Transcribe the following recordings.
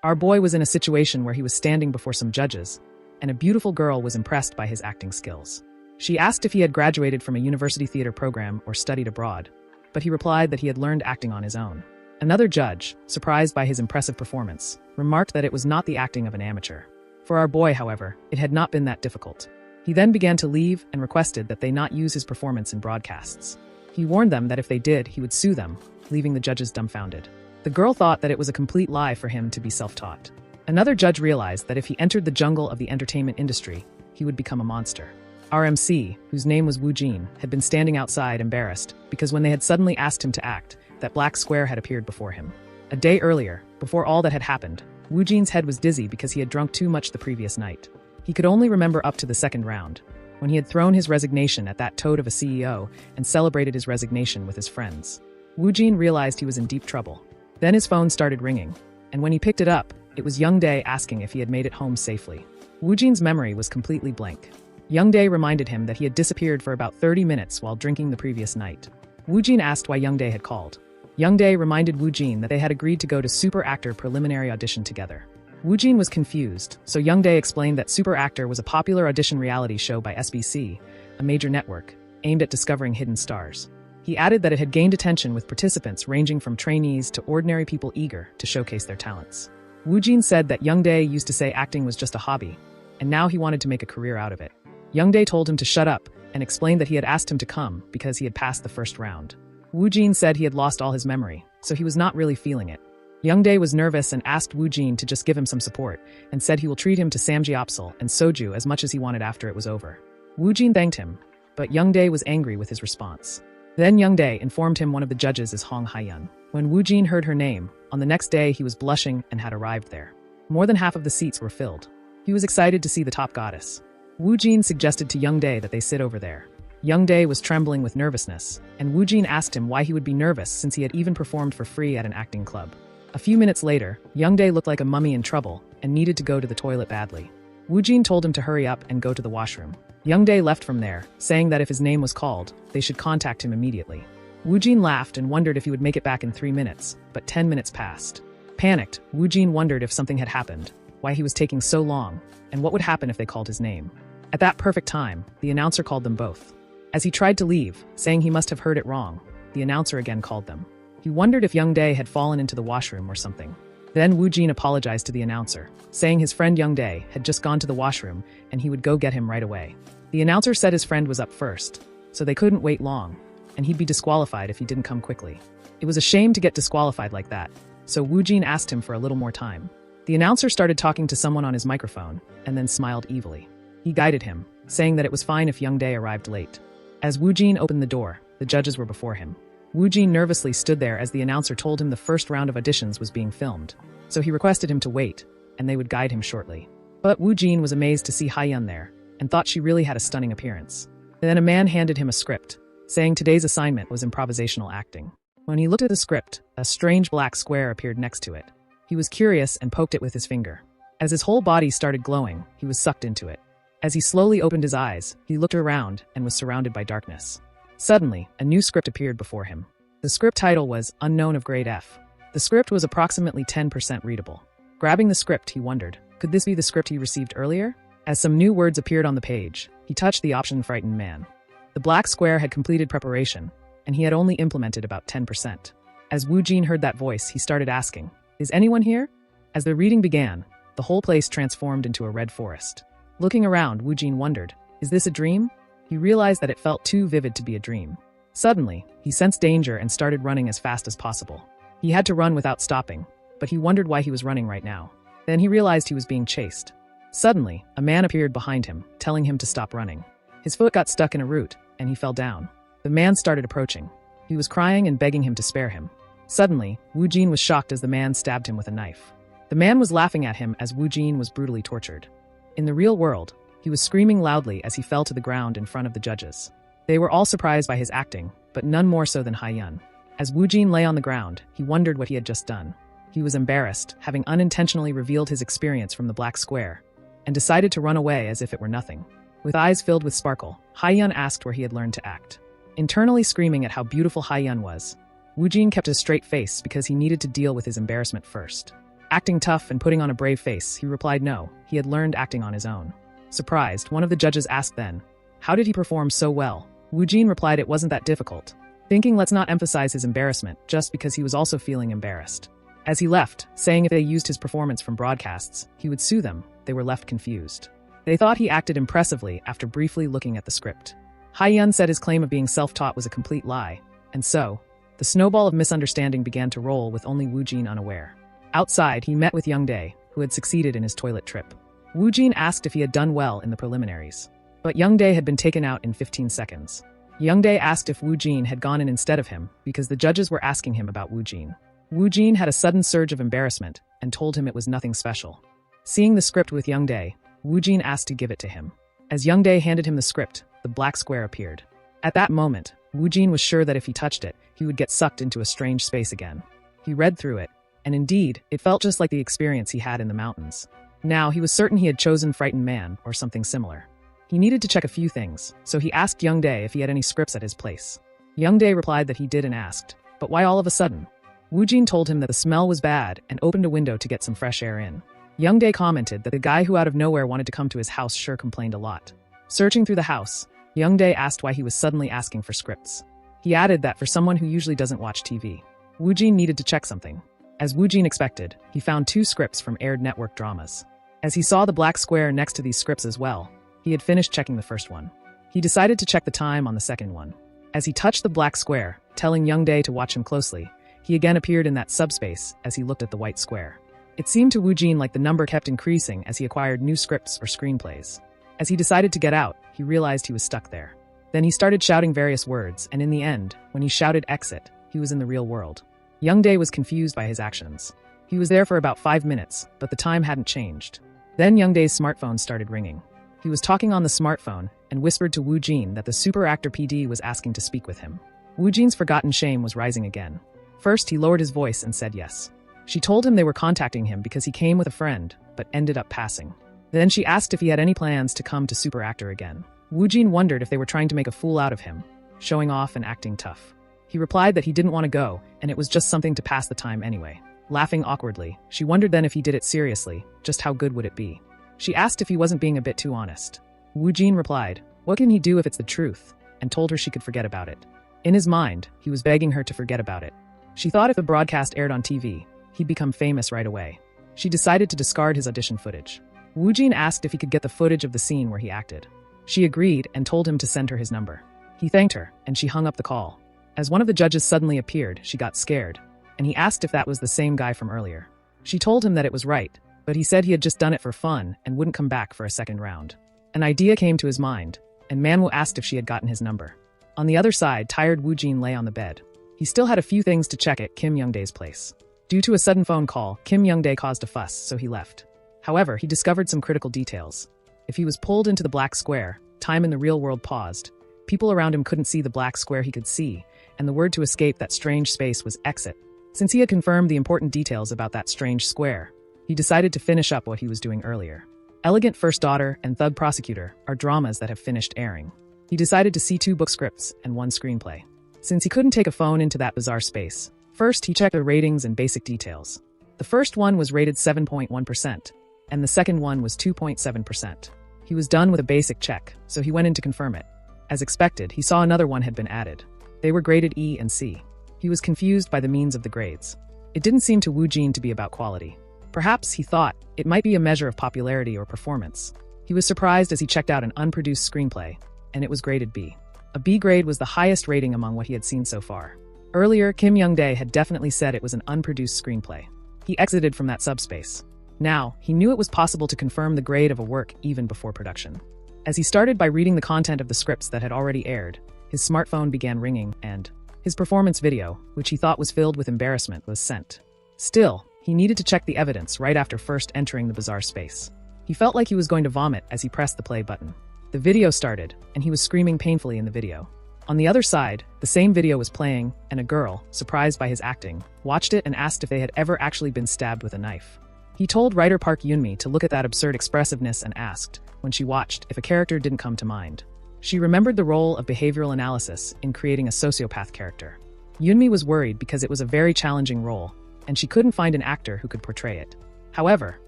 Our boy was in a situation where he was standing before some judges, and a beautiful girl was impressed by his acting skills. She asked if he had graduated from a university theater program or studied abroad, but he replied that he had learned acting on his own. Another judge, surprised by his impressive performance, remarked that it was not the acting of an amateur. For our boy, however, it had not been that difficult. He then began to leave and requested that they not use his performance in broadcasts. He warned them that if they did, he would sue them, leaving the judges dumbfounded. The girl thought that it was a complete lie for him to be self-taught. Another judge realized that if he entered the jungle of the entertainment industry, he would become a monster. Our MC, whose name was Woo Jin, had been standing outside embarrassed because when they had suddenly asked him to act, that black square had appeared before him. A day earlier, before all that had happened, Woo Jin's head was dizzy because he had drunk too much the previous night. He could only remember up to the second round, when he had thrown his resignation at that toad of a CEO and celebrated his resignation with his friends. Woo Jin realized he was in deep trouble. Then his phone started ringing, and when he picked it up, it was Young Dae asking if he had made it home safely. Woo Jin's memory was completely blank. Young Dae reminded him that he had disappeared for about 30 minutes while drinking the previous night. Woo Jin asked why Young Dae had called. Young Dae reminded Woo Jin that they had agreed to go to Super Actor preliminary audition together. Woo Jin was confused, so Young Dae explained that Super Actor was a popular audition reality show by SBC, a major network, aimed at discovering hidden stars. He added that it had gained attention with participants ranging from trainees to ordinary people eager to showcase their talents. Woo Jin said that Young Dae used to say acting was just a hobby, and now he wanted to make a career out of it. Young Dae told him to shut up and explained that he had asked him to come because he had passed the first round. Woo Jin said he had lost all his memory, so he was not really feeling it. Young Dae was nervous and asked Woo Jin to just give him some support, and said he will treat him to samgyeopsal and soju as much as he wanted after it was over. Woo Jin thanked him, but Young Dae was angry with his response. Then Young Dae informed him one of the judges is Hong Hae-yeon. When Woo Jin heard her name, on the next day he was blushing and had arrived there. More than half of the seats were filled. He was excited to see the top goddess. Woo Jin suggested to Young Dae that they sit over there. Young Dae was trembling with nervousness, and Woo Jin asked him why he would be nervous since he had even performed for free at an acting club. A few minutes later, Young Dae looked like a mummy in trouble and needed to go to the toilet badly. Woo Jin told him to hurry up and go to the washroom. Young Dae left from there, saying that if his name was called, they should contact him immediately. Woo Jin laughed and wondered if he would make it back in 3 minutes, but 10 minutes passed. Panicked, Woo Jin wondered if something had happened, why he was taking so long, and what would happen if they called his name. At that perfect time, the announcer called them both. As he tried to leave, saying he must have heard it wrong, the announcer again called them. He wondered if Young Dae had fallen into the washroom or something. Then Woo Jin apologized to the announcer, saying his friend Young Dae had just gone to the washroom and he would go get him right away. The announcer said his friend was up first, so they couldn't wait long, and he'd be disqualified if he didn't come quickly. It was a shame to get disqualified like that, so Woo Jin asked him for a little more time. The announcer started talking to someone on his microphone, and then smiled evilly. He guided him, saying that it was fine if Young Dae arrived late. As Woo Jin opened the door, the judges were before him. Woo Jin nervously stood there as the announcer told him the first round of auditions was being filmed, so he requested him to wait, and they would guide him shortly. But Woo Jin was amazed to see Hae-yeon there, and thought she really had a stunning appearance. Then a man handed him a script, saying today's assignment was improvisational acting. When he looked at the script, a strange black square appeared next to it. He was curious and poked it with his finger. As his whole body started glowing, he was sucked into it. As he slowly opened his eyes, he looked around and was surrounded by darkness. Suddenly, a new script appeared before him. The script title was Unknown of Grade F. The script was approximately 10% readable. Grabbing the script, he wondered, could this be the script he received earlier? As some new words appeared on the page, he touched the option Frightened Man. The black square had completed preparation, and he had only implemented about 10%. As Woo Jin heard that voice, he started asking, "Is anyone here?" As the reading began, the whole place transformed into a red forest. Looking around, Woo Jin wondered, is this a dream? He realized that it felt too vivid to be a dream. Suddenly, he sensed danger and started running as fast as possible. He had to run without stopping, but he wondered why he was running right now. Then he realized he was being chased. Suddenly, a man appeared behind him, telling him to stop running. His foot got stuck in a root, and he fell down. The man started approaching. He was crying and begging him to spare him. Suddenly, Woo Jin was shocked as the man stabbed him with a knife. The man was laughing at him as Woo Jin was brutally tortured. In the real world, he was screaming loudly as he fell to the ground in front of the judges. They were all surprised by his acting, but none more so than Hae-yeon. As Woo Jin lay on the ground, he wondered what he had just done. He was embarrassed, having unintentionally revealed his experience from the black square, and decided to run away as if it were nothing. With eyes filled with sparkle, Hae-yeon asked where he had learned to act. Internally screaming at how beautiful Hae-yeon was, Woo Jin kept a straight face because he needed to deal with his embarrassment first. Acting tough and putting on a brave face, he replied no, he had learned acting on his own. Surprised, one of the judges asked then, how did he perform so well? Woojin replied it wasn't that difficult, thinking let's not emphasize his embarrassment just because he was also feeling embarrassed. As he left, saying if they used his performance from broadcasts, he would sue them, they were left confused. They thought he acted impressively after briefly looking at the script. Haiyun said his claim of being self-taught was a complete lie, and so, the snowball of misunderstanding began to roll with only Woojin unaware. Outside, he met with Youngdae, who had succeeded in his toilet trip. Woojin asked if he had done well in the preliminaries. But Youngdae had been taken out in 15 seconds. Youngdae asked if Woojin had gone in instead of him because the judges were asking him about Woojin. Woojin had a sudden surge of embarrassment and told him it was nothing special. Seeing the script with Youngdae, Woojin asked to give it to him. As Youngdae handed him the script, the black square appeared. At that moment, Woojin was sure that if he touched it, he would get sucked into a strange space again. He read through it, and indeed, it felt just like the experience he had in the mountains. Now, he was certain he had chosen Frightened Man or something similar. He needed to check a few things, so he asked Youngdae if he had any scripts at his place. Youngdae replied that he did and asked, but why all of a sudden? Woojin told him that the smell was bad and opened a window to get some fresh air in. Youngdae commented that the guy who out of nowhere wanted to come to his house sure complained a lot. Searching through the house, Youngdae asked why he was suddenly asking for scripts. He added that for someone who usually doesn't watch TV, Woojin needed to check something. As Woojin expected, he found 2 scripts from aired network dramas. As he saw the black square next to these scripts as well, he had finished checking the first one. He decided to check the time on the second one. As he touched the black square, telling Youngdae to watch him closely, he again appeared in that subspace as he looked at the white square. It seemed to Woojin like the number kept increasing as he acquired new scripts or screenplays. As he decided to get out, he realized he was stuck there. Then he started shouting various words, and in the end, when he shouted exit, he was in the real world. Youngdae was confused by his actions. He was there for about 5 minutes, but the time hadn't changed. Then Youngdae's smartphone started ringing. He was talking on the smartphone and whispered to Woojin that the super actor PD was asking to speak with him. Woojin's forgotten shame was rising again. First, he lowered his voice and said yes. She told him they were contacting him because he came with a friend, but ended up passing. Then she asked if he had any plans to come to super actor again. Woojin wondered if they were trying to make a fool out of him, showing off and acting tough. He replied that he didn't want to go, and it was just something to pass the time anyway. Laughing awkwardly, she wondered then if he did it seriously, just how good would it be? She asked if he wasn't being a bit too honest. Woojin replied, what can he do if it's the truth, and told her she could forget about it. In his mind, he was begging her to forget about it. She thought if the broadcast aired on TV, he'd become famous right away. She decided to discard his audition footage. Woojin asked if he could get the footage of the scene where he acted. She agreed and told him to send her his number. He thanked her, and she hung up the call. As one of the judges suddenly appeared, she got scared, and he asked if that was the same guy from earlier. She told him that it was right, but he said he had just done it for fun and wouldn't come back for a second round. An idea came to his mind, and Manhwa asked if she had gotten his number. On the other side, tired Woojin lay on the bed. He still had a few things to check at Kim Youngdae's place. Due to a sudden phone call, Kim Youngdae caused a fuss, so he left. However, he discovered some critical details. If he was pulled into the black square, time in the real world paused. People around him couldn't see the black square he could see, and the word to escape that strange space was exit. Since he had confirmed the important details about that strange square, he decided to finish up what he was doing earlier. Elegant First Daughter and Thug Prosecutor are dramas that have finished airing. He decided to see 2 book scripts and 1 screenplay. Since he couldn't take a phone into that bizarre space, first he checked the ratings and basic details. The first one was rated 7.1%, and the second one was 2.7%. He was done with a basic check, so he went in to confirm it. As expected, he saw another one had been added. They were graded E and C. He was confused by the means of the grades. It didn't seem to Woojin to be about quality. Perhaps, he thought, it might be a measure of popularity or performance. He was surprised as he checked out an unproduced screenplay, and it was graded B. A B grade was the highest rating among what he had seen so far. Earlier, Kim Youngdae had definitely said it was an unproduced screenplay. He exited from that subspace. Now, he knew it was possible to confirm the grade of a work even before production. As he started by reading the content of the scripts that had already aired, his smartphone began ringing and his performance video, which he thought was filled with embarrassment, was sent. Still, he needed to check the evidence right after first entering the bizarre space. He felt like he was going to vomit as he pressed the play button. The video started, and he was screaming painfully in the video. On the other side, the same video was playing, and a girl, surprised by his acting, watched it and asked if they had ever actually been stabbed with a knife. He told writer Park Yoonmi to look at that absurd expressiveness and asked, when she watched, if a character didn't come to mind. She remembered the role of behavioral analysis in creating a sociopath character. Yoonmi was worried because it was a very challenging role, and she couldn't find an actor who could portray it. However,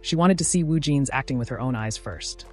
she wanted to see Wu Jin's acting with her own eyes first.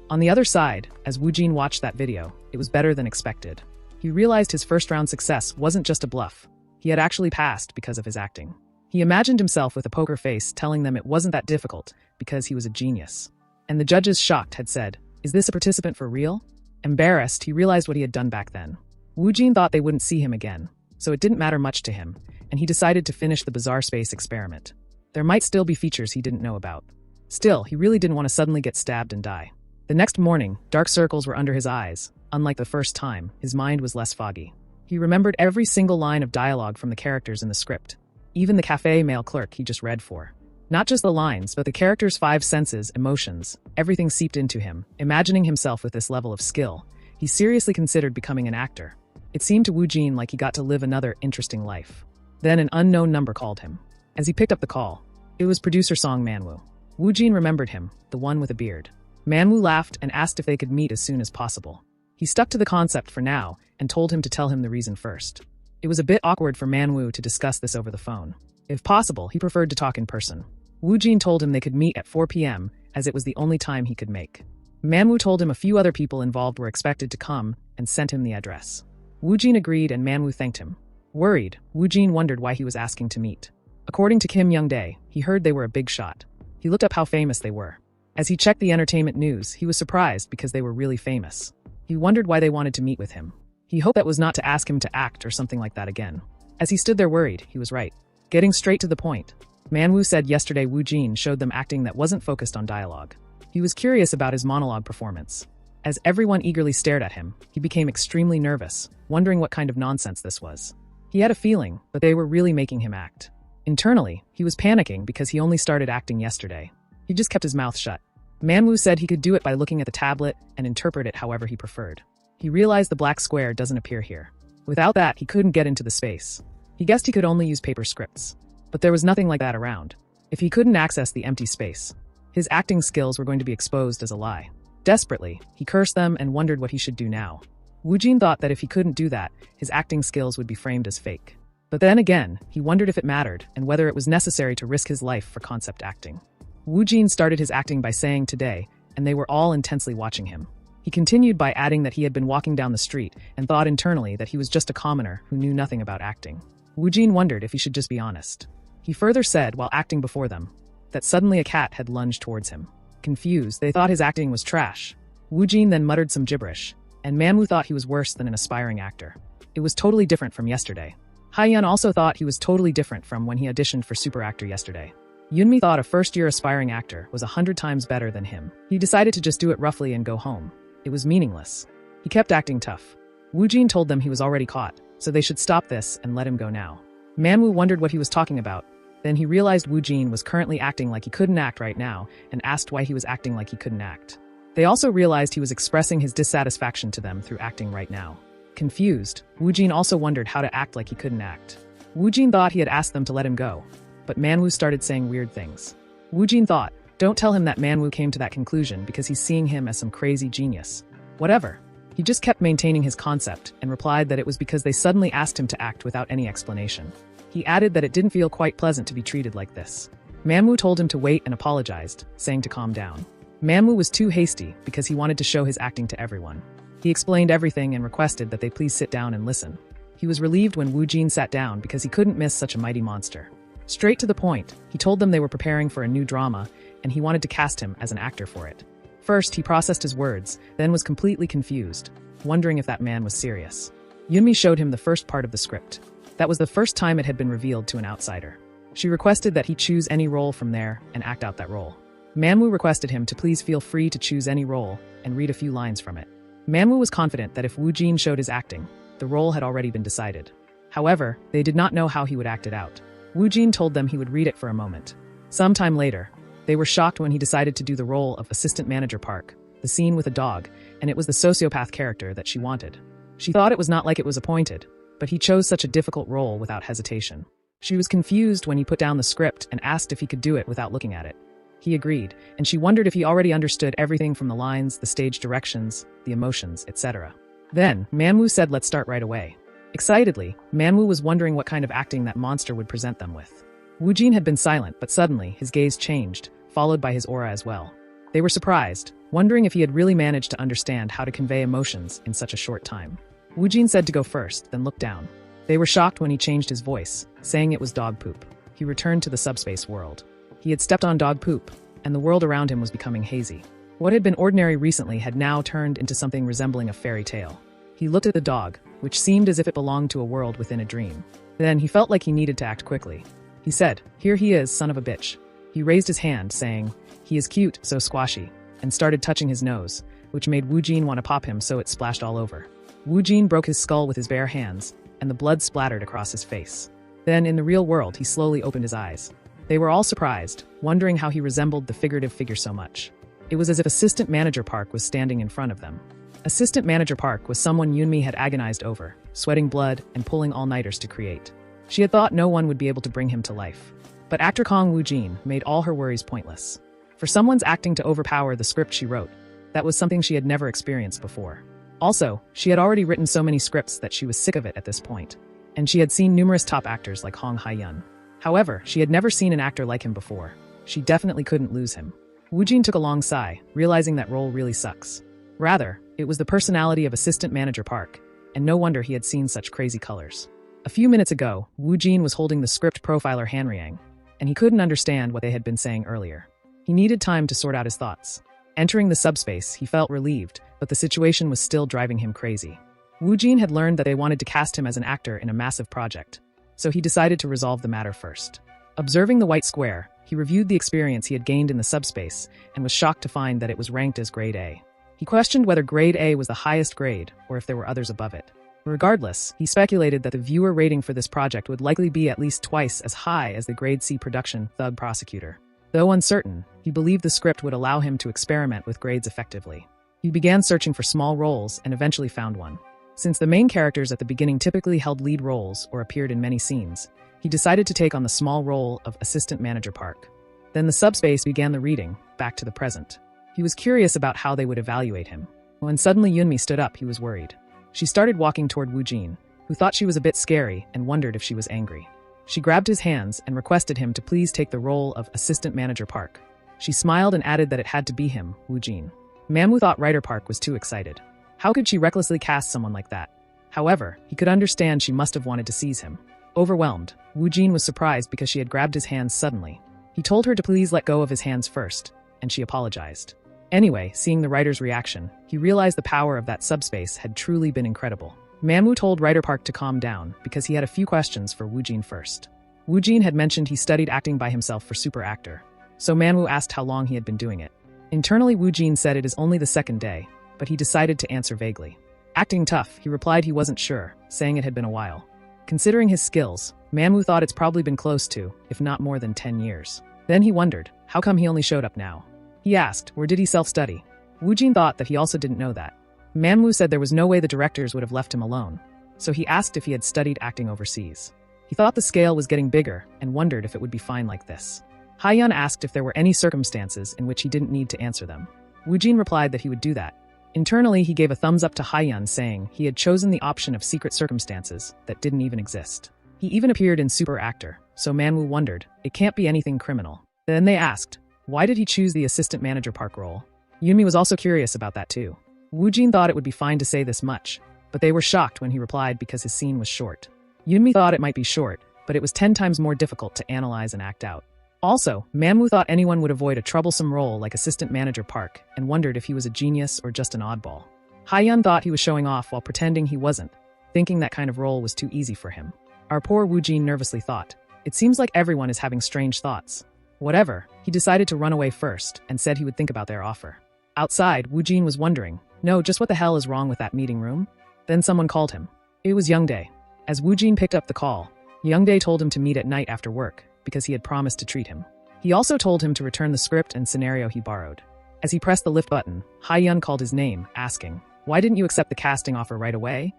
On the other side, as Wu Jin watched that video, it was better than expected. He realized his first-round success wasn't just a bluff. He had actually passed because of his acting. He imagined himself with a poker face telling them it wasn't that difficult because he was a genius. And the judges, shocked, had said, "Is this a participant for real?" Embarrassed, he realized what he had done back then. Wu Jin thought they wouldn't see him again, so it didn't matter much to him, and he decided to finish the bizarre space experiment. There might still be features he didn't know about. Still, he really didn't want to suddenly get stabbed and die. The next morning, dark circles were under his eyes. Unlike the first time, his mind was less foggy. He remembered every single line of dialogue from the characters in the script, even the cafe male clerk he just read for. Not just the lines, but the character's 5 senses, emotions, everything seeped into him. Imagining himself with this level of skill, he seriously considered becoming an actor. It seemed to Wu Jin like he got to live another interesting life. Then an unknown number called him. As he picked up the call, it was producer Song Manwoo. Wu Jin remembered him, the one with a beard. Manwoo laughed and asked if they could meet as soon as possible. He stuck to the concept for now and told him to tell him the reason first. It was a bit awkward for Manwoo to discuss this over the phone. If possible, he preferred to talk in person. Wu Jin told him they could meet at 4 p.m. as it was the only time he could make. Manwoo told him a few other people involved were expected to come and sent him the address. Wu Jin agreed and Manwoo thanked him. Worried, Wu Jin wondered why he was asking to meet. According to Kim Young-dae, he heard they were a big shot. He looked up how famous they were. As he checked the entertainment news, he was surprised because they were really famous. He wondered why they wanted to meet with him. He hoped that was not to ask him to act or something like that again. As he stood there worried, he was right. Getting straight to the point. Manwoo said yesterday Wu Jin showed them acting that wasn't focused on dialogue. He was curious about his monologue performance. As everyone eagerly stared at him, he became extremely nervous, wondering what kind of nonsense this was. He had a feeling, but they were really making him act. Internally, he was panicking because he only started acting yesterday. He just kept his mouth shut. Manwoo said he could do it by looking at the tablet and interpret it however he preferred. He realized the black square doesn't appear here. Without that, he couldn't get into the space. He guessed he could only use paper scripts. But there was nothing like that around. If he couldn't access the empty space, his acting skills were going to be exposed as a lie. Desperately, he cursed them and wondered what he should do now. Wu Jin thought that if he couldn't do that, his acting skills would be framed as fake. But then again, he wondered if it mattered and whether it was necessary to risk his life for concept acting. Wu Jin started his acting by saying today, and they were all intensely watching him. He continued by adding that he had been walking down the street and thought internally that he was just a commoner who knew nothing about acting. Wu Jin wondered if he should just be honest. He further said, while acting before them, that suddenly a cat had lunged towards him. Confused, they thought his acting was trash. Wu Jin then muttered some gibberish, and Manwoo thought he was worse than an aspiring actor. It was totally different from yesterday. Haeyeon also thought he was totally different from when he auditioned for Super Actor yesterday. Yunmi thought a first-year aspiring actor was 100 times better than him. He decided to just do it roughly and go home. It was meaningless. He kept acting tough. Wu Jin told them he was already caught, so they should stop this and let him go now. Manwoo wondered what he was talking about. Then he realized Wu Jin was currently acting like he couldn't act right now and asked why he was acting like he couldn't act. They also realized he was expressing his dissatisfaction to them through acting right now. Confused, Wu Jin also wondered how to act like he couldn't act. Wu Jin thought he had asked them to let him go, but Manwoo started saying weird things. Wu Jin thought, don't tell him that Manwoo came to that conclusion because he's seeing him as some crazy genius. Whatever. He just kept maintaining his concept and replied that it was because they suddenly asked him to act without any explanation. He added that it didn't feel quite pleasant to be treated like this. Manwoo told him to wait and apologized, saying to calm down. Manwoo was too hasty because he wanted to show his acting to everyone. He explained everything and requested that they please sit down and listen. He was relieved when Wu Jin sat down because he couldn't miss such a mighty monster. Straight to the point, he told them they were preparing for a new drama and he wanted to cast him as an actor for it. First, he processed his words, then was completely confused, wondering if that man was serious. Yunmi showed him the first part of the script. That was the first time it had been revealed to an outsider. She requested that he choose any role from there and act out that role. Manwoo requested him to please feel free to choose any role and read a few lines from it. Manwoo was confident that if Wu Jin showed his acting, the role had already been decided. However, they did not know how he would act it out. Wu Jin told them he would read it for a moment. Sometime later, they were shocked when he decided to do the role of Assistant Manager Park, the scene with a dog, and it was the sociopath character that she wanted. She thought it was not like it was appointed, but he chose such a difficult role without hesitation. She was confused when he put down the script and asked if he could do it without looking at it. He agreed, and she wondered if he already understood everything from the lines, the stage directions, the emotions, etc. Then, Manwoo said let's start right away. Excitedly, Manwoo was wondering what kind of acting that monster would present them with. Wu Jin had been silent, but suddenly, his gaze changed, followed by his aura as well. They were surprised, wondering if he had really managed to understand how to convey emotions in such a short time. Woojin said to go first, then looked down. They were shocked when he changed his voice, saying it was dog poop. He returned to the subspace world. He had stepped on dog poop, and the world around him was becoming hazy. What had been ordinary recently had now turned into something resembling a fairy tale. He looked at the dog, which seemed as if it belonged to a world within a dream. Then he felt like he needed to act quickly. He said, "Here he is, son of a bitch." He raised his hand, saying, "He is cute, so squashy," and started touching his nose, which made Woojin want to pop him so it splashed all over. Woojin broke his skull with his bare hands, and the blood splattered across his face. Then, in the real world, he slowly opened his eyes. They were all surprised, wondering how he resembled the figurative figure so much. It was as if Assistant Manager Park was standing in front of them. Assistant Manager Park was someone Yoonmi had agonized over, sweating blood and pulling all-nighters to create. She had thought no one would be able to bring him to life. But actor Kong Woojin made all her worries pointless. For someone's acting to overpower the script she wrote, that was something she had never experienced before. Also, she had already written so many scripts that she was sick of it at this point. And she had seen numerous top actors like Hong Hae-yeon. However, she had never seen an actor like him before. She definitely couldn't lose him. Woojin took a long sigh, realizing that role really sucks. Rather, it was the personality of Assistant Manager Park, and no wonder he had seen such crazy colors. A few minutes ago, Woojin was holding the script profiler Hanriang, and he couldn't understand what they had been saying earlier. He needed time to sort out his thoughts. Entering the subspace, he felt relieved, but the situation was still driving him crazy. Woojin had learned that they wanted to cast him as an actor in a massive project, so he decided to resolve the matter first. Observing the white square, he reviewed the experience he had gained in the subspace and was shocked to find that it was ranked as Grade A. He questioned whether Grade A was the highest grade or if there were others above it. Regardless, he speculated that the viewer rating for this project would likely be at least twice as high as the Grade C production Thug Prosecutor. Though uncertain, he believed the script would allow him to experiment with grades effectively. He began searching for small roles and eventually found one. Since the main characters at the beginning typically held lead roles or appeared in many scenes, he decided to take on the small role of Assistant Manager Park. Then the subspace began the reading, back to the present. He was curious about how they would evaluate him. When suddenly Yoonmi stood up, he was worried. She started walking toward Woojin, who thought she was a bit scary and wondered if she was angry. She grabbed his hands and requested him to please take the role of Assistant Manager Park. She smiled and added that it had to be him, Woojin. Manhwa thought Writer Park was too excited. How could she recklessly cast someone like that? However, he could understand she must have wanted to seize him. Overwhelmed, Woojin was surprised because she had grabbed his hands suddenly. He told her to please let go of his hands first, and she apologized. Anyway, seeing the writer's reaction, he realized the power of that subspace had truly been incredible. Manhwa told Writer Park to calm down because he had a few questions for Woojin first. Woojin had mentioned he studied acting by himself for Super Actor, so Manhwa asked how long he had been doing it. Internally, Woojin said it is only the second day, but he decided to answer vaguely. Acting tough, he replied he wasn't sure, saying it had been a while. Considering his skills, Manhwa thought it's probably been close to, if not more than 10 years. Then he wondered, how come he only showed up now? He asked, where did he self-study? Woojin thought that he also didn't know that. Manhwa said there was no way the directors would have left him alone, so he asked if he had studied acting overseas. He thought the scale was getting bigger and wondered if it would be fine like this. Hae-yeon asked if there were any circumstances in which he didn't need to answer them. Woojin replied that he would do that. Internally, he gave a thumbs up to Hae-yeon, saying he had chosen the option of secret circumstances that didn't even exist. He even appeared in Super Actor, so Manhwa wondered, it can't be anything criminal. Then they asked, why did he choose the Assistant Manager Park role? Yoonmi was also curious about that too. Woojin thought it would be fine to say this much, but they were shocked when he replied because his scene was short. Yoonmi thought it might be short, but it was 10 times more difficult to analyze and act out. Also, Manhwa thought anyone would avoid a troublesome role like Assistant Manager Park and wondered if he was a genius or just an oddball. Hae-yeon thought he was showing off while pretending he wasn't, thinking that kind of role was too easy for him. Our poor Woojin nervously thought, it seems like everyone is having strange thoughts. Whatever, he decided to run away first and said he would think about their offer. Outside, Woojin was wondering, no, just what the hell is wrong with that meeting room? Then someone called him. It was Youngdae. As Woojin picked up the call, Youngdae told him to meet at night after work because he had promised to treat him. He also told him to return the script and scenario he borrowed. As he pressed the lift button, Hae-yeon called his name, asking, why didn't you accept the casting offer right away?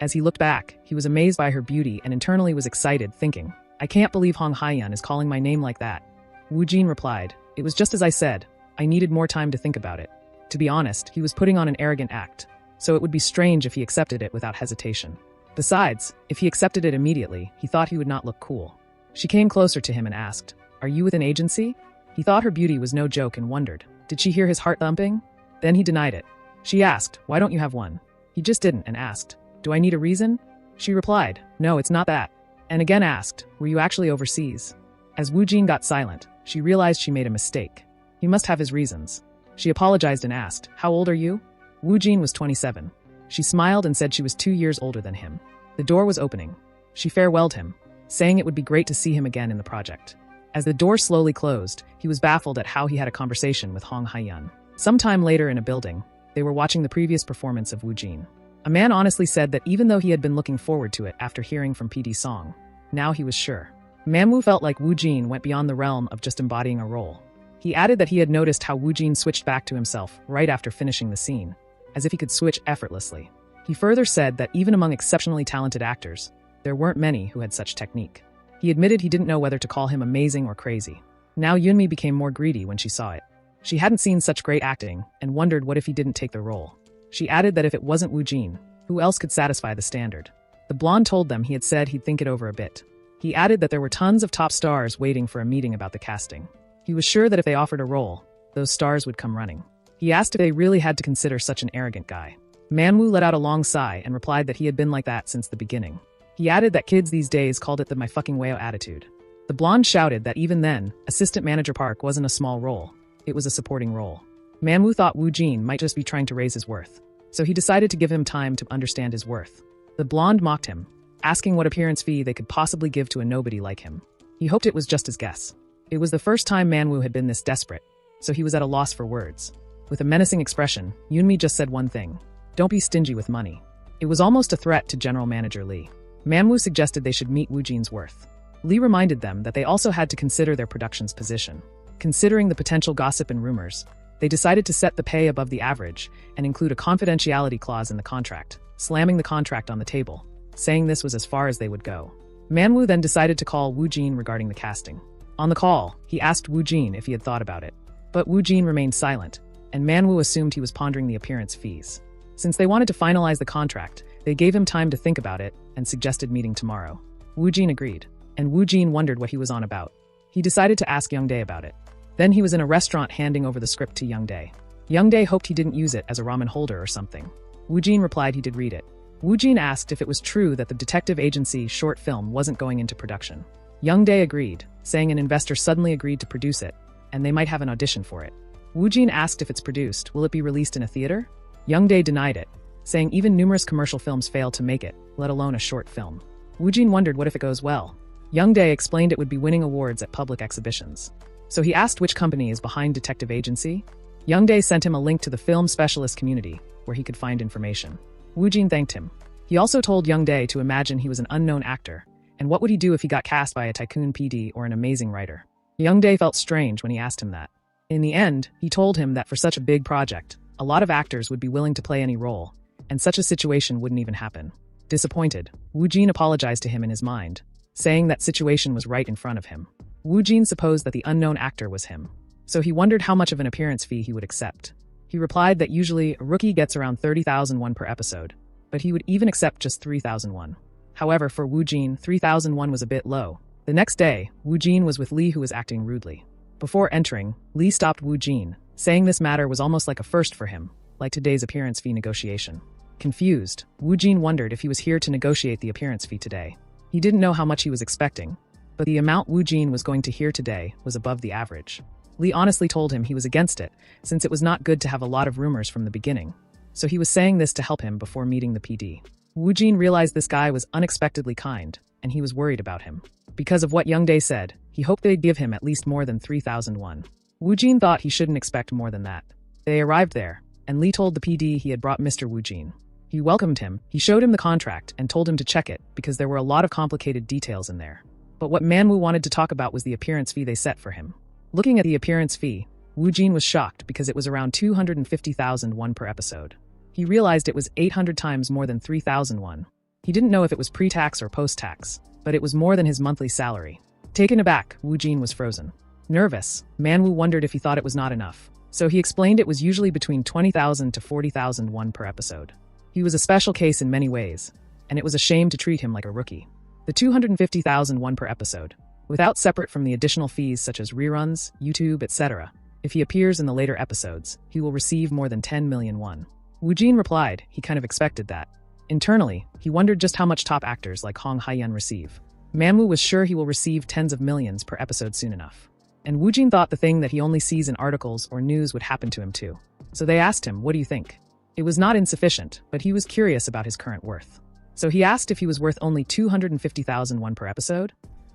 As he looked back, he was amazed by her beauty and internally was excited, thinking, I can't believe Hong Hae-yeon is calling my name like that. Woojin replied, it was just as I said, I needed more time to think about it. To be honest, he was putting on an arrogant act, so it would be strange if he accepted it without hesitation. Besides, if he accepted it immediately, he thought he would not look cool. She came closer to him and asked, are you with an agency? He thought her beauty was no joke and wondered, did she hear his heart thumping? Then he denied it. She asked, why don't you have one? He just didn't and asked, do I need a reason? She replied, no, it's not that. And again asked, were you actually overseas? As Wu Jin got silent, she realized she made a mistake. He must have his reasons. She apologized and asked, how old are you? Wu Jin was 27. She smiled and said she was 2 years older than him. The door was opening. She farewelled him, saying it would be great to see him again in the project. As the door slowly closed, he was baffled at how he had a conversation with Hong Haiyun. Sometime later in a building, they were watching the previous performance of Wu Jin. A man honestly said that even though he had been looking forward to it after hearing from PD Song, now he was sure. Manhwa felt like Wu Jin went beyond the realm of just embodying a role. He added that he had noticed how Wu Jin switched back to himself right after finishing the scene, as if he could switch effortlessly. He further said that even among exceptionally talented actors, there weren't many who had such technique. He admitted he didn't know whether to call him amazing or crazy. Now Yunmi became more greedy when she saw it. She hadn't seen such great acting and wondered what if he didn't take the role. She added that if it wasn't Wu Jin, who else could satisfy the standard? The blonde told them he had said he'd think it over a bit. He added that there were tons of top stars waiting for a meeting about the casting. He was sure that if they offered a role, those stars would come running. He asked if they really had to consider such an arrogant guy. Manhwa let out a long sigh and replied that he had been like that since the beginning. He added that kids these days called it the my fucking wayo attitude. The blonde shouted that even then, Assistant Manager Park wasn't a small role. It was a supporting role. Manhwa thought Wu Jin might just be trying to raise his worth. So he decided to give him time to understand his worth. The blonde mocked him, asking what appearance fee they could possibly give to a nobody like him. He hoped it was just his guess. It was the first time Manhwa had been this desperate, so he was at a loss for words. With a menacing expression, Yunmi just said one thing. Don't be stingy with money. It was almost a threat to General Manager Lee. Manhwa suggested they should meet Wu Jin's worth. Lee reminded them that they also had to consider their production's position. Considering the potential gossip and rumors, they decided to set the pay above the average and include a confidentiality clause in the contract, slamming the contract on the table, saying this was as far as they would go. Manhwa then decided to call Wu Jin regarding the casting. On the call, he asked Wu Jin if he had thought about it. But Wu Jin remained silent, and Manhwa assumed he was pondering the appearance fees. Since they wanted to finalize the contract, they gave him time to think about it and suggested meeting tomorrow. Wu Jin agreed, and Wu Jin wondered what he was on about. He decided to ask Youngdae about it. Then he was in a restaurant handing over the script to Youngdae. Youngdae hoped he didn't use it as a ramen holder or something. Wu Jin replied he did read it. Wu Jin asked if it was true that the detective agency short film wasn't going into production. Youngdae agreed, saying an investor suddenly agreed to produce it, and they might have an audition for it. Wu Jin asked if it's produced, will it be released in a theater? Youngdae denied it, saying even numerous commercial films fail to make it, let alone a short film. Wu Jin wondered what if it goes well. Youngdae explained it would be winning awards at public exhibitions. So he asked which company is behind Detective Agency. Youngdae sent him a link to the film specialist community, where he could find information. Wu Jin thanked him. He also told Youngdae to imagine he was an unknown actor, and what would he do if he got cast by a tycoon PD or an amazing writer. Youngdae felt strange when he asked him that. In the end, he told him that for such a big project, a lot of actors would be willing to play any role, and such a situation wouldn't even happen. Disappointed, Wu Jin apologized to him in his mind, saying that situation was right in front of him. Wu Jin supposed that the unknown actor was him, so he wondered how much of an appearance fee he would accept. He replied that usually a rookie gets around 30,000 won per episode, but he would even accept just 3,000 won. However, for Wu Jin, 3,000 won was a bit low. The next day, Wu Jin was with Lee, who was acting rudely. Before entering, Lee stopped Wu Jin, saying this matter was almost like a first for him, like today's appearance fee negotiation. Confused, Wu Jin wondered if he was here to negotiate the appearance fee today. He didn't know how much he was expecting, but the amount Wu Jin was going to hear today was above the average. Lee honestly told him he was against it, since it was not good to have a lot of rumors from the beginning. So he was saying this to help him before meeting the PD. Wu Jin realized this guy was unexpectedly kind, and he was worried about him. Because of what Youngdae said, he hoped they'd give him at least more than 3,000 won. Wu Jin thought he shouldn't expect more than that. They arrived there, and Lee told the PD he had brought Mr. Wu Jin. He welcomed him, he showed him the contract, and told him to check it because there were a lot of complicated details in there. But what Manhwa wanted to talk about was the appearance fee they set for him. Looking at the appearance fee, Wu Jin was shocked because it was around 250,000 won per episode. He realized it was 800 times more than 3,000 won. He didn't know if it was pre-tax or post-tax, but it was more than his monthly salary. Taken aback, Wu Jin was frozen. Nervous, Manhwa wondered if he thought it was not enough. So he explained it was usually between 20,000 to 40,000 won per episode. He was a special case in many ways, and it was a shame to treat him like a rookie. The 250,000 won per episode. without separate from the additional fees such as reruns, YouTube, etc. If he appears in the later episodes, he will receive more than 10 million won. Woo Jin replied he kind of expected that. Internally, he wondered just how much top actors like Hong Hae-yeon receive. Manhwa was sure he will receive tens of millions per episode soon enough. And Woo Jin thought the thing that he only sees in articles or news would happen to him too. So they asked him, what do you think? It was not insufficient, but he was curious about his current worth. So he asked if he was worth only 250,000 won per episode.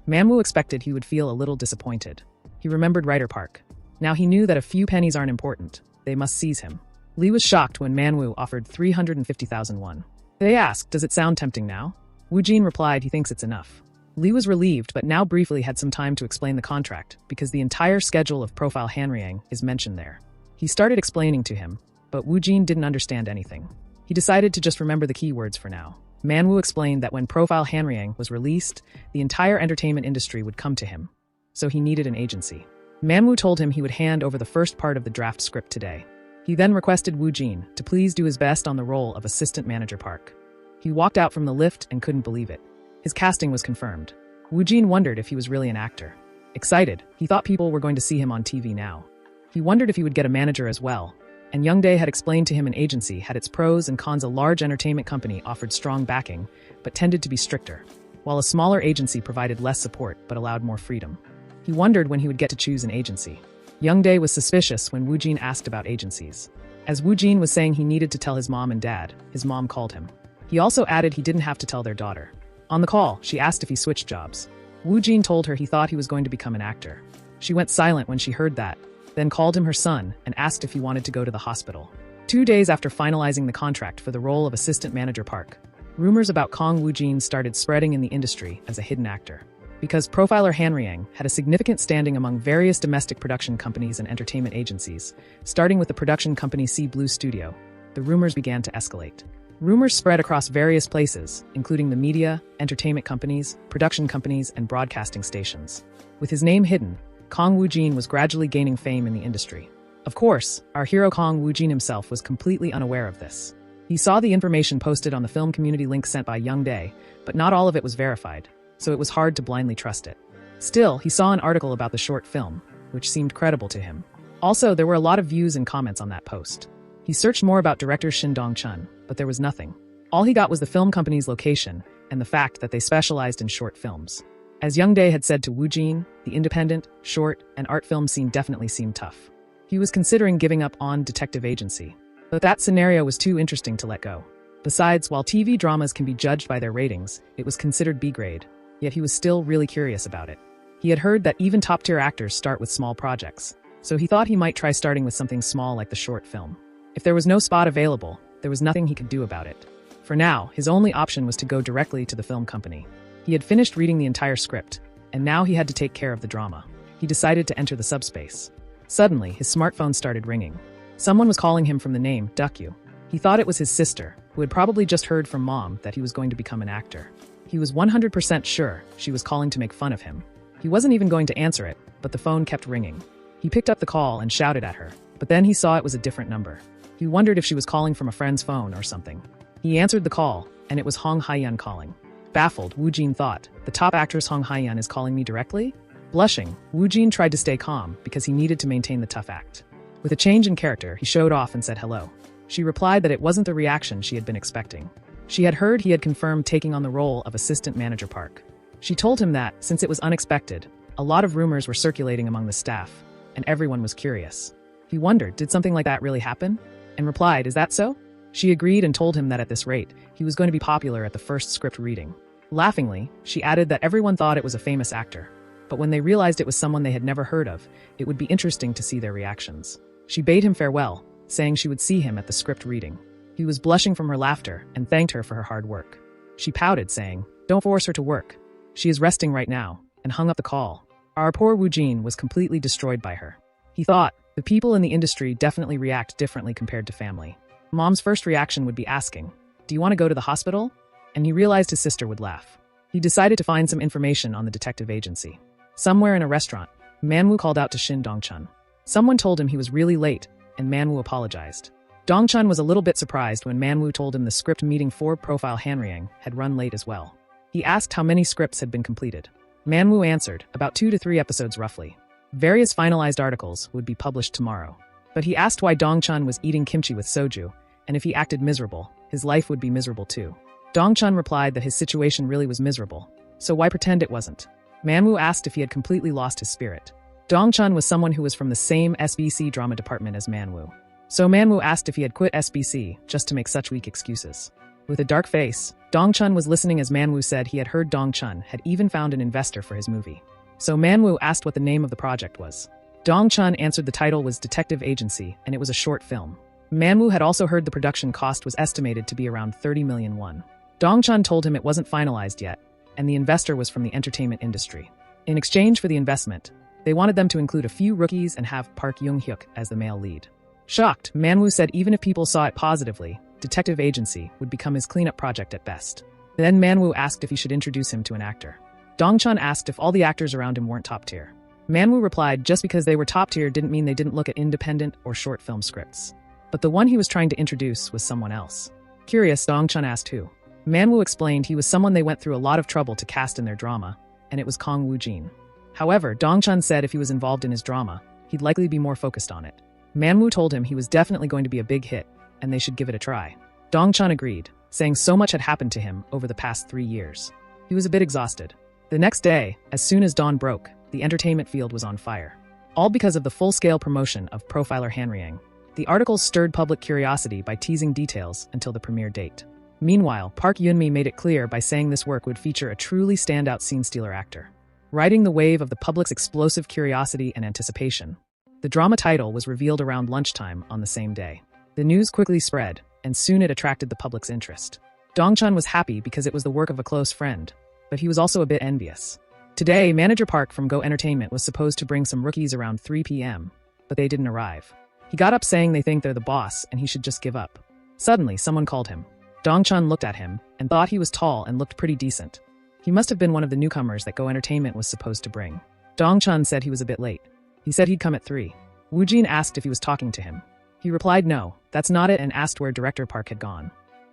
Manhwa expected he would feel a little disappointed. He remembered Writer Park. Now he knew that a few pennies aren't important. They must seize him. Lee was shocked when Manhwa offered 350,000 won. They asked, does it sound tempting now? Woo Jin replied he thinks it's enough. Lee was relieved but now briefly had some time to explain the contract because the entire schedule of Profile Hanryang is mentioned there. He started explaining to him, but Woo Jin didn't understand anything. He decided to just remember the keywords for now. Manhwa explained that when Profile Hanryang was released, the entire entertainment industry would come to him. So he needed an agency. Manhwa told him he would hand over the first part of the draft script today. He then requested Woo Jin to please do his best on the role of Assistant Manager Park. He walked out from the lift and couldn't believe it. His casting was confirmed. Woo Jin wondered if he was really an actor. Excited, he thought people were going to see him on TV now. He wondered if he would get a manager as well. And Youngdae had explained to him an agency had its pros and cons. A large entertainment company offered strong backing, but tended to be stricter, while a smaller agency provided less support but allowed more freedom. He wondered when he would get to choose an agency. Youngdae was suspicious when Woo Jin asked about agencies. As Woo Jin was saying he needed to tell his mom and dad, his mom called him. He also added he didn't have to tell their daughter. On the call, she asked if he switched jobs. Woo Jin told her he thought he was going to become an actor. She went silent when she heard that, then called him her son and asked if he wanted to go to the hospital. 2 days after finalizing the contract for the role of Assistant Manager Park, rumors about Kong Woo Jin started spreading in the industry as a hidden actor. Because Profiler Hanryang had a significant standing among various domestic production companies and entertainment agencies, starting with the production company Sea Blue Studio, the rumors began to escalate. Rumors spread across various places, including the media, entertainment companies, production companies, and broadcasting stations. With his name hidden, Kong Woo Jin was gradually gaining fame in the industry. Of course, our hero Kong Woo Jin himself was completely unaware of this. He saw the information posted on the film community link sent by Youngdae, but not all of it was verified, so it was hard to blindly trust it. Still, he saw an article about the short film, which seemed credible to him. Also, there were a lot of views and comments on that post. He searched more about director Shin Dong-chun, but there was nothing. All he got was the film company's location and the fact that they specialized in short films. As Youngdae had said to Woo Jin, the independent, short, and art film scene definitely seemed tough. He was considering giving up on detective agency, but that scenario was too interesting to let go. Besides, while TV dramas can be judged by their ratings, it was considered B-grade, yet he was still really curious about it. He had heard that even top-tier actors start with small projects, so he thought he might try starting with something small like the short film. If there was no spot available, there was nothing he could do about it. For now, his only option was to go directly to the film company. He had finished reading the entire script, and now he had to take care of the drama. He decided to enter the subspace. Suddenly, his smartphone started ringing. Someone was calling him from the name Dukyu. He thought it was his sister, who had probably just heard from mom that he was going to become an actor. He was 100% sure she was calling to make fun of him. He wasn't even going to answer it, but the phone kept ringing. He picked up the call and shouted at her, but then he saw it was a different number. He wondered if she was calling from a friend's phone or something. He answered the call, and it was Hong Hae-yeon calling. Baffled, Woo Jin thought, the top actress Hong Hae-yeon is calling me directly? Blushing, Woo Jin tried to stay calm because he needed to maintain the tough act. With a change in character, he showed off and said hello. She replied that it wasn't the reaction she had been expecting. She had heard he had confirmed taking on the role of Assistant Manager Park. She told him that, since it was unexpected, a lot of rumors were circulating among the staff, and everyone was curious. He wondered, did something like that really happen? And replied, is that so? She agreed and told him that at this rate, he was going to be popular at the first script reading. Laughingly, she added that everyone thought it was a famous actor, but when they realized it was someone they had never heard of, it would be interesting to see their reactions. She bade him farewell, saying she would see him at the script reading. He was blushing from her laughter and thanked her for her hard work. She pouted, saying, don't force her to work. She is resting right now, and hung up the call. Our poor Woo Jin was completely destroyed by her. He thought, the people in the industry definitely react differently compared to family. Mom's first reaction would be asking, do you want to go to the hospital? And he realized his sister would laugh. He decided to find some information on the detective agency. Somewhere in a restaurant, Manhwa called out to Shin Dong-chun. Someone told him he was really late, and Manhwa apologized. Dong-chun was a little bit surprised when Manhwa told him the script meeting for Profile Hanryang had run late as well. He asked how many scripts had been completed. Manhwa answered, about 2 to 3 episodes roughly. Various finalized articles would be published tomorrow. But he asked why Dongchun was eating kimchi with soju, and if he acted miserable, his life would be miserable too. Dongchun replied that his situation really was miserable, so why pretend it wasn't? Manhwa asked if he had completely lost his spirit. Dongchun was someone who was from the same SBC drama department as Manhwa. So Manhwa asked if he had quit SBC just to make such weak excuses. With a dark face, Dongchun was listening as Manhwa said he had heard Dongchun had even found an investor for his movie. So Manhwa asked what the name of the project was. Dongchun answered the title was Detective Agency and it was a short film. Manhwa had also heard the production cost was estimated to be around 30 million won. Dongchun told him it wasn't finalized yet, and the investor was from the entertainment industry. In exchange for the investment, they wanted them to include a few rookies and have Park Young-hyuk as the male lead. Shocked, Manhwa said even if people saw it positively, Detective Agency would become his cleanup project at best. Then Manhwa asked if he should introduce him to an actor. Dongchun asked if all the actors around him weren't top tier. Manhwa replied just because they were top tier didn't mean they didn't look at independent or short film scripts. But the one he was trying to introduce was someone else. Curious, Dongchun asked who. Manhwa explained he was someone they went through a lot of trouble to cast in their drama, and it was Kong Woo-jin. However, Dongchun said if he was involved in his drama, he'd likely be more focused on it. Manhwa told him he was definitely going to be a big hit, and they should give it a try. Dongchun agreed, saying so much had happened to him over the past 3 years. He was a bit exhausted. The next day, as soon as dawn broke, the entertainment field was on fire. All because of the full-scale promotion of Profiler Hanriang. The articles stirred public curiosity by teasing details until the premiere date. Meanwhile, Park Yoon-mi made it clear by saying this work would feature a truly standout scene-stealer actor. Riding the wave of the public's explosive curiosity and anticipation, the drama title was revealed around lunchtime on the same day. The news quickly spread, and soon it attracted the public's interest. Dongchun was happy because it was the work of a close friend, but he was also a bit envious. Today, manager Park from Go Entertainment was supposed to bring some rookies around 3 p.m., but they didn't arrive. He got up saying they think they're the boss and he should just give up. Suddenly, someone called him. Dongchun looked at him and thought he was tall and looked pretty decent. He must have been one of the newcomers that Go Entertainment was supposed to bring. Dongchun said he was a bit late. He said he'd come at 3. Woo-jin asked if he was talking to him. He replied no, that's not it, and asked where director Park had gone.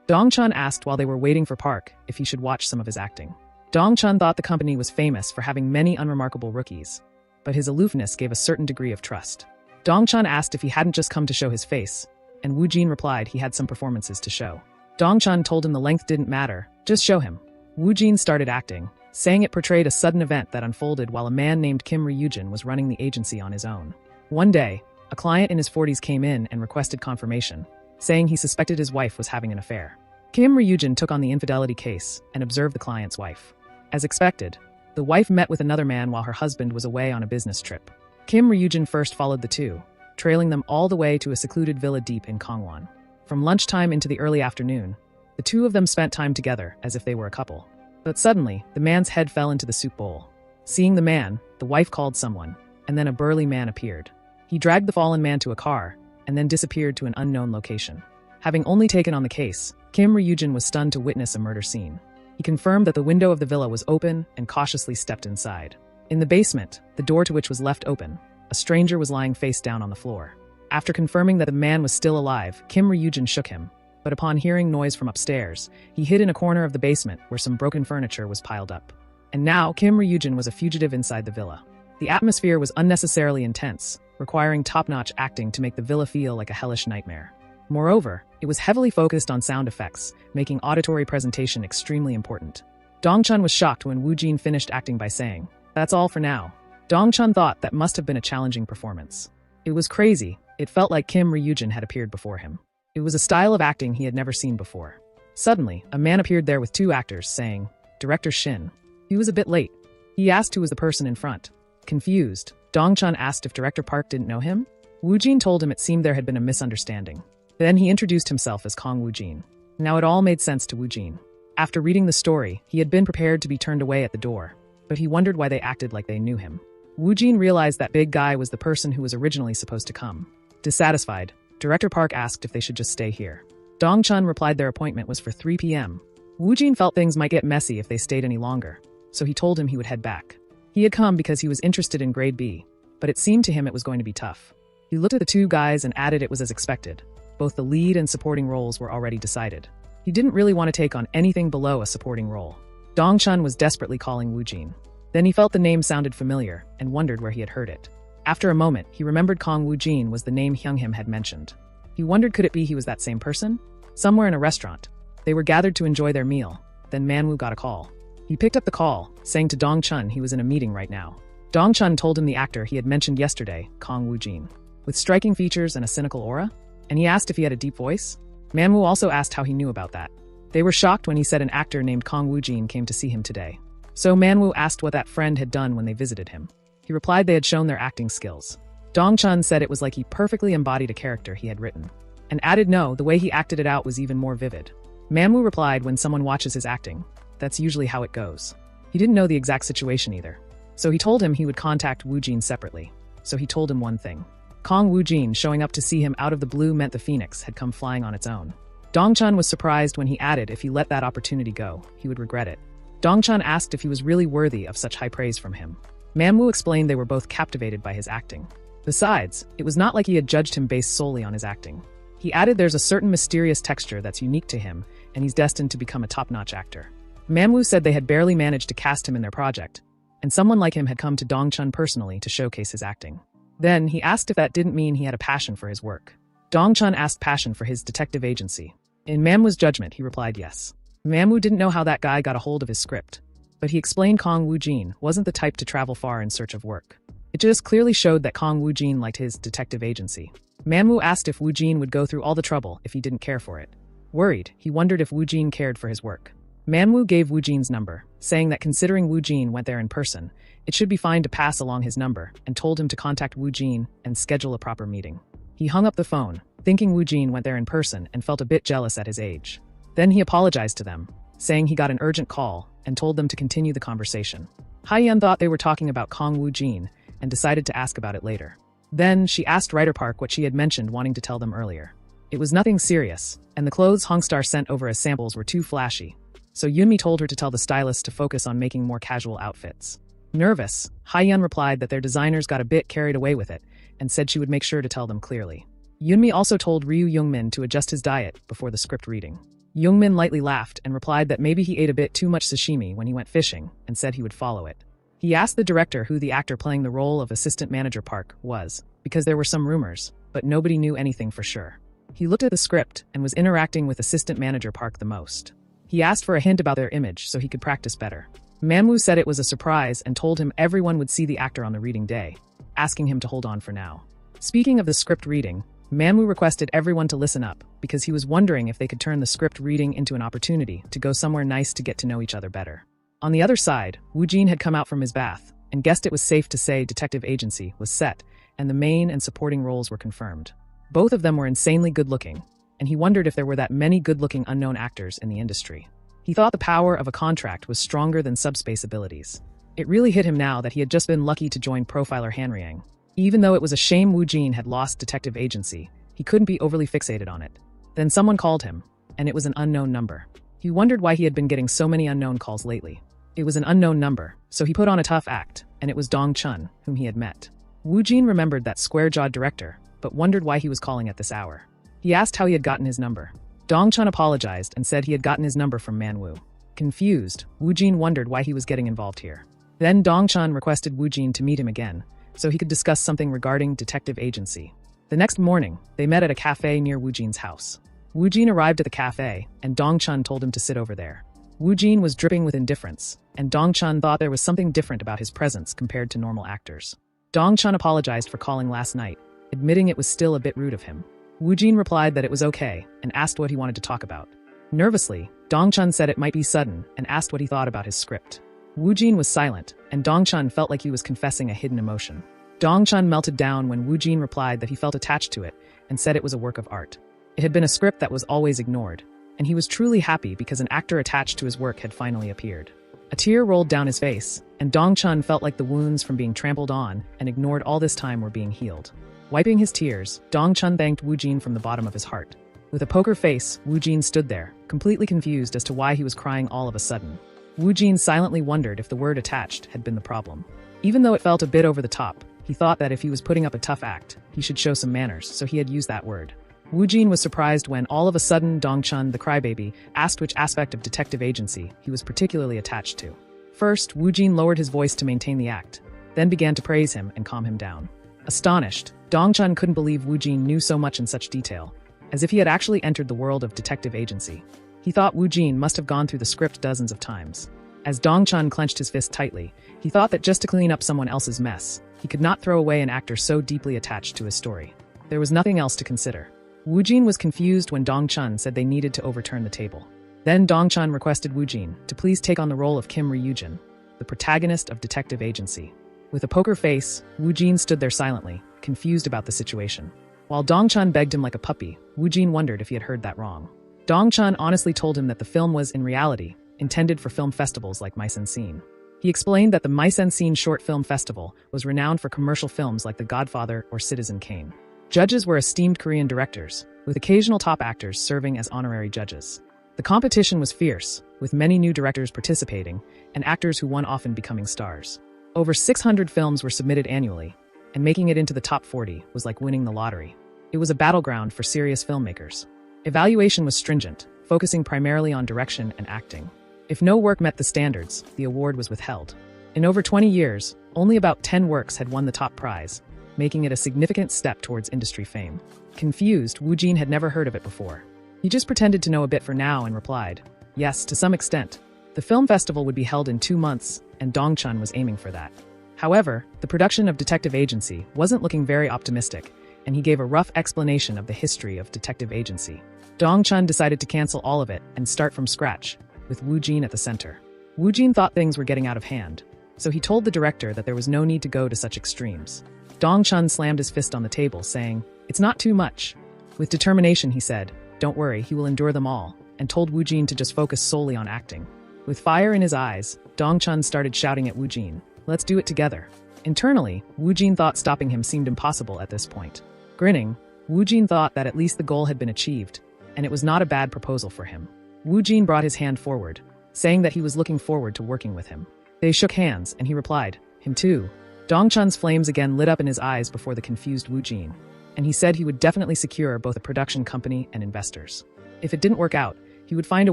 Dongchun asked while they were waiting for Park if he should watch some of his acting. Dongchun thought the company was famous for having many unremarkable rookies, but his aloofness gave a certain degree of trust. Dongchun asked if he hadn't just come to show his face, and Woo-jin replied he had some performances to show. Dongchun told him the length didn't matter, just show him. Woo-jin started acting, saying it portrayed a sudden event that unfolded while a man named Kim Ryujin was running the agency on his own. One day, a client in his 40s came in and requested confirmation, saying he suspected his wife was having an affair. Kim Ryujin took on the infidelity case and observed the client's wife. As expected, the wife met with another man while her husband was away on a business trip. Kim Ryujin first followed the two, trailing them all the way to a secluded villa deep in Gangwon. From lunchtime into the early afternoon, the two of them spent time together as if they were a couple. But suddenly, the man's head fell into the soup bowl. Seeing the man, the wife called someone, and then a burly man appeared. He dragged the fallen man to a car, and then disappeared to an unknown location. Having only taken on the case, Kim Ryujin was stunned to witness a murder scene. He confirmed that the window of the villa was open and cautiously stepped inside. In the basement, the door to which was left open, a stranger was lying face down on the floor. After confirming that the man was still alive, Kim Ryujin shook him, but upon hearing noise from upstairs, he hid in a corner of the basement where some broken furniture was piled up. And now, Kim Ryujin was a fugitive inside the villa. The atmosphere was unnecessarily intense, requiring top-notch acting to make the villa feel like a hellish nightmare. Moreover, it was heavily focused on sound effects, making auditory presentation extremely important. Dongchun was shocked when Woo-jin finished acting by saying, "That's all for now." Dongchun thought that must have been a challenging performance. It was crazy. It felt like Kim Ryujin had appeared before him. It was a style of acting he had never seen before. Suddenly, a man appeared there with 2 actors, saying, "Director Shin." He was a bit late. He asked who was the person in front. Confused, Dongchun asked if Director Park didn't know him. Woo-jin told him it seemed there had been a misunderstanding. Then he introduced himself as Kong Woo-jin. Now it all made sense to Woo-jin. After reading the story, he had been prepared to be turned away at the door, but he wondered why they acted like they knew him. Woo-jin realized that big guy was the person who was originally supposed to come. Dissatisfied, Director Park asked if they should just stay here. Dongchun replied their appointment was for 3 p.m. Woo-jin felt things might get messy if they stayed any longer, so he told him he would head back. He had come because he was interested in Grade B, but it seemed to him it was going to be tough. He looked at the 2 guys and added it was as expected. Both the lead and supporting roles were already decided. He didn't really want to take on anything below a supporting role. Dongchun was desperately calling Woo-jin. Then he felt the name sounded familiar and wondered where he had heard it. After a moment, he remembered Kong Woo-jin was the name Hyunghim had mentioned. He wondered could it be he was that same person? Somewhere in a restaurant. They were gathered to enjoy their meal. Then Manwoo got a call. He picked up the call, saying to Dong Chun he was in a meeting right now. Dong Chun told him the actor he had mentioned yesterday, Kong Woo-jin, with striking features and a cynical aura, and he asked if he had a deep voice. Manwoo also asked how he knew about that. They were shocked when he said an actor named Kong Woo-jin came to see him today. So Manwoo asked what that friend had done when they visited him. He replied they had shown their acting skills. Dong Chun said it was like he perfectly embodied a character he had written, and added no, the way he acted it out was even more vivid. Manwoo replied when someone watches his acting, that's usually how it goes. He didn't know the exact situation either. So he told him he would contact Woo-jin separately. So he told him one thing. Kong Woo-jin showing up to see him out of the blue meant the phoenix had come flying on its own. Dong Chun was surprised when he added if he let that opportunity go, he would regret it. Dong Chun asked if he was really worthy of such high praise from him. Manwoo explained they were both captivated by his acting. Besides, it was not like he had judged him based solely on his acting. He added there's a certain mysterious texture that's unique to him, and he's destined to become a top-notch actor. Manwoo said they had barely managed to cast him in their project, and someone like him had come to Dong Chun personally to showcase his acting. Then, he asked if that didn't mean he had a passion for his work. Dong Chun asked passion for his detective agency. In Manwoo's judgment, he replied yes. Manwoo didn't know how that guy got a hold of his script, but he explained Kong Woo-jin wasn't the type to travel far in search of work. It just clearly showed that Kong Woo-jin liked his detective agency. Manwoo asked if Woo-jin would go through all the trouble if he didn't care for it. Worried, he wondered if Woo-jin cared for his work. Manwoo gave Woo-jin's number, saying that considering Woo-jin went there in person, it should be fine to pass along his number, and told him to contact Woo-jin and schedule a proper meeting. He hung up the phone, thinking Woo-jin went there in person and felt a bit jealous at his age. Then he apologized to them, saying he got an urgent call and told them to continue the conversation. Hyeon thought they were talking about Kong Woo-jin and decided to ask about it later. Then she asked Writer Park what she had mentioned wanting to tell them earlier. It was nothing serious, and the clothes Hongstar sent over as samples were too flashy, so Yoonmi told her to tell the stylist to focus on making more casual outfits. Nervous, Hyeon replied that their designers got a bit carried away with it and said she would make sure to tell them clearly. Yoonmi also told Ryu Youngmin to adjust his diet before the script reading. Youngmin lightly laughed and replied that maybe he ate a bit too much sashimi when he went fishing and said he would follow it. He asked the director who the actor playing the role of assistant manager Park was, because there were some rumors, but nobody knew anything for sure. He looked at the script and was interacting with assistant manager Park the most. He asked for a hint about their image so he could practice better. Manwoo said it was a surprise and told him everyone would see the actor on the reading day, asking him to hold on for now. Speaking of the script reading, Manwoo requested everyone to listen up because he was wondering if they could turn the script reading into an opportunity to go somewhere nice to get to know each other better. On the other side, Woo-jin had come out from his bath and guessed it was safe to say detective agency was set and the main and supporting roles were confirmed. Both of them were insanely good-looking, and he wondered if there were that many good-looking unknown actors in the industry. He thought the power of a contract was stronger than subspace abilities. It really hit him now that he had just been lucky to join profiler Hanriang. Even though it was a shame Woo-jin had lost detective agency, he couldn't be overly fixated on it. Then someone called him, and it was an unknown number. He wondered why he had been getting so many unknown calls lately. It was an unknown number, so he put on a tough act, and it was Dong Chun, whom he had met. Woo-jin remembered that square-jawed director, but wondered why he was calling at this hour. He asked how he had gotten his number. Dong Chun apologized and said he had gotten his number from Manwoo. Confused, Woo-jin wondered why he was getting involved here. Then Dong Chun requested Woo-jin to meet him again, so he could discuss something regarding detective agency. The next morning, they met at a cafe near Woo-jin's house. Woo-jin arrived at the cafe, and Dong Chun told him to sit over there. Woo-jin was dripping with indifference, and Dong Chun thought there was something different about his presence compared to normal actors. Dong Chun apologized for calling last night, admitting it was still a bit rude of him. Woo-jin replied that it was okay, and asked what he wanted to talk about. Nervously, Dong Chun said it might be sudden, and asked what he thought about his script. Woo-jin was silent, and Dong Chun felt like he was confessing a hidden emotion. Dong Chun melted down when Woo-jin replied that he felt attached to it, and said it was a work of art. It had been a script that was always ignored, and he was truly happy because an actor attached to his work had finally appeared. A tear rolled down his face, and Dong Chun felt like the wounds from being trampled on and ignored all this time were being healed. Wiping his tears, Dong Chun thanked Woo-jin from the bottom of his heart. With a poker face, Woo-jin stood there, completely confused as to why he was crying all of a sudden. Woo-jin silently wondered if the word attached had been the problem. Even though it felt a bit over the top, he thought that if he was putting up a tough act, he should show some manners, so he had used that word. Woo-jin was surprised when, all of a sudden, Dong Chun, the crybaby, asked which aspect of detective agency he was particularly attached to. First, Woo Jin lowered his voice to maintain the act, then began to praise him and calm him down. Astonished, Dong-chun couldn't believe Woo Jin knew so much in such detail, as if he had actually entered the world of detective agency. He thought Woo Jin must have gone through the script dozens of times. As Dong-chun clenched his fist tightly, he thought that just to clean up someone else's mess, he could not throw away an actor so deeply attached to his story. There was nothing else to consider. Woo Jin was confused when Dong-chun said they needed to overturn the table. Then Dong-chun requested Woo Jin to please take on the role of Kim Ryujin, the protagonist of detective agency. With a poker face, Woo Jin stood there silently, confused about the situation. While Dong-chun begged him like a puppy, Woo Jin wondered if he had heard that wrong. Dong-chun honestly told him that the film was, in reality, intended for film festivals like Mise-en-Scene. He explained that the Mise-en-Scene Short Film Festival was renowned for commercial films like The Godfather or Citizen Kane. Judges were esteemed Korean directors, with occasional top actors serving as honorary judges. The competition was fierce, with many new directors participating, and actors who won often becoming stars. Over 600 films were submitted annually, and making it into the top 40 was like winning the lottery. It was a battleground for serious filmmakers. Evaluation was stringent, focusing primarily on direction and acting. If no work met the standards, the award was withheld. In over 20 years, only about 10 works had won the top prize, making it a significant step towards industry fame. Confused, Woo Jin had never heard of it before. He just pretended to know a bit for now and replied, yes, to some extent. The film festival would be held in 2 months, and Dong-chun was aiming for that. However, the production of Detective Agency wasn't looking very optimistic, and he gave a rough explanation of the history of Detective Agency. Dong-chun decided to cancel all of it and start from scratch, with Woo Jin at the center. Woo Jin thought things were getting out of hand, so he told the director that there was no need to go to such extremes. Dong-chun slammed his fist on the table, saying, "It's not too much." With determination, he said, "Don't worry, he will endure them all," and told Woo Jin to just focus solely on acting. With fire in his eyes, Dong-chun started shouting at Woo Jin, "Let's do it together." Internally, Woo Jin thought stopping him seemed impossible at this point. Grinning, Woo Jin thought that at least the goal had been achieved, and it was not a bad proposal for him. Woo Jin brought his hand forward, saying that he was looking forward to working with him. They shook hands, and he replied, "Him too." Dong-chun's flames again lit up in his eyes before the confused Woo Jin, and he said he would definitely secure both a production company and investors. If it didn't work out, he would find a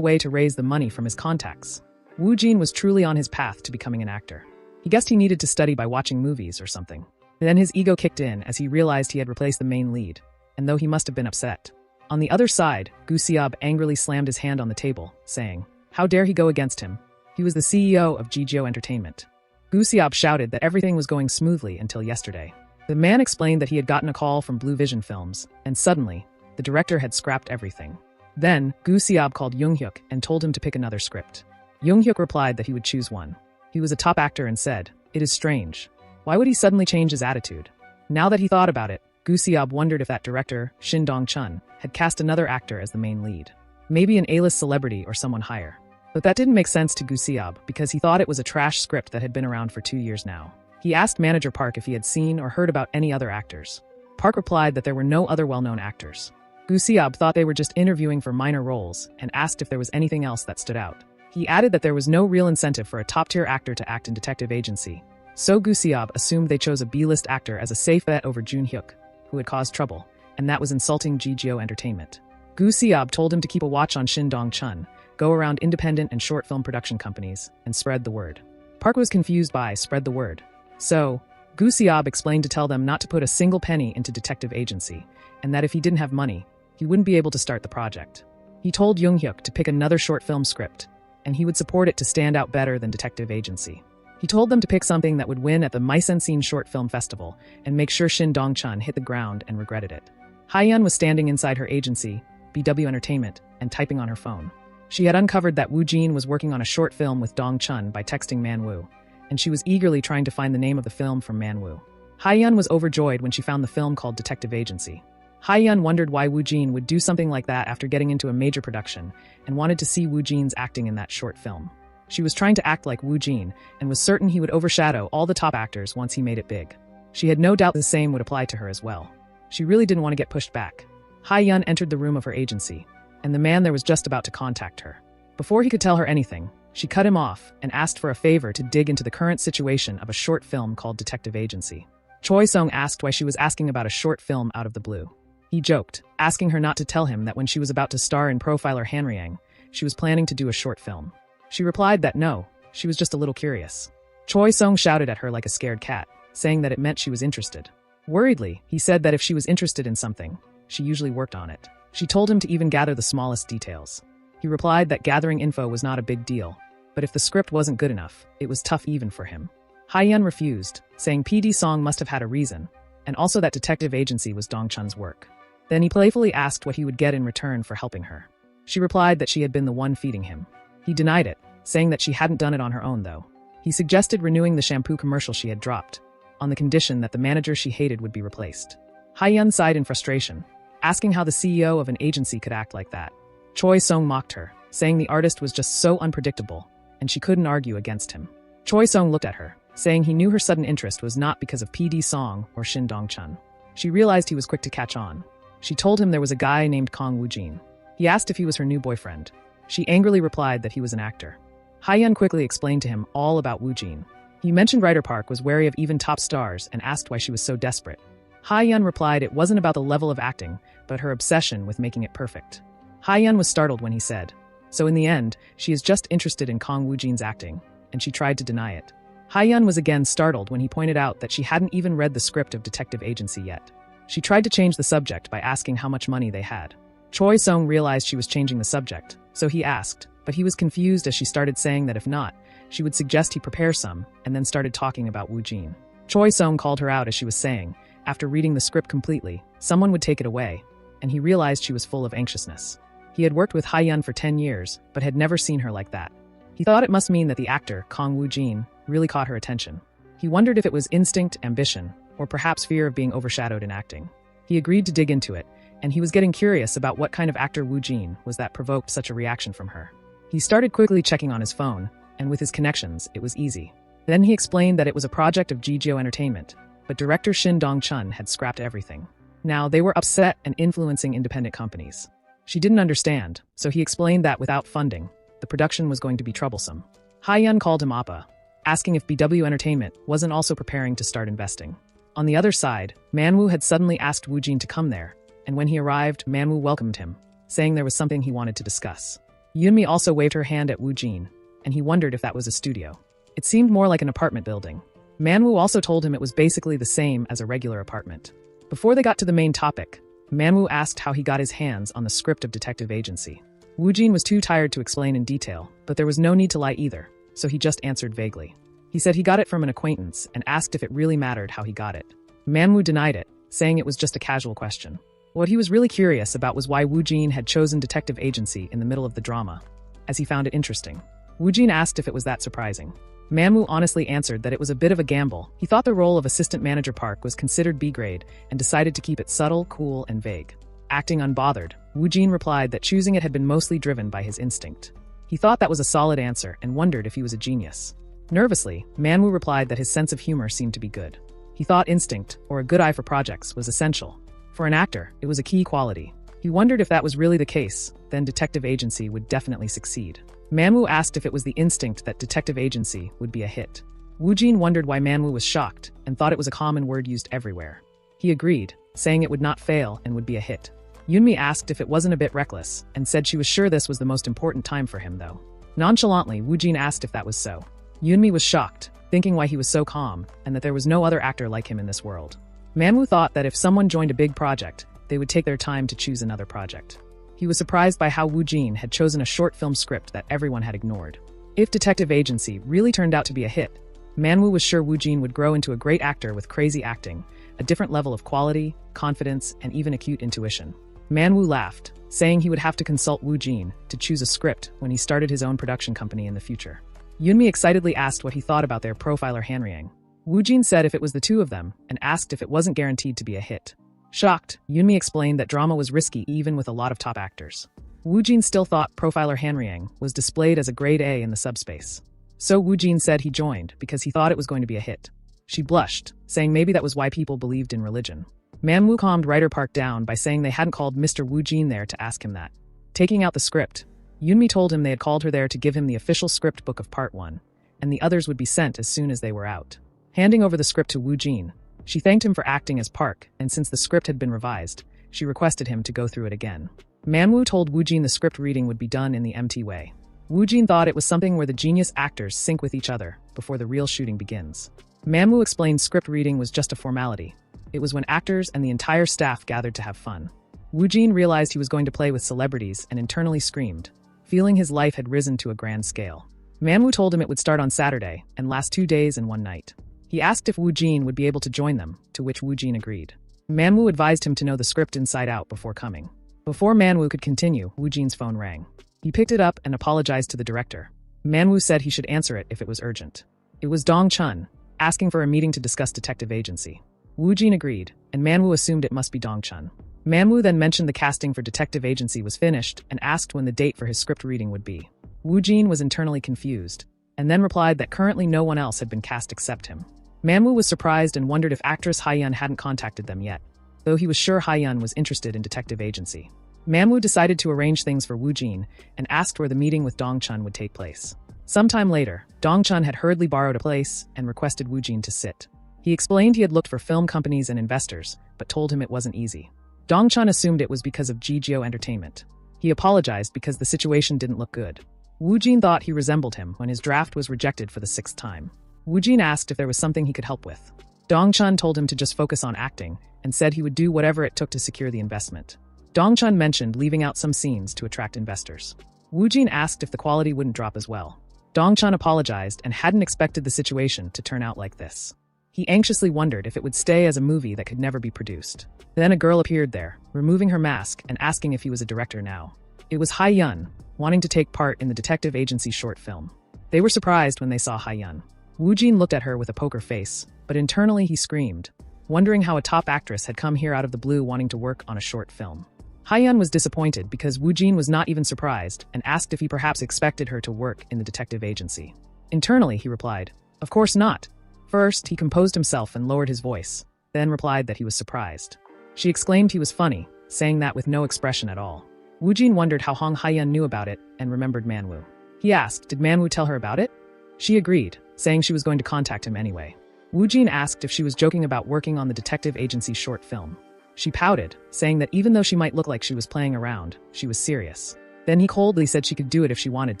way to raise the money from his contacts. Woo Jin was truly on his path to becoming an actor. He guessed he needed to study by watching movies or something. Then his ego kicked in as he realized he had replaced the main lead, and though he must have been upset. On the other side, Gu Seob angrily slammed his hand on the table, saying, "How dare he go against him? He was the CEO of GGO Entertainment." Gu Seob shouted that everything was going smoothly until yesterday. The man explained that he had gotten a call from Blue Vision Films, and suddenly, the director had scrapped everything. Then, Gu Seob called Young-hyuk and told him to pick another script. Young-hyuk replied that he would choose one. He was a top actor and said, "It is strange. Why would he suddenly change his attitude?" Now that he thought about it, Gu Seob wondered if that director, Shin Dong-chun, had cast another actor as the main lead. Maybe an A-list celebrity or someone higher. But that didn't make sense to Gu Seob because he thought it was a trash script that had been around for 2 years now. He asked manager Park if he had seen or heard about any other actors. Park replied that there were no other well-known actors. Gu Seob thought they were just interviewing for minor roles and asked if there was anything else that stood out. He added that there was no real incentive for a top-tier actor to act in Detective Agency. So Gu Seob assumed they chose a B-list actor as a safe bet over Jun-hyuk, who had caused trouble, and that was insulting GGO Entertainment. Gu Seob told him to keep a watch on Shin Dong-chun, go around independent and short film production companies, and spread the word. Park was confused by spread the word. So, Gu Seob explained to tell them not to put a single penny into Detective Agency, and that if he didn't have money, he wouldn't be able to start the project. He told Young-hyuk to pick another short film script, and he would support it to stand out better than Detective Agency. He told them to pick something that would win at the Mise-en-Scene Short Film Festival and make sure Shin Dong-chun hit the ground and regretted it. Haeyeon was standing inside her agency, BW Entertainment, and typing on her phone. She had uncovered that Woo Jin was working on a short film with Dong-chun by texting Manhwa, and she was eagerly trying to find the name of the film from Manhwa. Haeyeon was overjoyed when she found the film called Detective Agency. Haeyeon wondered why Woo Jin would do something like that after getting into a major production, and wanted to see Woo Jin's acting in that short film. She was trying to act like Woo Jin, and was certain he would overshadow all the top actors once he made it big. She had no doubt the same would apply to her as well. She really didn't want to get pushed back. Haeyeon entered the room of her agency, and the man there was just about to contact her. Before he could tell her anything, she cut him off and asked for a favor to dig into the current situation of a short film called Detective Agency. Choi Sung asked why she was asking about a short film out of the blue. He joked, asking her not to tell him that when she was about to star in Profiler Hanryang, she was planning to do a short film. She replied that no, She was just a little curious. Choi Sung shouted at her like a scared cat, saying that it meant she was interested. Worriedly, he said that if she was interested in something, she usually worked on it. She told him to even gather the smallest details. He replied that gathering info was not a big deal, but if the script wasn't good enough, it was tough even for him. Hae-yeon refused, saying PD Song must have had a reason, and also that detective agency was Dong-chun's work. Then he playfully asked what he would get in return for helping her. She replied that she had been the one feeding him. He denied it, saying that she hadn't done it on her own though. He suggested renewing the shampoo commercial she had dropped, on the condition that the manager she hated would be replaced. Hae-yeon sighed in frustration, asking how the CEO of an agency could act like that. Choi Sung mocked her, saying the artist was just so unpredictable, and she couldn't argue against him. Choi Sung looked at her, saying he knew her sudden interest was not because of PD Song or Shin Dong-chun. She realized he was quick to catch on. She told him there was a guy named Kong Woo-jin. He asked if he was her new boyfriend. She angrily replied that he was an actor. Hae-yeon quickly explained to him all about Woo-jin. He mentioned Ryder Park was wary of even top stars and asked why she was so desperate. Hae-yeon replied it wasn't about the level of acting, but her obsession with making it perfect. Hae-yeon was startled when he said, so in the end, she is just interested in Kong Woo-jin's acting, and she tried to deny it. Hae-yeon was again startled when he pointed out that she hadn't even read the script of Detective Agency yet. She tried to change the subject by asking how much money they had. Choi Sung realized she was changing the subject, so he asked, but he was confused as she started saying that if not, she would suggest he prepare some, and then started talking about Woo-jin. Choi Sung called her out as she was saying, after reading the script completely, someone would take it away, and he realized she was full of anxiousness. He had worked with Hae-yeon for 10 years, but had never seen her like that. He thought it must mean that the actor, Kong Woo-jin, really caught her attention. He wondered if it was instinct, ambition, or perhaps fear of being overshadowed in acting. He agreed to dig into it, and he was getting curious about what kind of actor Woo-jin was that provoked such a reaction from her. He started quickly checking on his phone, and with his connections, it was easy. Then he explained that it was a project of Jijio Entertainment, but director Shin Dong-chun had scrapped everything. Now, they were upset and influencing independent companies. She didn't understand, so he explained that without funding, the production was going to be troublesome. Hae-yeon called him Appa, asking if BW Entertainment wasn't also preparing to start investing. On the other side, Manhwa had suddenly asked Woo-jin to come there, and when he arrived, Manhwa welcomed him, saying there was something he wanted to discuss. Yoonmi also waved her hand at Woo-jin, and he wondered if that was a studio. It seemed more like an apartment building. Manhwa also told him it was basically the same as a regular apartment. Before they got to the main topic, Manhwa asked how he got his hands on the script of Detective Agency. Woo-jin was too tired to explain in detail, but there was no need to lie either, so he just answered vaguely. He said he got it from an acquaintance and asked if it really mattered how he got it. Manhwa denied it, saying it was just a casual question. What he was really curious about was why Woo-jin had chosen Detective Agency in the middle of the drama, as he found it interesting. Woo-jin asked if it was that surprising. Manhwa honestly answered that it was a bit of a gamble. He thought the role of assistant manager Park was considered B-grade and decided to keep it subtle, cool, and vague. Acting unbothered, Woo-jin replied that choosing it had been mostly driven by his instinct. He thought that was a solid answer and wondered if he was a genius. Nervously, Manhwa replied that his sense of humor seemed to be good. He thought instinct, or a good eye for projects, was essential. For an actor, it was a key quality. He wondered if that was really the case, then Detective Agency would definitely succeed. Manhwa asked if it was the instinct that Detective Agency would be a hit. Woo-jin wondered why Manhwa was shocked and thought it was a common word used everywhere. He agreed, saying it would not fail and would be a hit. Yoonmi asked if it wasn't a bit reckless and said she was sure this was the most important time for him though. Nonchalantly, Woo-jin asked if that was so. Yoonmi was shocked, thinking why he was so calm and that there was no other actor like him in this world. Manhwa thought that if someone joined a big project, they would take their time to choose another project. He was surprised by how Woo-jin had chosen a short film script that everyone had ignored. If Detective Agency really turned out to be a hit, Manhwa was sure Woo-jin would grow into a great actor with crazy acting, a different level of quality, confidence, and even acute intuition. Manhwa laughed, saying he would have to consult Woo-jin to choose a script when he started his own production company in the future. Yoonmi excitedly asked what he thought about their profiler Hanryang. Woo-jin said if it was the two of them and asked if it wasn't guaranteed to be a hit. Shocked, Yoonmi explained that drama was risky even with a lot of top actors. Woo-jin still thought profiler Hanryang was displayed as a grade A in the subspace. So Woo-jin said he joined because he thought it was going to be a hit. She blushed, saying maybe that was why people believed in religion. Manhwa calmed Ryder Park down by saying they hadn't called Mr. Woo-jin there to ask him that. Taking out the script, Yoonmi told him they had called her there to give him the official script book of Part 1, and the others would be sent as soon as they were out. Handing over the script to Woo-jin, she thanked him for acting as Park, and since the script had been revised, she requested him to go through it again. Manhwa told Woo-jin the script reading would be done in the MT way. Wu Jin thought it was something where the genius actors sync with each other before the real shooting begins. Manhwa explained script reading was just a formality. It was when actors and the entire staff gathered to have fun. Wu Jin realized he was going to play with celebrities and internally screamed, feeling his life had risen to a grand scale. Manhwa told him it would start on Saturday and last 2 days and 1 night. He asked if Wu Jin would be able to join them, to which Wu Jin agreed. Manhwa advised him to know the script inside out before coming. Before Manhwa could continue, Wu Jin's phone rang. He picked it up and apologized to the director. Manhwa said he should answer it if it was urgent. It was Dong Chun, asking for a meeting to discuss detective agency. Wu Jin agreed, and Manhwa assumed it must be Dong Chun. Manhwa then mentioned the casting for detective agency was finished and asked when the date for his script reading would be. Wu Jin was internally confused, and then replied that currently no one else had been cast except him. Manhwa was surprised and wondered if actress Haiyun hadn't contacted them yet, though he was sure Haiyun was interested in detective agency. Manhwa decided to arrange things for Wu Jin and asked where the meeting with Dong Chun would take place. Sometime later, Dong Chun had hurriedly borrowed a place and requested Wu Jin to sit. He explained he had looked for film companies and investors, but told him it wasn't easy. Dong Chun assumed it was because of Jigyo Entertainment. He apologized because the situation didn't look good. Wu Jin thought he resembled him when his draft was rejected for the 6th time. Wu Jin asked if there was something he could help with. Dong Chun told him to just focus on acting and said he would do whatever it took to secure the investment. Dong Chun mentioned leaving out some scenes to attract investors. Wu Jin asked if the quality wouldn't drop as well. Dong Chun apologized and hadn't expected the situation to turn out like this. He anxiously wondered if it would stay as a movie that could never be produced. Then a girl appeared there, removing her mask and asking if he was a director now. It was Haiyun, wanting to take part in the detective agency short film. They were surprised when they saw Haiyun. Wu Jin looked at her with a poker face, but internally he screamed, wondering how a top actress had come here out of the blue wanting to work on a short film. Haiyun was disappointed because Wu Jin was not even surprised and asked if he perhaps expected her to work in the detective agency. Internally, he replied, "Of course not." First, he composed himself and lowered his voice, then replied that he was surprised. She exclaimed he was funny, saying that with no expression at all. Wu Jin wondered how Hong Haiyun knew about it and remembered Manhwa. He asked, did Manhwa tell her about it? She agreed, saying she was going to contact him anyway. Wu Jin asked if she was joking about working on the detective agency short film. She pouted, saying that even though she might look like she was playing around, she was serious. Then he coldly said she could do it if she wanted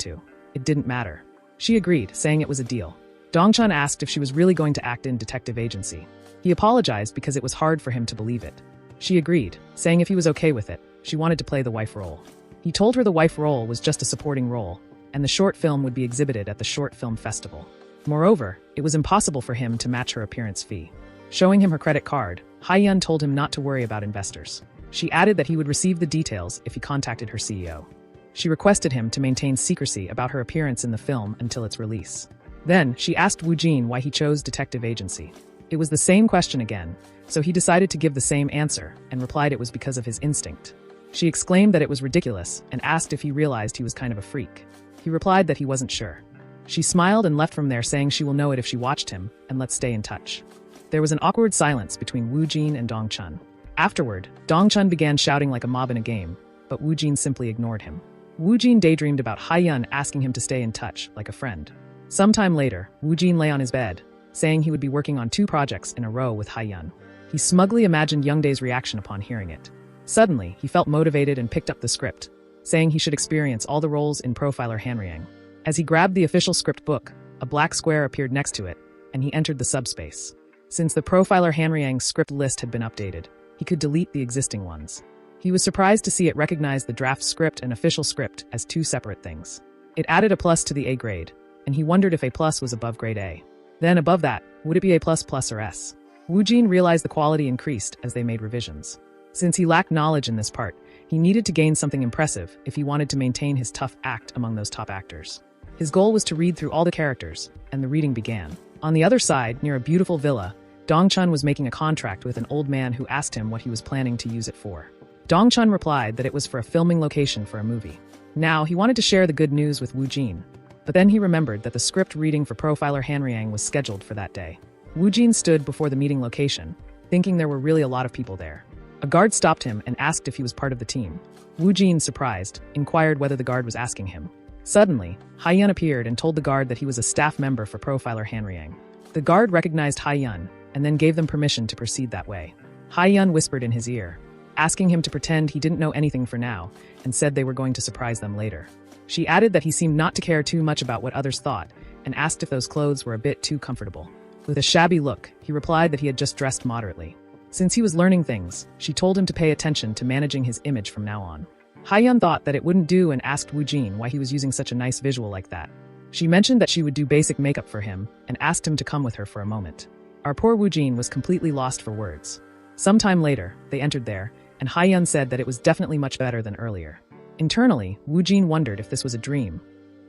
to. It didn't matter. She agreed, saying it was a deal. Dong Chun asked if she was really going to act in detective agency. He apologized because it was hard for him to believe it. She agreed, saying if he was okay with it, she wanted to play the wife role. He told her the wife role was just a supporting role, and the short film would be exhibited at the Short Film Festival. Moreover, it was impossible for him to match her appearance fee. Showing him her credit card, Haiyun told him not to worry about investors. She added that he would receive the details if he contacted her CEO. She requested him to maintain secrecy about her appearance in the film until its release. Then, she asked Wu Jin why he chose detective agency. It was the same question again, so he decided to give the same answer and replied it was because of his instinct. She exclaimed that it was ridiculous and asked if he realized he was kind of a freak. He replied that he wasn't sure. She smiled and left from there saying she will know it if she watched him, and let's stay in touch. There was an awkward silence between Wu Jin and Dong Chun. Afterward, Dong Chun began shouting like a mob in a game, but Wu Jin simply ignored him. Wu Jin daydreamed about Haiyun asking him to stay in touch, like a friend. Sometime later, Wu Jin lay on his bed, saying he would be working on 2 projects in a row with Haiyun. He smugly imagined Youngdae's reaction upon hearing it. Suddenly, he felt motivated and picked up the script, saying he should experience all the roles in Profiler Hanriang. As he grabbed the official script book, a black square appeared next to it, and he entered the subspace. Since the Profiler Hanriang script list had been updated, he could delete the existing ones. He was surprised to see it recognize the draft script and official script as 2 separate things. It added a plus to the A grade, and he wondered if A+ was above grade A. Then above that, would it be A++ or S? Wu Jin realized the quality increased as they made revisions. Since he lacked knowledge in this part, he needed to gain something impressive if he wanted to maintain his tough act among those top actors. His goal was to read through all the characters, and the reading began. On the other side, near a beautiful villa, Dong Chun was making a contract with an old man who asked him what he was planning to use it for. Dong Chun replied that it was for a filming location for a movie. Now, he wanted to share the good news with Wu Jin, but then he remembered that the script reading for Profiler Hanriang was scheduled for that day. Wu Jin stood before the meeting location, thinking there were really a lot of people there. A guard stopped him and asked if he was part of the team. Wu Jin, surprised, inquired whether the guard was asking him. Suddenly, Haiyun appeared and told the guard that he was a staff member for Profiler Hanriang. The guard recognized Haiyun and then gave them permission to proceed that way. Haiyun whispered in his ear, asking him to pretend he didn't know anything for now, and said they were going to surprise them later. She added that he seemed not to care too much about what others thought and asked if those clothes were a bit too comfortable. With a shabby look, he replied that he had just dressed moderately. Since he was learning things, she told him to pay attention to managing his image from now on. Haiyun thought that it wouldn't do and asked Woojin why he was using such a nice visual like that. She mentioned that she would do basic makeup for him and asked him to come with her for a moment. Our poor Woojin was completely lost for words. Sometime later, they entered there, and Haiyun said that it was definitely much better than earlier. Internally, Woojin wondered if this was a dream,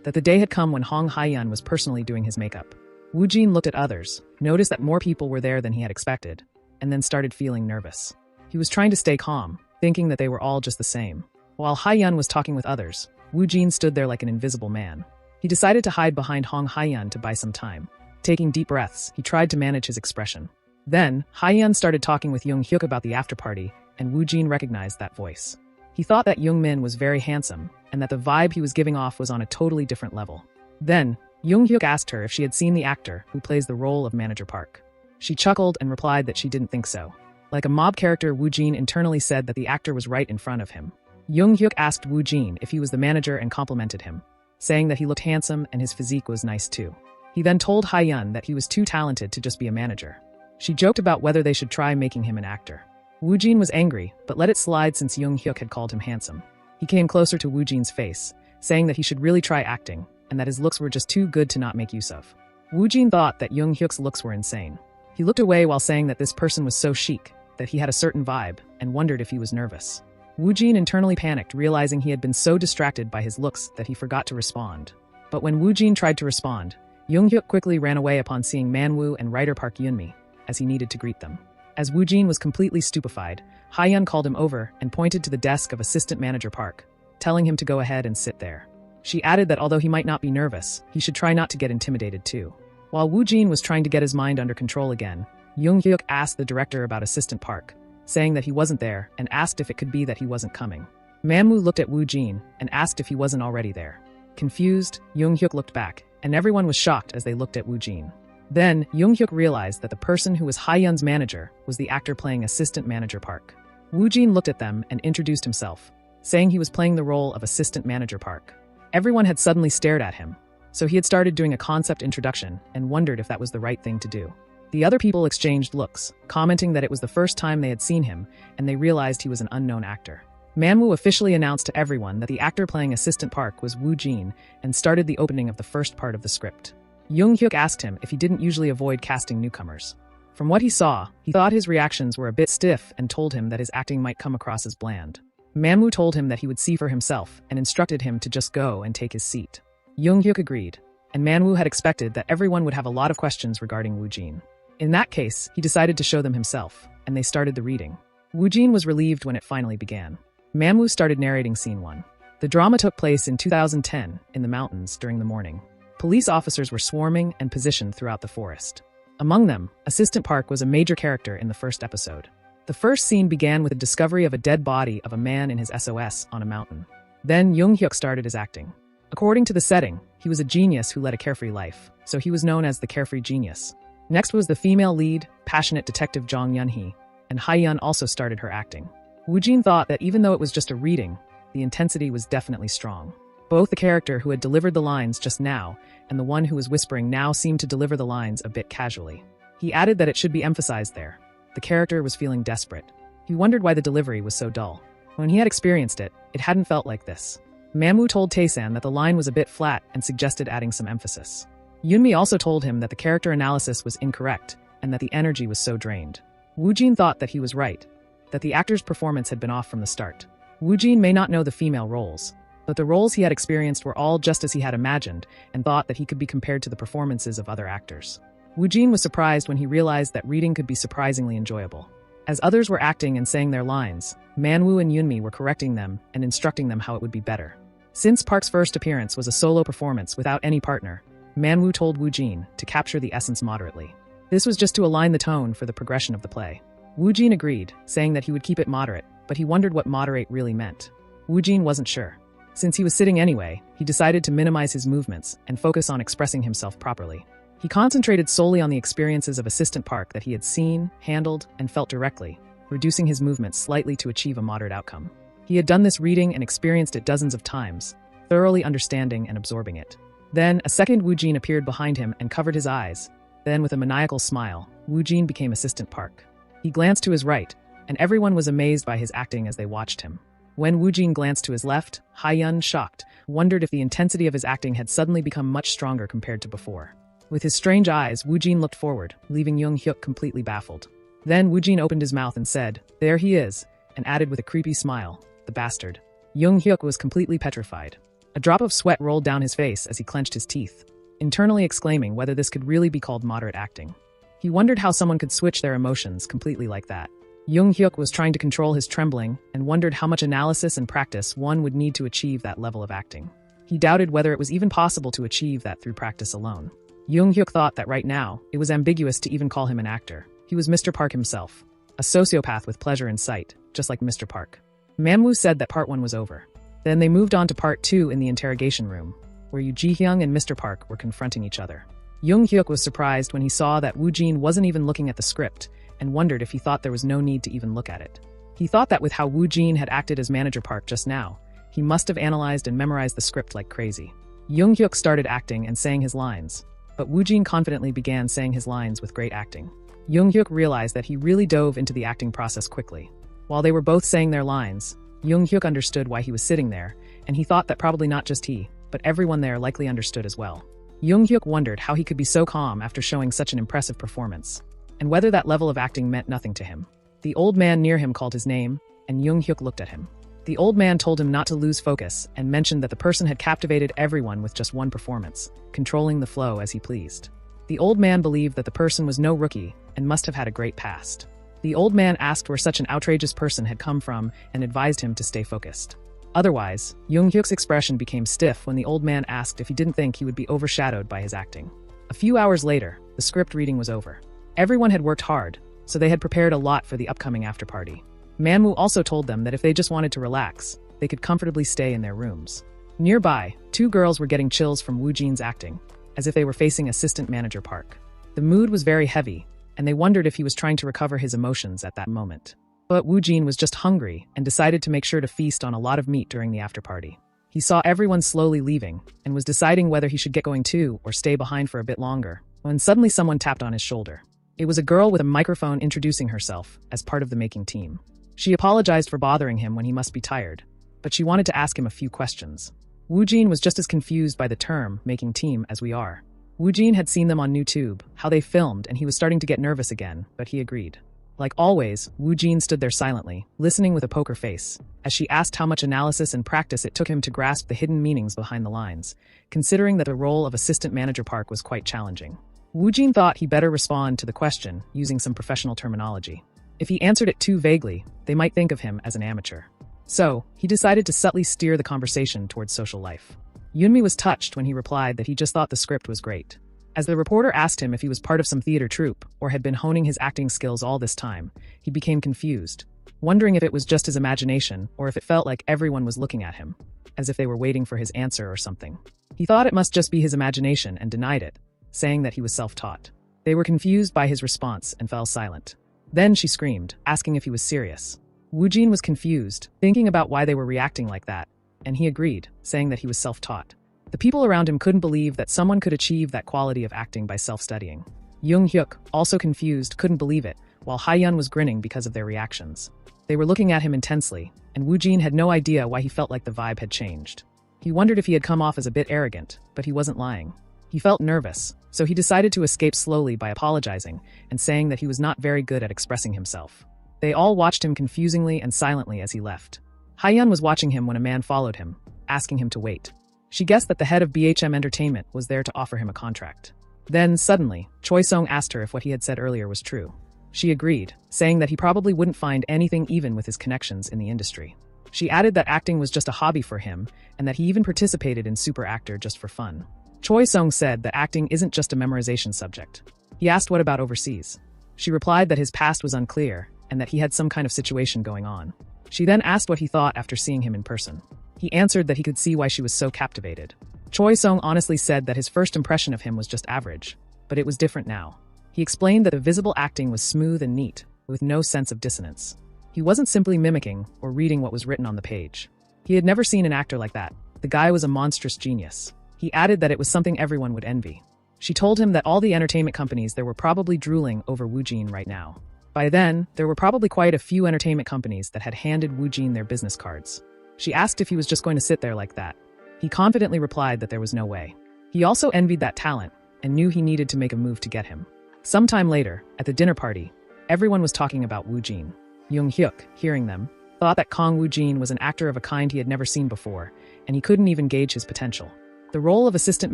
that the day had come when Hong Haiyun was personally doing his makeup. Woojin looked at others, noticed that more people were there than he had expected, and then started feeling nervous. He was trying to stay calm, thinking that they were all just the same. While Haiyun was talking with others, Woojin stood there like an invisible man. He decided to hide behind Hong Haiyun to buy some time. Taking deep breaths, he tried to manage his expression. Then, Haiyun started talking with Young Hyuk about the after-party, and Woojin recognized that voice. He thought that Young Min was very handsome, and that the vibe he was giving off was on a totally different level. Then, Young Hyuk asked her if she had seen the actor who plays the role of Manager Park. She chuckled and replied that she didn't think so. Like a mob character, Woojin internally said that the actor was right in front of him. Young Hyuk asked Woojin if he was the manager and complimented him, saying that he looked handsome and his physique was nice too. He then told Haiyun that he was too talented to just be a manager. She joked about whether they should try making him an actor. Woojin was angry, but let it slide since Young Hyuk had called him handsome. He came closer to Woojin's face, saying that he should really try acting, and that his looks were just too good to not make use of. Woojin thought that Young Hyuk's looks were insane. He looked away while saying that this person was so chic, that he had a certain vibe, and wondered if he was nervous. Woojin internally panicked, realizing he had been so distracted by his looks that he forgot to respond. But when Woojin tried to respond, Young Hyuk quickly ran away upon seeing Manwoo and writer Park Yunmi, as he needed to greet them. As Woojin was completely stupefied, Haiyun called him over and pointed to the desk of Assistant Manager Park, telling him to go ahead and sit there. She added that although he might not be nervous, he should try not to get intimidated too. While Woojin was trying to get his mind under control again, Young Hyuk asked the director about Assistant Park, saying that he wasn't there and asked if it could be that he wasn't coming. Manwoo looked at Woojin and asked if he wasn't already there. Confused, Young Hyuk looked back, and everyone was shocked as they looked at Woojin. Then, Young Hyuk realized that the person who was Haiyun's manager was the actor playing Assistant Manager Park. Woojin looked at them and introduced himself, saying he was playing the role of Assistant Manager Park. Everyone had suddenly stared at him, so he had started doing a concept introduction and wondered if that was the right thing to do. The other people exchanged looks, commenting that it was the first time they had seen him, and they realized he was an unknown actor. Manwoo officially announced to everyone that the actor playing Assistant Park was Woojin and started the opening of the first part of the script. Young Hyuk asked him if he didn't usually avoid casting newcomers. From what he saw, he thought his reactions were a bit stiff and told him that his acting might come across as bland. Manwoo told him that he would see for himself and instructed him to just go and take his seat. Young Hyuk agreed, and Manwoo had expected that everyone would have a lot of questions regarding Woojin. In that case, he decided to show them himself, and they started the reading. Woojin was relieved when it finally began. Manwoo started narrating Scene 1. The drama took place in 2010, in the mountains, during the morning. Police officers were swarming and positioned throughout the forest. Among them, Assistant Park was a major character in the first episode. The first scene began with the discovery of a dead body of a man in his SOS on a mountain. Then Young Hyuk started his acting. According to the setting, he was a genius who led a carefree life, so he was known as the Carefree Genius. Next was the female lead, passionate detective Jong Yun-hee, and Haiyun also started her acting. Woojin thought that even though it was just a reading, the intensity was definitely strong. Both the character who had delivered the lines just now and the one who was whispering now seemed to deliver the lines a bit casually. He added that it should be emphasized there. The character was feeling desperate. He wondered why the delivery was so dull. When he had experienced it, it hadn't felt like this. Manwoo told Taesan that the line was a bit flat and suggested adding some emphasis. Yunmi also told him that the character analysis was incorrect and that the energy was so drained. Woojin thought that he was right, that the actor's performance had been off from the start. Woojin may not know the female roles, but the roles he had experienced were all just as he had imagined and thought that he could be compared to the performances of other actors. Woojin was surprised when he realized that reading could be surprisingly enjoyable. As others were acting and saying their lines, Manwoo and Yunmi were correcting them and instructing them how it would be better. Since Park's first appearance was a solo performance without any partner, Manwoo told Woojin to capture the essence moderately. This was just to align the tone for the progression of the play. Woojin agreed, saying that he would keep it moderate, but he wondered what moderate really meant. Woojin wasn't sure. Since he was sitting anyway, he decided to minimize his movements and focus on expressing himself properly. He concentrated solely on the experiences of Assistant Park that he had seen, handled, and felt directly, reducing his movements slightly to achieve a moderate outcome. He had done this reading and experienced it dozens of times, thoroughly understanding and absorbing it. Then, a second Woojin appeared behind him and covered his eyes. Then, with a maniacal smile, Woojin became Assistant Park. He glanced to his right, and everyone was amazed by his acting as they watched him. When Woojin glanced to his left, Haiyun, shocked, wondered if the intensity of his acting had suddenly become much stronger compared to before. With his strange eyes, Woojin looked forward, leaving Young-hyuk completely baffled. Then Woojin opened his mouth and said, "There he is," and added with a creepy smile, "The bastard." Young-hyuk was completely petrified. A drop of sweat rolled down his face as he clenched his teeth, internally exclaiming whether this could really be called moderate acting. He wondered how someone could switch their emotions completely like that. Young-hyuk was trying to control his trembling and wondered how much analysis and practice one would need to achieve that level of acting. He doubted whether it was even possible to achieve that through practice alone. Young-hyuk thought that right now, it was ambiguous to even call him an actor. He was Mr. Park himself, a sociopath with pleasure in sight, just like Mr. Park. Manhwa said that part 1 was over. Then they moved on to part 2 in the interrogation room, where Yoo Ji-hyung and Mr. Park were confronting each other. Young-hyuk was surprised when he saw that Woojin wasn't even looking at the script, and wondered if he thought there was no need to even look at it. He thought that with how Woojin had acted as Manager Park just now, he must have analyzed and memorized the script like crazy. Young-hyuk started acting and saying his lines, but Woojin confidently began saying his lines with great acting. Young-hyuk realized that he really dove into the acting process quickly. While they were both saying their lines, Young-hyuk understood why he was sitting there, and he thought that probably not just he, but everyone there likely understood as well. Young-hyuk wondered how he could be so calm after showing such an impressive performance, and whether that level of acting meant nothing to him. The old man near him called his name, and Young-hyuk looked at him. The old man told him not to lose focus and mentioned that the person had captivated everyone with just one performance, controlling the flow as he pleased. The old man believed that the person was no rookie and must have had a great past. The old man asked where such an outrageous person had come from and advised him to stay focused. Otherwise, Young-hyuk's expression became stiff when the old man asked if he didn't think he would be overshadowed by his acting. A few hours later, the script reading was over. Everyone had worked hard, so they had prepared a lot for the upcoming after-party. Manhwa also told them that if they just wanted to relax, they could comfortably stay in their rooms. Nearby, 2 girls were getting chills from Woojin's acting, as if they were facing Assistant Manager Park. The mood was very heavy, and they wondered if he was trying to recover his emotions at that moment. But Woojin was just hungry and decided to make sure to feast on a lot of meat during the after-party. He saw everyone slowly leaving, and was deciding whether he should get going too or stay behind for a bit longer, when suddenly someone tapped on his shoulder. It was a girl with a microphone introducing herself as part of the making team. She apologized for bothering him when he must be tired, but she wanted to ask him a few questions. Woojin was just as confused by the term making team as we are. Woojin had seen them on YouTube, how they filmed, and he was starting to get nervous again, but he agreed. Like always, Woojin stood there silently, listening with a poker face, as she asked how much analysis and practice it took him to grasp the hidden meanings behind the lines, considering that the role of Assistant Manager Park was quite challenging. Woojin thought he better respond to the question using some professional terminology. If he answered it too vaguely, they might think of him as an amateur. So, he decided to subtly steer the conversation towards social life. Yoonmi was touched when he replied that he just thought the script was great. As the reporter asked him if he was part of some theater troupe or had been honing his acting skills all this time, he became confused, wondering if it was just his imagination or if it felt like everyone was looking at him, as if they were waiting for his answer or something. He thought it must just be his imagination and denied it, saying that he was self-taught. They were confused by his response and fell silent. Then she screamed, asking if he was serious. Woojin was confused, thinking about why they were reacting like that, and he agreed, saying that he was self-taught. The people around him couldn't believe that someone could achieve that quality of acting by self-studying. Young-hyuk, also confused, couldn't believe it, while Haiyun was grinning because of their reactions. They were looking at him intensely, and Woojin had no idea why he felt like the vibe had changed. He wondered if he had come off as a bit arrogant, but he wasn't lying. He felt nervous, so he decided to escape slowly by apologizing and saying that he was not very good at expressing himself. They all watched him confusingly and silently as he left. Haiyun was watching him when a man followed him, asking him to wait. She guessed that the head of BHM Entertainment was there to offer him a contract. Then, suddenly, Choi Sung asked her if what he had said earlier was true. She agreed, saying that he probably wouldn't find anything even with his connections in the industry. She added that acting was just a hobby for him, and that he even participated in Super Actor just for fun. Choi Sung said that acting isn't just a memorization subject. He asked what about overseas. She replied that his past was unclear, and that he had some kind of situation going on. She then asked what he thought after seeing him in person. He answered that he could see why she was so captivated. Choi Sung honestly said that his first impression of him was just average, but it was different now. He explained that the visible acting was smooth and neat, with no sense of dissonance. He wasn't simply mimicking or reading what was written on the page. He had never seen an actor like that. the guy was a monstrous genius. He added that it was something everyone would envy. She told him that all the entertainment companies there were probably drooling over Wu Jin right now. By then, there were probably quite a few entertainment companies that had handed Wu Jin their business cards. She asked if he was just going to sit there like that. He confidently replied that there was no way. He also envied that talent and knew he needed to make a move to get him. Sometime later, at the dinner party, everyone was talking about Wu Jin. Young Hyuk, hearing them, thought that Kong Wu Jin was an actor of a kind he had never seen before, and he couldn't even gauge his potential. The role of assistant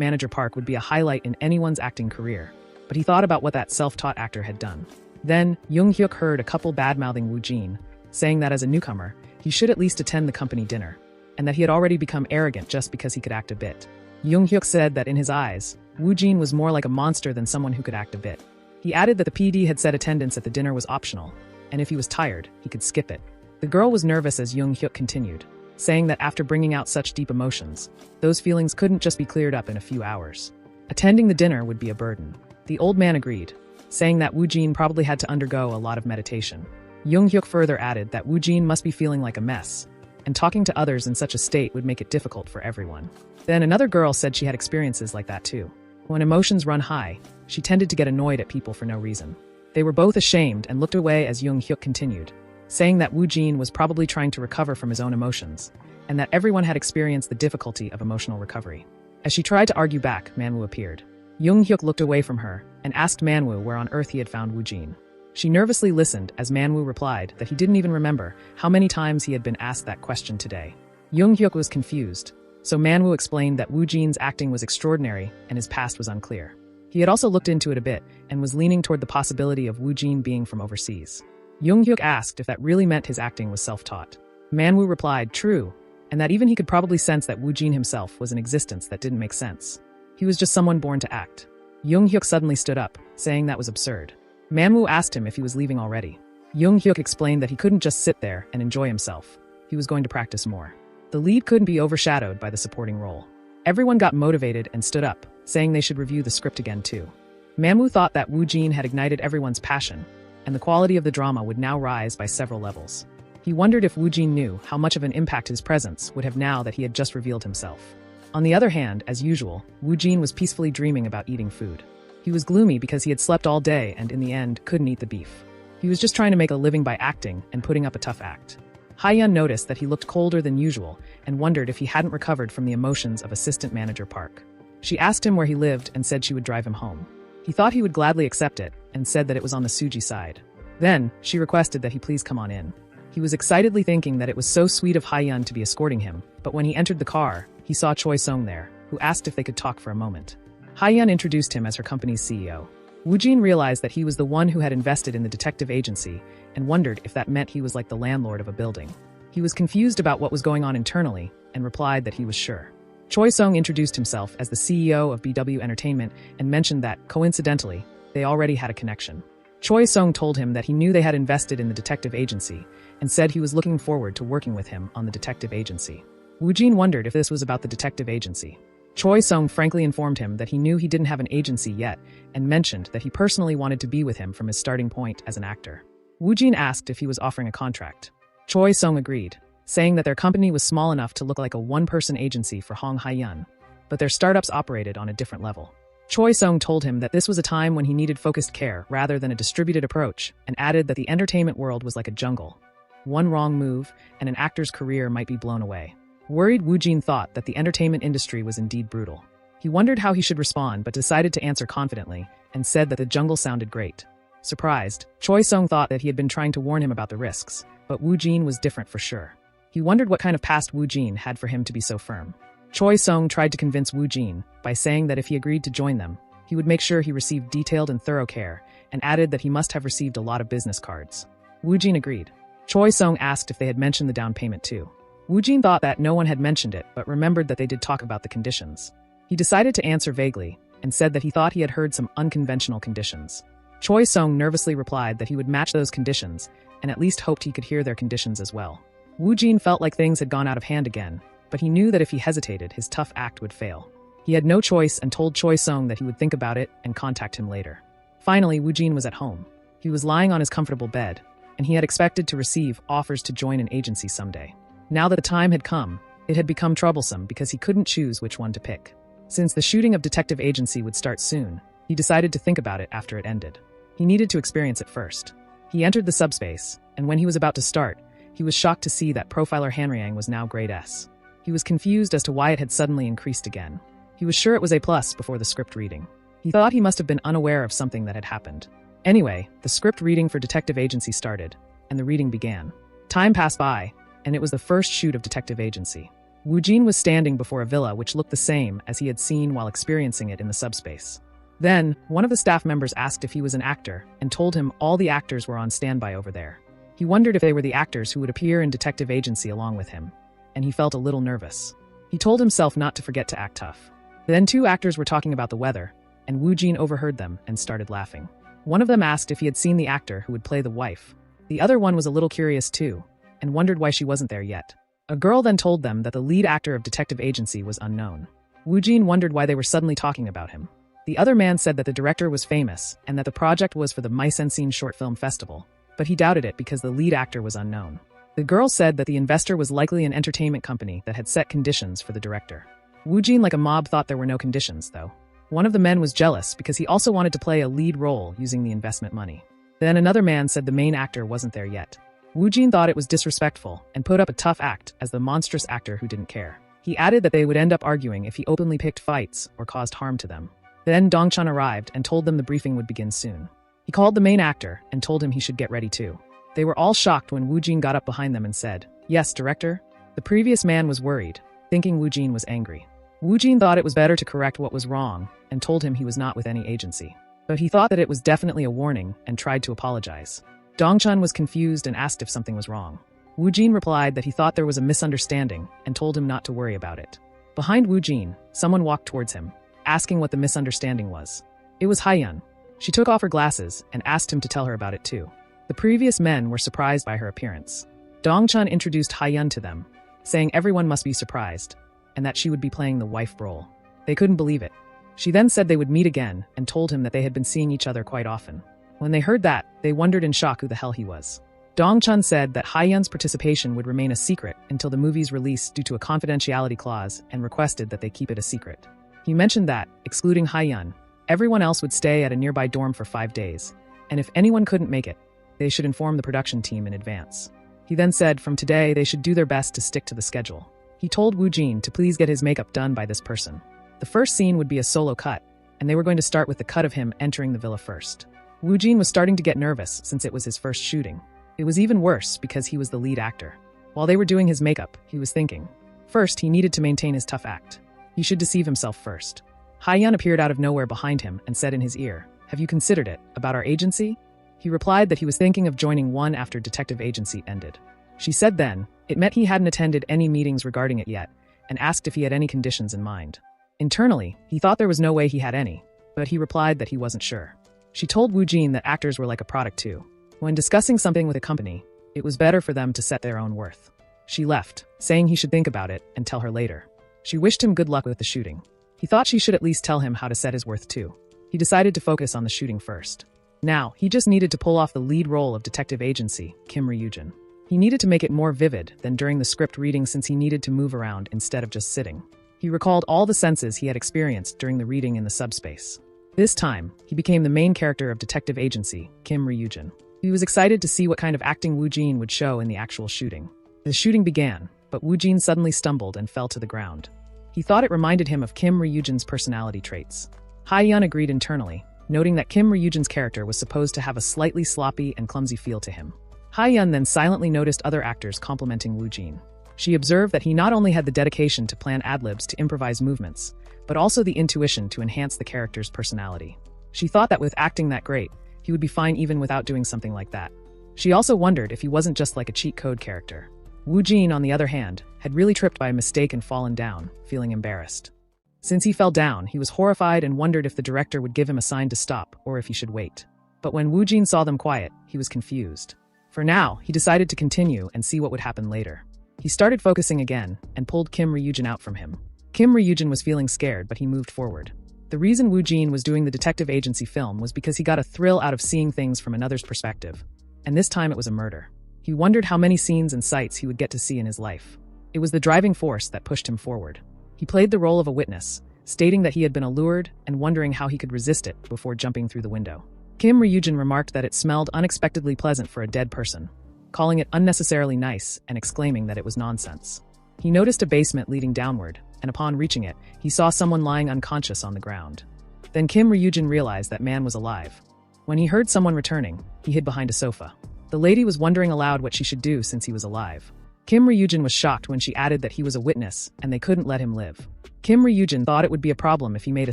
manager Park would be a highlight in anyone's acting career, but he thought about what that self-taught actor had done. Then, Young Hyuk heard a couple bad-mouthing Wu Jin, saying that as a newcomer, he should at least attend the company dinner, and that he had already become arrogant just because he could act a bit. Young Hyuk said that in his eyes, Wu Jin was more like a monster than someone who could act a bit. He added that the PD had said attendance at the dinner was optional, and if he was tired, he could skip it. The girl was nervous as Young Hyuk continued, saying that after bringing out such deep emotions, those feelings couldn't just be cleared up in a few hours. Attending the dinner would be a burden. The old man agreed, saying that Wu Jin probably had to undergo a lot of meditation. Young Hyuk further added that Wu Jin must be feeling like a mess, and talking to others in such a state would make it difficult for everyone. Then another girl said she had experiences like that too. When emotions run high, she tended to get annoyed at people for no reason. They were both ashamed and looked away as Young Hyuk continued, saying that Wu Jin was probably trying to recover from his own emotions, and that everyone had experienced the difficulty of emotional recovery. As she tried to argue back, Manhwa appeared. Young Hyuk looked away from her and asked Manhwa where on earth he had found Wu Jin. She nervously listened as Manhwa replied that he didn't even remember how many times he had been asked that question today. Young Hyuk was confused, so Manhwa explained that Wu Jin's acting was extraordinary and his past was unclear. He had also looked into it a bit and was leaning toward the possibility of Wu Jin being from overseas. Young Hyuk asked if that really meant his acting was self-taught. Manhwa replied, true, and that even he could probably sense that Wu Jin himself was an existence that didn't make sense. He was just someone born to act. Young Hyuk suddenly stood up, saying that was absurd. Manhwa asked him if he was leaving already. Young Hyuk explained that he couldn't just sit there and enjoy himself. He was going to practice more. The lead couldn't be overshadowed by the supporting role. Everyone got motivated and stood up, saying they should review the script again too. Manhwa thought that Wu Jin had ignited everyone's passion, and the quality of the drama would now rise by several levels. He wondered if Wu Jin knew how much of an impact his presence would have now that he had just revealed himself. On the other hand, as usual, Wu Jin was peacefully dreaming about eating food. He was gloomy because he had slept all day and in the end couldn't eat the beef. He was just trying to make a living by acting and putting up a tough act. Haiyun noticed that he looked colder than usual and wondered if he hadn't recovered from the emotions of assistant manager Park. She asked him where he lived and said she would drive him home. He thought he would gladly accept it and said that it was on the Suji side. Then, she requested that he please come on in. He was excitedly thinking that it was so sweet of Haiyun to be escorting him, but when he entered the car, he saw Choi Song there, who asked if they could talk for a moment. Haiyun introduced him as her company's CEO. Wu Jin realized that he was the one who had invested in the detective agency and wondered if that meant he was like the landlord of a building. He was confused about what was going on internally and replied that he was sure. Choi Song introduced himself as the CEO of BW Entertainment and mentioned that, coincidentally, they already had a connection. Choi Song told him that he knew they had invested in the detective agency and said he was looking forward to working with him on the detective agency. Wu Jin wondered if this was about the detective agency. Choi Song frankly informed him that he knew he didn't have an agency yet and mentioned that he personally wanted to be with him from his starting point as an actor. Wu Jin asked if he was offering a contract. Choi Song agreed, saying that their company was small enough to look like a one-person agency for Hong Haiyun, but their startups operated on a different level. Choi Song told him that this was a time when he needed focused care rather than a distributed approach, and added that the entertainment world was like a jungle. One wrong move, and an actor's career might be blown away. Worried, Wu Jin thought that the entertainment industry was indeed brutal. He wondered how he should respond but decided to answer confidently, and said that the jungle sounded great. Surprised, Choi Song thought that he had been trying to warn him about the risks, but Wu Jin was different for sure. He wondered what kind of past Wu Jin had for him to be so firm. Choi Song tried to convince Wu Jin by saying that if he agreed to join them, he would make sure he received detailed and thorough care, and added that he must have received a lot of business cards. Wu Jin agreed. Choi Song asked if they had mentioned the down payment too. Wu Jin thought that no one had mentioned it, but remembered that they did talk about the conditions. He decided to answer vaguely, and said that he thought he had heard some unconventional conditions. Choi Song nervously replied that he would match those conditions, and at least hoped he could hear their conditions as well. Wu Jin felt like things had gone out of hand again, but he knew that if he hesitated, his tough act would fail. He had no choice and told Choi Song that he would think about it and contact him later. Finally, Wu Jin was at home. He was lying on his comfortable bed, and he had expected to receive offers to join an agency someday. Now that the time had come, It had become troublesome because he couldn't choose which one to pick. Since the shooting of Detective Agency would start soon, he decided to think about it after it ended. He needed to experience it first. He entered the subspace, and when he was about to start, he was shocked to see that Profiler Hanriang was now grade S. He was confused as to why it had suddenly increased again. He was sure it was A+ before the script reading. He thought he must have been unaware of something that had happened. Anyway, the script reading for Detective Agency started, and the reading began. Time passed by, and it was the first shoot of Detective Agency. Wu Jin was standing before a villa which looked the same as he had seen while experiencing it in the subspace. Then, one of the staff members asked if he was an actor and told him all the actors were on standby over there. He wondered if they were the actors who would appear in Detective Agency along with him, and he felt a little nervous. He told himself not to forget to act tough. Then 2 actors were talking about the weather, and Wu Jin overheard them and started laughing. One of them asked if he had seen the actor who would play the wife. The other one was a little curious too, and wondered why she wasn't there yet. A girl then told them that the lead actor of Detective Agency was unknown. Wu Jin wondered why they were suddenly talking about him. The other man said that the director was famous and that the project was for the Mise-en-Scene Short Film Festival, but he doubted it because the lead actor was unknown. The girl said that the investor was likely an entertainment company that had set conditions for the director. Wu Jin, like a mob, thought there were no conditions, though. One of the men was jealous because he also wanted to play a lead role using the investment money. Then another man said the main actor wasn't there yet. Wu Jin thought it was disrespectful and put up a tough act as the monstrous actor who didn't care. He added that they would end up arguing if he openly picked fights or caused harm to them. Then Dongchun arrived and told them the briefing would begin soon. He called the main actor and told him he should get ready too. They were all shocked when Wu Jin got up behind them and said, "Yes, director?" The previous man was worried, thinking Wu Jin was angry. Wu Jin thought it was better to correct what was wrong and told him he was not with any agency. But he thought that it was definitely a warning and tried to apologize. Dongchun was confused and asked if something was wrong. Wu Jin replied that he thought there was a misunderstanding and told him not to worry about it. Behind Wu Jin, someone walked towards him, asking what the misunderstanding was. It was Haiyun. She took off her glasses and asked him to tell her about it too. The previous men were surprised by her appearance. Dongchun introduced Haiyun to them, saying everyone must be surprised, and that she would be playing the wife role. They couldn't believe it. She then said they would meet again and told him that they had been seeing each other quite often. When they heard that, they wondered in shock who the hell he was. Dongchun said that Haiyun's participation would remain a secret until the movie's release due to a confidentiality clause and requested that they keep it a secret. He mentioned that, excluding Haiyun, everyone else would stay at a nearby dorm for 5 days, and if anyone couldn't make it, they should inform the production team in advance. He then said from today they should do their best to stick to the schedule. He told Wu Jin to please get his makeup done by this person. The first scene would be a solo cut, and they were going to start with the cut of him entering the villa first. Wu Jin was starting to get nervous since it was his first shooting. It was even worse because he was the lead actor. While they were doing his makeup, he was thinking. First, he needed to maintain his tough act. He should deceive himself first. Haiyun appeared out of nowhere behind him and said in his ear, "Have you considered it, about our agency?" He replied that he was thinking of joining one after Detective Agency ended. She said then, it meant he hadn't attended any meetings regarding it yet, and asked if he had any conditions in mind. Internally, he thought there was no way he had any, but he replied that he wasn't sure. She told Wu Jin that actors were like a product too. When discussing something with a company, it was better for them to set their own worth. She left, saying he should think about it and tell her later. She wished him good luck with the shooting. He thought she should at least tell him how to set his worth too. He decided to focus on the shooting first. Now, he just needed to pull off the lead role of Detective Agency, Kim Ryujin. He needed to make it more vivid than during the script reading since he needed to move around instead of just sitting. He recalled all the senses he had experienced during the reading in the subspace. This time, he became the main character of Detective Agency, Kim Ryujin. He was excited to see what kind of acting Wu Jin would show in the actual shooting. The shooting began, but Wu Jin suddenly stumbled and fell to the ground. He thought it reminded him of Kim Ryujin's personality traits. Haiyun agreed internally, noting that Kim Ryujin's character was supposed to have a slightly sloppy and clumsy feel to him. Haiyun then silently noticed other actors complimenting Wu Jin. She observed that he not only had the dedication to plan ad-libs to improvise movements, but also the intuition to enhance the character's personality. She thought that with acting that great, he would be fine even without doing something like that. She also wondered if he wasn't just like a cheat code character. Wu Jin, on the other hand, had really tripped by a mistake and fallen down, feeling embarrassed. Since he fell down, he was horrified and wondered if the director would give him a sign to stop or if he should wait. But when Wu Jin saw them quiet, he was confused. For now, he decided to continue and see what would happen later. He started focusing again and pulled Kim Ryujin out from him. Kim Ryujin was feeling scared, but he moved forward. The reason Wu Jin was doing the Detective Agency film was because he got a thrill out of seeing things from another's perspective. And this time it was a murder. He wondered how many scenes and sights he would get to see in his life. It was the driving force that pushed him forward. He played the role of a witness, stating that he had been allured and wondering how he could resist it before jumping through the window. Kim Ryujin remarked that it smelled unexpectedly pleasant for a dead person, calling it unnecessarily nice and exclaiming that it was nonsense. He noticed a basement leading downward, and upon reaching it, he saw someone lying unconscious on the ground. Then Kim Ryujin realized that man was alive. When he heard someone returning, he hid behind a sofa. The lady was wondering aloud what she should do since he was alive. Kim Ryujin was shocked when she added that he was a witness and they couldn't let him live. Kim Ryujin thought it would be a problem if he made a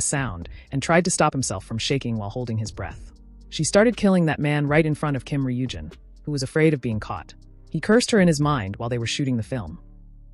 sound and tried to stop himself from shaking while holding his breath. She started killing that man right in front of Kim Ryujin, who was afraid of being caught. He cursed her in his mind while they were shooting the film.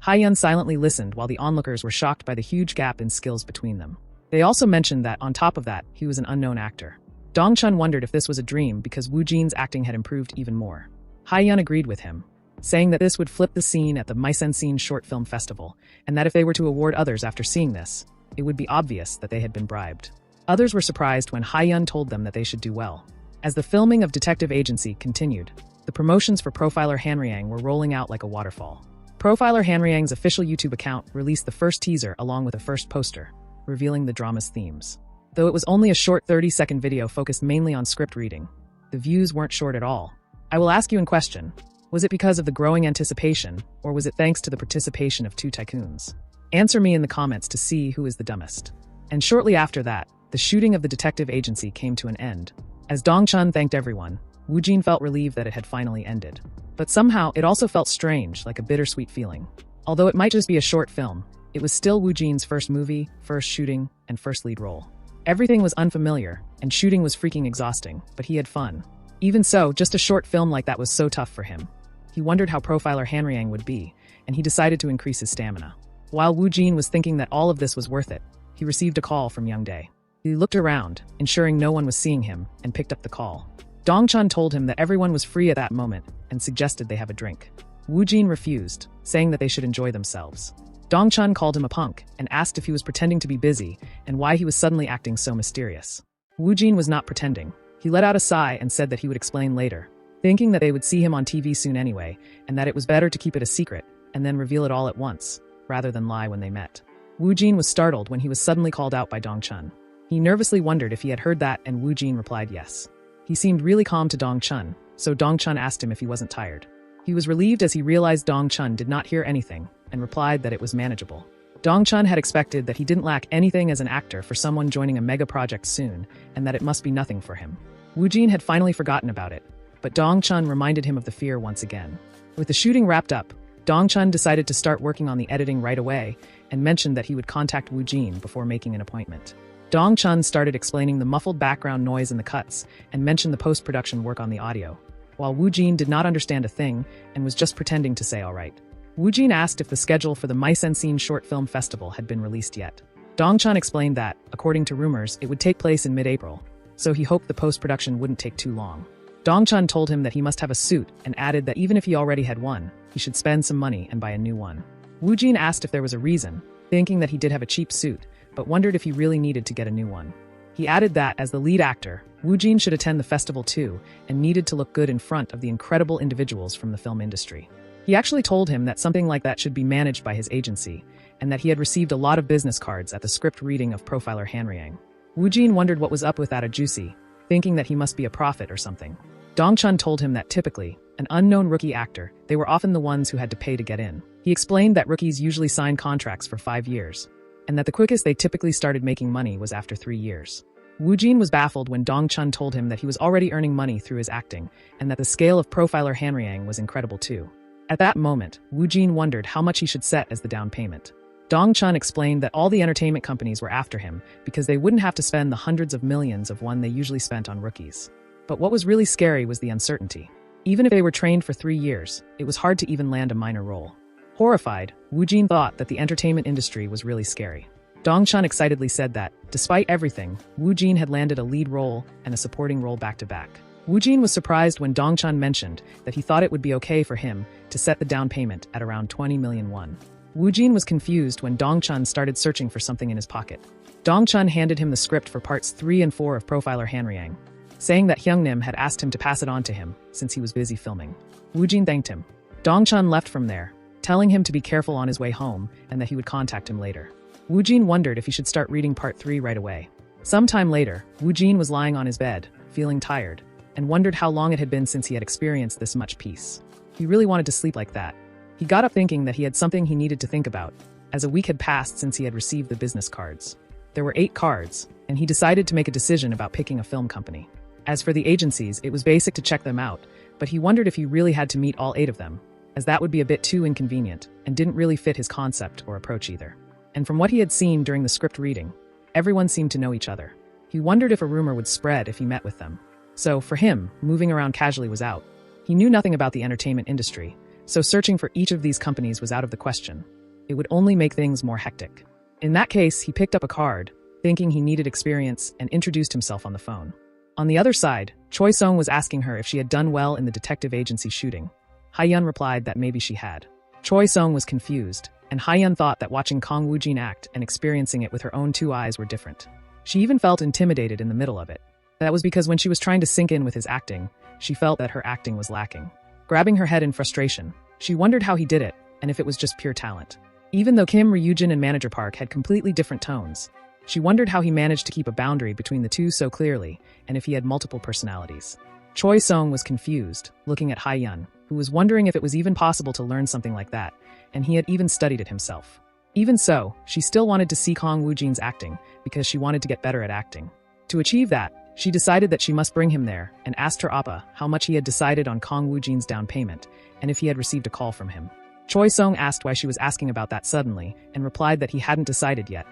Hae-yun silently listened while the onlookers were shocked by the huge gap in skills between them. They also mentioned that, on top of that, he was an unknown actor. Dong-chun wondered if this was a dream because Woo Jin's acting had improved even more. Hae-yun agreed with him, saying that this would flip the scene at the Mise-en-Scene Short Film Festival, and that if they were to award others after seeing this, it would be obvious that they had been bribed. Others were surprised when Hae-yun told them that they should do well. As the filming of Detective Agency continued, the promotions for Profiler Hanryang were rolling out like a waterfall. Profiler Hanryang's official YouTube account released the first teaser along with a first poster, revealing the drama's themes. Though it was only a short 30-second video focused mainly on script reading, the views weren't short at all. I will ask you in question, was it because of the growing anticipation, or was it thanks to the participation of two tycoons? Answer me in the comments to see who is the dumbest. And shortly after that, the shooting of the Detective Agency came to an end. As Dong-chun thanked everyone, Woo Jin felt relieved that it had finally ended. But somehow, it also felt strange, like a bittersweet feeling. Although it might just be a short film, it was still Woo Jin's first movie, first shooting, and first lead role. Everything was unfamiliar, and shooting was freaking exhausting, but he had fun. Even so, just a short film like that was so tough for him. He wondered how Profiler Hanryang would be, and he decided to increase his stamina. While Woo Jin was thinking that all of this was worth it, he received a call from Youngdae. He looked around, ensuring no one was seeing him, and picked up the call. Dong-chun told him that everyone was free at that moment, and suggested they have a drink. Woo Jin refused, saying that they should enjoy themselves. Dong-chun called him a punk, and asked if he was pretending to be busy, and why he was suddenly acting so mysterious. Woo Jin was not pretending. He let out a sigh and said that he would explain later, thinking that they would see him on TV soon anyway, and that it was better to keep it a secret, and then reveal it all at once, rather than lie when they met. Woo Jin was startled when he was suddenly called out by Dong-chun. He nervously wondered if he had heard that, and Woo Jin replied yes. He seemed really calm to Dong-chun, so Dong-chun asked him if he wasn't tired. He was relieved as he realized Dong-chun did not hear anything, and replied that it was manageable. Dong-chun had expected that he didn't lack anything as an actor for someone joining a mega project soon, and that it must be nothing for him. Woo Jin had finally forgotten about it, but Dong-chun reminded him of the fear once again. With the shooting wrapped up, Dong-chun decided to start working on the editing right away, and mentioned that he would contact Woo Jin before making an appointment. Dong-chun started explaining the muffled background noise in the cuts, and mentioned the post-production work on the audio, while Woo Jin did not understand a thing, and was just pretending to say alright. Woo Jin asked if the schedule for the Mise-en-Scene Short Film Festival had been released yet. Dong-chun explained that, according to rumors, it would take place in mid-April, so he hoped the post-production wouldn't take too long. Dong-chun told him that he must have a suit, and added that even if he already had one, he should spend some money and buy a new one. Woo Jin asked if there was a reason, thinking that he did have a cheap suit, but wondered if he really needed to get a new one. He added that, as the lead actor, Woo Jin should attend the festival too, and needed to look good in front of the incredible individuals from the film industry. He actually told him that something like that should be managed by his agency, and that he had received a lot of business cards at the script reading of Profiler Hanryang. Woo Jin wondered what was up with that Ajusi, thinking that he must be a prophet or something. Dong-chun told him that typically, an unknown rookie actor, they were often the ones who had to pay to get in. He explained that rookies usually sign contracts for 5 years, and that the quickest they typically started making money was after 3 years. Woo Jin was baffled when Dong-chun told him that he was already earning money through his acting, and that the scale of Profiler Hanryang was incredible too. At that moment, Woo Jin wondered how much he should set as the down payment. Dong-chun explained that all the entertainment companies were after him because they wouldn't have to spend the hundreds of millions of one they usually spent on rookies. But what was really scary was the uncertainty. Even if they were trained for 3 years, it was hard to even land a minor role. Horrified, Woo Jin thought that the entertainment industry was really scary. Dong-chun excitedly said that, despite everything, Woo Jin had landed a lead role and a supporting role back-to-back. Woo Jin was surprised when Dong-chun mentioned that he thought it would be okay for him to set the down payment at around 20 million won. Woo Jin was confused when Dong-chun started searching for something in his pocket. Dong-chun handed him the script for parts 3 and 4 of Profiler Hanryang, saying that Hyungnim had asked him to pass it on to him since he was busy filming. Woo Jin thanked him. Dong-chun left from there, telling him to be careful on his way home and that he would contact him later. Woo Jin wondered if he should start reading part 3 right away. Sometime later, Woo Jin was lying on his bed, feeling tired, and wondered how long it had been since he had experienced this much peace. He really wanted to sleep like that. He got up thinking that he had something he needed to think about, as a week had passed since he had received the business cards. There were 8 cards, and he decided to make a decision about picking a film company. As for the agencies, it was basic to check them out, but he wondered if he really had to meet all 8 of them, as that would be a bit too inconvenient and didn't really fit his concept or approach either. And from what he had seen during the script reading, everyone seemed to know each other. He wondered if a rumor would spread if he met with them. So, for him, moving around casually was out. He knew nothing about the entertainment industry, so searching for each of these companies was out of the question. It would only make things more hectic. In that case, he picked up a card, thinking he needed experience, and introduced himself on the phone. On the other side, Choi Sung was asking her if she had done well in the detective agency shooting. Ha-yeon replied that maybe she had. Choi Sung was confused, and Ha-yeon thought that watching Kang Woo-jin act and experiencing it with her own 2 eyes were different. She even felt intimidated in the middle of it. That was because when she was trying to sink in with his acting, she felt that her acting was lacking. Grabbing her head in frustration, she wondered how he did it, and if it was just pure talent. Even though Kim Ryujin and Manager Park had completely different tones, she wondered how he managed to keep a boundary between the two so clearly, and if he had multiple personalities. Choi Sung was confused, looking at Ha-yeon, who was wondering if it was even possible to learn something like that, and he had even studied it himself. Even so, she still wanted to see Kang Woo-jin's acting, because she wanted to get better at acting. To achieve that, she decided that she must bring him there, and asked her appa how much he had decided on Kang Woo-jin's down payment, and if he had received a call from him. Choi Sung asked why she was asking about that suddenly, and replied that he hadn't decided yet.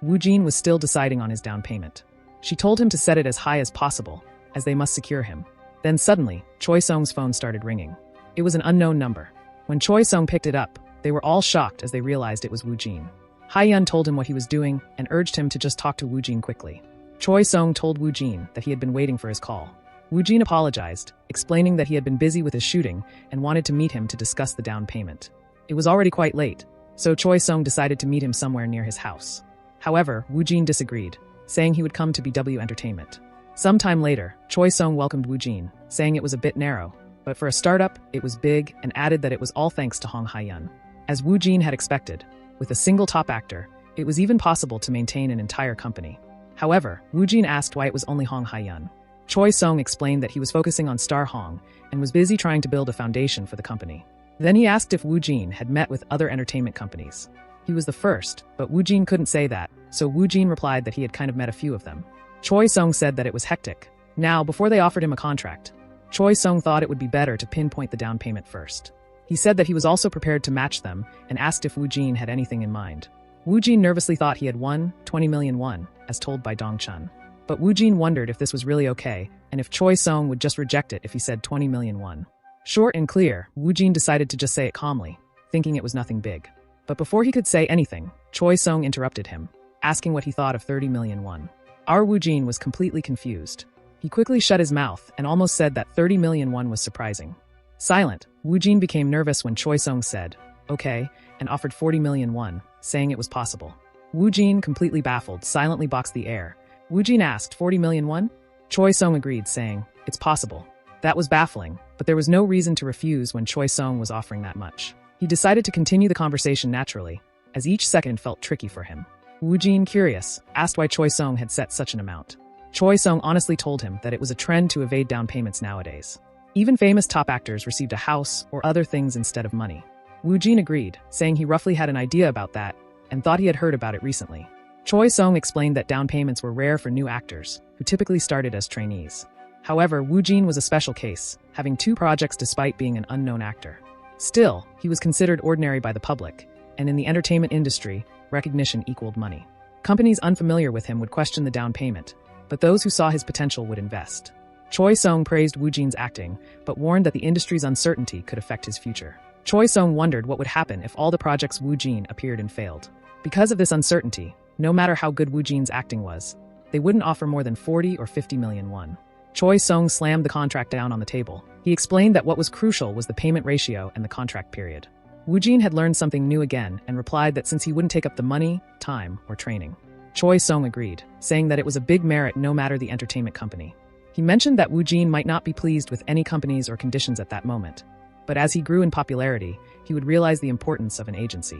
Woo-jin was still deciding on his down payment. She told him to set it as high as possible, as they must secure him. Then suddenly, Choi Sung's phone started ringing. It was an unknown number. When Choi Sung picked it up, they were all shocked as they realized it was Woo-jin. Ha-yeon told him what he was doing and urged him to just talk to Woo-jin quickly. Choi Sung told Woo-jin that he had been waiting for his call. Woo-jin apologized, explaining that he had been busy with his shooting and wanted to meet him to discuss the down payment. It was already quite late, so Choi Sung decided to meet him somewhere near his house. However, Woo-jin disagreed, saying he would come to BW Entertainment. Sometime later, Choi Sung welcomed Woo-jin, saying it was a bit narrow, but for a startup, it was big, and added that it was all thanks to Hong Ha-yeon. As Woo-jin had expected, with a single top actor, it was even possible to maintain an entire company. However, Woo-jin asked why it was only Hong Ha-yeon. Choi Sung explained that he was focusing on Star Hong and was busy trying to build a foundation for the company. Then he asked if Woo-jin had met with other entertainment companies. He was the first, but Woo-jin couldn't say that, so Woo-jin replied that he had kind of met a few of them. Choi Sung said that it was hectic. Now, before they offered him a contract, Choi Sung thought it would be better to pinpoint the down payment first. He said that he was also prepared to match them and asked if Woo-jin had anything in mind. Woo-jin nervously thought he had 20 million won, as told by Dong-chun. But Woo-jin wondered if this was really okay, and if Choi Sung would just reject it if he said 20 million won. Short and clear, Woo-jin decided to just say it calmly, thinking it was nothing big. But before he could say anything, Choi Sung interrupted him, asking what he thought of 30 million won. Our Woo-jin was completely confused. He quickly shut his mouth and almost said that 30 million won was surprising. Silent, Woo-jin became nervous when Choi Sung said, okay, and offered 40 million won, saying it was possible. Woo-jin, completely baffled, silently boxed the air. Woo-jin asked, 40 million won? Choi Sung agreed, saying, it's possible. That was baffling, but there was no reason to refuse when Choi Sung was offering that much. He decided to continue the conversation naturally, as each second felt tricky for him. Woo-jin, curious, asked why Choi Sung had set such an amount. Choi Sung honestly told him that it was a trend to evade down payments nowadays. Even famous top actors received a house or other things instead of money. Woo-jin agreed, saying he roughly had an idea about that and thought he had heard about it recently. Choi Sung explained that down payments were rare for new actors, who typically started as trainees. However, Woo-jin was a special case, having 2 projects despite being an unknown actor. Still, he was considered ordinary by the public, and in the entertainment industry, recognition equaled money. Companies unfamiliar with him would question the down payment, but those who saw his potential would invest. Choi Sung praised Woo-jin's acting, but warned that the industry's uncertainty could affect his future. Choi Sung wondered what would happen if all the projects Woo-jin appeared and failed. Because of this uncertainty, no matter how good Woo-jin's acting was, they wouldn't offer more than 40 or 50 million won. Choi Sung slammed the contract down on the table. He explained that what was crucial was the payment ratio and the contract period. Woo-jin had learned something new again and replied that since he wouldn't take up the money, time, or training. Choi Sung agreed, saying that it was a big merit no matter the entertainment company. He mentioned that Woo-jin might not be pleased with any companies or conditions at that moment. But as he grew in popularity, he would realize the importance of an agency.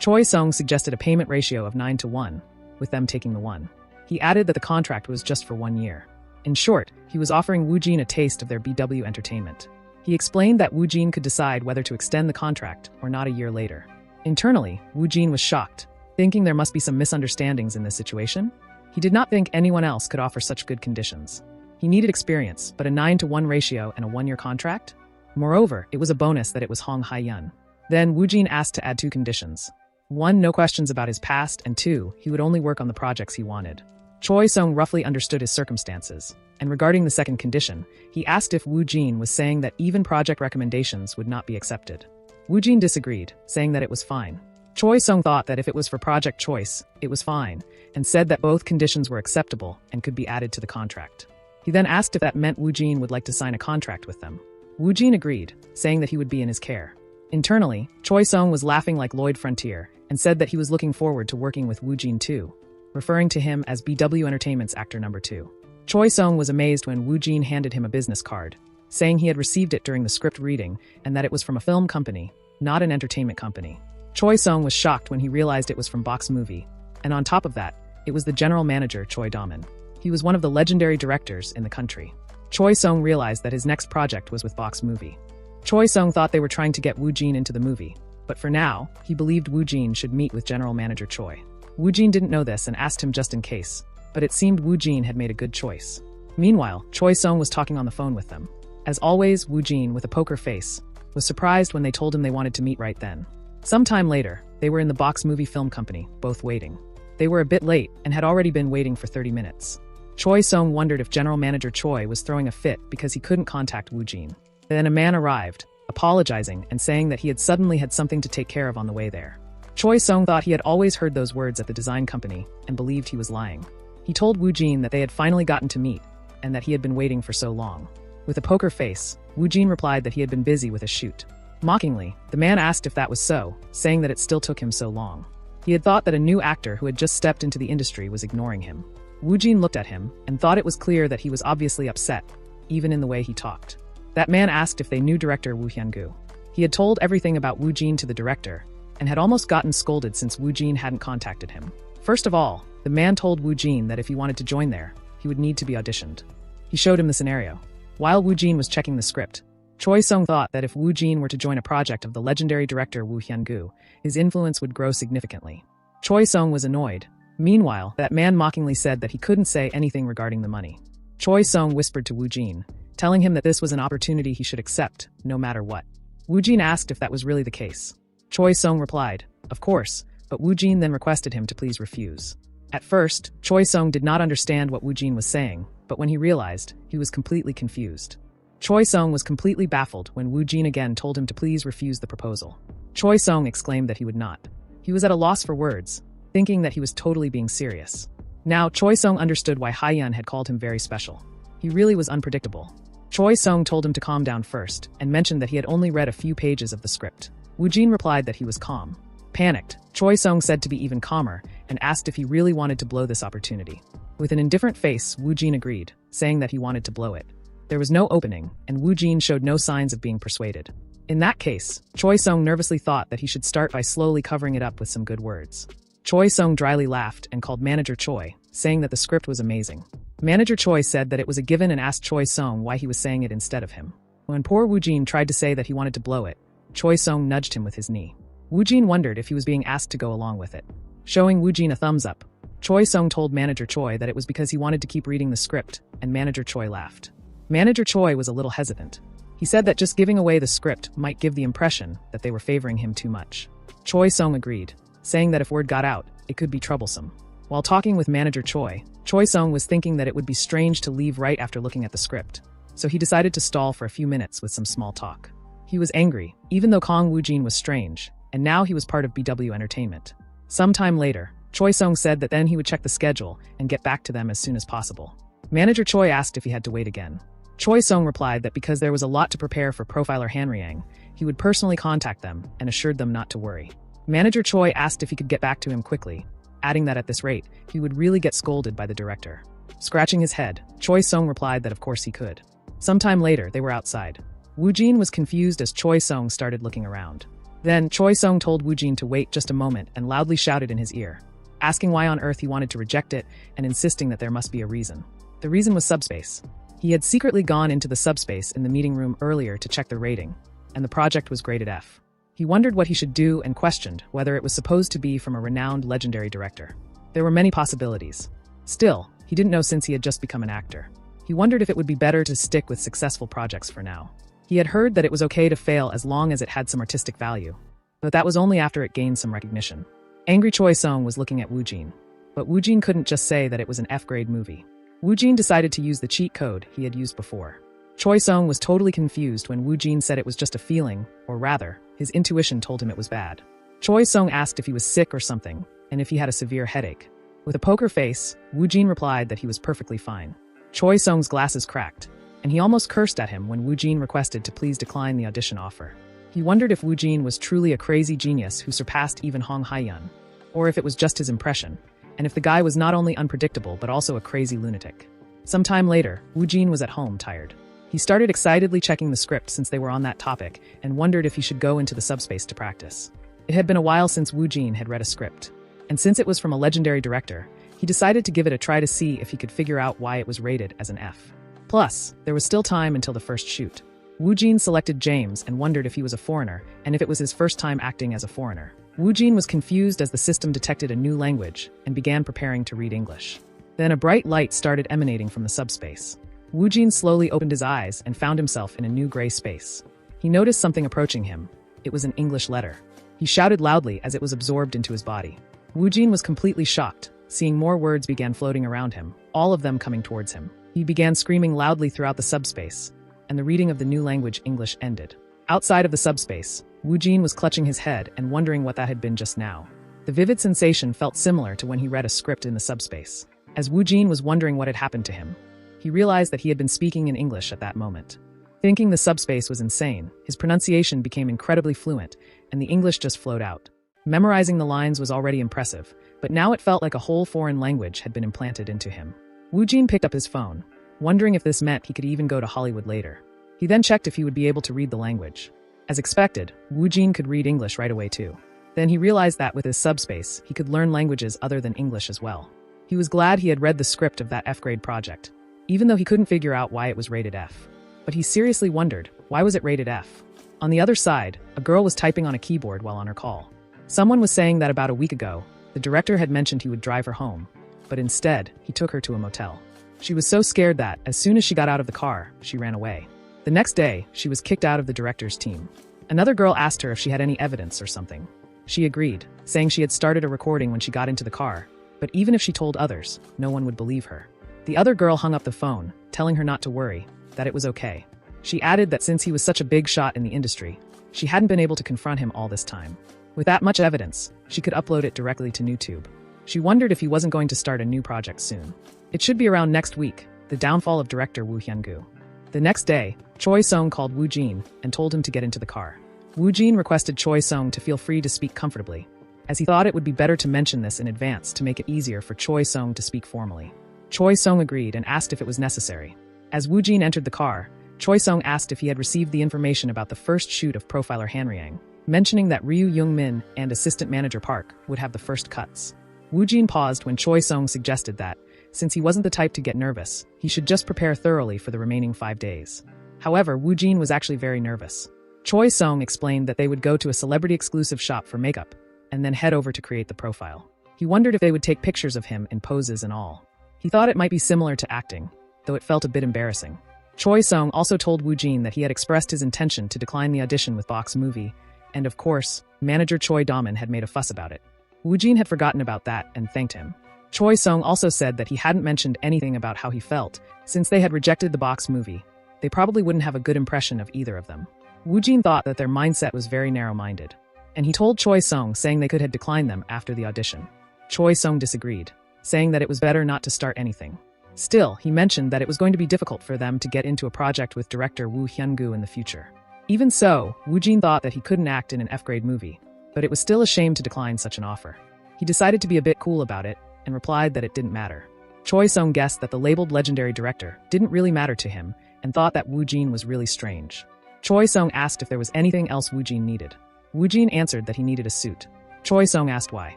Choi Sung suggested a payment ratio of 9-1, with them taking the 1. He added that the contract was just for 1 year. In short, he was offering Woo Jin a taste of their BW entertainment. He explained that Woo Jin could decide whether to extend the contract or not a year later. Internally, Woo Jin was shocked, thinking there must be some misunderstandings in this situation. He did not think anyone else could offer such good conditions. He needed experience, but a 9-1 ratio and a 1-year contract? Moreover, it was a bonus that it was Hong Hai-yun. Then Woo Jin asked to add 2 conditions. 1, no questions about his past, and 2, he would only work on the projects he wanted. Choi Sung roughly understood his circumstances, and regarding the second condition, he asked if Woo Jin was saying that even project recommendations would not be accepted. Woo Jin disagreed, saying that it was fine. Choi Sung thought that if it was for project choice, it was fine, and said that both conditions were acceptable and could be added to the contract. He then asked if that meant Woo Jin would like to sign a contract with them. Woo Jin agreed, saying that he would be in his care. Internally, Choi Sung was laughing like Lloyd Frontier and said that he was looking forward to working with Woo Jin too, referring to him as BW Entertainment's actor number 2. Choi Sung was amazed when Woo Jin handed him a business card, saying he had received it during the script reading and that it was from a film company, not an entertainment company. Choi Sung was shocked when he realized it was from Box Movie, and on top of that, it was the general manager Choi Daman. He was one of the legendary directors in the country. Choi Sung realized that his next project was with Box Movie. Choi Sung thought they were trying to get Woo Jin into the movie, but for now, he believed Woo Jin should meet with general manager Choi. Woo Jin didn't know this and asked him just in case, but it seemed Woo Jin had made a good choice. Meanwhile, Choi Sung was talking on the phone with them. As always, Woo Jin, with a poker face, was surprised when they told him they wanted to meet right then. Sometime later, they were in the Box Movie Film Company, both waiting. They were a bit late and had already been waiting for 30 minutes. Choi Sung wondered if General Manager Choi was throwing a fit because he couldn't contact Woo Jin. Then a man arrived, apologizing and saying that he had suddenly had something to take care of on the way there. Choi Sung thought he had always heard those words at the design company and believed he was lying. He told Woo Jin that they had finally gotten to meet and that he had been waiting for so long. With a poker face, Woo Jin replied that he had been busy with a shoot. Mockingly, the man asked if that was so, saying that it still took him so long. He had thought that a new actor who had just stepped into the industry was ignoring him. Woo Jin looked at him and thought it was clear that he was obviously upset, even in the way he talked. That man asked if they knew director Woo Hyun-gu. He had told everything about Woo Jin to the director, and had almost gotten scolded since Woo Jin hadn't contacted him. First of all, the man told Woo Jin that if he wanted to join there, he would need to be auditioned. He showed him the scenario. While Woo Jin was checking the script, Choi Sung thought that if Woo Jin were to join a project of the legendary director Woo Hyun-gu, his influence would grow significantly. Choi Sung was annoyed. Meanwhile, that man mockingly said that he couldn't say anything regarding the money. Choi Sung whispered to Woo Jin, telling him that this was an opportunity he should accept, no matter what. Woo Jin asked if that was really the case. Choi Sung replied, of course, but Woo Jin then requested him to please refuse. At first, Choi Sung did not understand what Woo Jin was saying, but when he realized, he was completely confused. Choi Sung was completely baffled when Woo Jin again told him to please refuse the proposal. Choi Sung exclaimed that he would not. He was at a loss for words, thinking that he was totally being serious. Now, Choi Sung understood why Hai-yun had called him very special. He really was unpredictable. Choi Sung told him to calm down first, and mentioned that he had only read a few pages of the script. Woo Jin replied that he was calm. Panicked, Choi Sung said to be even calmer, and asked if he really wanted to blow this opportunity. With an indifferent face, Woo Jin agreed, saying that he wanted to blow it. There was no opening, and Woo Jin showed no signs of being persuaded. In that case, Choi Sung nervously thought that he should start by slowly covering it up with some good words. Choi Sung dryly laughed and called Manager Choi, saying that the script was amazing. Manager Choi said that it was a given and asked Choi Sung why he was saying it instead of him. When poor Woo Jin tried to say that he wanted to blow it, Choi Sung nudged him with his knee. Woo Jin wondered if he was being asked to go along with it. Showing Woo Jin a thumbs up, Choi Sung told Manager Choi that it was because he wanted to keep reading the script, and Manager Choi laughed. Manager Choi was a little hesitant. He said that just giving away the script might give the impression that they were favoring him too much. Choi Sung agreed, saying that if word got out, it could be troublesome. While talking with Manager Choi, Choi Sung was thinking that it would be strange to leave right after looking at the script, so he decided to stall for a few minutes with some small talk. He was angry, even though Kong Woo Jin was strange, and now he was part of BW Entertainment. Sometime later, Choi Sung said that then he would check the schedule and get back to them as soon as possible. Manager Choi asked if he had to wait again. Choi Sung replied that because there was a lot to prepare for profiler Han Riang, he would personally contact them and assured them not to worry. Manager Choi asked if he could get back to him quickly, adding that at this rate, he would really get scolded by the director. Scratching his head, Choi Sung replied that of course he could. Sometime later, they were outside. Woo Jin was confused as Choi Sung started looking around. Then, Choi Sung told Woo Jin to wait just a moment and loudly shouted in his ear, asking why on earth he wanted to reject it and insisting that there must be a reason. The reason was subspace. He had secretly gone into the subspace in the meeting room earlier to check the rating, and the project was graded F. He wondered what he should do and questioned whether it was supposed to be from a renowned legendary director. There were many possibilities. Still, he didn't know since he had just become an actor. He wondered if it would be better to stick with successful projects for now. He had heard that it was okay to fail as long as it had some artistic value, but that was only after it gained some recognition. Angry Choi Sung was looking at Woo Jin, but Woo Jin couldn't just say that it was an F-grade movie. Woo Jin decided to use the cheat code he had used before. Choi Sung was totally confused when Woo Jin said it was just a feeling, or rather, his intuition told him it was bad. Choi Sung asked if he was sick or something, and if he had a severe headache. With a poker face, Woo Jin replied that he was perfectly fine. Choi Sung's glasses cracked, and he almost cursed at him when Woo Jin requested to please decline the audition offer. He wondered if Woo Jin was truly a crazy genius who surpassed even Hong Hae-yeon, or if it was just his impression, and if the guy was not only unpredictable but also a crazy lunatic. Sometime later, Woo Jin was at home, tired. He started excitedly checking the script since they were on that topic and wondered if he should go into the subspace to practice. It had been a while since Woo Jin had read a script, and since it was from a legendary director, he decided to give it a try to see if he could figure out why it was rated as an F. Plus, there was still time until the first shoot. Woo Jin selected James and wondered if he was a foreigner and if it was his first time acting as a foreigner. Woo Jin was confused as the system detected a new language and began preparing to read English. Then a bright light started emanating from the subspace. Woo Jin slowly opened his eyes and found himself in a new gray space. He noticed something approaching him. It was an English letter. He shouted loudly as it was absorbed into his body. Woo Jin was completely shocked, seeing more words began floating around him, all of them coming towards him. He began screaming loudly throughout the subspace, and the reading of the new language English ended. Outside of the subspace, Woo Jin was clutching his head and wondering what that had been just now. The vivid sensation felt similar to when he read a script in the subspace. As Woo Jin was wondering what had happened to him, he realized that he had been speaking in English at that moment. Thinking the subspace was insane, his pronunciation became incredibly fluent, and the English just flowed out. Memorizing the lines was already impressive, but now it felt like a whole foreign language had been implanted into him. Woo Jin picked up his phone, wondering if this meant he could even go to Hollywood later. He then checked if he would be able to read the language. As expected, Woo Jin could read English right away too. Then he realized that with his subspace, he could learn languages other than English as well. He was glad he had read the script of that F-grade project, even though he couldn't figure out why it was rated F. But he seriously wondered, why was it rated F? On the other side, a girl was typing on a keyboard while on her call. Someone was saying that about a week ago, the director had mentioned he would drive her home, but instead, he took her to a motel. She was so scared that, as soon as she got out of the car, she ran away. The next day, she was kicked out of the director's team. Another girl asked her if she had any evidence or something. She agreed, saying she had started a recording when she got into the car, but even if she told others, no one would believe her. The other girl hung up the phone, telling her not to worry, that it was okay. She added that since he was such a big shot in the industry, she hadn't been able to confront him all this time. With that much evidence, she could upload it directly to YouTube. She wondered if he wasn't going to start a new project soon. It should be around next week, the downfall of director Woo Hyun-gu. The next day, Choi Sung called Woo Jin and told him to get into the car. Woo Jin requested Choi Sung to feel free to speak comfortably, as he thought it would be better to mention this in advance to make it easier for Choi Sung to speak formally. Choi Sung agreed and asked if it was necessary. As Woo Jin entered the car, Choi Sung asked if he had received the information about the first shoot of Profiler Hanryang, mentioning that Ryu Young-min and assistant manager Park would have the first cuts. Woo Jin paused when Choi Sung suggested that, since he wasn't the type to get nervous, he should just prepare thoroughly for the remaining 5 days. However, Woo Jin was actually very nervous. Choi Sung explained that they would go to a celebrity-exclusive shop for makeup, and then head over to create the profile. He wondered if they would take pictures of him in poses and all. He thought it might be similar to acting, though it felt a bit embarrassing. Choi Sung also told Woo Jin that he had expressed his intention to decline the audition with Box Movie, and of course, manager Choi Daman had made a fuss about it. Woo Jin had forgotten about that and thanked him. Choi Sung also said that he hadn't mentioned anything about how he felt, since they had rejected the Box Movie. They probably wouldn't have a good impression of either of them. Woo Jin thought that their mindset was very narrow-minded, and he told Choi Sung saying they could have declined them after the audition. Choi Sung disagreed, saying that it was better not to start anything. Still, he mentioned that it was going to be difficult for them to get into a project with director Woo Hyun-gu in the future. Even so, Woo Jin thought that he couldn't act in an F-grade movie, but it was still a shame to decline such an offer. He decided to be a bit cool about it, and replied that it didn't matter. Choi Sung guessed that the labeled legendary director didn't really matter to him, and thought that Woo Jin was really strange. Choi Sung asked if there was anything else Woo Jin needed. Woo Jin answered that he needed a suit. Choi Sung asked why.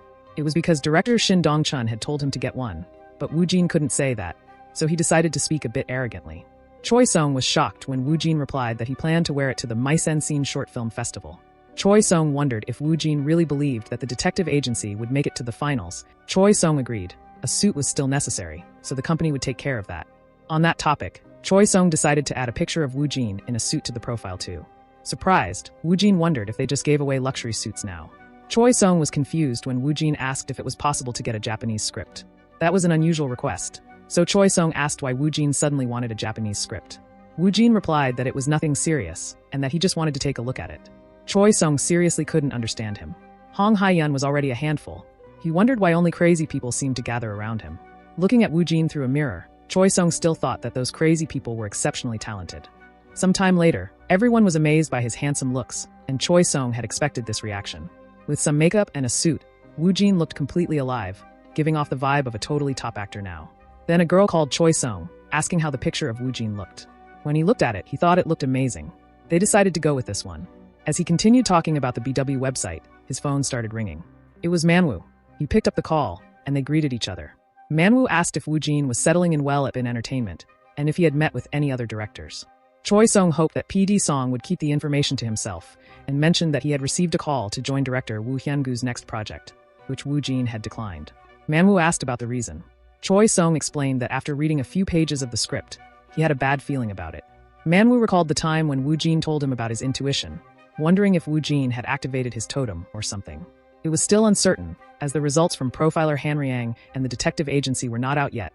It was because director Shin Dong-chun had told him to get one, but Woo Jin couldn't say that, so he decided to speak a bit arrogantly. Choi Sung was shocked when Woo Jin replied that he planned to wear it to the Mise-en-Scene Short Film Festival. Choi Sung wondered if Woo Jin really believed that the detective agency would make it to the finals. Choi Sung agreed. A suit was still necessary, so the company would take care of that. On that topic, Choi Sung decided to add a picture of Woo Jin in a suit to the profile too. Surprised, Woo Jin wondered if they just gave away luxury suits now. Choi Sung was confused when Woo Jin asked if it was possible to get a Japanese script. That was an unusual request, so Choi Sung asked why Woo Jin suddenly wanted a Japanese script. Woo Jin replied that it was nothing serious, and that he just wanted to take a look at it. Choi Sung seriously couldn't understand him. Hong Hae-yun was already a handful. He wondered why only crazy people seemed to gather around him. Looking at Woo Jin through a mirror, Choi Sung still thought that those crazy people were exceptionally talented. Some time later, everyone was amazed by his handsome looks, and Choi Sung had expected this reaction. With some makeup and a suit, Woo Jin looked completely alive, giving off the vibe of a totally top actor now. Then a girl called Choi Sung, asking how the picture of Woo Jin looked. When he looked at it, he thought it looked amazing. They decided to go with this one. As he continued talking about the BW website, his phone started ringing. It was Manhwa. He picked up the call, and they greeted each other. Manhwa asked if Woo Jin was settling in well at Bin Entertainment, and if he had met with any other directors. Choi Sung hoped that PD Song would keep the information to himself, and mentioned that he had received a call to join director Woo Hyun-goo's next project, which Woo Jin had declined. Manhwa asked about the reason. Choi Sung explained that after reading a few pages of the script, he had a bad feeling about it. Manhwa recalled the time when Woo Jin told him about his intuition, wondering if Woo Jin had activated his totem or something. It was still uncertain, as the results from profiler Han Riang and the detective agency were not out yet,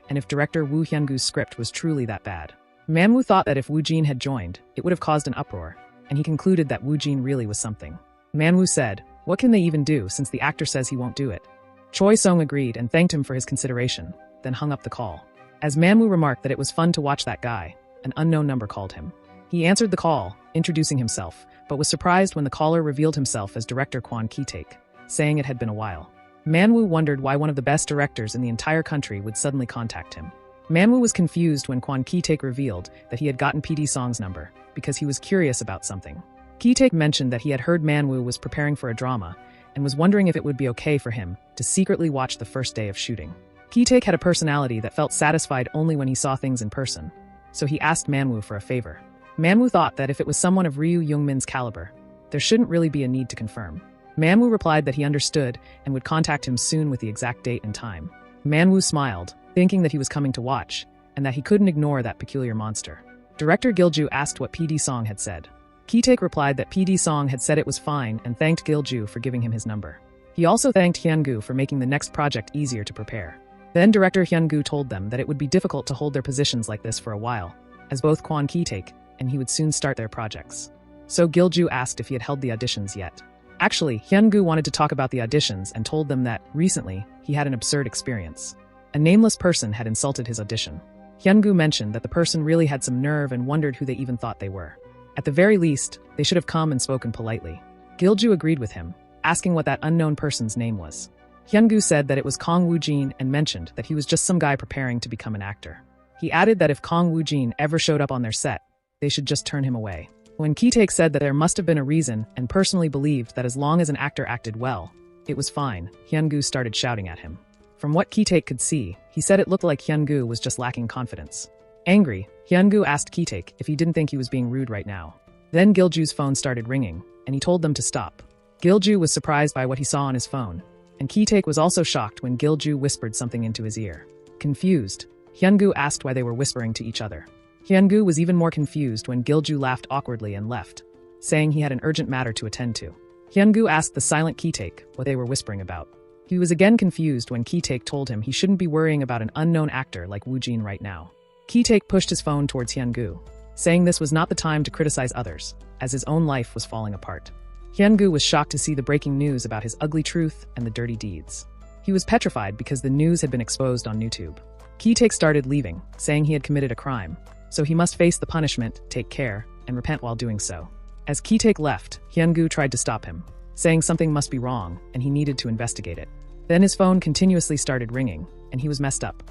and if director Woo Hyun-goo's script was truly that bad. Manhwa thought that if Woo Jin had joined, it would have caused an uproar, and he concluded that Woo Jin really was something. Manhwa said, "What can they even do since the actor says he won't do it?" Choi Sung agreed and thanked him for his consideration, then hung up the call. As Manhwa remarked that it was fun to watch that guy, an unknown number called him. He answered the call, introducing himself, but was surprised when the caller revealed himself as director Kwon Ki-taek, saying it had been a while. Manhwa wondered why one of the best directors in the entire country would suddenly contact him. Manhwa was confused when Kwon Ki-taek revealed that he had gotten PD Song's number, because he was curious about something. Ki-taek mentioned that he had heard Manhwa was preparing for a drama, and was wondering if it would be okay for him to secretly watch the first day of shooting. Ki-taek had a personality that felt satisfied only when he saw things in person, so he asked Manhwa for a favor. Manhwa thought that if it was someone of Ryu Youngmin's caliber, there shouldn't really be a need to confirm. Manhwa replied that he understood and would contact him soon with the exact date and time. Manhwa smiled, thinking that he was coming to watch, and that he couldn't ignore that peculiar monster. Director Gilju asked what PD Song had said. Ki-taek replied that PD Song had said it was fine and thanked Gilju for giving him his number. He also thanked Hyun-gu for making the next project easier to prepare. Then director Hyun-gu told them that it would be difficult to hold their positions like this for a while, as both Kwon Ki-taek and he would soon start their projects. So Gilju asked if he had held the auditions yet. Actually, Hyun-gu wanted to talk about the auditions and told them that, recently, he had an absurd experience. A nameless person had insulted his audition. Hyun-gu mentioned that the person really had some nerve and wondered who they even thought they were. At the very least, they should have come and spoken politely. Gilju agreed with him, asking what that unknown person's name was. Hyun-gu said that it was Kong Woo-jin and mentioned that he was just some guy preparing to become an actor. He added that if Kong Woo-jin ever showed up on their set, they should just turn him away. When Ki-taek said that there must have been a reason and personally believed that as long as an actor acted well, it was fine, Hyun-gu started shouting at him. From what Ki-taek could see, he said it looked like Hyun-gu was just lacking confidence. Angry, Hyun-gu asked Ki-taek if he didn't think he was being rude right now. Then Gilju's phone started ringing, and he told them to stop. Gilju was surprised by what he saw on his phone, and Ki-taek was also shocked when Gilju whispered something into his ear. Confused, Hyun-gu asked why they were whispering to each other. Hyun-gu was even more confused when Gilju laughed awkwardly and left, saying he had an urgent matter to attend to. Hyun-gu asked the silent Ki-taek what they were whispering about. He was again confused when Ki-taek told him he shouldn't be worrying about an unknown actor like Woo Jin right now. Ki-taek pushed his phone towards Hyun-gu, saying this was not the time to criticize others, as his own life was falling apart. Hyun-gu was shocked to see the breaking news about his ugly truth and the dirty deeds. He was petrified because the news had been exposed on YouTube. Ki-taek started leaving, saying he had committed a crime, so he must face the punishment, take care, and repent while doing so. As Ki-taek left, Hyun-gu tried to stop him, saying something must be wrong and he needed to investigate it. Then his phone continuously started ringing, and he was messed up.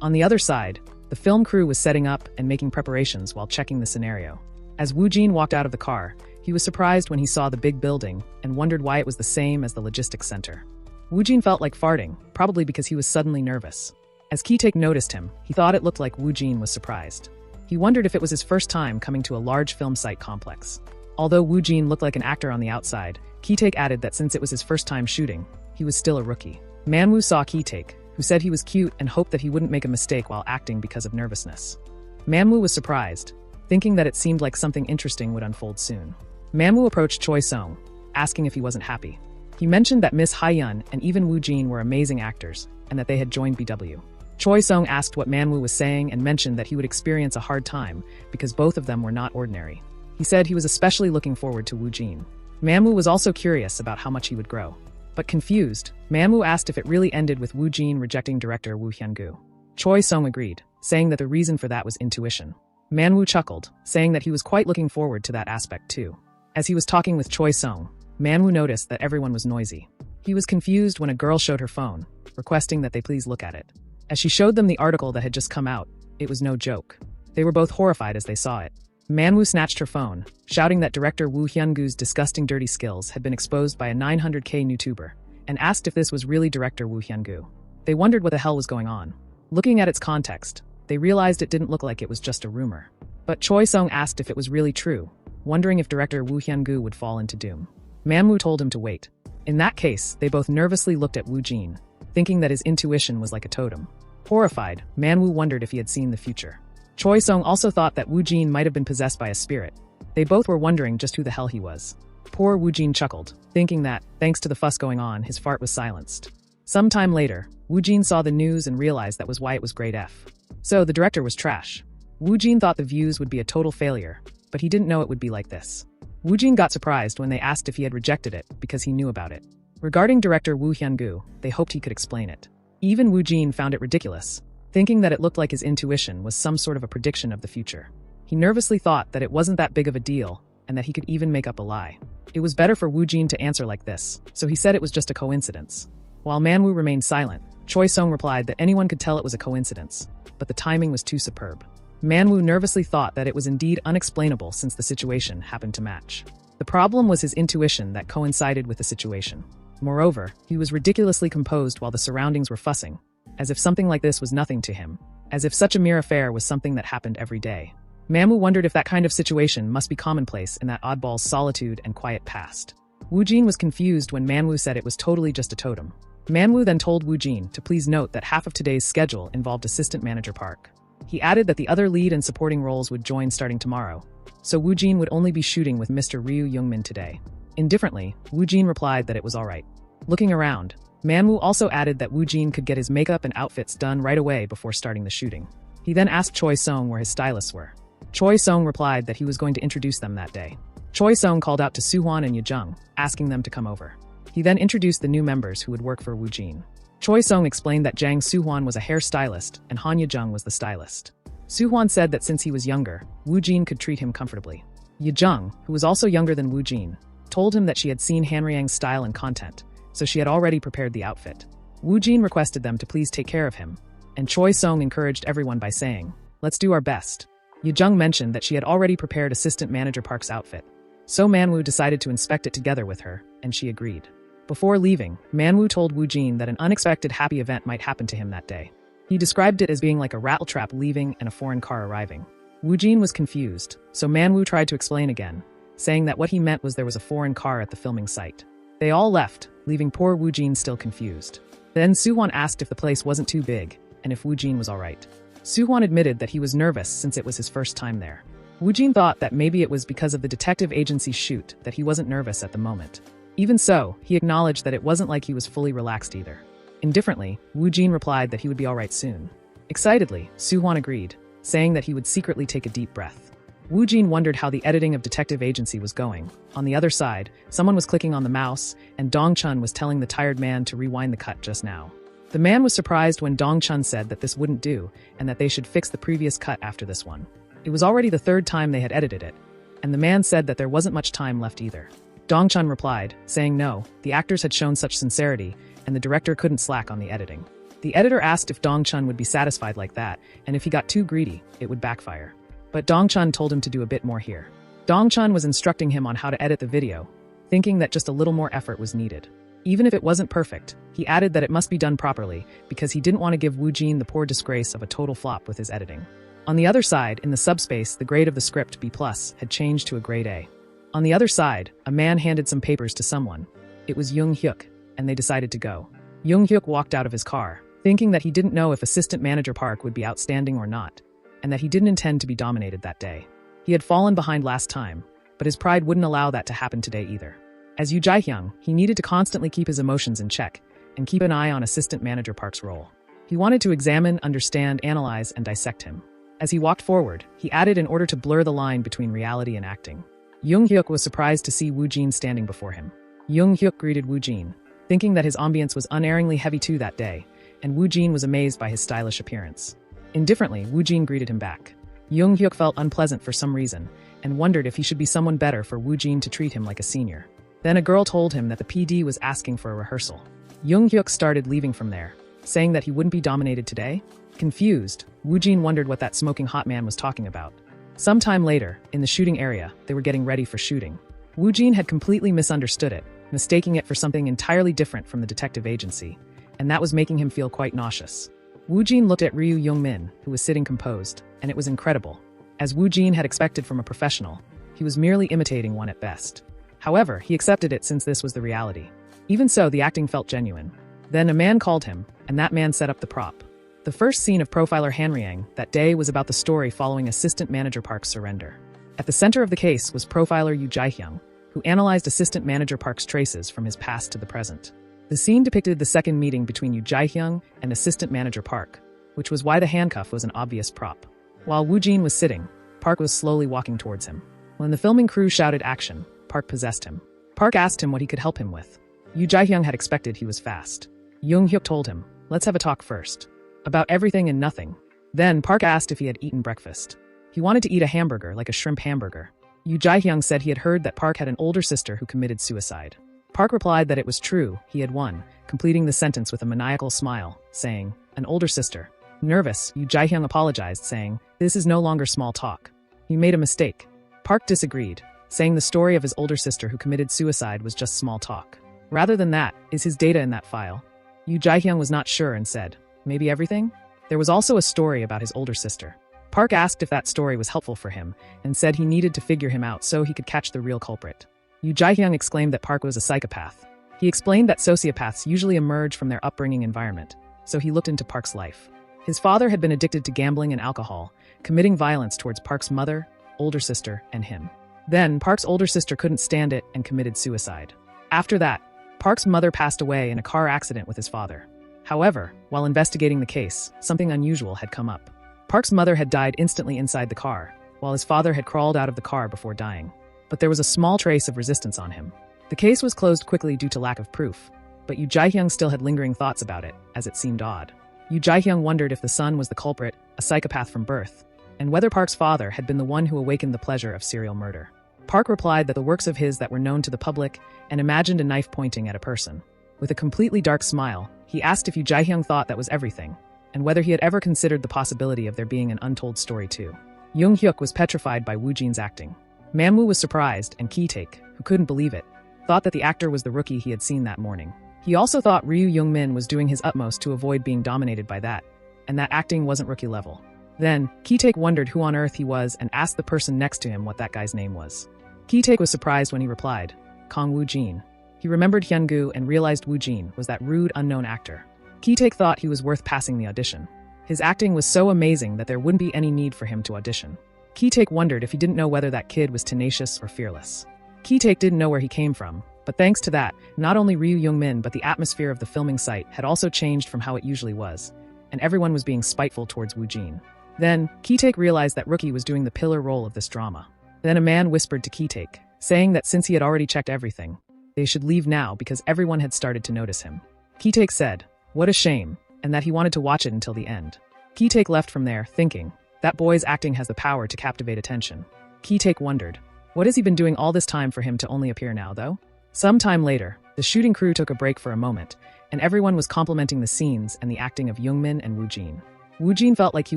On the other side, the film crew was setting up and making preparations while checking the scenario. As Woo Jin walked out of the car, he was surprised when he saw the big building and wondered why it was the same as the logistics center. Woo Jin felt like farting, probably because he was suddenly nervous. As Ki-taek noticed him, he thought it looked like Woo Jin was surprised. He wondered if it was his first time coming to a large film site complex. Although Woo Jin looked like an actor on the outside, Ki-taek added that since it was his first time shooting, he was still a rookie. Manhwa saw Ki-taek, who said he was cute and hoped that he wouldn't make a mistake while acting because of nervousness. Manhwa was surprised, thinking that it seemed like something interesting would unfold soon. Manhwa approached Choi Sung, asking if he wasn't happy. He mentioned that Miss Hae-yeon and even Woo Jin were amazing actors, and that they had joined BW. Choi Sung asked what Manhwa was saying and mentioned that he would experience a hard time because both of them were not ordinary. He said he was especially looking forward to Woo Jin. Manhwa was also curious about how much he would grow. But confused, Manhwa asked if it really ended with Woo Jin rejecting director Woo Hyun-gu. Choi Sung agreed, saying that the reason for that was intuition. Manhwa chuckled, saying that he was quite looking forward to that aspect too. As he was talking with Choi Sung, Manhwa noticed that everyone was noisy. He was confused when a girl showed her phone, requesting that they please look at it. As she showed them the article that had just come out, it was no joke. They were both horrified as they saw it. Manhwa snatched her phone, shouting that director Woo Hyun-gu's disgusting dirty skills had been exposed by a 900k YouTuber, and asked if this was really director Woo Hyun-gu. They wondered what the hell was going on. Looking at its context, they realized it didn't look like it was just a rumor. But Choi Sung asked if it was really true, wondering if director Woo Hyun-gu would fall into doom. Manhwa told him to wait. In that case, they both nervously looked at Woo Jin, thinking that his intuition was like a totem. Horrified, Manhwa wondered if he had seen the future. Choi Sung also thought that Woo Jin might have been possessed by a spirit. They both were wondering just who the hell he was. Poor Woo Jin chuckled, thinking that, thanks to the fuss going on, his fart was silenced. Sometime later, Woo Jin saw the news and realized that was why it was grade F. So the director was trash. Woo Jin thought the views would be a total failure, but he didn't know it would be like this. Woo Jin got surprised when they asked if he had rejected it because he knew about it. Regarding director Woo Hyun-gu, they hoped he could explain it. Even Woo Jin found it ridiculous, thinking that it looked like his intuition was some sort of a prediction of the future. He nervously thought that it wasn't that big of a deal and that he could even make up a lie. It was better for Woo Jin to answer like this, so he said it was just a coincidence. While Manhwa remained silent, Choi Sung replied that anyone could tell it was a coincidence, but the timing was too superb. Manhwa nervously thought that it was indeed unexplainable since the situation happened to match. The problem was his intuition that coincided with the situation. Moreover, he was ridiculously composed while the surroundings were fussing, as if something like this was nothing to him, as if such a mere affair was something that happened every day. Manhwa wondered if that kind of situation must be commonplace in that oddball's solitude and quiet past. Woo Jin was confused when Manhwa said it was totally just a totem. Manhwa then told Woo Jin to please note that half of today's schedule involved Assistant Manager Park. He added that the other lead and supporting roles would join starting tomorrow, so Woo Jin would only be shooting with Mr. Ryu Youngmin today. Indifferently, Woo Jin replied that it was alright. Looking around, Manhwa also added that Woo Jin could get his makeup and outfits done right away before starting the shooting. He then asked Choi Sung where his stylists were. Choi Sung replied that he was going to introduce them that day. Choi Sung called out to Soo-hwan and Ye-jung, asking them to come over. He then introduced the new members who would work for Woo Jin. Choi Sung explained that Jang Soo-hwan was a hairstylist and Han Ye-jung was the stylist. Soo-hwan said that since he was younger, Woo Jin could treat him comfortably. Ye-jung, who was also younger than Woo Jin, told him that she had seen Hanryang's style and content, so she had already prepared the outfit. Woo Jin requested them to please take care of him, and Choi Sung encouraged everyone by saying, "Let's do our best." Ye-jung mentioned that she had already prepared Assistant Manager Park's outfit. So Manhwa decided to inspect it together with her, and she agreed. Before leaving, Manhwa told Woo Jin that an unexpected happy event might happen to him that day. He described it as being like a rattletrap leaving and a foreign car arriving. Woo Jin was confused, so Manhwa tried to explain again, saying that what he meant was there was a foreign car at the filming site. They all left, leaving poor Woo Jin still confused. Then Soo-hwan asked if the place wasn't too big, and if Woo Jin was alright. Soo-hwan admitted that he was nervous since it was his first time there. Woo Jin thought that maybe it was because of the detective agency's shoot that he wasn't nervous at the moment. Even so, he acknowledged that it wasn't like he was fully relaxed either. Indifferently, Woo Jin replied that he would be alright soon. Excitedly, Soo-hwan agreed, saying that he would secretly take a deep breath. Woo Jin wondered how the editing of Detective Agency was going. On the other side, someone was clicking on the mouse, and Dong Chun was telling the tired man to rewind the cut just now. The man was surprised when Dong Chun said that this wouldn't do, and that they should fix the previous cut after this one. It was already the third time they had edited it, and the man said that there wasn't much time left either. Dong Chun replied, saying no, the actors had shown such sincerity, and the director couldn't slack on the editing. The editor asked if Dong Chun would be satisfied like that, and if he got too greedy, it would backfire. But Dong Chun told him to do a bit more here. Dongchun was instructing him on how to edit the video, thinking that just a little more effort was needed. Even if it wasn't perfect, he added that it must be done properly because he didn't want to give Woojin the poor disgrace of a total flop with his editing. On the other side, in the subspace, the grade of the script B+ had changed to a grade A. On the other side, a man handed some papers to someone. It was Young Hyuk, and they decided to go. Young Hyuk walked out of his car, thinking that he didn't know if Assistant Manager Park would be outstanding or not, and that he didn't intend to be dominated that day. He had fallen behind last time, but his pride wouldn't allow that to happen today either. As Yoo Jae-hyung, he needed to constantly keep his emotions in check and keep an eye on Assistant Manager Park's role. He wanted to examine, understand, analyze, and dissect him. As he walked forward, he added in order to blur the line between reality and acting. Young Hyuk was surprised to see Woojin standing before him. Young Hyuk greeted Woojin, thinking that his ambience was unerringly heavy too that day, and Woojin was amazed by his stylish appearance. Indifferently, Woojin greeted him back. Young Hyuk felt unpleasant for some reason, and wondered if he should be someone better for Woojin to treat him like a senior. Then a girl told him that the PD was asking for a rehearsal. Young Hyuk started leaving from there, saying that he wouldn't be dominated today. Confused, Woojin wondered what that smoking hot man was talking about. Sometime later, in the shooting area, they were getting ready for shooting. Woojin had completely misunderstood it, mistaking it for something entirely different from the detective agency, and that was making him feel quite nauseous. Woojin looked at Ryu Young-min, who was sitting composed, and it was incredible. As Woojin had expected from a professional, he was merely imitating one at best. However, he accepted it since this was the reality. Even so, the acting felt genuine. Then a man called him, and that man set up the prop. The first scene of Profiler Hanriang that day was about the story following Assistant Manager Park's surrender. At the center of the case was Profiler Yoo Jae-hyung, who analyzed Assistant Manager Park's traces from his past to the present. The scene depicted the second meeting between Yoo Jae-hyung and Assistant Manager Park, which was why the handcuff was an obvious prop. While Woojin was sitting, Park was slowly walking towards him. When the filming crew shouted action, Park possessed him. Park asked him what he could help him with. Yoo Jae-hyung had expected he was fast. Young Hyuk told him, "Let's have a talk first. About everything and nothing." Then Park asked if he had eaten breakfast. He wanted to eat a hamburger, like a shrimp hamburger. Yoo Jae-hyung said he had heard that Park had an older sister who committed suicide. Park replied that it was true, he had won, completing the sentence with a maniacal smile, saying, "An older sister." Nervous, Yoo Jae-hyung apologized, saying, "This is no longer small talk. You made a mistake." Park disagreed, saying the story of his older sister who committed suicide was just small talk. Rather than that, is his data in that file? Yoo Jae-hyung was not sure and said, "Maybe everything?" There was also a story about his older sister. Park asked if that story was helpful for him, and said he needed to figure him out so he could catch the real culprit. Yoo Jae-hyung exclaimed that Park was a psychopath. He explained that sociopaths usually emerge from their upbringing environment, so he looked into Park's life. His father had been addicted to gambling and alcohol, committing violence towards Park's mother, older sister, and him. Then, Park's older sister couldn't stand it and committed suicide. After that, Park's mother passed away in a car accident with his father. However, while investigating the case, something unusual had come up. Park's mother had died instantly inside the car, while his father had crawled out of the car before dying. But there was a small trace of resistance on him. The case was closed quickly due to lack of proof, but Yoo Jae-hyung still had lingering thoughts about it, as it seemed odd. Yoo Jae-hyung wondered if the son was the culprit, a psychopath from birth, and whether Park's father had been the one who awakened the pleasure of serial murder. Park replied that the works of his that were known to the public and imagined a knife pointing at a person. With a completely dark smile, he asked if Yoo Jae-hyung thought that was everything, and whether he had ever considered the possibility of there being an untold story too. Young Hyuk was petrified by Woojin's acting. Manhwa was surprised, and Ki-taek, who couldn't believe it, thought that the actor was the rookie he had seen that morning. He also thought Ryu Young-min was doing his utmost to avoid being dominated by that, and that acting wasn't rookie level. Then, Ki-taek wondered who on earth he was and asked the person next to him what that guy's name was. Ki-taek was surprised when he replied, "Kong Woo-jin." He remembered Hyun-gu and realized Woo-jin was that rude unknown actor. Ki-taek thought he was worth passing the audition. His acting was so amazing that there wouldn't be any need for him to audition. Ki-taek wondered if he didn't know whether that kid was tenacious or fearless. Ki-taek didn't know where he came from, but thanks to that, not only Ryu Young-min but the atmosphere of the filming site had also changed from how it usually was, and everyone was being spiteful towards Woo-jin. Then, Ki-taek realized that Rookie was doing the pillar role of this drama. Then a man whispered to Ki-taek, saying that since he had already checked everything, they should leave now because everyone had started to notice him. Ki-taek said, "What a shame," and that he wanted to watch it until the end. Ki-taek left from there, thinking, that boy's acting has the power to captivate attention. Ki-taek wondered, what has he been doing all this time for him to only appear now, though? Some time later, the shooting crew took a break for a moment, and everyone was complimenting the scenes and the acting of Young-min and Woo-jin. Woo-jin felt like he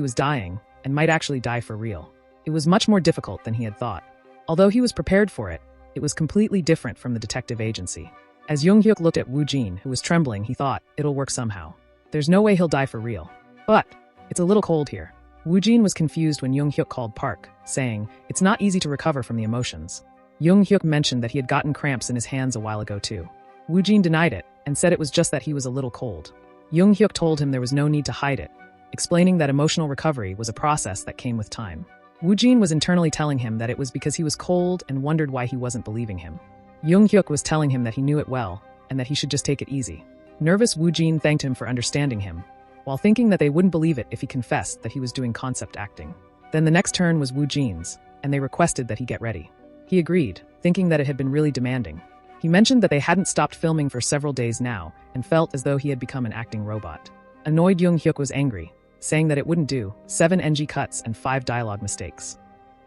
was dying, and might actually die for real. It was much more difficult than he had thought. Although he was prepared for it, it was completely different from the detective agency. As Jung-hyuk looked at Woo Jin, who was trembling, he thought, it'll work somehow. There's no way he'll die for real. But it's a little cold here. Woo Jin was confused when Jung-hyuk called Park, saying, it's not easy to recover from the emotions. Jung-hyuk mentioned that he had gotten cramps in his hands a while ago too. Woo Jin denied it and said it was just that he was a little cold. Jung-hyuk told him there was no need to hide it, explaining that emotional recovery was a process that came with time. Woo Jin was internally telling him that it was because he was cold and wondered why he wasn't believing him. Jung-hyuk was telling him that he knew it well and that he should just take it easy. Nervous Woo Jin thanked him for understanding him, while thinking that they wouldn't believe it if he confessed that he was doing concept acting. Then the next turn was Woo Jin's, and they requested that he get ready. He agreed, thinking that it had been really demanding. He mentioned that they hadn't stopped filming for several days now and felt as though he had become an acting robot. Annoyed Jung-hyuk was angry, saying that it wouldn't do, 7 NG cuts and 5 dialogue mistakes.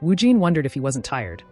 Woo Jin wondered if he wasn't tired.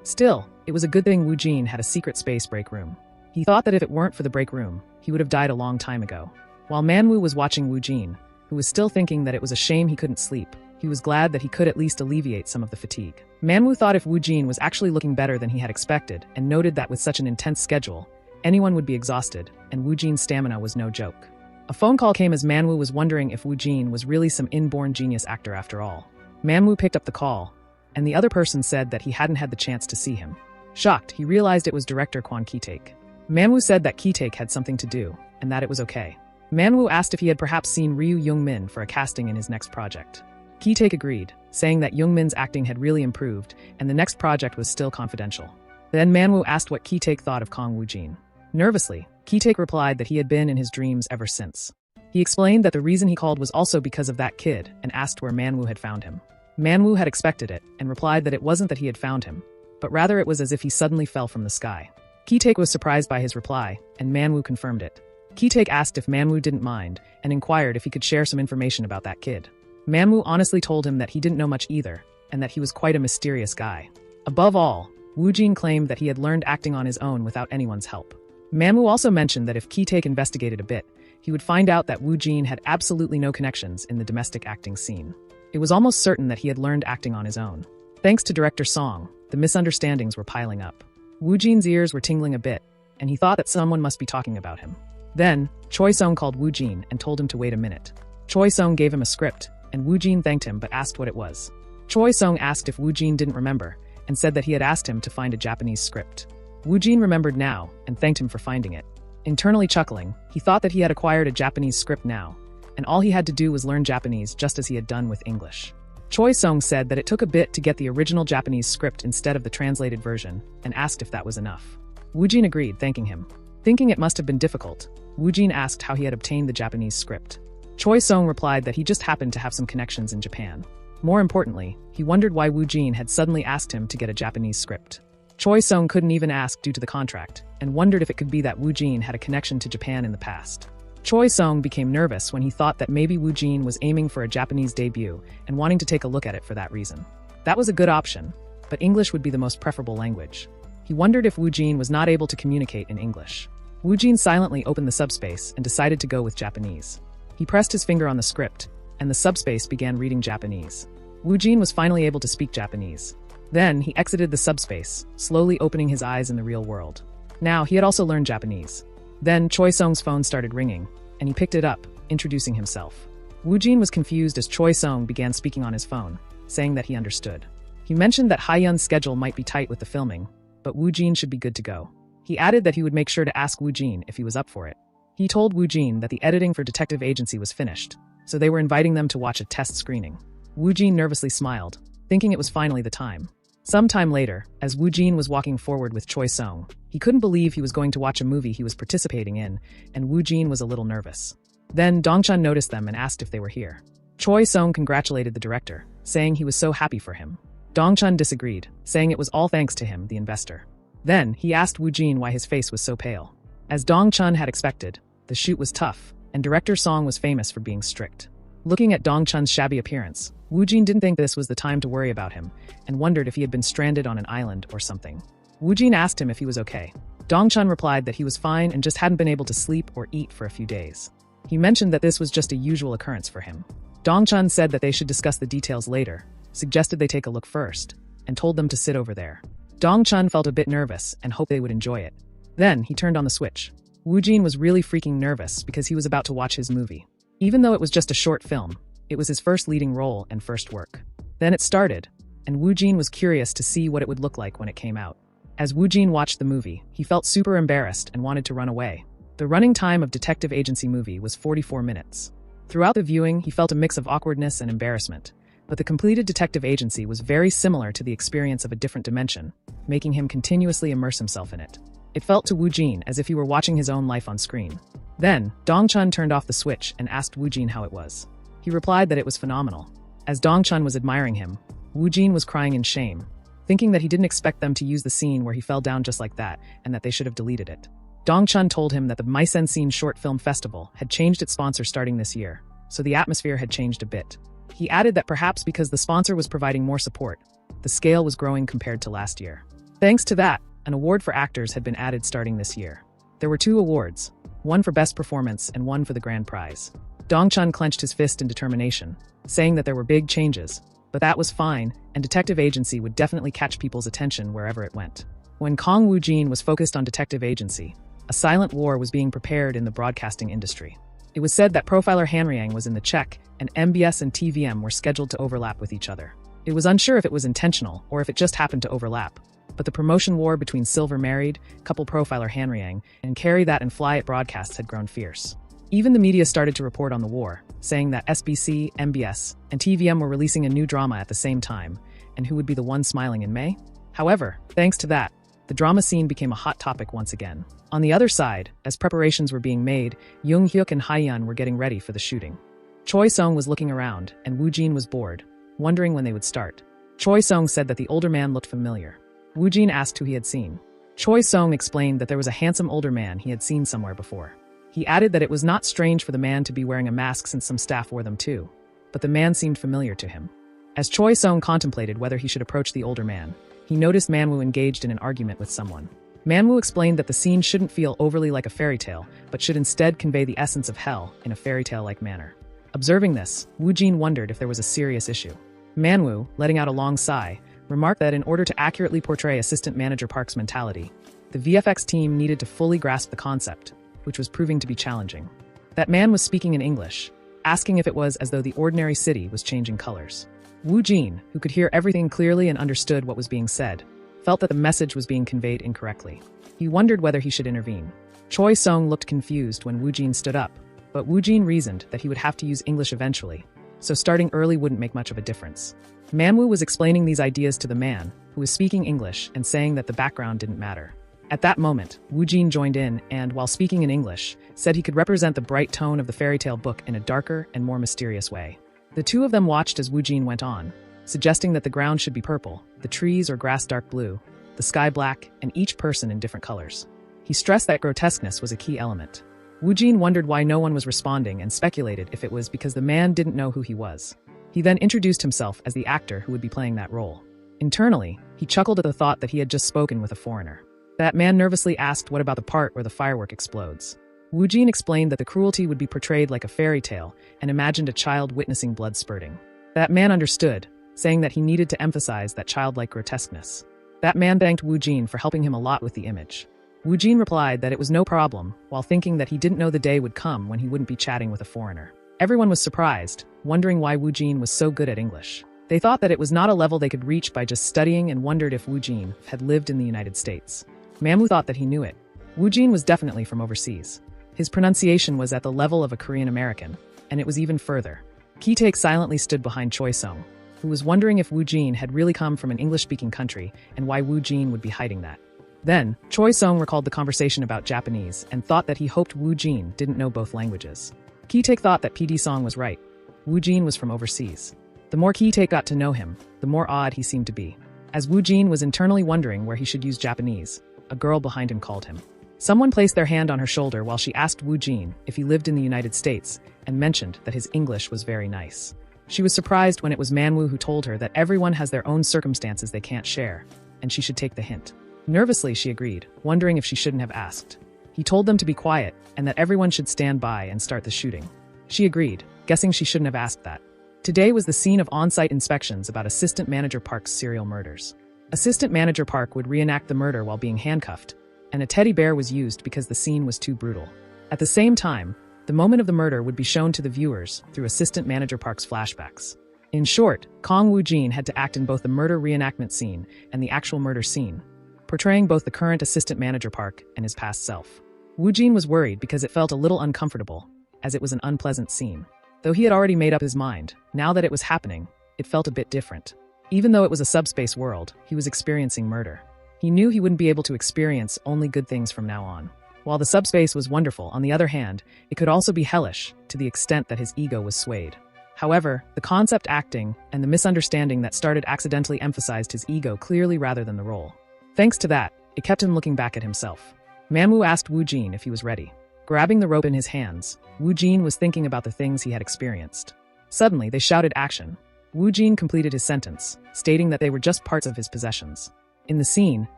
Still, it was a good thing Woo Jin had a secret space break room. He thought that if it weren't for the break room, he would have died a long time ago. While Manhwa was watching Woo Jin, who was still thinking that it was a shame he couldn't sleep, he was glad that he could at least alleviate some of the fatigue. Manhwa thought if Woo Jin was actually looking better than he had expected and noted that with such an intense schedule, anyone would be exhausted, and Woo Jin's stamina was no joke. A phone call came as Manhwa was wondering if Woo Jin was really some inborn genius actor after all. Manhwa picked up the call, and the other person said that he hadn't had the chance to see him. Shocked, he realized it was director Kwon Ki-taek. Manhwa said that Ki-taek had something to do, and that it was okay. Manhwa asked if he had perhaps seen Ryu Young-min for a casting in his next project. Ki-taek agreed, saying that Young-min's acting had really improved, and the next project was still confidential. Then Manhwa asked what Ki-taek thought of Kang Woo Jin. Nervously, Ki-taek replied that he had been in his dreams ever since. He explained that the reason he called was also because of that kid and asked where Manhwa had found him. Manhwa had expected it and replied that it wasn't that he had found him, but rather it was as if he suddenly fell from the sky. Ki-taek was surprised by his reply, and Manhwa confirmed it. Ki-taek asked if Manhwa didn't mind and inquired if he could share some information about that kid. Manhwa honestly told him that he didn't know much either, and that he was quite a mysterious guy. Above all, Woo Jin claimed that he had learned acting on his own without anyone's help. Manhwa also mentioned that if Ki-taek investigated a bit, he would find out that Woo Jin had absolutely no connections in the domestic acting scene. It was almost certain that he had learned acting on his own. Thanks to director Song, the misunderstandings were piling up. Woo Jin's ears were tingling a bit, and he thought that someone must be talking about him. Then, Choi Song called Woo Jin and told him to wait a minute. Choi Song gave him a script, and Woo Jin thanked him but asked what it was. Choi Song asked if Woo Jin didn't remember, and said that he had asked him to find a Japanese script. Woo Jin remembered now, and thanked him for finding it. Internally chuckling, he thought that he had acquired a Japanese script now, and all he had to do was learn Japanese just as he had done with English. Choi Song said that it took a bit to get the original Japanese script instead of the translated version, and asked if that was enough. Woo Jin agreed, thanking him. Thinking it must have been difficult, Woo Jin asked how he had obtained the Japanese script. Choi Song replied that he just happened to have some connections in Japan. More importantly, he wondered why Woo Jin had suddenly asked him to get a Japanese script. Choi Song couldn't even ask due to the contract, and wondered if it could be that Woo Jin had a connection to Japan in the past. Choi Song became nervous when he thought that maybe Woo Jin was aiming for a Japanese debut and wanting to take a look at it for that reason. That was a good option, but English would be the most preferable language. He wondered if Woo Jin was not able to communicate in English. Woo Jin silently opened the subspace and decided to go with Japanese. He pressed his finger on the script, and the subspace began reading Japanese. Woo Jin was finally able to speak Japanese. Then, he exited the subspace, slowly opening his eyes in the real world. Now, he had also learned Japanese. Then, Choi Song's phone started ringing, and he picked it up, introducing himself. Woo Jin was confused as Choi Song began speaking on his phone, saying that he understood. He mentioned that Ha-yeon's schedule might be tight with the filming, but Woo Jin should be good to go. He added that he would make sure to ask Woo Jin if he was up for it. He told Woo Jin that the editing for Detective Agency was finished, so they were inviting them to watch a test screening. Woo Jin nervously smiled, thinking it was finally the time. Sometime later, as Woo Jin was walking forward with Choi Song, he couldn't believe he was going to watch a movie he was participating in, and Woo Jin was a little nervous. Then Dong-chun noticed them and asked if they were here. Choi Song congratulated the director, saying he was so happy for him. Dong-chun disagreed, saying it was all thanks to him, the investor. Then, he asked Woo Jin why his face was so pale. As Dong-chun had expected, the shoot was tough, and director Song was famous for being strict. Looking at Dong-chun's shabby appearance, Woo Jin didn't think this was the time to worry about him, and wondered if he had been stranded on an island or something. Woo Jin asked him if he was okay. Dong-chun replied that he was fine and just hadn't been able to sleep or eat for a few days. He mentioned that this was just a usual occurrence for him. Dong-chun said that they should discuss the details later, suggested they take a look first, and told them to sit over there. Dong-chun felt a bit nervous and hoped they would enjoy it. Then, he turned on the switch. Woo-jin was really freaking nervous because he was about to watch his movie. Even though it was just a short film, it was his first leading role and first work. Then it started, and Woo-jin was curious to see what it would look like when it came out. As Woo-jin watched the movie, he felt super embarrassed and wanted to run away. The running time of detective agency movie was 44 minutes. Throughout the viewing, he felt a mix of awkwardness and embarrassment, but the completed detective agency was very similar to the experience of a different dimension, making him continuously immerse himself in it. It felt to Woo-jin as if he were watching his own life on screen. Then, Dong-chun turned off the switch and asked Woo-jin how it was. He replied that it was phenomenal. As Dong-chun was admiring him, Woo-jin was crying in shame, thinking that he didn't expect them to use the scene where he fell down just like that and that they should have deleted it. Dong-chun told him that the Mise-en-Scene Short Film Festival had changed its sponsor starting this year, so the atmosphere had changed a bit. He added that perhaps because the sponsor was providing more support, the scale was growing compared to last year. Thanks to that, an award for actors had been added starting this year. There were 2 awards, one for best performance and one for the grand prize. Dong-chun clenched his fist in determination, saying that there were big changes, but that was fine, and detective agency would definitely catch people's attention wherever it went. When Kong Woo-jin was focused on detective agency, a silent war was being prepared in the broadcasting industry. It was said that profiler Hanriang was in the check, and MBS and TVM were scheduled to overlap with each other. It was unsure if it was intentional or if it just happened to overlap, but the promotion war between Silver Married, couple profiler Hanriang, and Carry That and Fly It broadcasts had grown fierce. Even the media started to report on the war, saying that SBC, MBS, and TVM were releasing a new drama at the same time, and who would be the one smiling in May? However, thanks to that, the drama scene became a hot topic once again. On the other side, as preparations were being made, Young-hyuk and Hae-yeon were getting ready for the shooting. Choi-sung was looking around, and Woo-jin was bored, wondering when they would start. Choi-sung said that the older man looked familiar. Woo-jin asked who he had seen. Choi-sung explained that there was a handsome older man he had seen somewhere before. He added that it was not strange for the man to be wearing a mask since some staff wore them too, but the man seemed familiar to him. As Choi-sung contemplated whether he should approach the older man, he noticed Manhwa engaged in an argument with someone. Manhwa explained that the scene shouldn't feel overly like a fairy tale, but should instead convey the essence of hell in a fairy tale-like manner. Observing this, Woo-jin wondered if there was a serious issue. Manhwa, letting out a long sigh, remarked that in order to accurately portray Assistant Manager Park's mentality, the VFX team needed to fully grasp the concept, which was proving to be challenging. That man was speaking in English, asking if it was as though the ordinary city was changing colors. Woo-jin, who could hear everything clearly and understood what was being said, felt that the message was being conveyed incorrectly. He wondered whether he should intervene. Choi-sung looked confused when Woo-jin stood up, but Woo-jin reasoned that he would have to use English eventually, so starting early wouldn't make much of a difference. Manhwa was explaining these ideas to the man, who was speaking English and saying that the background didn't matter. At that moment, Woo-jin joined in and, while speaking in English, said he could represent the bright tone of the fairy tale book in a darker and more mysterious way. The two of them watched as Woo-jin went on, suggesting that the ground should be purple, the trees or grass dark blue, the sky black, and each person in different colors. He stressed that grotesqueness was a key element. Woo-jin wondered why no one was responding and speculated if it was because the man didn't know who he was. He then introduced himself as the actor who would be playing that role. Internally, he chuckled at the thought that he had just spoken with a foreigner. That man nervously asked what about the part where the firework explodes. Woo-jin explained that the cruelty would be portrayed like a fairy tale and imagined a child witnessing blood spurting. That man understood, saying that he needed to emphasize that childlike grotesqueness. That man thanked Woo-jin for helping him a lot with the image. Woo-jin replied that it was no problem, while thinking that he didn't know the day would come when he wouldn't be chatting with a foreigner. Everyone was surprised, wondering why Woo-jin was so good at English. They thought that it was not a level they could reach by just studying and wondered if Woo-jin had lived in the United States. Manhwa thought that he knew it. Woo-jin was definitely from overseas. His pronunciation was at the level of a Korean American, and it was even further. Ki-taek silently stood behind Choi-sung, who was wondering if Woo-jin had really come from an English-speaking country and why Woo-jin would be hiding that. Then, Choi-sung recalled the conversation about Japanese and thought that he hoped Woo-jin didn't know both languages. Ki-taek thought that PD-song was right. Woo-jin was from overseas. The more Ki-taek got to know him, the more odd he seemed to be. As Woo-jin was internally wondering where he should use Japanese, a girl behind him called him. Someone placed their hand on her shoulder while she asked Woo-jin if he lived in the United States and mentioned that his English was very nice. She was surprised when it was Manhwa who told her that everyone has their own circumstances they can't share, and she should take the hint. Nervously, she agreed, wondering if she shouldn't have asked. He told them to be quiet and that everyone should stand by and start the shooting. She agreed, guessing she shouldn't have asked that. Today was the scene of on-site inspections about Assistant Manager Park's serial murders. Assistant Manager Park would reenact the murder while being handcuffed, and a teddy bear was used because the scene was too brutal. At the same time, the moment of the murder would be shown to the viewers through Assistant Manager Park's flashbacks. In short, Kong Woo-jin had to act in both the murder reenactment scene and the actual murder scene, portraying both the current Assistant Manager Park and his past self. Woo-jin was worried because it felt a little uncomfortable, as it was an unpleasant scene. Though he had already made up his mind, now that it was happening, it felt a bit different. Even though it was a subspace world, he was experiencing murder. He knew he wouldn't be able to experience only good things from now on. While the subspace was wonderful, on the other hand, it could also be hellish to the extent that his ego was swayed. However, the concept acting and the misunderstanding that started accidentally emphasized his ego clearly rather than the role. Thanks to that, it kept him looking back at himself. Manhwa asked Woo-jin if he was ready. Grabbing the rope in his hands, Woo-jin was thinking about the things he had experienced. Suddenly, they shouted action. Woo-jin completed his sentence, stating that they were just parts of his possessions. In the scene,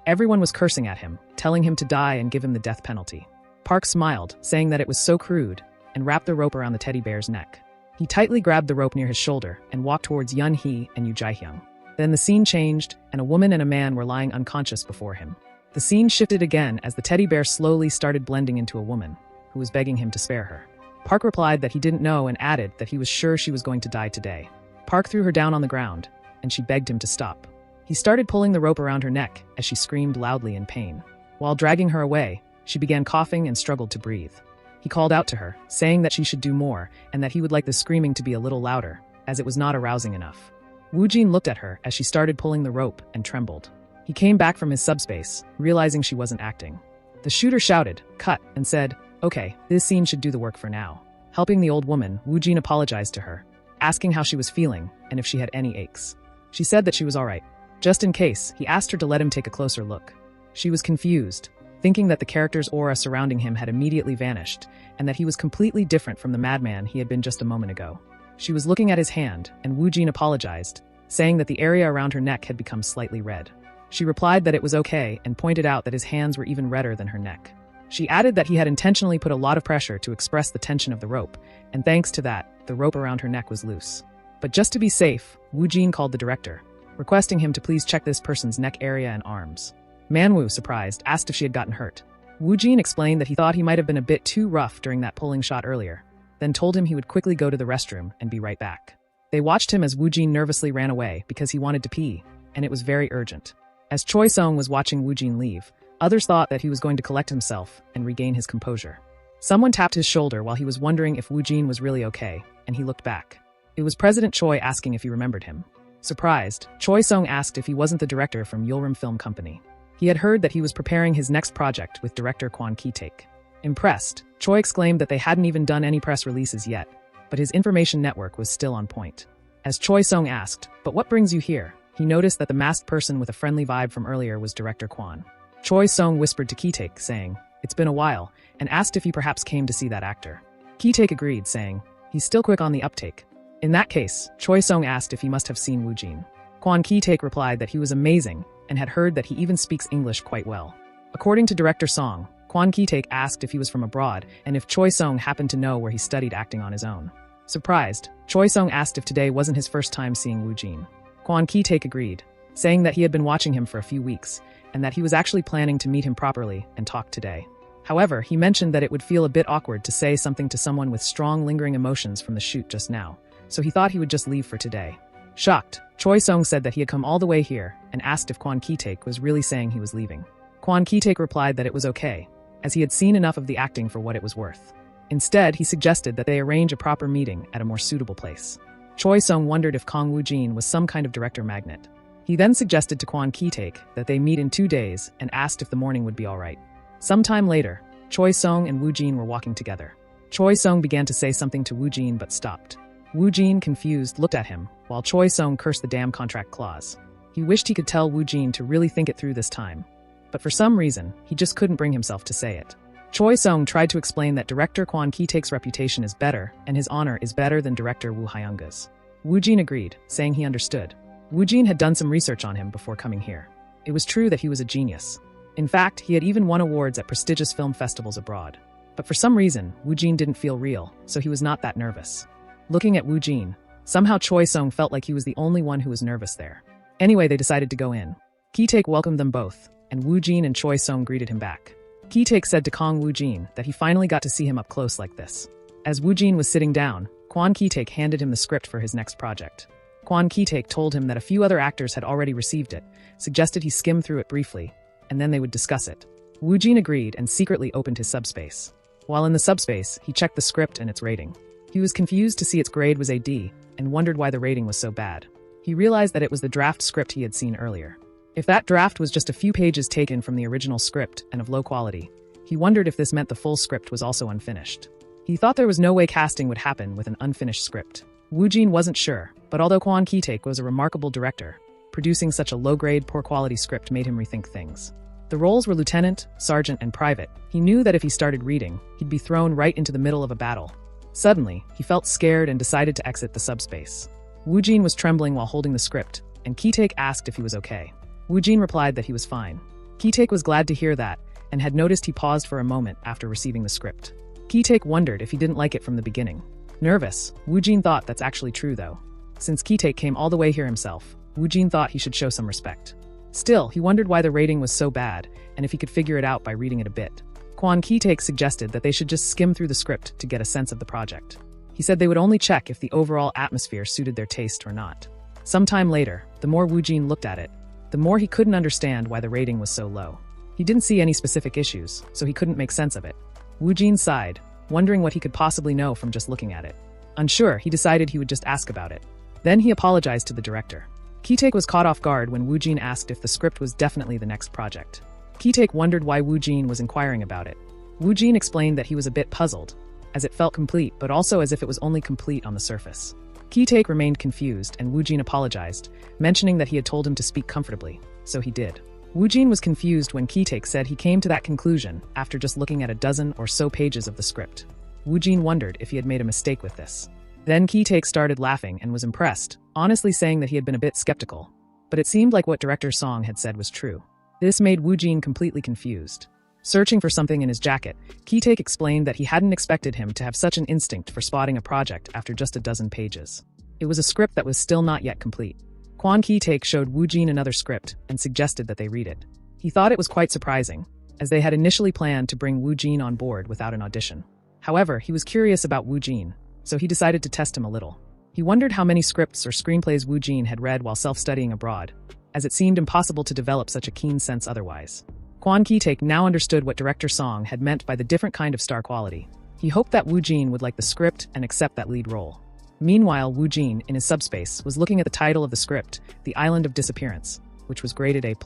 everyone was cursing at him, telling him to die and give him the death penalty. Park smiled, saying that it was so crude, and wrapped the rope around the teddy bear's neck. He tightly grabbed the rope near his shoulder and walked towards Yun-hee and Yoo Jae-hyung. Then the scene changed, and a woman and a man were lying unconscious before him. The scene shifted again as the teddy bear slowly started blending into a woman, who was begging him to spare her. Park replied that he didn't know and added that he was sure she was going to die today. Park threw her down on the ground, and she begged him to stop. He started pulling the rope around her neck as she screamed loudly in pain. While dragging her away, she began coughing and struggled to breathe. He called out to her, saying that she should do more and that he would like the screaming to be a little louder, as it was not arousing enough. Woo-jin looked at her as she started pulling the rope and trembled. He came back from his subspace, realizing she wasn't acting. The shooter shouted, "Cut," and said, "Okay, this scene should do the work for now." Helping the old woman, Woo-jin apologized to her, asking how she was feeling and if she had any aches. She said that she was all right. Just in case, he asked her to let him take a closer look. She was confused, thinking that the character's aura surrounding him had immediately vanished, and that he was completely different from the madman he had been just a moment ago. She was looking at his hand, and Woo-jin apologized, saying that the area around her neck had become slightly red. She replied that it was okay and pointed out that his hands were even redder than her neck. She added that he had intentionally put a lot of pressure to express the tension of the rope, and thanks to that, the rope around her neck was loose. But just to be safe, Woo-jin called the director, requesting him to please check this person's neck area and arms. Manhwa, surprised, asked if she had gotten hurt. Woo-jin explained that he thought he might have been a bit too rough during that pulling shot earlier, then told him he would quickly go to the restroom and be right back. They watched him as Woo-jin nervously ran away because he wanted to pee, and it was very urgent. As Choi Sung was watching Woo-jin leave, others thought that he was going to collect himself and regain his composure. Someone tapped his shoulder while he was wondering if Woo-jin was really okay, and he looked back. It was President Choi asking if he remembered him. Surprised, Choi Sung asked if he wasn't the director from Yulrim Film Company. He had heard that he was preparing his next project with director Kwon Ki-taek. Impressed, Choi exclaimed that they hadn't even done any press releases yet, but his information network was still on point. As Choi Sung asked, "But what brings you here?" he noticed that the masked person with a friendly vibe from earlier was director Kwon. Choi Sung whispered to Ki-taek, saying, "It's been a while," and asked if he perhaps came to see that actor. Ki-taek agreed, saying, "He's still quick on the uptake." In that case, Choi Sung asked if he must have seen Woo-jin. Kwon Ki-taek replied that he was amazing and had heard that he even speaks English quite well. According to director Song, Kwon Ki-taek asked if he was from abroad and if Choi Sung happened to know where he studied acting on his own. Surprised, Choi Sung asked if today wasn't his first time seeing Woo-jin. Kwon Ki-taek agreed, saying that he had been watching him for a few weeks and that he was actually planning to meet him properly and talk today. However, he mentioned that it would feel a bit awkward to say something to someone with strong lingering emotions from the shoot just now, so he thought he would just leave for today. Shocked, Choi Sung said that he had come all the way here and asked if Kwon Ki-taek was really saying he was leaving. Kwon Ki-taek replied that it was okay, as he had seen enough of the acting for what it was worth. Instead, he suggested that they arrange a proper meeting at a more suitable place. Choi Sung wondered if Kong Woo-jin was some kind of director magnet. He then suggested to Kwon Ki-taek that they meet in 2 days and asked if the morning would be all right. Sometime later, Choi Sung and Woo-jin were walking together. Choi Sung began to say something to Woo-jin but stopped. Woo-jin, confused, looked at him, while Choi Sung cursed the damn contract clause. He wished he could tell Woo-jin to really think it through this time, but for some reason, he just couldn't bring himself to say it. Choi Sung tried to explain that director Kwon Ki-taek's reputation is better and his honor is better than director Woo Hyunga's. Woo-jin agreed, saying he understood. Woo-jin had done some research on him before coming here. It was true that he was a genius. In fact, he had even won awards at prestigious film festivals abroad. But for some reason, Woo-jin didn't feel real, so he was not that nervous. Looking at Woo-jin, somehow Choi Sung felt like he was the only one who was nervous there. Anyway, they decided to go in. Ki-taek welcomed them both, and Woo Jin and Choi Sung greeted him back. Ki-taek said to Kong Woo Jin that he finally got to see him up close like this. As Woo Jin was sitting down, Kwon Ki-taek handed him the script for his next project. Kwon Ki-taek told him that a few other actors had already received it, suggested he skim through it briefly, and then they would discuss it. Woo Jin agreed and secretly opened his subspace. While in the subspace, he checked the script and its rating. He was confused to see its grade was a D, and wondered why the rating was so bad. He realized that it was the draft script he had seen earlier. If that draft was just a few pages taken from the original script and of low quality, he wondered if this meant the full script was also unfinished. He thought there was no way casting would happen with an unfinished script. Woo Jin wasn't sure, but although Kwon Ki-taek was a remarkable director, producing such a low-grade, poor-quality script made him rethink things. The roles were lieutenant, sergeant, and private. He knew that if he started reading, he'd be thrown right into the middle of a battle. Suddenly, he felt scared and decided to exit the subspace. Woo Jin was trembling while holding the script, and Ki-taek asked if he was okay. Woo Jin replied that he was fine. Ki-taek was glad to hear that, and had noticed he paused for a moment after receiving the script. Ki-taek wondered if he didn't like it from the beginning. Nervous, Woo Jin thought that's actually true though. Since Ki-taek came all the way here himself, Woo Jin thought he should show some respect. Still, he wondered why the rating was so bad, and if he could figure it out by reading it a bit. Kwon Ki-taek suggested that they should just skim through the script to get a sense of the project. He said they would only check if the overall atmosphere suited their taste or not. Sometime later, the more Woo Jin looked at it, the more he couldn't understand why the rating was so low. He didn't see any specific issues, so he couldn't make sense of it. Woo Jin sighed, wondering what he could possibly know from just looking at it. Unsure, he decided he would just ask about it. Then he apologized to the director. Ki-taek was caught off guard when Woo Jin asked if the script was definitely the next project. Ki-taek wondered why Woo Jin was inquiring about it. Woo Jin explained that he was a bit puzzled, as it felt complete but also as if it was only complete on the surface. Ki-taek remained confused and Woo Jin apologized, mentioning that he had told him to speak comfortably, so he did. Woo Jin was confused when Ki-taek said he came to that conclusion after just looking at a dozen or so pages of the script. Woo Jin wondered if he had made a mistake with this. Then Ki-taek started laughing and was impressed, honestly saying that he had been a bit skeptical. But it seemed like what Director Song had said was true. This made Woo Jin completely confused. Searching for something in his jacket, Ki-taek explained that he hadn't expected him to have such an instinct for spotting a project after just a dozen pages. It was a script that was still not yet complete. Kwon Ki-taek showed Woo Jin another script and suggested that they read it. He thought it was quite surprising, as they had initially planned to bring Woo Jin on board without an audition. However, he was curious about Woo Jin, so he decided to test him a little. He wondered how many scripts or screenplays Woo Jin had read while self-studying abroad, as it seemed impossible to develop such a keen sense otherwise. Kwon Ki-taek now understood what Director Song had meant by the different kind of star quality. He hoped that Woo Jin would like the script and accept that lead role. Meanwhile, Woo Jin, in his subspace, was looking at the title of the script, The Island of Disappearance, which was graded A+.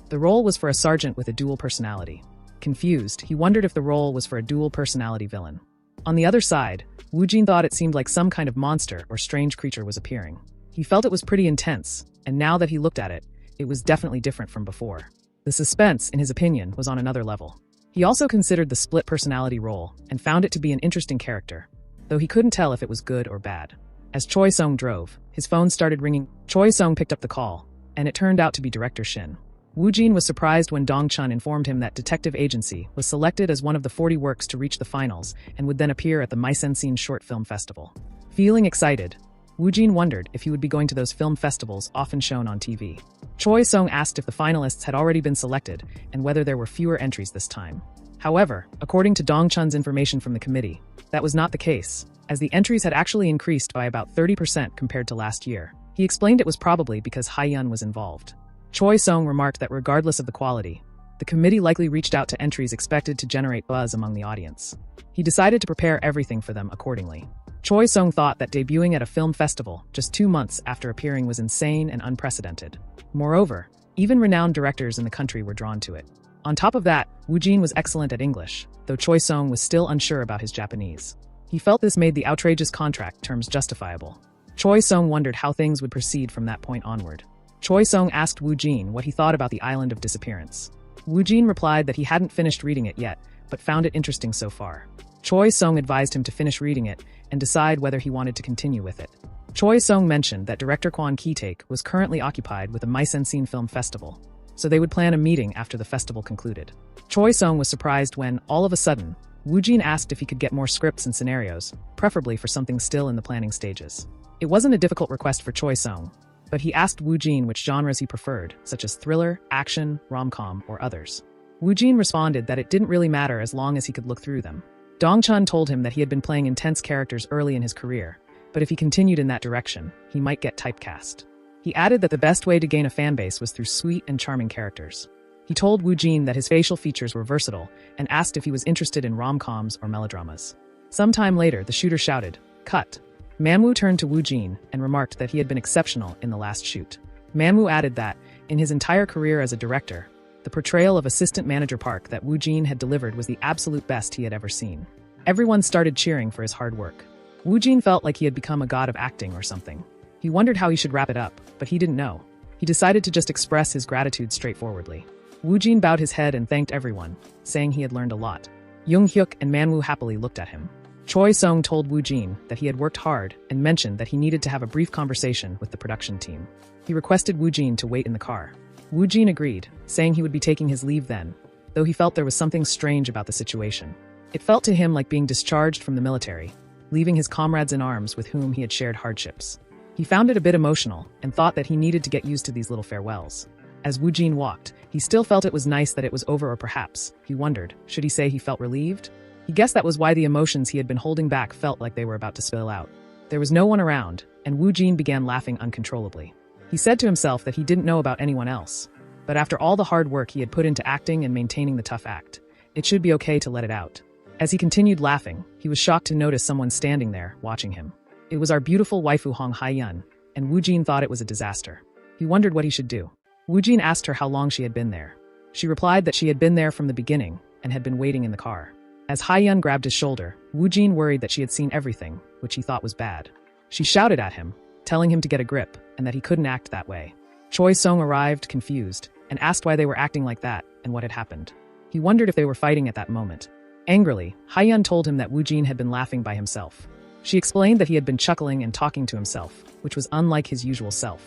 The role was for a sergeant with a dual personality. Confused, he wondered if the role was for a dual personality villain. On the other side, Woo Jin thought it seemed like some kind of monster or strange creature was appearing. He felt it was pretty intense, and now that he looked at it, it was definitely different from before. The suspense, in his opinion, was on another level. He also considered the split personality role and found it to be an interesting character, though he couldn't tell if it was good or bad. As Choi Sung drove, his phone started ringing. Choi Sung picked up the call, and it turned out to be Director Shin. Woo Jin was surprised when Dong Chun informed him that Detective Agency was selected as one of the 40 works to reach the finals and would then appear at the Mercenary Short Film Festival. Feeling excited, Woo Jin wondered if he would be going to those film festivals often shown on TV. Choi Sung asked if the finalists had already been selected and whether there were fewer entries this time. However, according to Dong Chun's information from the committee, that was not the case, as the entries had actually increased by about 30% compared to last year. He explained it was probably because Hae-yeon was involved. Choi Sung remarked that regardless of the quality, the committee likely reached out to entries expected to generate buzz among the audience. He decided to prepare everything for them accordingly. Choi Sung thought that debuting at a film festival just 2 months after appearing was insane and unprecedented. Moreover, even renowned directors in the country were drawn to it. On top of that, Woo Jin was excellent at English, though Choi Sung was still unsure about his Japanese. He felt this made the outrageous contract terms justifiable. Choi Sung wondered how things would proceed from that point onward. Choi Sung asked Woo Jin what he thought about The Island of Disappearance. Woo Jin replied that he hadn't finished reading it yet, but found it interesting so far. Choi Sung advised him to finish reading it and decide whether he wanted to continue with it. Choi Sung mentioned that director Kwon Ki-taek was currently occupied with a Mercenary Film Festival, so they would plan a meeting after the festival concluded. Choi Sung was surprised when, all of a sudden, Woo Jin asked if he could get more scripts and scenarios, preferably for something still in the planning stages. It wasn't a difficult request for Choi Sung. but he asked Wu Jin which genres he preferred, such as thriller, action, rom-com, or others. Wu Jin responded that it didn't really matter as long as he could look through them. Dongchun told him that he had been playing intense characters early in his career, but if he continued in that direction, he might get typecast. He added that the best way to gain a fanbase was through sweet and charming characters. He told Wu Jin that his facial features were versatile and asked if he was interested in rom-coms or melodramas. Sometime later, the shooter shouted, "Cut." Manhwa turned to Wu Jin and remarked that he had been exceptional in the last shoot. Manhwa added that, in his entire career as a director, the portrayal of Assistant Manager Park that Wu Jin had delivered was the absolute best he had ever seen. Everyone started cheering for his hard work. Wu Jin felt like he had become a god of acting or something. He wondered how he should wrap it up, but he didn't know. He decided to just express his gratitude straightforwardly. Wu Jin bowed his head and thanked everyone, saying he had learned a lot. Jung Hyuk and Manhwa happily looked at him. Choi Sung told Wu Jin that he had worked hard and mentioned that he needed to have a brief conversation with the production team. He requested Wu Jin to wait in the car. Wu Jin agreed, saying he would be taking his leave then, though he felt there was something strange about the situation. It felt to him like being discharged from the military, leaving his comrades in arms with whom he had shared hardships. He found it a bit emotional and thought that he needed to get used to these little farewells. As Wu Jin walked, he still felt it was nice that it was over, or perhaps, he wondered, should he say he felt relieved? He guessed that was why the emotions he had been holding back felt like they were about to spill out. There was no one around, and Wu Jin began laughing uncontrollably. He said to himself that he didn't know about anyone else, but after all the hard work he had put into acting and maintaining the tough act, it should be okay to let it out. As he continued laughing, he was shocked to notice someone standing there, watching him. It was our beautiful waifu Hong Haiyun, and Wu Jin thought it was a disaster. He wondered what he should do. Wu Jin asked her how long she had been there. She replied that she had been there from the beginning and had been waiting in the car. As Haiyun grabbed his shoulder, Wu Jin worried that she had seen everything, which he thought was bad. She shouted at him, telling him to get a grip and that he couldn't act that way. Choi Sung arrived, confused, and asked why they were acting like that and what had happened. He wondered if they were fighting at that moment. Angrily, Haiyun told him that Wu Jin had been laughing by himself. She explained that he had been chuckling and talking to himself, which was unlike his usual self.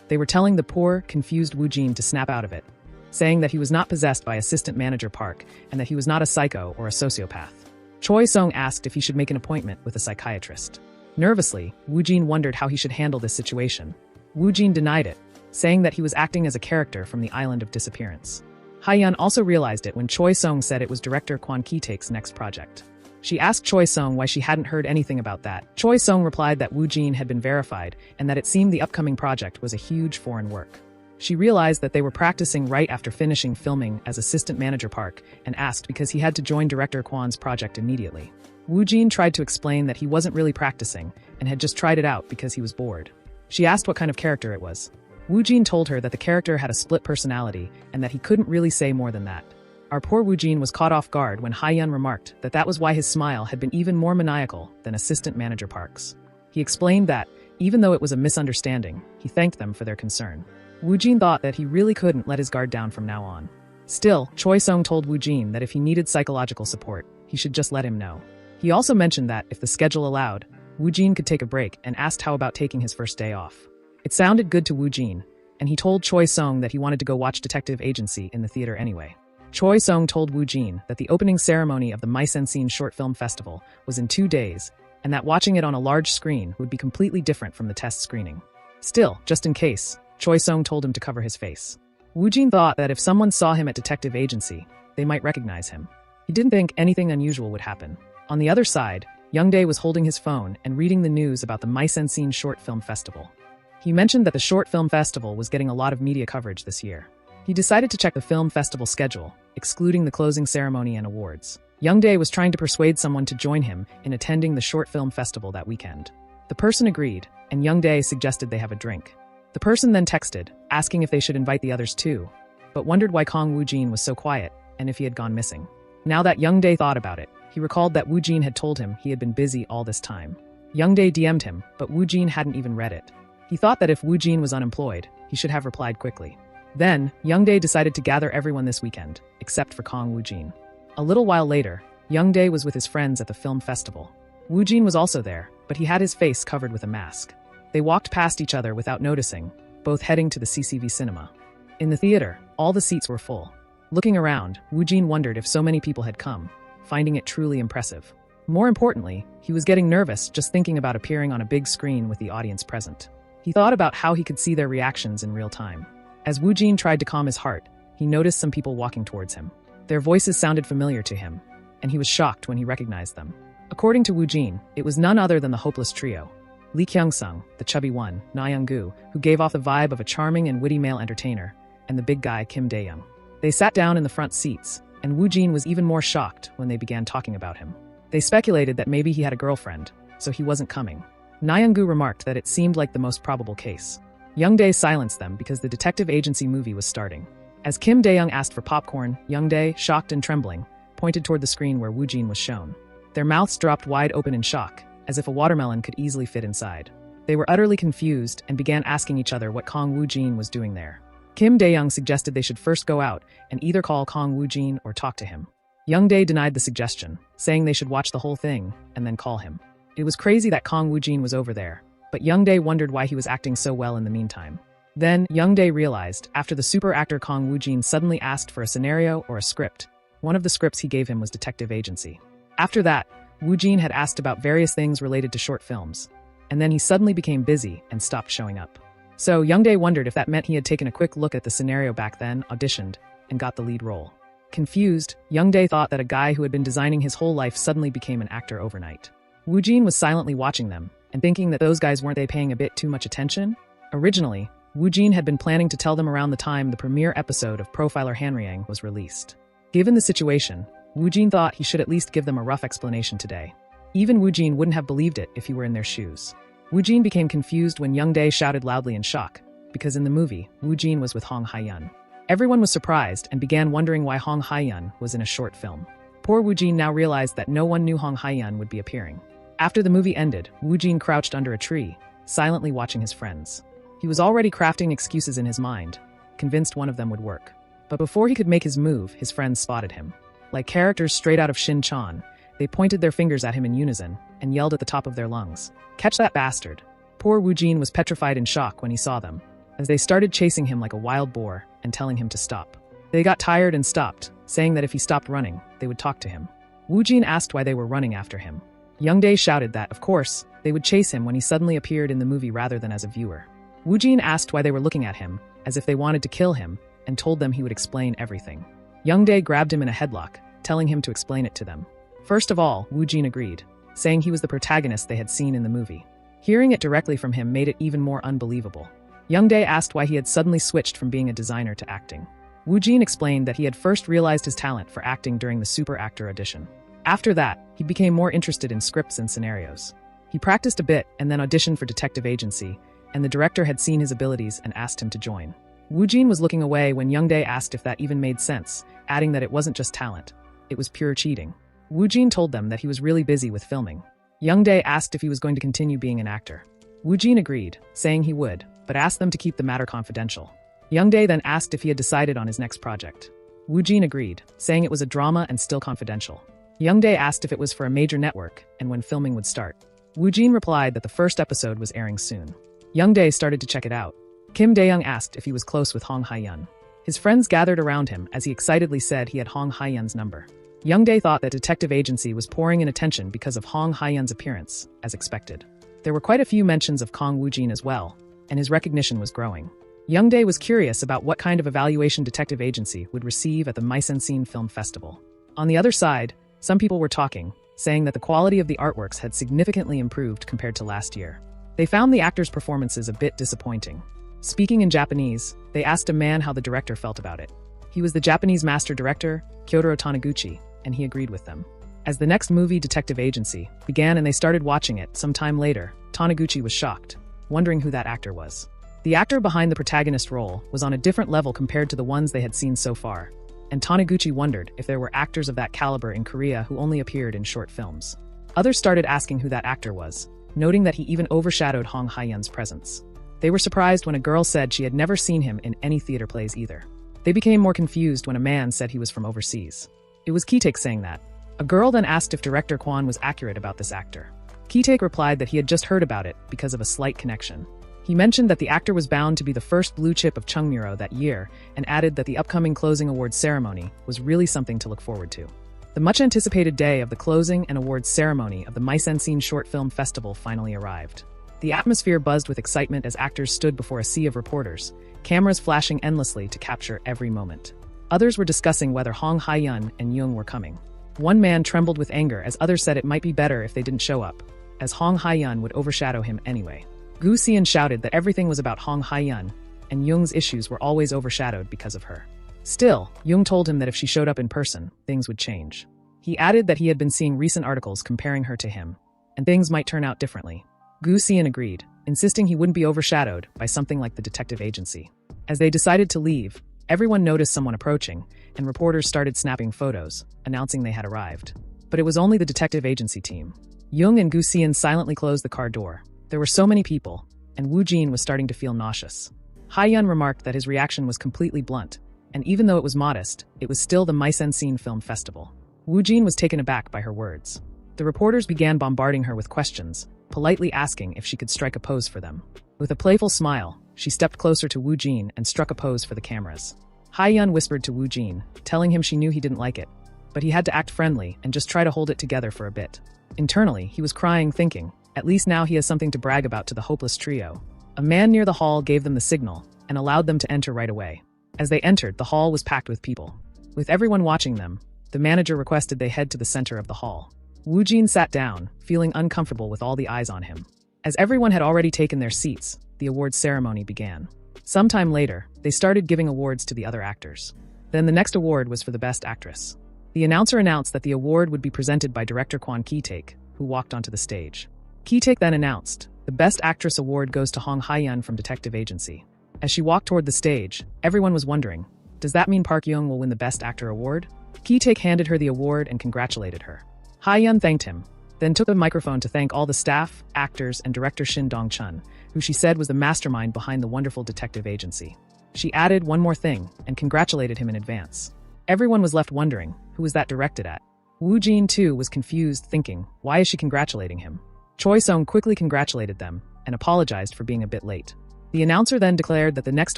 They were telling the poor, confused Wu Jin to snap out of it, saying that he was not possessed by Assistant Manager Park and that he was not a psycho or a sociopath. Choi Sung asked if he should make an appointment with a psychiatrist. Nervously, Wu Jin wondered how he should handle this situation. Wu Jin denied it, saying that he was acting as a character from the Island of Disappearance. Haiyun also realized it when Choi Sung said it was director Kwon Ki-taek's next project. She asked Choi Sung why she hadn't heard anything about that. Choi Sung replied that Wu Jin had been verified and that it seemed the upcoming project was a huge foreign work. She realized that they were practicing right after finishing filming as Assistant Manager Park and asked because he had to join director Kwon's project immediately. Wu Jin tried to explain that he wasn't really practicing and had just tried it out because he was bored. She asked what kind of character it was. Wu Jin told her that the character had a split personality and that he couldn't really say more than that. Our poor Wu Jin was caught off guard when Haiyun remarked that that was why his smile had been even more maniacal than Assistant Manager Park's. He explained that, even though it was a misunderstanding, he thanked them for their concern. Wu Jin thought that he really couldn't let his guard down from now on. Still, Choi Sung told Wu Jin that if he needed psychological support, he should just let him know. He also mentioned that, if the schedule allowed, Wu Jin could take a break and asked how about taking his first day off. It sounded good to Wu Jin, and he told Choi Sung that he wanted to go watch Detective Agency in the theater anyway. Choi Sung told Wu Jin that the opening ceremony of the Mercenary Short Film Festival was in 2 days, and that watching it on a large screen would be completely different from the test screening. Still, just in case, Choi Sung told him to cover his face. Wu Jin thought that if someone saw him at Detective Agency, they might recognize him. He didn't think anything unusual would happen. On the other side, Youngdae was holding his phone and reading the news about the Mercenary Short Film Festival. He mentioned that the Short Film Festival was getting a lot of media coverage this year. He decided to check the film festival schedule, excluding the closing ceremony and awards. Youngdae was trying to persuade someone to join him in attending the short film festival that weekend. The person agreed, and Youngdae suggested they have a drink. The person then texted, asking if they should invite the others too, but wondered why Kong Wu Jin was so quiet and if he had gone missing. Now that Youngdae thought about it, he recalled that Wu Jin had told him he had been busy all this time. Youngdae DM'd him, but Wu Jin hadn't even read it. He thought that if Wu Jin was unemployed, he should have replied quickly. Then, Youngdae decided to gather everyone this weekend, except for Kong Wu Jin. A little while later, Youngdae was with his friends at the film festival. Wu Jin was also there, but he had his face covered with a mask. They walked past each other without noticing, both heading to the CCV cinema. In the theater, all the seats were full. Looking around, Wu Jin wondered if so many people had come, finding it truly impressive. More importantly, he was getting nervous just thinking about appearing on a big screen with the audience present. He thought about how he could see their reactions in real time. As Wu Jin tried to calm his heart, he noticed some people walking towards him. Their voices sounded familiar to him, and he was shocked when he recognized them. According to Wu Jin, it was none other than the hopeless trio. Lee Kyung-sung, the chubby one, Na Young-gu, who gave off the vibe of a charming and witty male entertainer, and the big guy Kim Dae-young. They sat down in the front seats, and Wu Jin was even more shocked when they began talking about him. They speculated that maybe he had a girlfriend, so he wasn't coming. Na Young-gu remarked that it seemed like the most probable case. Youngdae silenced them because the detective agency movie was starting. As Kim Dae-young asked for popcorn, Youngdae, shocked and trembling, pointed toward the screen where Wu Jin was shown. Their mouths dropped wide open in shock, as if a watermelon could easily fit inside. They were utterly confused and began asking each other what Kong Wu Jin was doing there. Kim Dae-young suggested they should first go out and either call Kong Wu Jin or talk to him. Youngdae denied the suggestion, saying they should watch the whole thing and then call him. It was crazy that Kong Wu Jin was over there, but Youngdae wondered why he was acting so well in the meantime. Then, Youngdae realized, after the super actor Kong Wu Jin suddenly asked for a scenario or a script, one of the scripts he gave him was Detective Agency. After that, Wu Jin had asked about various things related to short films, and then he suddenly became busy and stopped showing up. So, Youngdae wondered if that meant he had taken a quick look at the scenario back then, auditioned, and got the lead role. Confused, Youngdae thought that a guy who had been designing his whole life suddenly became an actor overnight. Wu Jin was silently watching them, and thinking that those guys weren't they paying a bit too much attention? Originally, Wu Jin had been planning to tell them around the time the premiere episode of Profiler Hanriang was released. Given the situation, Wu Jin thought he should at least give them a rough explanation today. Even Wu Jin wouldn't have believed it if he were in their shoes. Wu Jin became confused when Youngdae shouted loudly in shock, because in the movie, Wu Jin was with Hong Hae-yun. Everyone was surprised and began wondering why Hong Hae-yun was in a short film. Poor Wu Jin now realized that no one knew Hong Hae-yun would be appearing. After the movie ended, Wu Jin crouched under a tree, silently watching his friends. He was already crafting excuses in his mind, convinced one of them would work. But before he could make his move, his friends spotted him. Like characters straight out of Shin-chan, they pointed their fingers at him in unison and yelled at the top of their lungs, "Catch that bastard!" Poor Wu Jin was petrified in shock when he saw them, as they started chasing him like a wild boar and telling him to stop. They got tired and stopped, saying that if he stopped running, they would talk to him. Wu Jin asked why they were running after him. Youngdae shouted that, of course, they would chase him when he suddenly appeared in the movie rather than as a viewer. Wu Jin asked why they were looking at him, as if they wanted to kill him, and told them he would explain everything. Youngdae grabbed him in a headlock, telling him to explain it to them. First of all, Wu Jin agreed, saying he was the protagonist they had seen in the movie. Hearing it directly from him made it even more unbelievable. Youngdae asked why he had suddenly switched from being a designer to acting. Wu Jin explained that he had first realized his talent for acting during the super actor audition. After that, he became more interested in scripts and scenarios. He practiced a bit and then auditioned for Detective Agency, and the director had seen his abilities and asked him to join. Wu Jin was looking away when Youngdae asked if that even made sense, adding that it wasn't just talent. It was pure cheating. Wu Jin told them that he was really busy with filming. Youngdae asked if he was going to continue being an actor. Wu Jin agreed, saying he would, but asked them to keep the matter confidential. Youngdae then asked if he had decided on his next project. Wu Jin agreed, saying it was a drama and still confidential. Youngdae asked if it was for a major network and when filming would start. Wu Jin replied that the first episode was airing soon. Youngdae started to check it out. Kim Dae-young asked if he was close with Hong Hae-yun. His friends gathered around him as he excitedly said he had Hong Hae-yun's number. Youngdae thought that Detective Agency was pouring in attention because of Hong Hae-yun's appearance, as expected. There were quite a few mentions of Kong Wu Jin as well, and his recognition was growing. Youngdae was curious about what kind of evaluation Detective Agency would receive at the Mercenary Film Festival. On the other side, some people were talking, saying that the quality of the artworks had significantly improved compared to last year. They found the actors' performances a bit disappointing. Speaking in Japanese, they asked a man how the director felt about it. He was the Japanese master director, Kyotaro Taniguchi, and he agreed with them. As the next movie, Detective Agency, began and they started watching it some time later, Taniguchi was shocked, wondering who that actor was. The actor behind the protagonist role was on a different level compared to the ones they had seen so far, and Taniguchi wondered if there were actors of that caliber in Korea who only appeared in short films. Others started asking who that actor was, noting that he even overshadowed Hong Hae-yun's presence. They were surprised when a girl said she had never seen him in any theater plays either. They became more confused when a man said he was from overseas. It was Ki-taek saying that. A girl then asked if director Kwon was accurate about this actor. Ki-taek replied that he had just heard about it because of a slight connection. He mentioned that the actor was bound to be the first blue chip of Chungmuro that year and added that the upcoming closing awards ceremony was really something to look forward to. The much-anticipated day of the closing and awards ceremony of the Mercenary Short Film Festival finally arrived. The atmosphere buzzed with excitement as actors stood before a sea of reporters, cameras flashing endlessly to capture every moment. Others were discussing whether Hong Hae-yun and Jung were coming. One man trembled with anger as others said it might be better if they didn't show up, as Hong Hae-yun would overshadow him anyway. Gu Xian shouted that everything was about Hong Hae-yun, and Jung's issues were always overshadowed because of her. Still, Jung told him that if she showed up in person, things would change. He added that he had been seeing recent articles comparing her to him, and things might turn out differently. Gu Xian agreed, insisting he wouldn't be overshadowed by something like the detective agency. As they decided to leave, everyone noticed someone approaching, and reporters started snapping photos, announcing they had arrived. But it was only the detective agency team. Jung and Gu Xian silently closed the car door. There were so many people, and Wu Jin was starting to feel nauseous. Hae-yun remarked that his reaction was completely blunt, and even though it was modest, it was still the Mise-en-Scene Film Festival. Wu Jin was taken aback by her words. The reporters began bombarding her with questions, politely asking if she could strike a pose for them. With a playful smile, she stepped closer to Wu Jin and struck a pose for the cameras. Hae-yun whispered to Wu Jin, telling him she knew he didn't like it, but he had to act friendly and just try to hold it together for a bit. Internally, he was crying, thinking, at least now he has something to brag about to the hopeless trio. A man near the hall gave them the signal and allowed them to enter right away. As they entered, the hall was packed with people. With everyone watching them, the manager requested they head to the center of the hall. Wu Jin sat down, feeling uncomfortable with all the eyes on him. As everyone had already taken their seats, the awards ceremony began. Sometime later, they started giving awards to the other actors. Then the next award was for the Best Actress. The announcer announced that the award would be presented by director Kwon Ki-taek, who walked onto the stage. Ki-taek then announced, the Best Actress award goes to Hong Hae-yun from Detective Agency. As she walked toward the stage, everyone was wondering, does that mean Park Young will win the Best Actor award? Ki-taek handed her the award and congratulated her. Hae-yun thanked him, then took the microphone to thank all the staff, actors, and director Shin Dong-chun, who she said was the mastermind behind the wonderful Detective Agency. She added one more thing and congratulated him in advance. Everyone was left wondering, who was that directed at? Wu Jin too was confused, thinking, why is she congratulating him? Choi Sung quickly congratulated them and apologized for being a bit late. The announcer then declared that the next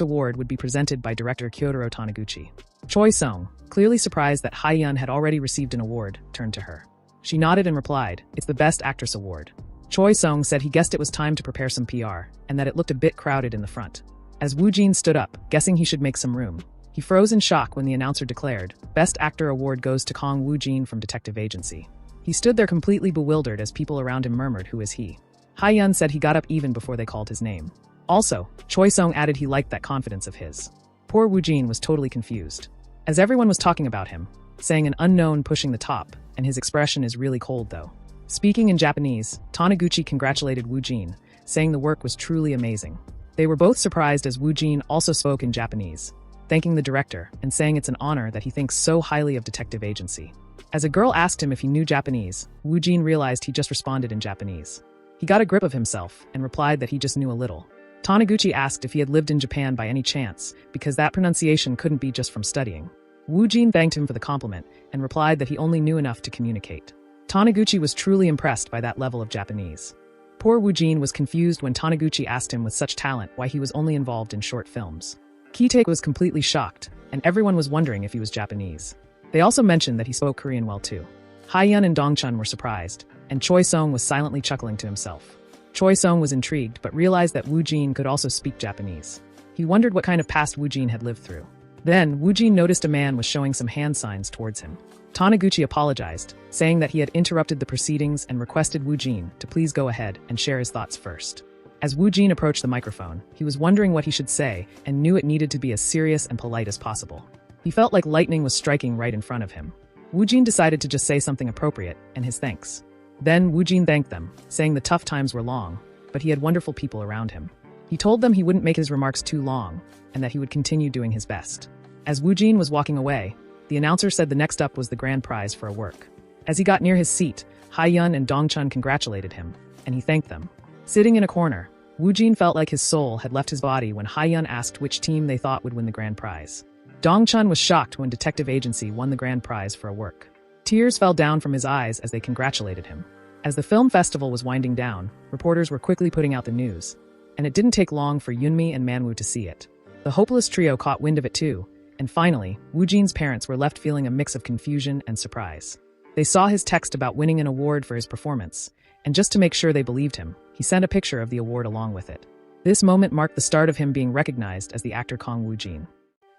award would be presented by director Kyotaro Taniguchi. Choi Sung, clearly surprised that Hae-yun had already received an award, turned to her. She nodded and replied, it's the Best Actress award. Choi Sung said he guessed it was time to prepare some PR, and that it looked a bit crowded in the front. As Wu Jin stood up, guessing he should make some room, he froze in shock when the announcer declared, Best Actor award goes to Kong Wu Jin from Detective Agency. He stood there completely bewildered as people around him murmured, who is he? Hae-yun said he got up even before they called his name. Also, Choi Sung added he liked that confidence of his. Poor Wu Jin was totally confused. As everyone was talking about him, saying an unknown pushing the top, and his expression is really cold though. Speaking in Japanese, Taniguchi congratulated Wu Jin, saying the work was truly amazing. They were both surprised as Wu Jin also spoke in Japanese, thanking the director and saying it's an honor that he thinks so highly of Detective Agency. As a girl asked him if he knew Japanese, Wu Jin realized he just responded in Japanese. He got a grip of himself and replied that he just knew a little. Taniguchi asked if he had lived in Japan by any chance, because that pronunciation couldn't be just from studying. Wu Jin thanked him for the compliment and replied that he only knew enough to communicate. Taniguchi was truly impressed by that level of Japanese. Poor Wu Jin was confused when Taniguchi asked him with such talent why he was only involved in short films. Ki-taek was completely shocked, and everyone was wondering if he was Japanese. They also mentioned that he spoke Korean well too. Hae-yun and Dong-chun were surprised, and Choi Sung was silently chuckling to himself. Choi Sung was intrigued but realized that Wu Jin could also speak Japanese. He wondered what kind of past Wu Jin had lived through. Then, Wu Jin noticed a man was showing some hand signs towards him. Taniguchi apologized, saying that he had interrupted the proceedings and requested Wu Jin to please go ahead and share his thoughts first. As Wu Jin approached the microphone, he was wondering what he should say and knew it needed to be as serious and polite as possible. He felt like lightning was striking right in front of him. Wu Jin decided to just say something appropriate, and his thanks. Then Wu Jin thanked them, saying the tough times were long, but he had wonderful people around him. He told them he wouldn't make his remarks too long, and that he would continue doing his best. As Wu Jin was walking away, the announcer said the next up was the grand prize for a work. As he got near his seat, Hae-yun and Dong-chun congratulated him, and he thanked them. Sitting in a corner, Wu Jin felt like his soul had left his body when Hae-yun asked which team they thought would win the grand prize. Dong-chun was shocked when Detective Agency won the grand prize for a work. Tears fell down from his eyes as they congratulated him. As the film festival was winding down, reporters were quickly putting out the news, and it didn't take long for Yunmi and Manhwa to see it. The hopeless trio caught wind of it too, and finally, Wu Jin's parents were left feeling a mix of confusion and surprise. They saw his text about winning an award for his performance, and just to make sure they believed him, he sent a picture of the award along with it. This moment marked the start of him being recognized as the actor Kong Woo-jin.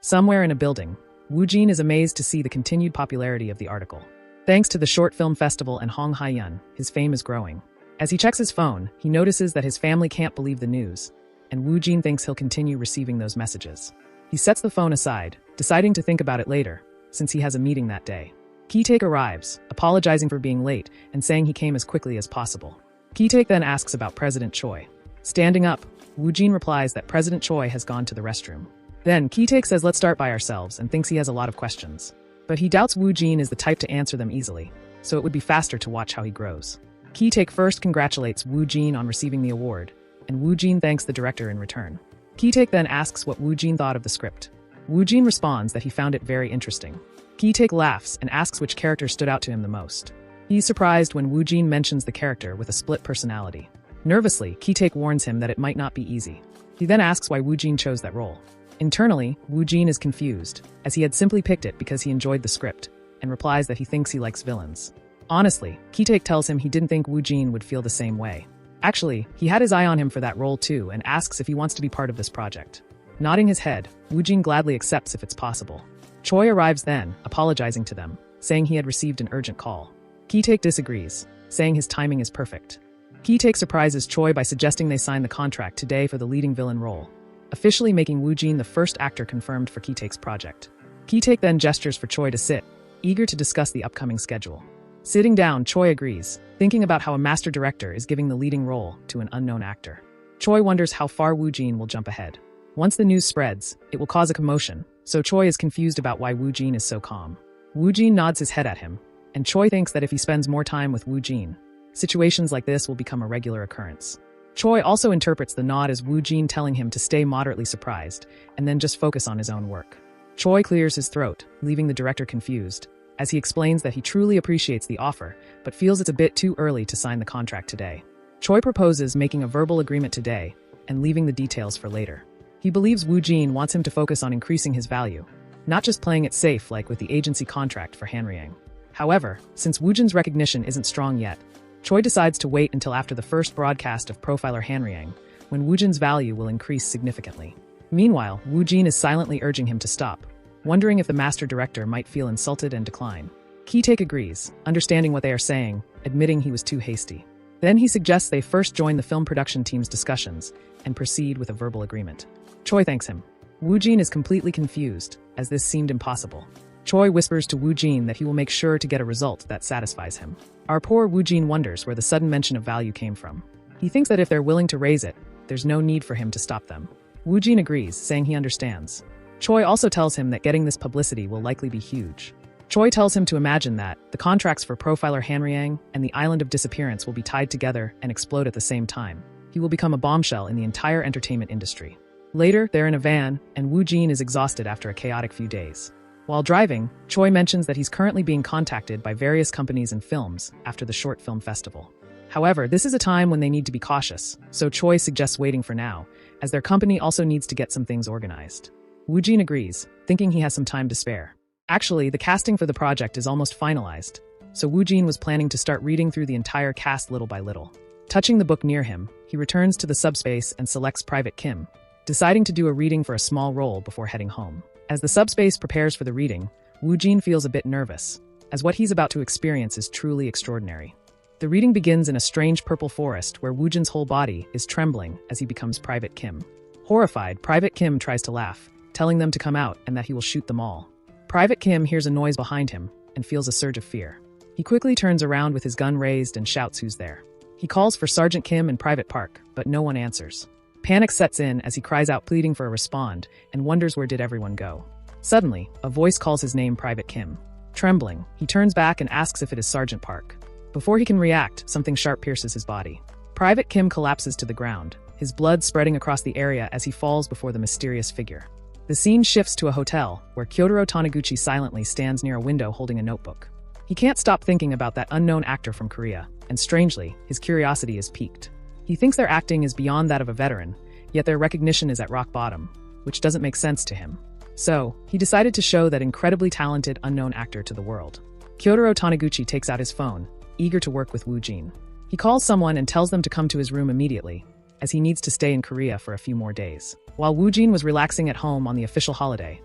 Somewhere in a building, Woo-jin is amazed to see the continued popularity of the article. Thanks to the Short Film Festival and Hong Hae-yun, his fame is growing. As he checks his phone, he notices that his family can't believe the news, and Woo-jin thinks he'll continue receiving those messages. He sets the phone aside, deciding to think about it later, since he has a meeting that day. Ki-taek arrives, apologizing for being late and saying he came as quickly as possible. Ki-taek then asks about President Choi. Standing up, Woo-jin replies that President Choi has gone to the restroom. Then Ki-taek says let's start by ourselves and thinks he has a lot of questions. But he doubts Woo-jin is the type to answer them easily, so it would be faster to watch how he grows. Ki-taek first congratulates Woo-jin on receiving the award, and Woo-jin thanks the director in return. Ki-taek then asks what Woo-jin thought of the script. Woo-jin responds that he found it very interesting. Ki-taek laughs and asks which character stood out to him the most. He's surprised when Woo-jin mentions the character with a split personality. Nervously, Ki-taek warns him that it might not be easy. He then asks why Woo-jin chose that role. Internally, Woo-jin is confused, as he had simply picked it because he enjoyed the script, and replies that he thinks he likes villains. Honestly, Ki-taek tells him he didn't think Woo-jin would feel the same way. Actually, he had his eye on him for that role too and asks if he wants to be part of this project. Nodding his head, Woo-jin gladly accepts if it's possible. Choi arrives then, apologizing to them, saying he had received an urgent call. Ki-taek disagrees, saying his timing is perfect. Ki-taek surprises Choi by suggesting they sign the contract today for the leading villain role, officially making Woo-jin the first actor confirmed for Ki-taek's project. Ki-taek then gestures for Choi to sit, eager to discuss the upcoming schedule. Sitting down, Choi agrees, thinking about how a master director is giving the leading role to an unknown actor. Choi wonders how far Woo-jin will jump ahead. Once the news spreads, it will cause a commotion, so Choi is confused about why Woo-jin is so calm. Woo-jin nods his head at him, and Choi thinks that if he spends more time with Woo-jin, situations like this will become a regular occurrence. Choi also interprets the nod as Woo-jin telling him to stay moderately surprised, and then just focus on his own work. Choi clears his throat, leaving the director confused, as he explains that he truly appreciates the offer, but feels it's a bit too early to sign the contract today. Choi proposes making a verbal agreement today, and leaving the details for later. He believes Woo-jin wants him to focus on increasing his value, not just playing it safe like with the agency contract for Hanriang. However, since Woo-jin's recognition isn't strong yet, Choi decides to wait until after the first broadcast of Profiler Hanriang, when Woo-jin's value will increase significantly. Meanwhile, Woo-jin is silently urging him to stop, wondering if the master director might feel insulted and decline. Ki-taek agrees, understanding what they are saying, admitting he was too hasty. Then he suggests they first join the film production team's discussions and proceed with a verbal agreement. Choi thanks him. Woo-jin is completely confused, as this seemed impossible. Choi whispers to Woo-jin that he will make sure to get a result that satisfies him. Our poor Woo-jin wonders where the sudden mention of value came from. He thinks that if they're willing to raise it, there's no need for him to stop them. Woo-jin agrees, saying he understands. Choi also tells him that getting this publicity will likely be huge. Choi tells him to imagine that the contracts for Profiler Hanriang and the Island of Disappearance will be tied together and explode at the same time. He will become a bombshell in the entire entertainment industry. Later, they're in a van, and Woo-jin is exhausted after a chaotic few days. While driving, Choi mentions that he's currently being contacted by various companies and films after the Short Film Festival. However, this is a time when they need to be cautious, so Choi suggests waiting for now, as their company also needs to get some things organized. Woo-jin agrees, thinking he has some time to spare. Actually, the casting for the project is almost finalized, so Woo-jin was planning to start reading through the entire cast little by little. Touching the book near him, he returns to the subspace and selects Private Kim, deciding to do a reading for a small role before heading home. As the subspace prepares for the reading, Woo-jin feels a bit nervous, as what he's about to experience is truly extraordinary. The reading begins in a strange purple forest where Woo-jin's whole body is trembling as he becomes Private Kim. Horrified, Private Kim tries to laugh, telling them to come out and that he will shoot them all. Private Kim hears a noise behind him and feels a surge of fear. He quickly turns around with his gun raised and shouts who's there. He calls for Sergeant Kim and Private Park, but no one answers. Panic sets in as he cries out pleading for a respond and wonders where did everyone go. Suddenly, a voice calls his name Private Kim. Trembling, he turns back and asks if it is Sergeant Park. Before he can react, something sharp pierces his body. Private Kim collapses to the ground, his blood spreading across the area as he falls before the mysterious figure. The scene shifts to a hotel, where Kyotaro Taniguchi silently stands near a window holding a notebook. He can't stop thinking about that unknown actor from Korea, and strangely, his curiosity is piqued. He thinks their acting is beyond that of a veteran, yet their recognition is at rock bottom, which doesn't make sense to him. So, he decided to show that incredibly talented unknown actor to the world. Kyotaro Taniguchi takes out his phone, eager to work with Woo-jin. He calls someone and tells them to come to his room immediately, as he needs to stay in Korea for a few more days. While Woojin was relaxing at home on the official holiday,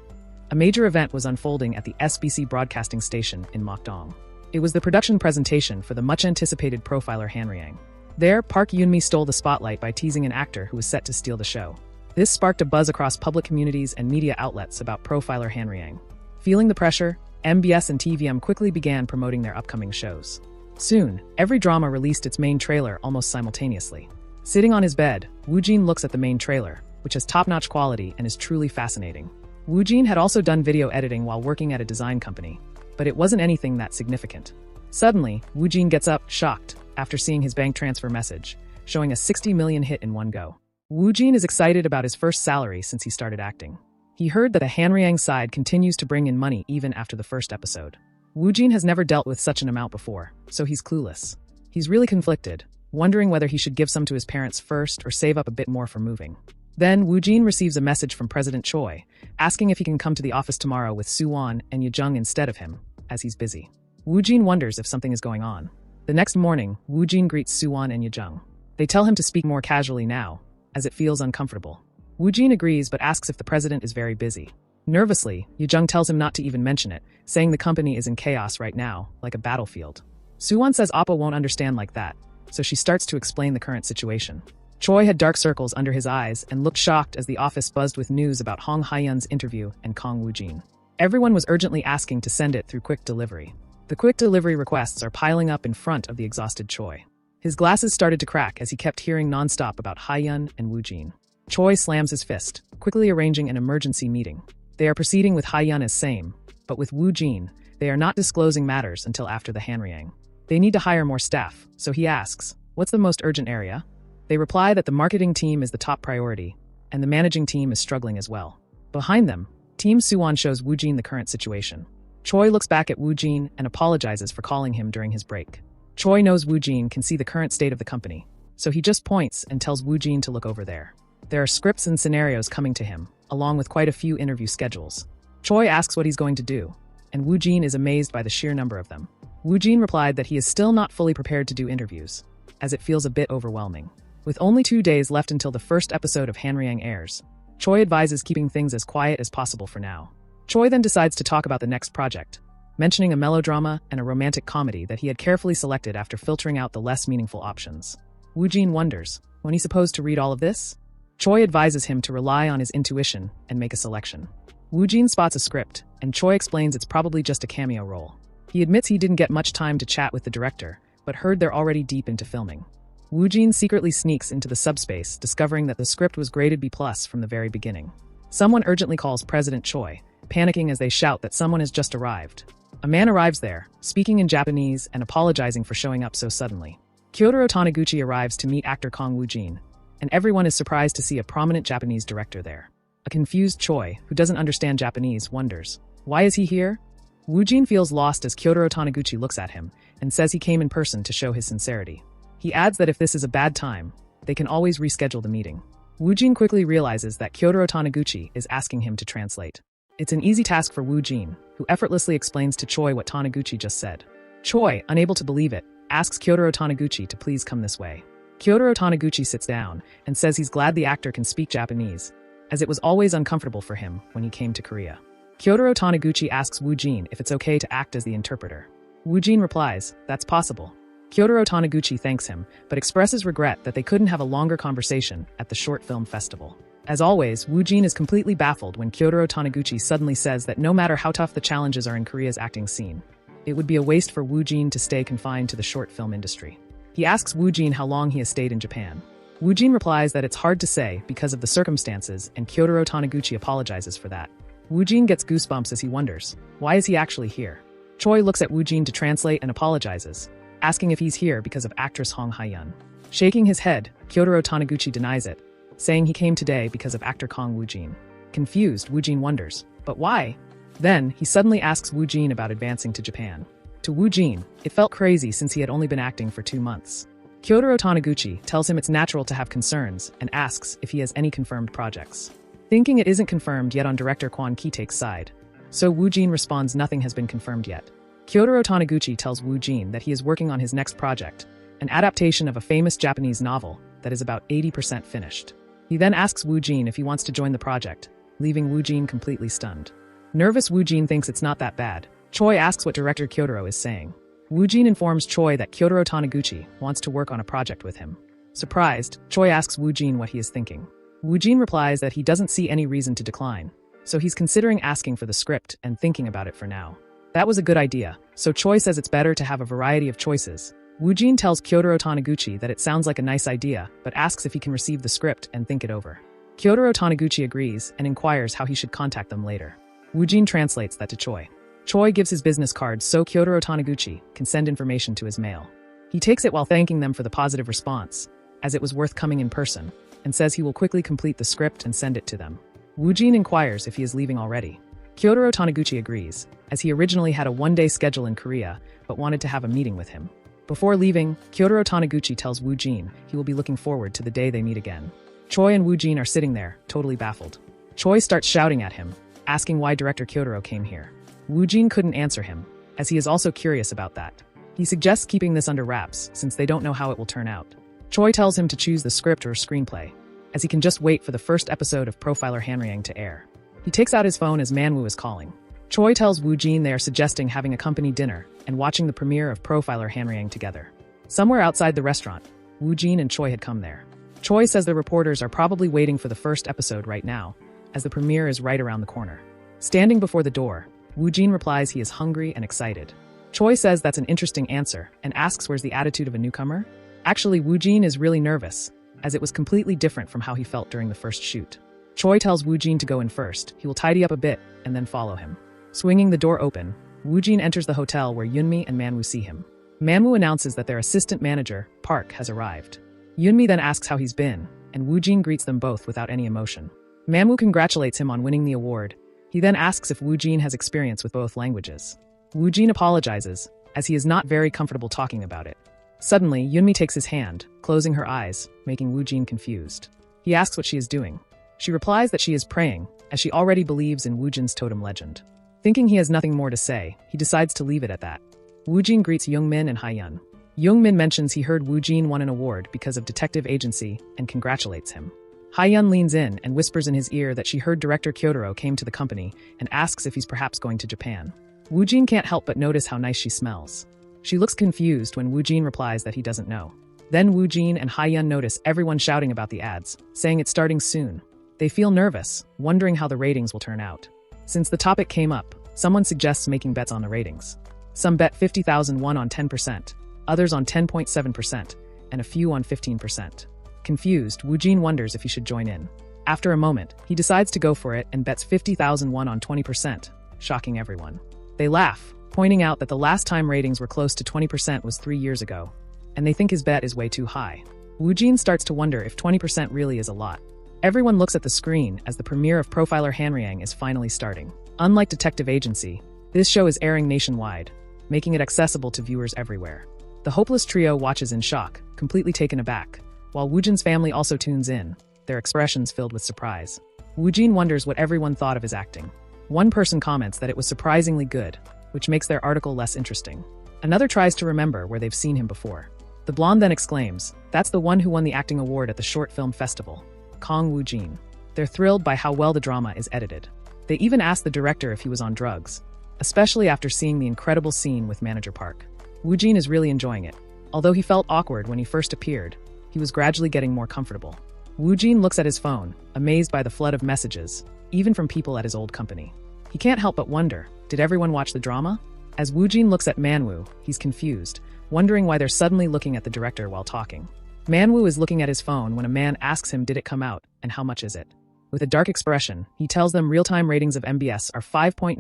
a major event was unfolding at the SBC broadcasting station in Mokdong. It was the production presentation for the much-anticipated profiler Hanryang. There, Park Yoonmi stole the spotlight by teasing an actor who was set to steal the show. This sparked a buzz across public communities and media outlets about profiler Hanryang. Feeling the pressure, MBS and TVM quickly began promoting their upcoming shows. Soon, every drama released its main trailer almost simultaneously. Sitting on his bed, Woojin looks at the main trailer, which has top-notch quality and is truly fascinating. Woojin had also done video editing while working at a design company, but it wasn't anything that significant. Suddenly, Woojin gets up, shocked, after seeing his bank transfer message, showing a 60 million hit in one go. Woojin is excited about his first salary since he started acting. He heard that the Hanryang side continues to bring in money even after the first episode. Woojin has never dealt with such an amount before, so he's clueless. He's really conflicted, wondering whether he should give some to his parents first or save up a bit more for moving. Then, Woojin receives a message from President Choi, asking if he can come to the office tomorrow with Suwon and Yejung instead of him, as he's busy. Woojin wonders if something is going on. The next morning, Woojin greets Suwon and Yejung. They tell him to speak more casually now, as it feels uncomfortable. Woojin agrees but asks if the president is very busy. Nervously, Yejung tells him not to even mention it, saying the company is in chaos right now, like a battlefield. Suwon says Appa won't understand like that, so she starts to explain the current situation. Choi had dark circles under his eyes and looked shocked as the office buzzed with news about Hong Hae-yun's interview and Kong Woojin. Everyone was urgently asking to send it through quick delivery. The quick delivery requests are piling up in front of the exhausted Choi. His glasses started to crack as he kept hearing nonstop about Hae-yun and Woojin. Choi slams his fist, quickly arranging an emergency meeting. They are proceeding with Hae-yun as same, but with Woojin, they are not disclosing matters until after the Hanryang. They need to hire more staff, so he asks, "What's the most urgent area?" They reply that the marketing team is the top priority, and the managing team is struggling as well. Behind them, Team Suwon shows Woojin the current situation. Choi looks back at Woojin and apologizes for calling him during his break. Choi knows Woojin can see the current state of the company, so he just points and tells Woojin to look over there. There are scripts and scenarios coming to him, along with quite a few interview schedules. Choi asks what he's going to do, and Woojin is amazed by the sheer number of them. Woojin replied that he is still not fully prepared to do interviews, as it feels a bit overwhelming. With only 2 days left until the first episode of Hanryang airs, Choi advises keeping things as quiet as possible for now. Choi then decides to talk about the next project, mentioning a melodrama and a romantic comedy that he had carefully selected after filtering out the less meaningful options. Woojin wonders, when he's supposed to read all of this? Choi advises him to rely on his intuition and make a selection. Woojin spots a script, and Choi explains it's probably just a cameo role. He admits he didn't get much time to chat with the director, but heard they're already deep into filming. Woojin secretly sneaks into the subspace, discovering that the script was graded B+ from the very beginning. Someone urgently calls President Choi, panicking as they shout that someone has just arrived. A man arrives there, speaking in Japanese and apologizing for showing up so suddenly. Kyotaro Taniguchi arrives to meet actor Kong Woojin, and everyone is surprised to see a prominent Japanese director there. A confused Choi, who doesn't understand Japanese, wonders, why is he here? Woojin feels lost as Kyotaro Taniguchi looks at him and says he came in person to show his sincerity. He adds that if this is a bad time, they can always reschedule the meeting. Woojin quickly realizes that Kyotaro Taniguchi is asking him to translate. It's an easy task for Woojin, who effortlessly explains to Choi what Taniguchi just said. Choi, unable to believe it, asks Kyotaro Taniguchi to please come this way. Kyotaro Taniguchi sits down and says he's glad the actor can speak Japanese, as it was always uncomfortable for him when he came to Korea. Kyotaro Taniguchi asks Woojin if it's okay to act as the interpreter. Woojin replies, that's possible. Kyotaro Taniguchi thanks him, but expresses regret that they couldn't have a longer conversation at the short film festival. As always, Woojin is completely baffled when Kyotaro Taniguchi suddenly says that no matter how tough the challenges are in Korea's acting scene, it would be a waste for Woojin to stay confined to the short film industry. He asks Woojin how long he has stayed in Japan. Woojin replies that it's hard to say because of the circumstances, and Kyotaro Taniguchi apologizes for that. Woojin gets goosebumps as he wonders, why is he actually here? Choi looks at Woojin to translate and apologizes, asking if he's here because of actress Hong Hae-yun. Shaking his head, Kyotaro Taniguchi denies it, saying he came today because of actor Kong Woojin. Confused, Woojin wonders, but why? Then, he suddenly asks Woojin about advancing to Japan. To Woojin, it felt crazy since he had only been acting for 2 months. Kyotaro Taniguchi tells him it's natural to have concerns and asks if he has any confirmed projects. Thinking it isn't confirmed yet on director Kwon Ki-taek's side, so Woojin responds nothing has been confirmed yet. Kyotaro Taniguchi tells Woojin that he is working on his next project, an adaptation of a famous Japanese novel that is about 80% finished. He then asks Woo Jin if he wants to join the project, leaving Woo Jin completely stunned. Nervous Woo Jin thinks it's not that bad. Choi asks what director Kyotaro is saying. Woo Jin informs Choi that Kyotaro Taniguchi wants to work on a project with him. Surprised, Choi asks Woo Jin what he is thinking. Woo Jin replies that he doesn't see any reason to decline, so he's considering asking for the script and thinking about it for now. That was a good idea, so Choi says it's better to have a variety of choices. Woo Jin tells Kyotaro Taniguchi that it sounds like a nice idea, but asks if he can receive the script and think it over. Kyotaro Taniguchi agrees and inquires how he should contact them later. Woo Jin translates that to Choi. Choi gives his business card so Kyotaro Taniguchi can send information to his mail. He takes it while thanking them for the positive response, as it was worth coming in person, and says he will quickly complete the script and send it to them. Woo Jin inquires if he is leaving already. Kyotaro Taniguchi agrees, as he originally had a one-day schedule in Korea, but wanted to have a meeting with him. Before leaving, Kyotaro Taniguchi tells Woo Jin he will be looking forward to the day they meet again. Choi and Woo Jin are sitting there, totally baffled. Choi starts shouting at him, asking why director Kyotaro came here. Woo Jin couldn't answer him, as he is also curious about that. He suggests keeping this under wraps, since they don't know how it will turn out. Choi tells him to choose the script or screenplay, as he can just wait for the first episode of Profiler Hanryang to air. He takes out his phone as Manhwa is calling. Choi tells Woo Jin they are suggesting having a company dinner and watching the premiere of Profiler Hanryang together. Somewhere outside the restaurant, Woo Jin and Choi had come there. Choi says the reporters are probably waiting for the first episode right now, as the premiere is right around the corner. Standing before the door, Woo Jin replies he is hungry and excited. Choi says that's an interesting answer and asks where's the attitude of a newcomer? Actually, Woo Jin is really nervous, as it was completely different from how he felt during the first shoot. Choi tells Woo Jin to go in first. He will tidy up a bit and then follow him. Swinging the door open, Woo Jin enters the hotel where Yoonmi and Manhwa see him. Manhwa announces that their assistant manager, Park, has arrived. Yoonmi then asks how he's been, and Woo Jin greets them both without any emotion. Manhwa congratulates him on winning the award. He then asks if Woo Jin has experience with both languages. Woo Jin apologizes, as he is not very comfortable talking about it. Suddenly, Yoonmi takes his hand, closing her eyes, making Woo Jin confused. He asks what she is doing. She replies that she is praying, as she already believes in Woo Jin's totem legend. Thinking he has nothing more to say, he decides to leave it at that. Woo Jin greets Youngmin and Haeyeon. Youngmin mentions he heard Woo Jin won an award because of detective agency and congratulates him. Haeyeon leans in and whispers in his ear that she heard director Kyotaro came to the company and asks if he's perhaps going to Japan. Woo Jin can't help but notice how nice she smells. She looks confused when Woo Jin replies that he doesn't know. Then Woo Jin and Haeyeon notice everyone shouting about the ads, saying it's starting soon. They feel nervous, wondering how the ratings will turn out. Since the topic came up, someone suggests making bets on the ratings. Some bet 50,000 won on 10%, others on 10.7%, and a few on 15%. Confused, Woo Jin wonders if he should join in. After a moment, he decides to go for it and bets 50,000 won on 20%, shocking everyone. They laugh, pointing out that the last time ratings were close to 20% was 3 years ago, and they think his bet is way too high. Woo Jin starts to wonder if 20% really is a lot. Everyone looks at the screen as the premiere of Profiler Hanryang is finally starting. Unlike Detective Agency, this show is airing nationwide, making it accessible to viewers everywhere. The hopeless trio watches in shock, completely taken aback, while Woo Jin's family also tunes in, their expressions filled with surprise. Woo Jin wonders what everyone thought of his acting. One person comments that it was surprisingly good, which makes their article less interesting. Another tries to remember where they've seen him before. The blonde then exclaims, "That's the one who won the acting award at the Short Film Festival, Kong Woo Jin." They're thrilled by how well the drama is edited. They even ask the director if he was on drugs, especially after seeing the incredible scene with manager Park. Woo Jin is really enjoying it. Although he felt awkward when he first appeared, he was gradually getting more comfortable. Woo Jin looks at his phone, amazed by the flood of messages, even from people at his old company. He can't help but wonder, did everyone watch the drama? As Woo Jin looks at Manhwa, he's confused, wondering why they're suddenly looking at the director while talking. Manhwa is looking at his phone when a man asks him did it come out, and how much is it? With a dark expression, he tells them real-time ratings of MBS are 5.9%,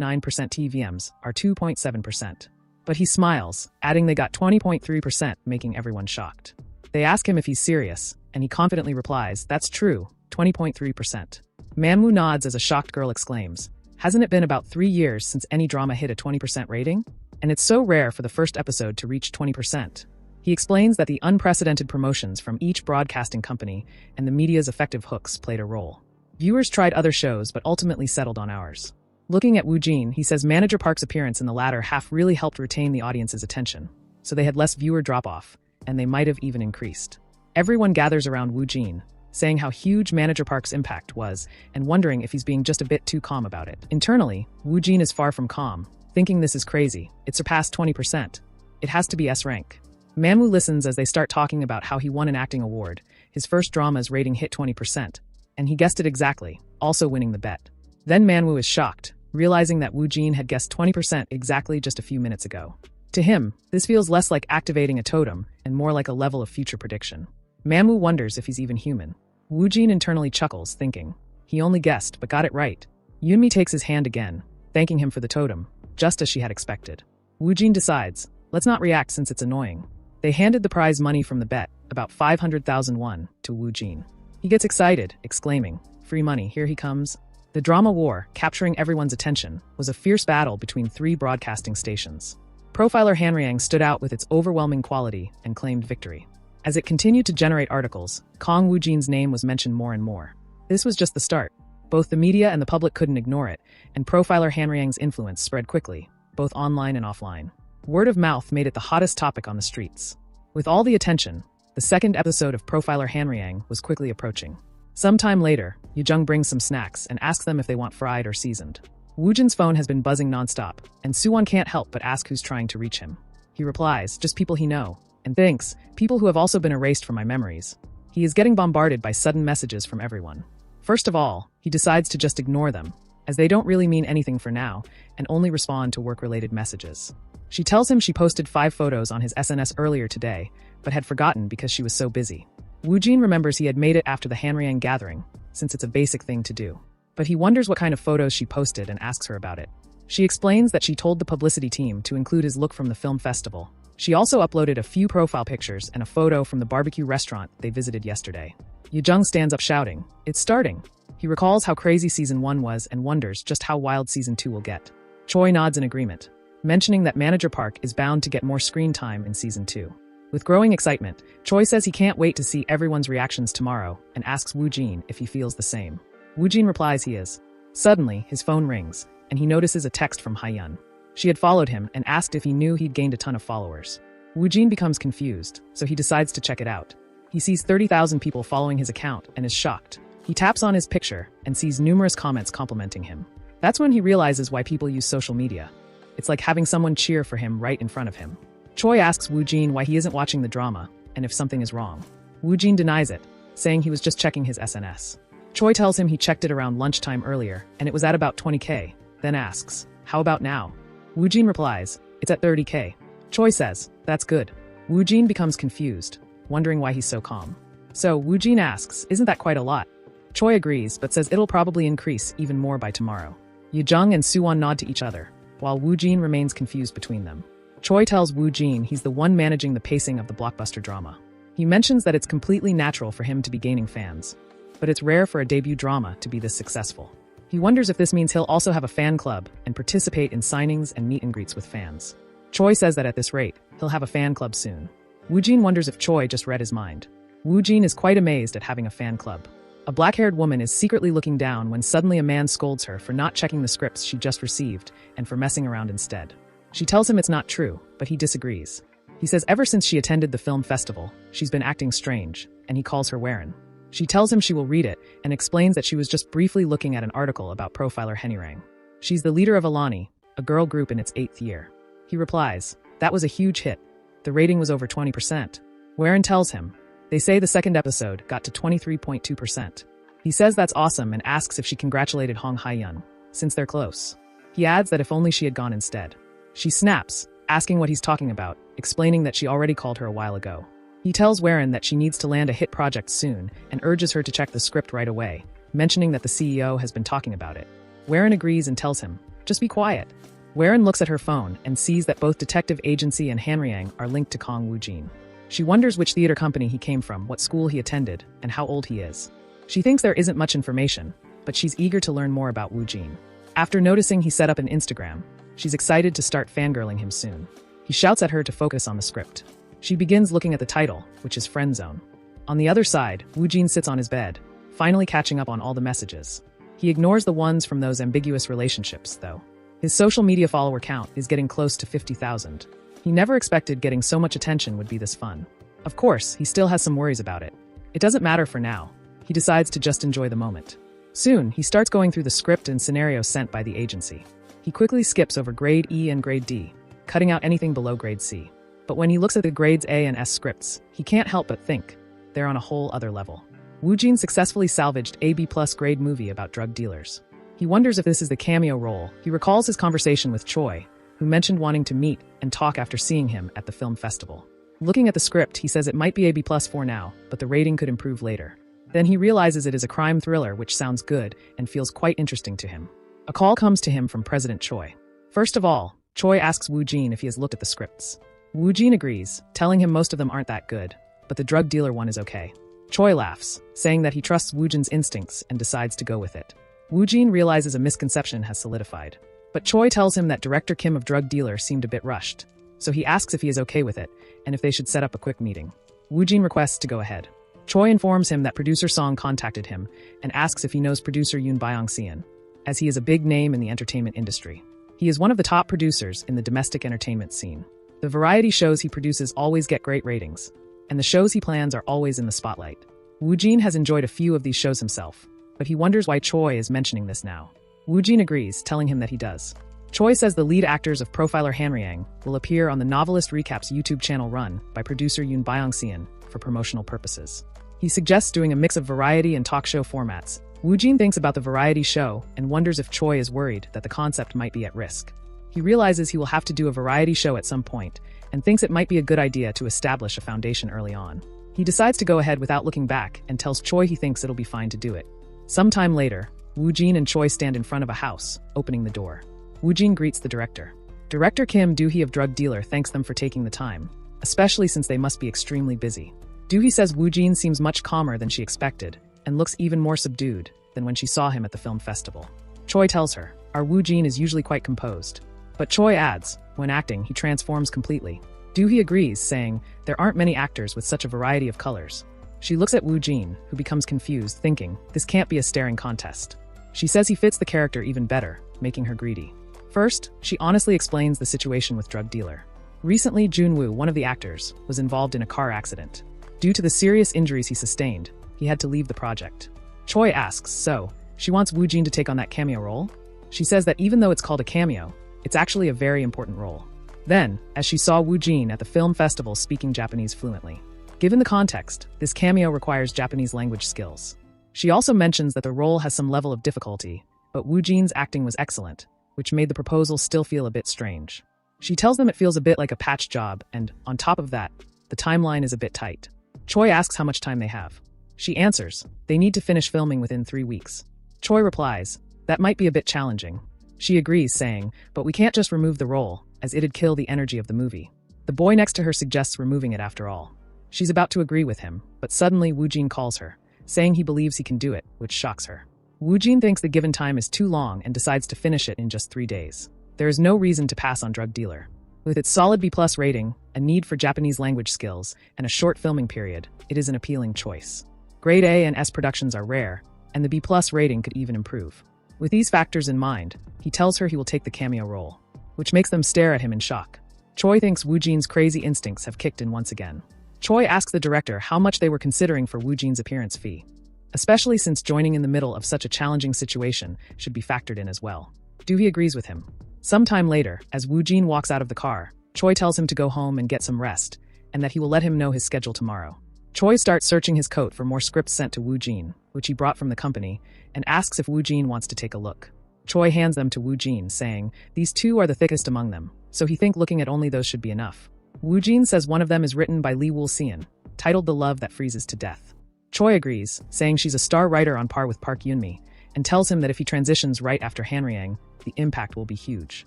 TVMs are 2.7%. But he smiles, adding they got 20.3%, making everyone shocked. They ask him if he's serious, and he confidently replies, "That's true, 20.3%. Manhwa nods as a shocked girl exclaims, "Hasn't it been about 3 years since any drama hit a 20% rating? And it's so rare for the first episode to reach 20%. He explains that the unprecedented promotions from each broadcasting company and the media's effective hooks played a role. Viewers tried other shows but ultimately settled on ours. Looking at Woo Jin, he says manager Park's appearance in the latter half really helped retain the audience's attention, so they had less viewer drop-off, and they might have even increased. Everyone gathers around Woo Jin, saying how huge Manager Park's impact was and wondering if he's being just a bit too calm about it. Internally, Woo Jin is far from calm, thinking this is crazy. It surpassed 20%. It has to be S rank. Manhwa listens as they start talking about how he won an acting award. His first drama's rating hit 20%, and he guessed it exactly, also winning the bet. Then Manhwa is shocked, realizing that Woo Jin had guessed 20% exactly just a few minutes ago. To him, this feels less like activating a totem and more like a level of future prediction. Manhwa wonders if he's even human. Woo Jin internally chuckles, thinking, he only guessed but got it right. Yunmi takes his hand again, thanking him for the totem, just as she had expected. Woo Jin decides, let's not react since it's annoying. They handed the prize money from the bet, about 500,000 won, to Woo Jin. He gets excited, exclaiming, free money, here he comes. The drama war, capturing everyone's attention, was a fierce battle between 3 broadcasting stations. Profiler Hanriang stood out with its overwhelming quality and claimed victory. As it continued to generate articles, Kong Woo Jin's name was mentioned more and more. This was just the start. Both the media and the public couldn't ignore it, and Profiler Hanriang's influence spread quickly, both online and offline. Word of mouth made it the hottest topic on the streets. With all the attention, the second episode of Profiler Hanriang was quickly approaching. Sometime later, Yujung brings some snacks and asks them if they want fried or seasoned. Woo Jin's phone has been buzzing nonstop, and Suwon can't help but ask who's trying to reach him. He replies, just people he know, and thinks, people who have also been erased from my memories. He is getting bombarded by sudden messages from everyone. First of all, he decides to just ignore them, as they don't really mean anything for now, and only respond to work-related messages. She tells him she posted 5 photos on his SNS earlier today, but had forgotten because she was so busy. Woo Jin remembers he had made it after the Hanriang gathering, since it's a basic thing to do. But he wonders what kind of photos she posted and asks her about it. She explains that she told the publicity team to include his look from the film festival. She also uploaded a few profile pictures and a photo from the barbecue restaurant they visited yesterday. Yujung stands up shouting, it's starting! He recalls how crazy Season 1 was and wonders just how wild Season 2 will get. Choi nods in agreement, mentioning that Manager Park is bound to get more screen time in Season 2. With growing excitement, Choi says he can't wait to see everyone's reactions tomorrow and asks Woo Jin if he feels the same. Woo Jin replies he is. Suddenly, his phone rings, and he notices a text from Haeyun. She had followed him and asked if he knew he'd gained a ton of followers. Woo Jin becomes confused, so he decides to check it out. He sees 30,000 people following his account and is shocked. He taps on his picture and sees numerous comments complimenting him. That's when he realizes why people use social media. It's like having someone cheer for him right in front of him. Choi asks Woo Jin why he isn't watching the drama and if something is wrong. Woo Jin denies it, saying he was just checking his SNS. Choi tells him he checked it around lunchtime earlier and it was at about 20k, then asks, how about now? Woo Jin replies, it's at 30k. Choi says, that's good. Woo Jin becomes confused, wondering why he's so calm. So Woo Jin asks, isn't that quite a lot? Choi agrees, but says it'll probably increase even more by tomorrow. Yujung and Suwon nod to each other, while Woo Jin remains confused between them. Choi tells Woo Jin he's the one managing the pacing of the blockbuster drama. He mentions that it's completely natural for him to be gaining fans, but it's rare for a debut drama to be this successful. He wonders if this means he'll also have a fan club and participate in signings and meet and greets with fans. Choi says that at this rate, he'll have a fan club soon. Woo Jin wonders if Choi just read his mind. Woo Jin is quite amazed at having a fan club. A black-haired woman is secretly looking down when suddenly a man scolds her for not checking the scripts she just received and for messing around instead. She tells him it's not true, but he disagrees. He says ever since she attended the film festival, she's been acting strange, and he calls her Warren. She tells him she will read it and explains that she was just briefly looking at an article about Profiler Hanriang. She's the leader of Alani, a girl group in its 8th year. He replies, that was a huge hit. The rating was over 20%. Warren tells him, they say the second episode got to 23.2%. He says that's awesome and asks if she congratulated Hong Haeyun, since they're close. He adds that if only she had gone instead. She snaps, asking what he's talking about, explaining that she already called her a while ago. He tells Warren that she needs to land a hit project soon and urges her to check the script right away, mentioning that the CEO has been talking about it. Warren agrees and tells him, just be quiet. Warren looks at her phone and sees that both Detective Agency and Hanriang are linked to Kong Woo Jin. She wonders which theater company he came from, what school he attended, and how old he is. She thinks there isn't much information, but she's eager to learn more about Woo Jin. After noticing he set up an Instagram, she's excited to start fangirling him soon. He shouts at her to focus on the script. She begins looking at the title, which is Friend Zone. On the other side, Woo Jin sits on his bed, finally catching up on all the messages. He ignores the ones from those ambiguous relationships, though. His social media follower count is getting close to 50,000. He never expected getting so much attention would be this fun. Of course, he still has some worries about it. It doesn't matter for now. He decides to just enjoy the moment. Soon, he starts going through the script and scenarios sent by the agency. He quickly skips over grade E and grade D, cutting out anything below grade C. But when he looks at the grades A and S scripts, he can't help but think they're on a whole other level. Woojin successfully salvaged a B+ grade movie about drug dealers. He wonders if this is the cameo role. He recalls his conversation with Choi, who mentioned wanting to meet and talk after seeing him at the film festival. Looking at the script, he says it might be a B+ for now, but the rating could improve later. Then he realizes it is a crime thriller, which sounds good and feels quite interesting to him. A call comes to him from President Choi. First of all, Choi asks Woojin if he has looked at the scripts. Woojin agrees, telling him most of them aren't that good, but the drug dealer one is okay. Choi laughs, saying that he trusts Woojin's instincts and decides to go with it. Woojin realizes a misconception has solidified. But Choi tells him that Director Kim of Drug Dealer seemed a bit rushed, so he asks if he is okay with it and if they should set up a quick meeting. Woojin requests to go ahead. Choi informs him that producer Song contacted him and asks if he knows producer Yoon Byung-seon, as he is a big name in the entertainment industry. He is one of the top producers in the domestic entertainment scene. The variety shows he produces always get great ratings, and the shows he plans are always in the spotlight. Woojin has enjoyed a few of these shows himself, but he wonders why Choi is mentioning this now. Woojin agrees, telling him that he does. Choi says the lead actors of Profiler Hanryang will appear on the Novelist Recaps YouTube channel run by producer Yoon Byung-seon for promotional purposes. He suggests doing a mix of variety and talk show formats. Woojin thinks about the variety show and wonders if Choi is worried that the concept might be at risk. He realizes he will have to do a variety show at some point and thinks it might be a good idea to establish a foundation early on. He decides to go ahead without looking back and tells Choi he thinks it'll be fine to do it. Sometime later, Woojin and Choi stand in front of a house, opening the door. Woojin greets the director. Director Kim Do-hee of Drug Dealer thanks them for taking the time, especially since they must be extremely busy. Do-hee says Woojin seems much calmer than she expected and looks even more subdued than when she saw him at the film festival. Choi tells her, our Woojin is usually quite composed. But Choi adds, when acting, he transforms completely. Do-hee agrees, saying, there aren't many actors with such a variety of colors. She looks at Woojin, who becomes confused, thinking, this can't be a staring contest. She says he fits the character even better, making her greedy. First, she honestly explains the situation with Drug Dealer. Recently, Junwoo, one of the actors, was involved in a car accident. Due to the serious injuries he sustained, he had to leave the project. Choi asks, so, she wants Woojin to take on that cameo role? She says that even though it's called a cameo, it's actually a very important role. Then, as she saw Woojin at the film festival speaking Japanese fluently. Given the context, this cameo requires Japanese language skills. She also mentions that the role has some level of difficulty, but Woojin's acting was excellent, which made the proposal still feel a bit strange. She tells them it feels a bit like a patch job, and, on top of that, the timeline is a bit tight. Choi asks how much time they have. She answers, they need to finish filming within 3 weeks. Choi replies, that might be a bit challenging. She agrees, saying, but we can't just remove the role, as it'd kill the energy of the movie. The boy next to her suggests removing it after all. She's about to agree with him, but suddenly Woojin calls her, saying he believes he can do it, which shocks her. Woojin thinks the given time is too long and decides to finish it in just 3 days. There is no reason to pass on Drug Dealer. With its solid B+ rating, a need for Japanese language skills, and a short filming period, it is an appealing choice. Grade A and S productions are rare, and the B+ rating could even improve. With these factors in mind, he tells her he will take the cameo role, which makes them stare at him in shock. Choi thinks Woojin's crazy instincts have kicked in once again. Choi asks the director how much they were considering for Woojin's appearance fee, especially since joining in the middle of such a challenging situation should be factored in as well. Do-hee agrees with him. Sometime later, as Woojin walks out of the car, Choi tells him to go home and get some rest, and that he will let him know his schedule tomorrow. Choi starts searching his coat for more scripts sent to Woojin, which he brought from the company, and asks if Woojin wants to take a look. Choi hands them to Woojin, saying, these 2 are the thickest among them, so he thinks looking at only those should be enough. Woojin says one of them is written by Lee Wool-seon, titled The Love That Freezes to Death. Choi agrees, saying she's a star writer on par with Park Yoon-mi, and tells him that if he transitions right after Hanryang, the impact will be huge.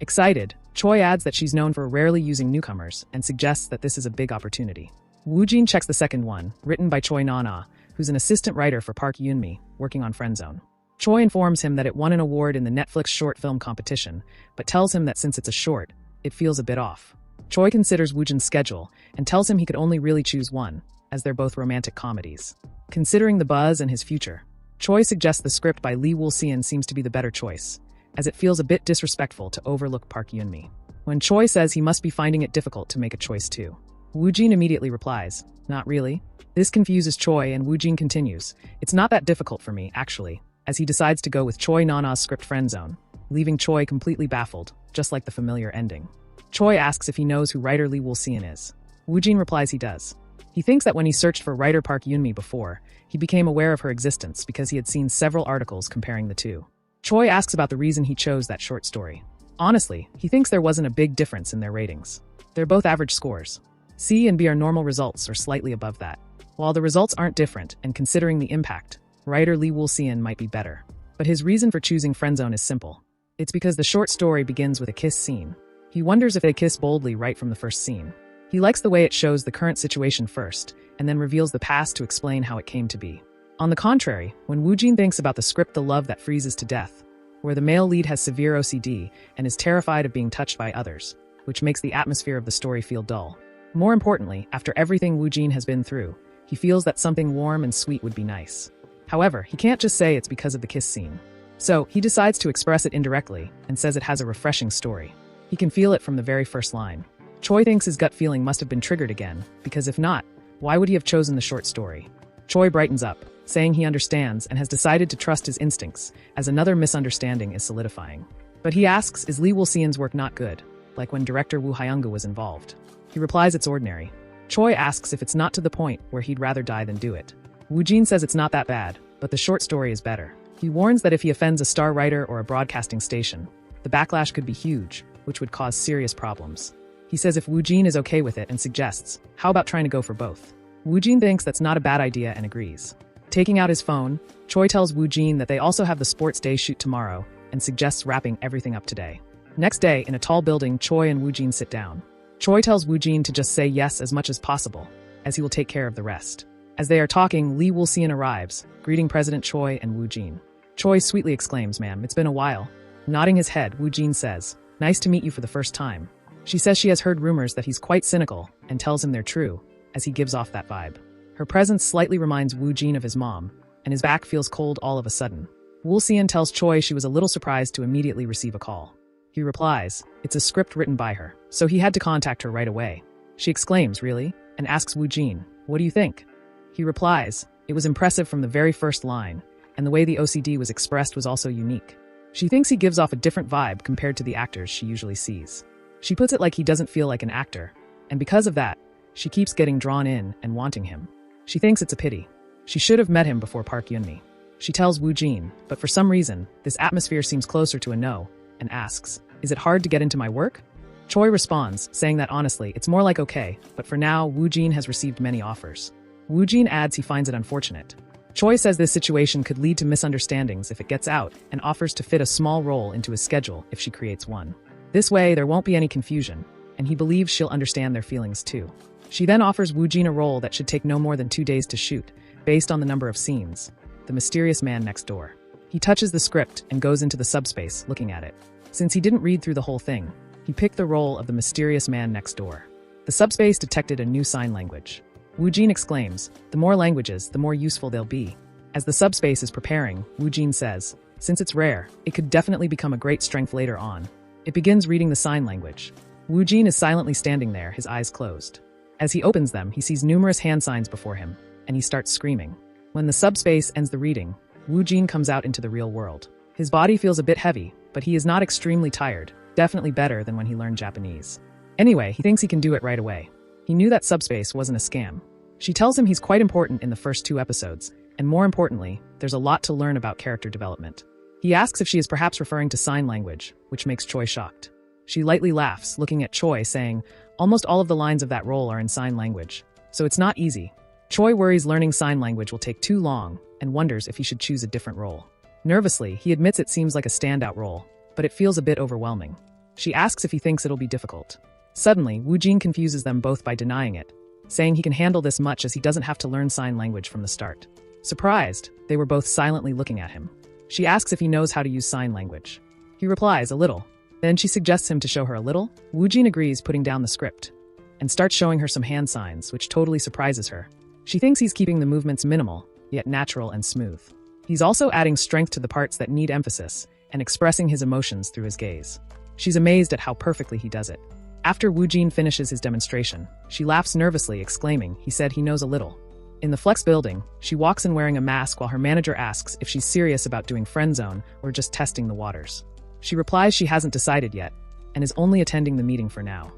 Excited, Choi adds that she's known for rarely using newcomers and suggests that this is a big opportunity. Woojin checks the second one, written by Choi Nana, who's an assistant writer for Park Yoon-mi, working on Friendzone. Choi informs him that it won an award in the Netflix short film competition, but tells him that since it's a short, it feels a bit off. Choi considers Woojin's schedule and tells him he could only really choose one, as they're both romantic comedies. Considering the buzz and his future, Choi suggests the script by Lee Wool-seon seems to be the better choice, as it feels a bit disrespectful to overlook Park Yoon-mi. When Choi says he must be finding it difficult to make a choice too. Wu Jin immediately replies, "Not really." This confuses Choi and Wu Jin continues, "It's not that difficult for me, actually," as he decides to go with Choi Nana's script friend zone, leaving Choi completely baffled, just like the familiar ending. Choi asks if he knows who writer Lee Woo-seon is. Wu Jin replies he does. He thinks that when he searched for writer Park Yoonmi before, he became aware of her existence because he had seen several articles comparing the two. Choi asks about the reason he chose that short story. Honestly, he thinks there wasn't a big difference in their ratings. They're both average scores. C and B are normal results or slightly above that. While the results aren't different, and considering the impact, writer Lee Woo-seon might be better. But his reason for choosing Friendzone is simple. It's because the short story begins with a kiss scene. He wonders if they kiss boldly right from the first scene. He likes the way it shows the current situation first, and then reveals the past to explain how it came to be. On the contrary, when Wu Jin thinks about the script The Love That Freezes to Death, where the male lead has severe OCD and is terrified of being touched by others, which makes the atmosphere of the story feel dull. More importantly, after everything Wu Jin has been through, he feels that something warm and sweet would be nice. However, he can't just say it's because of the kiss scene. So, he decides to express it indirectly and says it has a refreshing story. He can feel it from the very first line. Choi thinks his gut feeling must have been triggered again, because if not, why would he have chosen the short story? Choi brightens up, saying he understands and has decided to trust his instincts, as another misunderstanding is solidifying. But he asks, is Lee Woo-seon's work not good, like when director Woo Hyung-gu was involved? He replies it's ordinary. Choi asks if it's not to the point where he'd rather die than do it. Wu Jin says it's not that bad, but the short story is better. He warns that if he offends a star writer or a broadcasting station, the backlash could be huge, which would cause serious problems. He says if Wu Jin is okay with it and suggests, how about trying to go for both? Wu Jin thinks that's not a bad idea and agrees. Taking out his phone, Choi tells Wu Jin that they also have the sports day shoot tomorrow and suggests wrapping everything up today. Next day, in a tall building, Choi and Wu Jin sit down. Choi tells Wu Jin to just say yes as much as possible, as he will take care of the rest. As they are talking, Lee Woo-seon arrives, greeting President Choi and Wu Jin. Choi sweetly exclaims, "Ma'am, it's been a while." Nodding his head, Wu Jin says, "Nice to meet you for the first time." She says she has heard rumors that he's quite cynical and tells him they're true, as he gives off that vibe. Her presence slightly reminds Wu Jin of his mom, and his back feels cold all of a sudden. Woo-seon tells Choi she was a little surprised to immediately receive a call. He replies, it's a script written by her, so he had to contact her right away. She exclaims, "Really?" and asks Wu Jin, "What do you think?" He replies, "It was impressive from the very first line, and the way the OCD was expressed was also unique." She thinks he gives off a different vibe compared to the actors she usually sees. She puts it like he doesn't feel like an actor, and because of that, she keeps getting drawn in and wanting him. She thinks it's a pity. She should have met him before Park Yoonmi. She tells Wu Jin, but for some reason, this atmosphere seems closer to a no, and asks, "Is it hard to get into my work?" Choi responds, saying that honestly, it's more like okay, but for now, Wu Jin has received many offers. Wu Jin adds he finds it unfortunate. Choi says this situation could lead to misunderstandings if it gets out and offers to fit a small role into his schedule if she creates one. This way, there won't be any confusion, and he believes she'll understand their feelings too. She then offers Wu Jin a role that should take no more than 2 days to shoot, based on the number of scenes. The mysterious man next door. He touches the script and goes into the subspace, looking at it. Since he didn't read through the whole thing, he picked the role of the mysterious man next door. The subspace detected a new sign language. Wu Jin exclaims, "The more languages, the more useful they'll be." As the subspace is preparing, Wu Jin says, since it's rare, it could definitely become a great strength later on. It begins reading the sign language. Wu Jin is silently standing there, his eyes closed. As he opens them, he sees numerous hand signs before him, and he starts screaming. When the subspace ends the reading, Wu Jin comes out into the real world. His body feels a bit heavy, but he is not extremely tired, definitely better than when he learned Japanese. Anyway, he thinks he can do it right away. He knew that subspace wasn't a scam. She tells him he's quite important in the first 2 episodes, and more importantly, there's a lot to learn about character development. He asks if she is perhaps referring to sign language, which makes Choi shocked. She lightly laughs, looking at Choi, saying, almost all of the lines of that role are in sign language, so it's not easy. Choi worries learning sign language will take too long and wonders if he should choose a different role. Nervously, he admits it seems like a standout role, but it feels a bit overwhelming. She asks if he thinks it'll be difficult. Suddenly, Wu Jin confuses them both by denying it, saying he can handle this much as he doesn't have to learn sign language from the start. Surprised, they were both silently looking at him. She asks if he knows how to use sign language. He replies, a little. Then she suggests him to show her a little. Wu Jin agrees, putting down the script, and starts showing her some hand signs, which totally surprises her. She thinks he's keeping the movements minimal, yet natural and smooth. He's also adding strength to the parts that need emphasis, and expressing his emotions through his gaze. She's amazed at how perfectly he does it. After Wu Jin finishes his demonstration, she laughs nervously, exclaiming, "He said he knows a little." In the Flex building, she walks in wearing a mask while her manager asks if she's serious about doing friend zone or just testing the waters. She replies she hasn't decided yet and is only attending the meeting for now.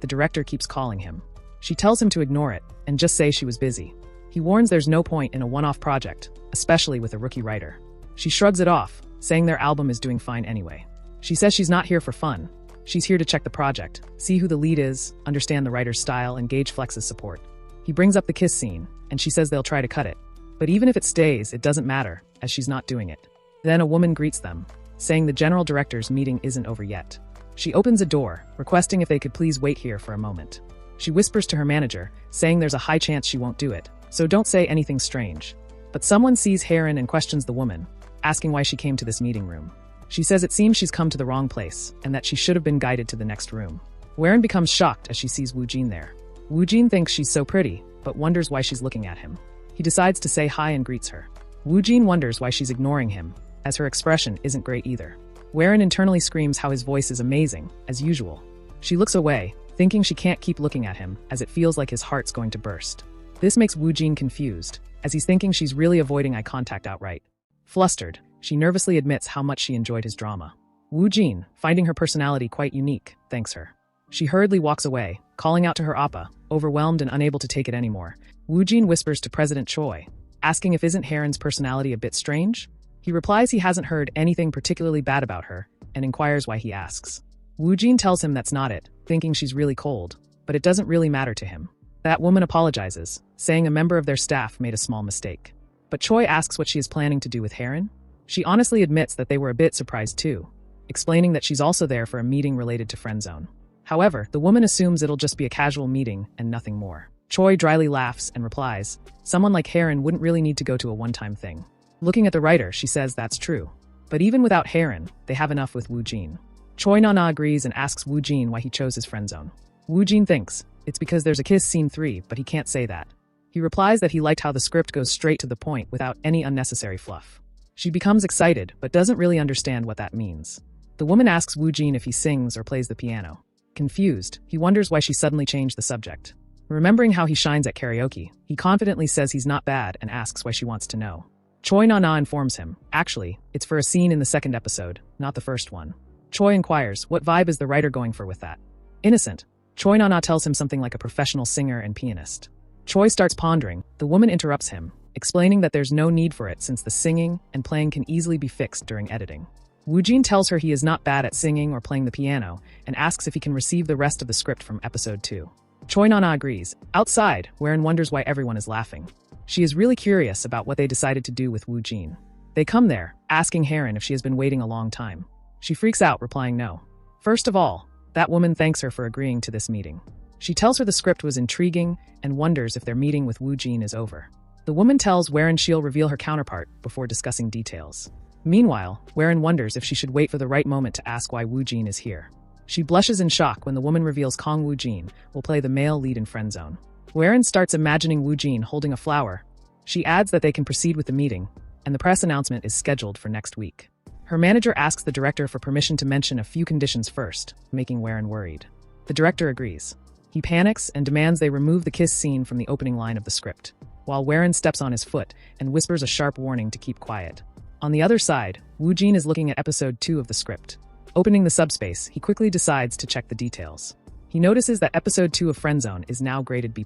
The director keeps calling him. She tells him to ignore it and just say she was busy. He warns there's no point in a one-off project, especially with a rookie writer. She shrugs it off, saying their album is doing fine anyway. She says she's not here for fun. She's here to check the project, see who the lead is, understand the writer's style, and gauge Flex's support. He brings up the kiss scene, and she says they'll try to cut it. But even if it stays, it doesn't matter, as she's not doing it. Then a woman greets them, saying the general director's meeting isn't over yet. She opens a door, requesting if they could please wait here for a moment. She whispers to her manager, saying there's a high chance she won't do it, so don't say anything strange. But someone sees Heron and questions the woman, asking why she came to this meeting room. She says it seems she's come to the wrong place, and that she should have been guided to the next room. Weron becomes shocked as she sees Wu Jin there. Wu Jin thinks she's so pretty, but wonders why she's looking at him. He decides to say hi and greets her. Wu Jin wonders why she's ignoring him, as her expression isn't great either. Weron internally screams how his voice is amazing, as usual. She looks away, thinking she can't keep looking at him, as it feels like his heart's going to burst. This makes Wu Jin confused, as he's thinking she's really avoiding eye contact outright. Flustered, she nervously admits how much she enjoyed his drama. Wu Jin, finding her personality quite unique, thanks her. She hurriedly walks away, calling out to her appa, overwhelmed and unable to take it anymore. Wu Jin whispers to President Choi, asking if isn't Heron's personality a bit strange? He replies he hasn't heard anything particularly bad about her, and inquires why he asks. Wu Jin tells him that's not it, thinking she's really cold, but it doesn't really matter to him. That woman apologizes, saying a member of their staff made a small mistake. But Choi asks what she is planning to do with Heron. She honestly admits that they were a bit surprised too, explaining that she's also there for a meeting related to Friend Zone. However, the woman assumes it'll just be a casual meeting and nothing more. Choi dryly laughs and replies, someone like Heron wouldn't really need to go to a one-time thing. Looking at the writer, she says that's true. But even without Heron, they have enough with Wu Jin. Choi Nana agrees and asks Wu Jin why he chose his friend zone. Wu Jin thinks it's because there's a kiss scene 3, but he can't say that. He replies that he liked how the script goes straight to the point without any unnecessary fluff. She becomes excited, but doesn't really understand what that means. The woman asks Wu Jin if he sings or plays the piano. Confused, he wonders why she suddenly changed the subject. Remembering how he shines at karaoke, he confidently says he's not bad and asks why she wants to know. Choi Nana informs him, actually, it's for a scene in the second episode, not the first one. Choi inquires, what vibe is the writer going for with that? Innocent, Choi Nana tells him something like a professional singer and pianist. Choi starts pondering, the woman interrupts him, explaining that there's no need for it since the singing and playing can easily be fixed during editing. Wu Jin tells her he is not bad at singing or playing the piano and asks if he can receive the rest of the script from episode 2. Choi Nana agrees. Outside, Weron wonders why everyone is laughing. She is really curious about what they decided to do with Wu Jin. They come there, asking Heron if she has been waiting a long time. She freaks out, replying no. First of all, that woman thanks her for agreeing to this meeting. She tells her the script was intriguing and wonders if their meeting with Wu Jin is over. The woman tells Weron she'll reveal her counterpart before discussing details. Meanwhile, Weron wonders if she should wait for the right moment to ask why Wu Jin is here. She blushes in shock when the woman reveals Kong Wu Jin will play the male lead in Friend Zone. Weron starts imagining Wu Jin holding a flower. She adds that they can proceed with the meeting, and the press announcement is scheduled for next week. Her manager asks the director for permission to mention a few conditions first, making Weron worried. The director agrees. He panics and demands they remove the kiss scene from the opening line of the script, while Weron steps on his foot and whispers a sharp warning to keep quiet. On the other side, Wu Jin is looking at episode 2 of the script. Opening the subspace, he quickly decides to check the details. He notices that episode 2 of Friend Zone is now graded B+.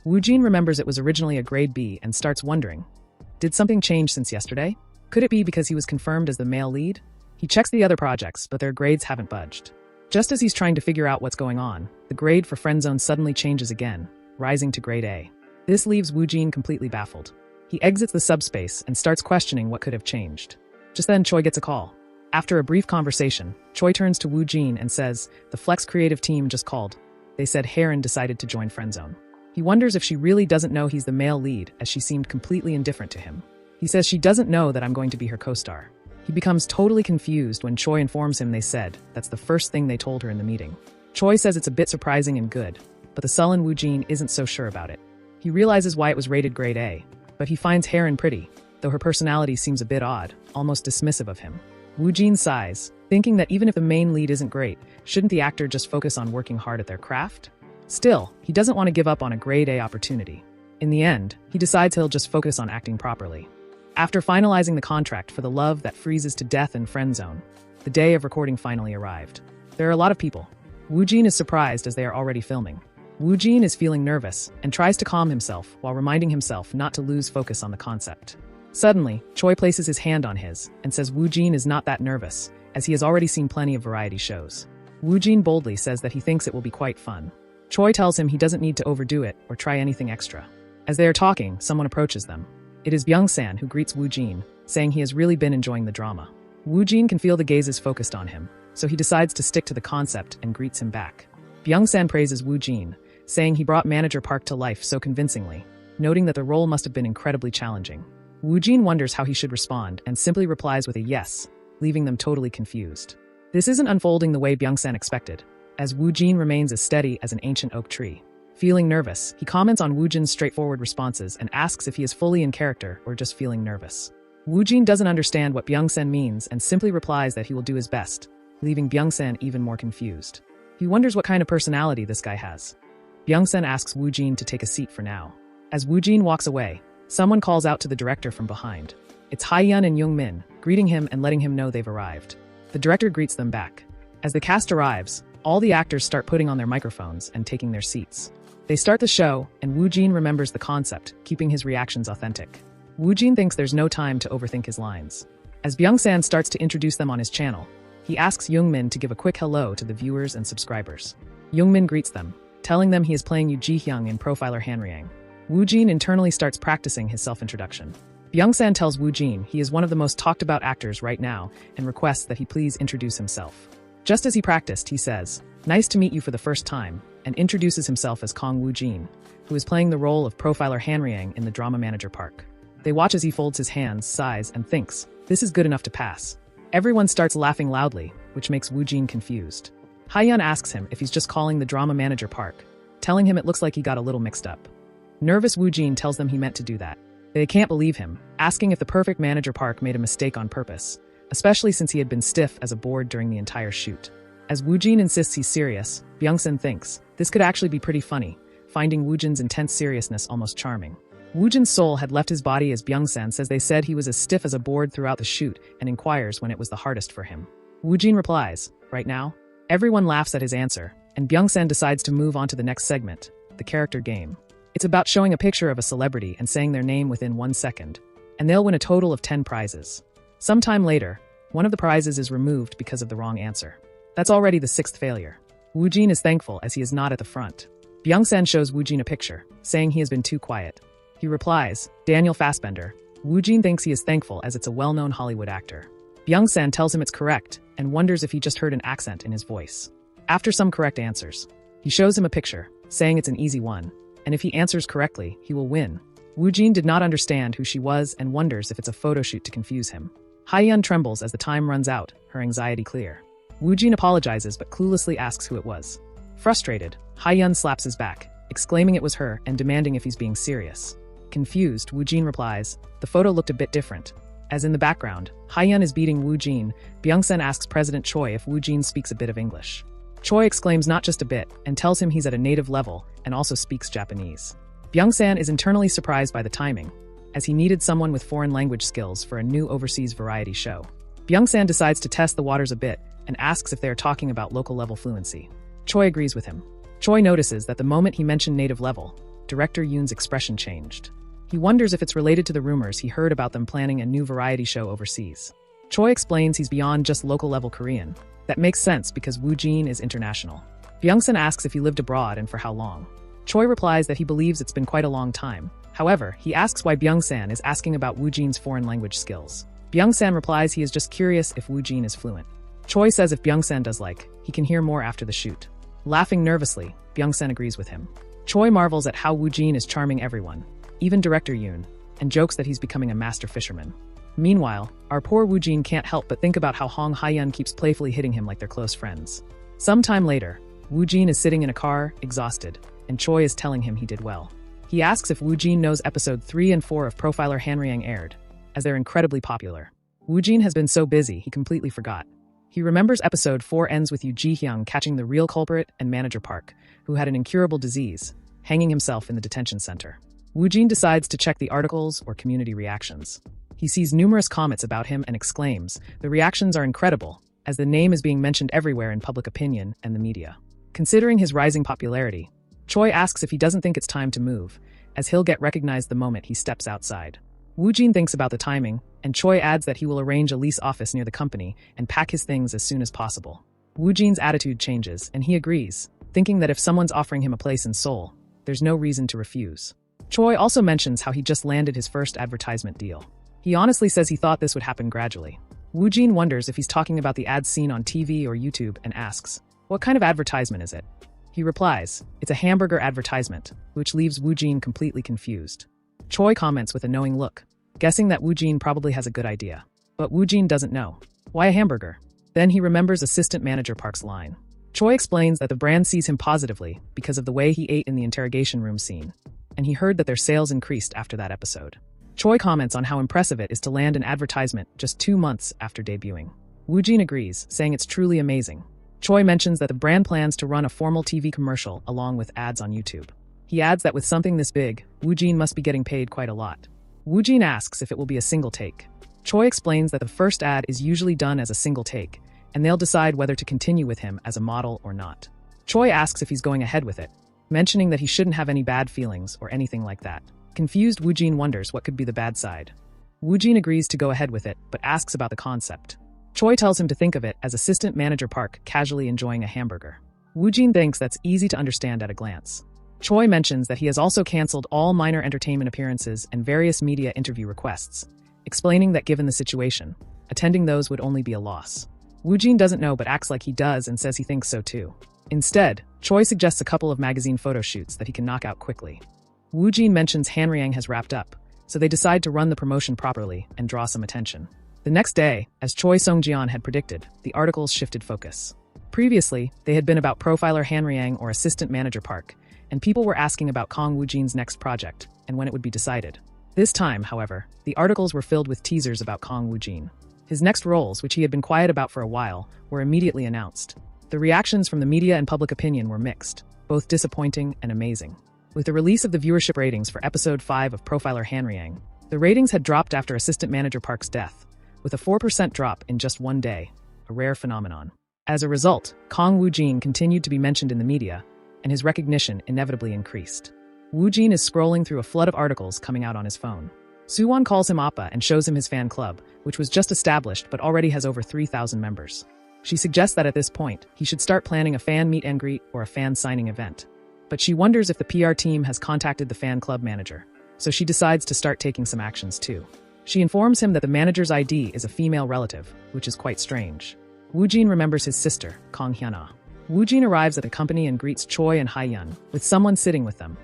Wu Jin remembers it was originally a grade B and starts wondering, did something change since yesterday? Could it be because he was confirmed as the male lead? He checks the other projects, but their grades haven't budged. Just as he's trying to figure out what's going on, the grade for Friend Zone suddenly changes again, rising to grade A. This leaves Wu Jin completely baffled. He exits the subspace and starts questioning what could have changed. Just then, Choi gets a call. After a brief conversation, Choi turns to Wu Jin and says, the Flex creative team just called. They said Heron decided to join Friend Zone. He wonders if she really doesn't know he's the male lead, as she seemed completely indifferent to him. He says she doesn't know that I'm going to be her co-star. He becomes totally confused when Choi informs him they said that's the first thing they told her in the meeting. Choi says it's a bit surprising and good, but the sullen Wu Jin isn't so sure about it. He realizes why it was rated grade A, but he finds Heron pretty, though her personality seems a bit odd, almost dismissive of him. Wu Jin sighs, thinking that even if the main lead isn't great, shouldn't the actor just focus on working hard at their craft? Still, he doesn't want to give up on a grade A opportunity. In the end, he decides he'll just focus on acting properly. After finalizing the contract for the love that freezes to death in friend zone, the day of recording finally arrived. There are a lot of people. Woojin is surprised as they are already filming. Woojin is feeling nervous and tries to calm himself while reminding himself not to lose focus on the concept. Suddenly, Choi places his hand on his and says Woojin is not that nervous, as he has already seen plenty of variety shows. Woojin boldly says that he thinks it will be quite fun. Choi tells him he doesn't need to overdo it or try anything extra. As they are talking, someone approaches them. It is Byung-san who greets Woojin, saying he has really been enjoying the drama. Woojin can feel the gazes focused on him, so he decides to stick to the concept and greets him back. Byung-san praises Woojin, saying he brought Manager Park to life so convincingly, noting that the role must have been incredibly challenging. Woojin wonders how he should respond and simply replies with a yes, leaving them totally confused. This isn't unfolding the way Byung-san expected, as Woojin remains as steady as an ancient oak tree. Feeling nervous, he comments on Woojin's straightforward responses and asks if he is fully in character or just feeling nervous. Woojin doesn't understand what Byung-san means and simply replies that he will do his best, leaving Byung-san even more confused. He wonders what kind of personality this guy has. Byung-san asks Woojin to take a seat for now. As Woojin walks away, someone calls out to the director from behind. It's Haeyeon and Young-min, greeting him and letting him know they've arrived. The director greets them back. As the cast arrives, all the actors start putting on their microphones and taking their seats. They start the show, and Woojin remembers the concept, keeping his reactions authentic. Woojin thinks there's no time to overthink his lines. As Byung-san starts to introduce them on his channel, he asks Young-min to give a quick hello to the viewers and subscribers. Young-min greets them, telling them he is playing Yoo Ji-hyung in Profiler Hanryang. Woojin internally starts practicing his self-introduction. Byung-san tells Woojin he is one of the most talked about actors right now and requests that he please introduce himself. Just as he practiced, he says, "Nice to meet you for the first time," and introduces himself as Kong Woojin, who is playing the role of Profiler Hanryang in the drama Manager Park. They watch as he folds his hands, sighs, and thinks, this is good enough to pass. Everyone starts laughing loudly, which makes Woojin confused. Haeyeon asks him if he's just calling the drama Manager Park, telling him it looks like he got a little mixed up. Nervous Woojin tells them he meant to do that. They can't believe him, asking if the perfect Manager Park made a mistake on purpose, especially since he had been stiff as a board during the entire shoot. As Woojin insists he's serious, Byung-san thinks, this could actually be pretty funny, finding Woojin's intense seriousness almost charming. Woojin's soul had left his body as Byung-san says they said he was as stiff as a board throughout the shoot and inquires when it was the hardest for him. Woojin replies, right now? Everyone laughs at his answer, and Byung-san decides to move on to the next segment, the character game. It's about showing a picture of a celebrity and saying their name within 1 second, and they'll win a total of 10 prizes. Sometime later, one of the prizes is removed because of the wrong answer. That's already the 6th failure. Woojin is thankful as he is not at the front. Byung-san shows Woojin a picture, saying he has been too quiet. He replies, Daniel Fassbender. Woojin thinks he is thankful as it's a well-known Hollywood actor. Byung-san tells him it's correct and wonders if he just heard an accent in his voice. After some correct answers, he shows him a picture, saying it's an easy one, and if he answers correctly, he will win. Woojin did not understand who she was and wonders if it's a photo shoot to confuse him. Haeyeon trembles as the time runs out, her anxiety clear. Woojin apologizes but cluelessly asks who it was. Frustrated, Haeyeon slaps his back, exclaiming it was her and demanding if he's being serious. Confused, Woojin replies, the photo looked a bit different. As in the background, Haeyeon is beating Woojin, Byung-san asks President Choi if Woojin speaks a bit of English. Choi exclaims not just a bit and tells him he's at a native level and also speaks Japanese. Byung-san is internally surprised by the timing, as he needed someone with foreign language skills for a new overseas variety show. Byung-san decides to test the waters a bit and asks if they are talking about local level fluency. Choi agrees with him. Choi notices that the moment he mentioned native level, director Yoon's expression changed. He wonders if it's related to the rumors he heard about them planning a new variety show overseas. Choi explains he's beyond just local level Korean. That makes sense because Woojin is international. Byung-san asks if he lived abroad and for how long. Choi replies that he believes it's been quite a long time. However, he asks why Byung-san is asking about Woojin's foreign language skills. Byung-san replies he is just curious if Woojin is fluent. Choi says if Byung-san does he can hear more after the shoot. Laughing nervously, Byung-san agrees with him. Choi marvels at how Woojin is charming everyone, even director Yoon, and jokes that he's becoming a master fisherman. Meanwhile, our poor Woojin can't help but think about how Hong Haeyeon keeps playfully hitting him like they're close friends. Sometime later, Woojin is sitting in a car, exhausted, and Choi is telling him he did well. He asks if Woojin knows episode 3 and 4 of Profiler Hanryang aired, as they're incredibly popular. Woojin has been so busy he completely forgot. He remembers episode 4 ends with Yu Ji-hyung catching the real culprit and manager Park, who had an incurable disease, hanging himself in the detention center. Woojin decides to check the articles or community reactions. He sees numerous comments about him and exclaims, "The reactions are incredible," as the name is being mentioned everywhere in public opinion and the media. Considering his rising popularity, Choi asks if he doesn't think it's time to move, as he'll get recognized the moment he steps outside. Woojin thinks about the timing, and Choi adds that he will arrange a lease office near the company and pack his things as soon as possible. Woojin's attitude changes, and he agrees, thinking that if someone's offering him a place in Seoul, there's no reason to refuse. Choi also mentions how he just landed his first advertisement deal. He honestly says he thought this would happen gradually. Woojin wonders if he's talking about the ads seen on TV or YouTube and asks, "What kind of advertisement is it?" He replies, "It's a hamburger advertisement," which leaves Woojin completely confused. Choi comments with a knowing look, guessing that Woojin probably has a good idea. But Woojin doesn't know. Why a hamburger? Then he remembers assistant manager Park's line. Choi explains that the brand sees him positively because of the way he ate in the interrogation room scene, and he heard that their sales increased after that episode. Choi comments on how impressive it is to land an advertisement just 2 months after debuting. Woojin agrees, saying it's truly amazing. Choi mentions that the brand plans to run a formal TV commercial along with ads on YouTube. He adds that with something this big, Woojin must be getting paid quite a lot. Woojin asks if it will be a single take. Choi explains that the first ad is usually done as a single take, and they'll decide whether to continue with him as a model or not. Choi asks if he's going ahead with it, mentioning that he shouldn't have any bad feelings or anything like that. Confused, Woojin wonders what could be the bad side. Woojin agrees to go ahead with it, but asks about the concept. Choi tells him to think of it as assistant manager Park casually enjoying a hamburger. Woojin thinks that's easy to understand at a glance. Choi mentions that he has also canceled all minor entertainment appearances and various media interview requests, explaining that given the situation, attending those would only be a loss. Woojin doesn't know but acts like he does and says he thinks so too. Instead, Choi suggests a couple of magazine photo shoots that he can knock out quickly. Woojin mentions Hanryang has wrapped up, so they decide to run the promotion properly and draw some attention. The next day, as Choi Sung-jian had predicted, the articles shifted focus. Previously, they had been about profiler Hanryang or assistant manager Park, and people were asking about Kong Woojin's next project and when it would be decided. This time, however, the articles were filled with teasers about Kong Woojin. His next roles, which he had been quiet about for a while, were immediately announced. The reactions from the media and public opinion were mixed, both disappointing and amazing. With the release of the viewership ratings for episode 5 of Profiler Hanryang, the ratings had dropped after assistant manager Park's death, with a 4% drop in just one day, a rare phenomenon. As a result, Kong Woojin continued to be mentioned in the media, and his recognition inevitably increased. Woojin is scrolling through a flood of articles coming out on his phone. Suwon calls him Appa and shows him his fan club, which was just established but already has over 3,000 members. She suggests that at this point, he should start planning a fan meet and greet or a fan signing event. But she wonders if the PR team has contacted the fan club manager, so she decides to start taking some actions too. She informs him that the manager's ID is a female relative, which is quite strange. Woojin remembers his sister, Kong Hyuna. Woojin arrives at the company and greets Choi and Haeyeon, with someone sitting with them.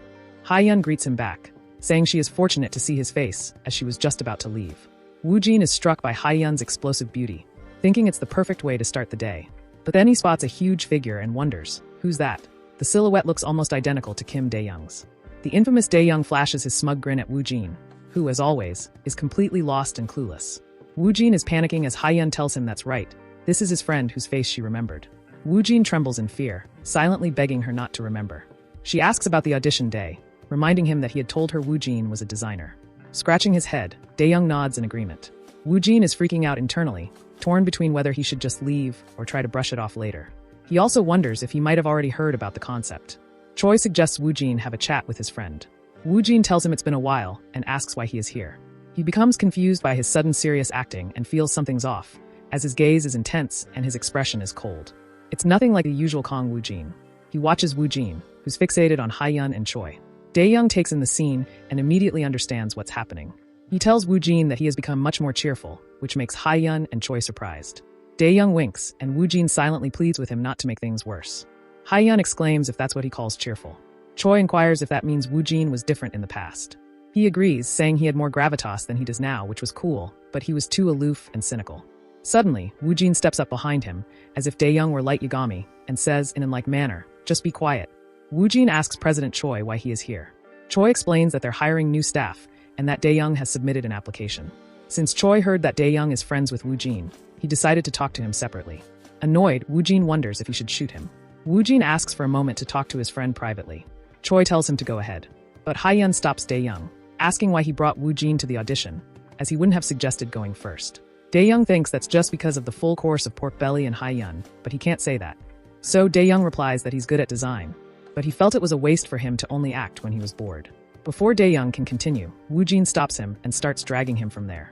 Haeyeon greets him back, saying she is fortunate to see his face, as she was just about to leave. Woojin is struck by Haeyeon's explosive beauty, thinking it's the perfect way to start the day. But then he spots a huge figure and wonders, who's that? The silhouette looks almost identical to Kim Dae-young's. The infamous Dae-young flashes his smug grin at Woojin, who, as always, is completely lost and clueless. Woojin is panicking as Haeyeon tells him that's right. This is his friend whose face she remembered. Woojin trembles in fear, silently begging her not to remember. She asks about the audition day, reminding him that he had told her Woojin was a designer. Scratching his head, Dae-young nods in agreement. Woojin is freaking out internally, torn between whether he should just leave or try to brush it off later. He also wonders if he might have already heard about the concept. Choi suggests Woojin have a chat with his friend. Woojin tells him it's been a while and asks why he is here. He becomes confused by his sudden serious acting and feels something's off, as his gaze is intense and his expression is cold. It's nothing like the usual Kong Woojin. He watches Woojin, who's fixated on Haeyeon and Choi. Dae-young takes in the scene and immediately understands what's happening. He tells Woojin that he has become much more cheerful, which makes Haeyeon and Choi surprised. Dae-young winks, and Woojin silently pleads with him not to make things worse. Haeyeon exclaims if that's what he calls cheerful. Choi inquires if that means Woojin was different in the past. He agrees, saying he had more gravitas than he does now, which was cool, but he was too aloof and cynical. Suddenly, Woojin steps up behind him, as if Dae-young were light Yagami, and says in a like manner, "Just be quiet." Woojin asks President Choi why he is here. Choi explains that they're hiring new staff, and that Dae-young has submitted an application. Since Choi heard that Dae-young is friends with Woojin, he decided to talk to him separately. Annoyed, Woojin wonders if he should shoot him. Woojin asks for a moment to talk to his friend privately. Choi tells him to go ahead. But Haeyeon stops Dae-young, asking why he brought Woojin to the audition, as he wouldn't have suggested going first. Dae-young thinks that's just because of the full course of pork belly and Haeyeon, but he can't say that. So Dae-young replies that he's good at design, but he felt it was a waste for him to only act when he was bored. Before Dae-young can continue, Woojin stops him and starts dragging him from there.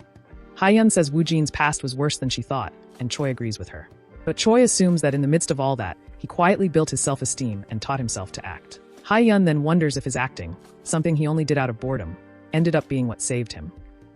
Haeyeon says Woojin's past was worse than she thought, and Choi agrees with her. But Choi assumes that in the midst of all that, he quietly built his self-esteem and taught himself to act. Haeyeon then wonders if his acting, something he only did out of boredom, ended up being what saved him.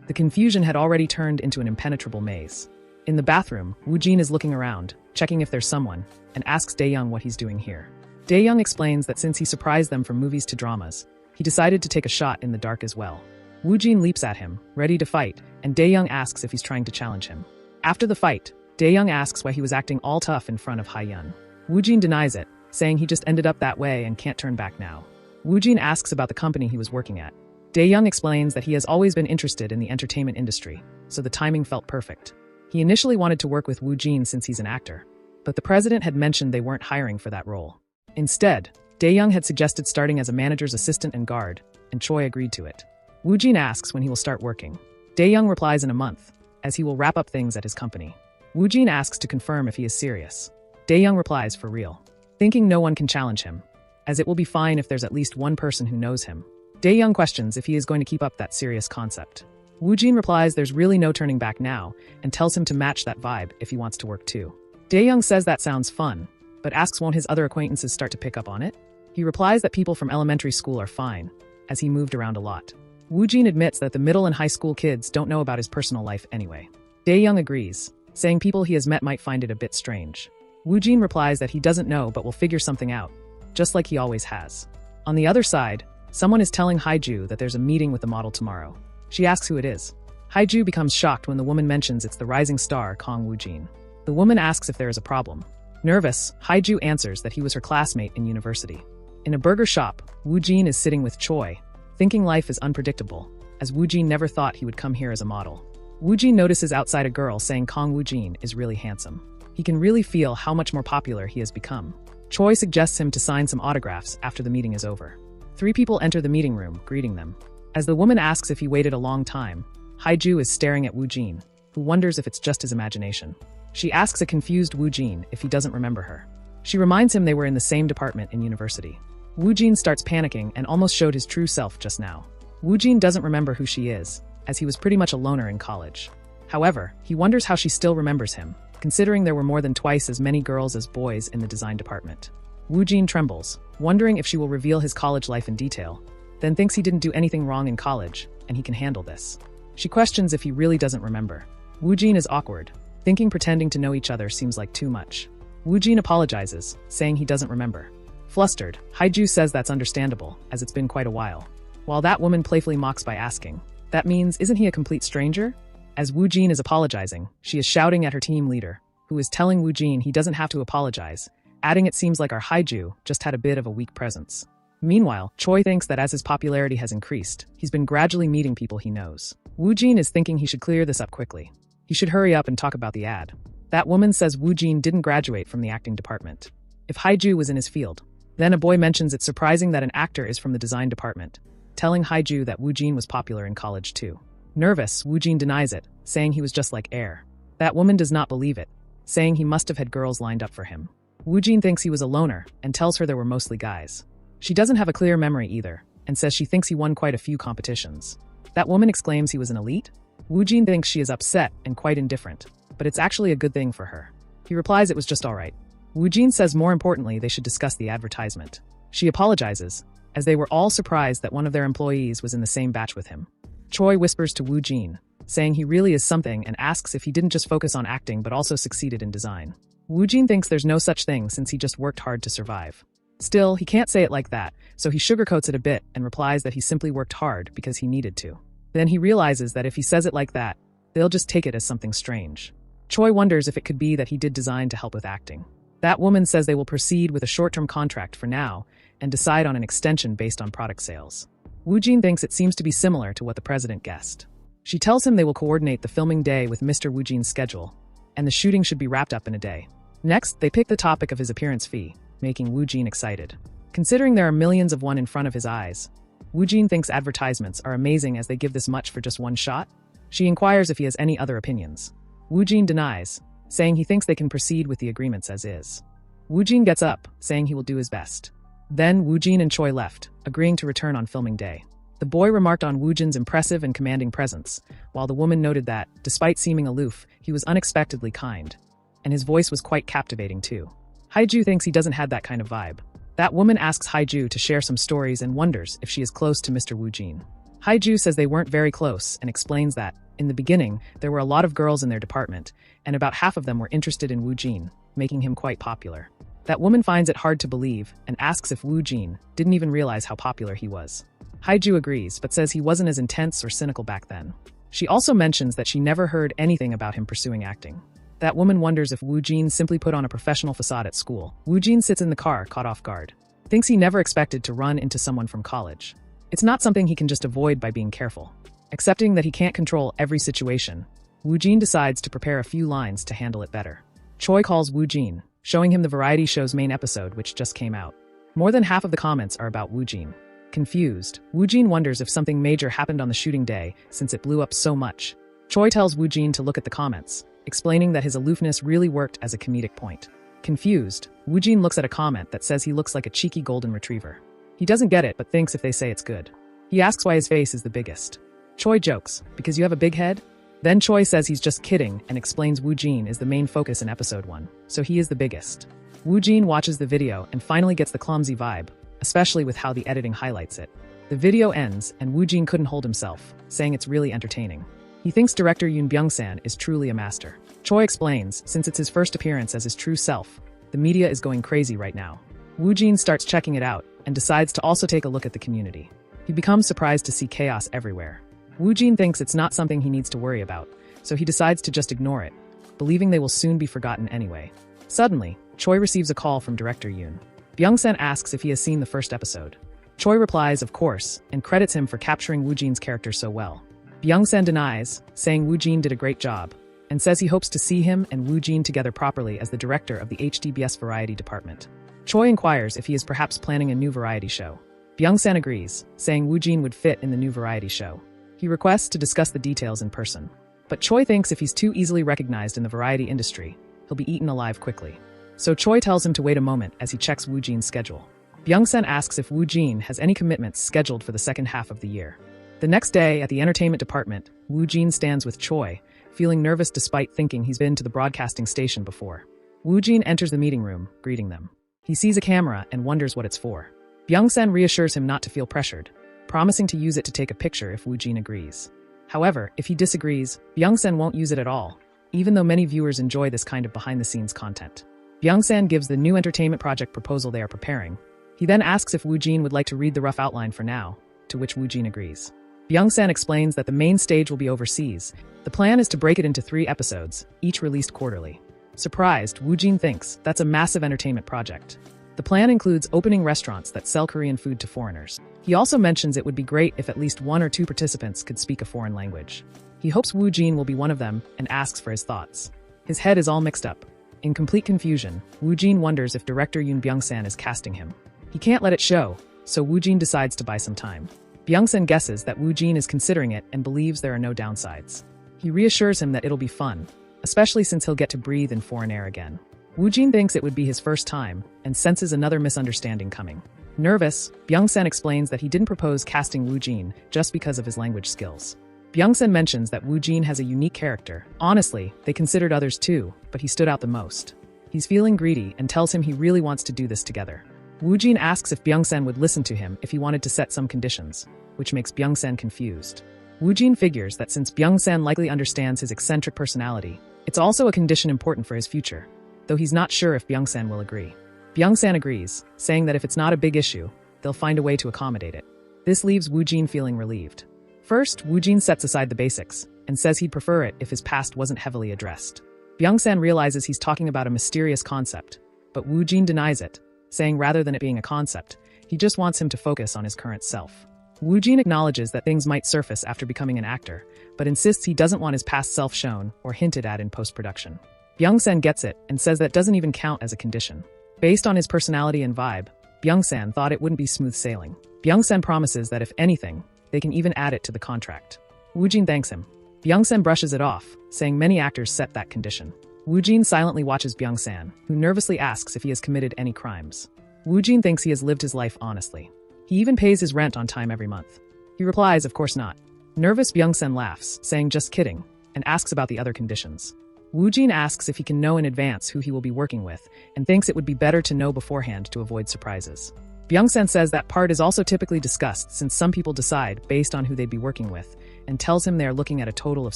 The confusion had already turned into an impenetrable maze. In the bathroom, Woojin is looking around, checking if there's someone, and asks Dae-young what he's doing here. Dae-young explains that since he surprised them from movies to dramas, he decided to take a shot in the dark as well. Woojin leaps at him, ready to fight, and Dae-young asks if he's trying to challenge him. After the fight, Dae-young asks why he was acting all tough in front of Haeyeon. Woojin denies it, saying he just ended up that way and can't turn back now. Woojin asks about the company he was working at. Dae-young explains that he has always been interested in the entertainment industry, so the timing felt perfect. He initially wanted to work with Woojin since he's an actor, but the president had mentioned they weren't hiring for that role. Instead, Dae-young had suggested starting as a manager's assistant and guard, and Choi agreed to it. Woojin asks when he will start working. Dae-young replies in a month, as he will wrap up things at his company. Woojin asks to confirm if he is serious. Dae-young replies for real, thinking no one can challenge him, as it will be fine if there's at least one person who knows him. Dae-young questions if he is going to keep up that serious concept. Woojin replies there's really no turning back now, and tells him to match that vibe if he wants to work too. Dae-young says that sounds fun, but asks won't his other acquaintances start to pick up on it? He replies that people from elementary school are fine, as he moved around a lot. Woojin admits that the middle and high school kids don't know about his personal life anyway. Dae-young agrees, saying people he has met might find it a bit strange. Woojin replies that he doesn't know but will figure something out, just like he always has. On the other side, someone is telling Haiju that there's a meeting with the model tomorrow. She asks who it is. Haiju becomes shocked when the woman mentions it's the rising star Kong Woojin. The woman asks if there is a problem. Nervous, Haiju answers that he was her classmate in university. In a burger shop, Woojin is sitting with Choi, thinking life is unpredictable, as Woojin never thought he would come here as a model. Woojin notices outside a girl saying Kong Woojin is really handsome. He can really feel how much more popular he has become. Choi suggests him to sign some autographs after the meeting is over. 3 people enter the meeting room, greeting them. As the woman asks if he waited a long time, Haiju is staring at Woojin, who wonders if it's just his imagination. She asks a confused Woojin if he doesn't remember her. She reminds him they were in the same department in university. Woojin starts panicking and almost showed his true self just now. Woojin doesn't remember who she is, as he was pretty much a loner in college. However, he wonders how she still remembers him, considering there were more than twice as many girls as boys in the design department. Woojin trembles, wondering if she will reveal his college life in detail, then thinks he didn't do anything wrong in college, and he can handle this. She questions if he really doesn't remember. Woojin is awkward, thinking pretending to know each other seems like too much. Woojin apologizes, saying he doesn't remember. Flustered, Haiju says that's understandable, as it's been quite a while. While that woman playfully mocks by asking, that means isn't he a complete stranger? As Woojin is apologizing, she is shouting at her team leader, who is telling Woojin he doesn't have to apologize, adding it seems like our Haiju just had a bit of a weak presence. Meanwhile, Choi thinks that as his popularity has increased, he's been gradually meeting people he knows. Woojin is thinking he should clear this up quickly. He should hurry up and talk about the ad. That woman says Woojin didn't graduate from the acting department. If Haiju was in his field. Then a boy mentions it's surprising that an actor is from the design department, telling Haiju that Woojin was popular in college too. Nervous, Woojin denies it, saying he was just like air. That woman does not believe it, saying he must have had girls lined up for him. Woojin thinks he was a loner and tells her there were mostly guys. She doesn't have a clear memory either, and says she thinks he won quite a few competitions. That woman exclaims he was an elite. Woojin thinks she is upset and quite indifferent, but it's actually a good thing for her. He replies it was just alright. Woojin says more importantly they should discuss the advertisement. She apologizes, as they were all surprised that one of their employees was in the same batch with him. Choi whispers to Woojin, saying he really is something and asks if he didn't just focus on acting but also succeeded in design. Woojin thinks there's no such thing since he just worked hard to survive. Still, he can't say it like that, so he sugarcoats it a bit and replies that he simply worked hard because he needed to. Then he realizes that if he says it like that, they'll just take it as something strange. Choi wonders if it could be that he did design to help with acting. That woman says they will proceed with a short-term contract for now and decide on an extension based on product sales. Woojin thinks it seems to be similar to what the president guessed. She tells him they will coordinate the filming day with Mr. Woojin's schedule, and the shooting should be wrapped up in a day. Next, they pick the topic of his appearance fee, making Woojin excited. Considering there are millions of one in front of his eyes, Woojin thinks advertisements are amazing as they give this much for just one shot. She inquires if he has any other opinions. Woojin denies, saying he thinks they can proceed with the agreements as is. Woojin gets up, saying he will do his best. Then Woojin and Choi left, agreeing to return on filming day. The boy remarked on Woojin's impressive and commanding presence, while the woman noted that, despite seeming aloof, he was unexpectedly kind. And his voice was quite captivating too. Haiju thinks he doesn't have that kind of vibe. That woman asks Haiju to share some stories and wonders if she is close to Mr. Woojin. Haiju says they weren't very close and explains that, in the beginning, there were a lot of girls in their department, and about half of them were interested in Woojin, making him quite popular. That woman finds it hard to believe and asks if Woojin didn't even realize how popular he was. Haiju agrees, but says he wasn't as intense or cynical back then. She also mentions that she never heard anything about him pursuing acting. That woman wonders if Woojin simply put on a professional facade at school. Woojin sits in the car, caught off guard. Thinks he never expected to run into someone from college. It's not something he can just avoid by being careful. Accepting that he can't control every situation, Woojin decides to prepare a few lines to handle it better. Choi calls Woojin, showing him the variety show's main episode which just came out. More than half of the comments are about Woojin. Confused, Woojin wonders if something major happened on the shooting day since it blew up so much. Choi tells Woojin to look at the comments, explaining that his aloofness really worked as a comedic point. Confused, Woojin looks at a comment that says he looks like a cheeky golden retriever. He doesn't get it but thinks if they say it's good. He asks why his face is the biggest. Choi jokes, because you have a big head? Then Choi says he's just kidding and explains Woojin is the main focus in episode 1, so he is the biggest. Woojin watches the video and finally gets the clumsy vibe, especially with how the editing highlights it. The video ends and Woojin couldn't hold himself, saying it's really entertaining. He thinks director Yoon Byung-san is truly a master. Choi explains, since it's his first appearance as his true self, the media is going crazy right now. Woojin starts checking it out and decides to also take a look at the community. He becomes surprised to see chaos everywhere. Woojin thinks it's not something he needs to worry about, so he decides to just ignore it, believing they will soon be forgotten anyway. Suddenly, Choi receives a call from director Yoon. Byung-san asks if he has seen the first episode. Choi replies, of course, and credits him for capturing Woojin's character so well. Byung-san denies, saying Woojin did a great job, and says he hopes to see him and Woojin together properly as the director of the HDBS variety department. Choi inquires if he is perhaps planning a new variety show. Byung-san agrees, saying Woojin would fit in the new variety show. He requests to discuss the details in person. But Choi thinks if he's too easily recognized in the variety industry, he'll be eaten alive quickly. So Choi tells him to wait a moment as he checks Woojin's schedule. Byung-san asks if Woojin has any commitments scheduled for the second half of the year. The next day, at the entertainment department, Woojin stands with Choi, feeling nervous despite thinking he's been to the broadcasting station before. Woojin enters the meeting room, greeting them. He sees a camera and wonders what it's for. Byung-san reassures him not to feel pressured, promising to use it to take a picture if Woojin agrees. However, if he disagrees, Byung-san won't use it at all, even though many viewers enjoy this kind of behind-the-scenes content. Byung-san gives the new entertainment project proposal they are preparing. He then asks if Woojin would like to read the rough outline for now, to which Woojin agrees. Byung-san explains that the main stage will be overseas. The plan is to break it into 3 episodes, each released quarterly. Surprised, Woojin thinks that's a massive entertainment project. The plan includes opening restaurants that sell Korean food to foreigners. He also mentions it would be great if at least 1 or 2 participants could speak a foreign language. He hopes Woojin will be one of them and asks for his thoughts. His head is all mixed up. In complete confusion, Woojin wonders if director Yoon Byung-san is casting him. He can't let it show, so Woojin decides to buy some time. Byung-san guesses that Woojin is considering it and believes there are no downsides. He reassures him that it'll be fun, especially since he'll get to breathe in foreign air again. Woojin thinks it would be his first time and senses another misunderstanding coming. Nervous, Byung-san explains that he didn't propose casting Woojin just because of his language skills. Byung-san mentions that Woojin has a unique character. Honestly, they considered others too, but he stood out the most. He's feeling greedy and tells him he really wants to do this together. Woojin asks if Byung-san would listen to him if he wanted to set some conditions, which makes Byung-san confused. Woojin figures that since Byung-san likely understands his eccentric personality, it's also a condition important for his future, though he's not sure if Byung-san will agree. Byung-san agrees, saying that if it's not a big issue, they'll find a way to accommodate it. This leaves Woojin feeling relieved. First, Woojin sets aside the basics and says he'd prefer it if his past wasn't heavily addressed. Byung-san realizes he's talking about a mysterious concept, but Woojin denies it, saying rather than it being a concept, he just wants him to focus on his current self. Woojin acknowledges that things might surface after becoming an actor, but insists he doesn't want his past self shown or hinted at in post-production. Byung-san gets it and says that doesn't even count as a condition. Based on his personality and vibe, Byung-san thought it wouldn't be smooth sailing. Byung-san promises that if anything, they can even add it to the contract. Woo-jin thanks him. Byung-san brushes it off, saying many actors set that condition. Woo-jin silently watches Byung-san, who nervously asks if he has committed any crimes. Woo-jin thinks he has lived his life honestly. He even pays his rent on time every month. He replies, of course not. Nervous Byung-san laughs, saying just kidding, and asks about the other conditions. Woo-jin asks if he can know in advance who he will be working with, and thinks it would be better to know beforehand to avoid surprises. Byung-san says that part is also typically discussed since some people decide based on who they'd be working with, and tells him they are looking at a total of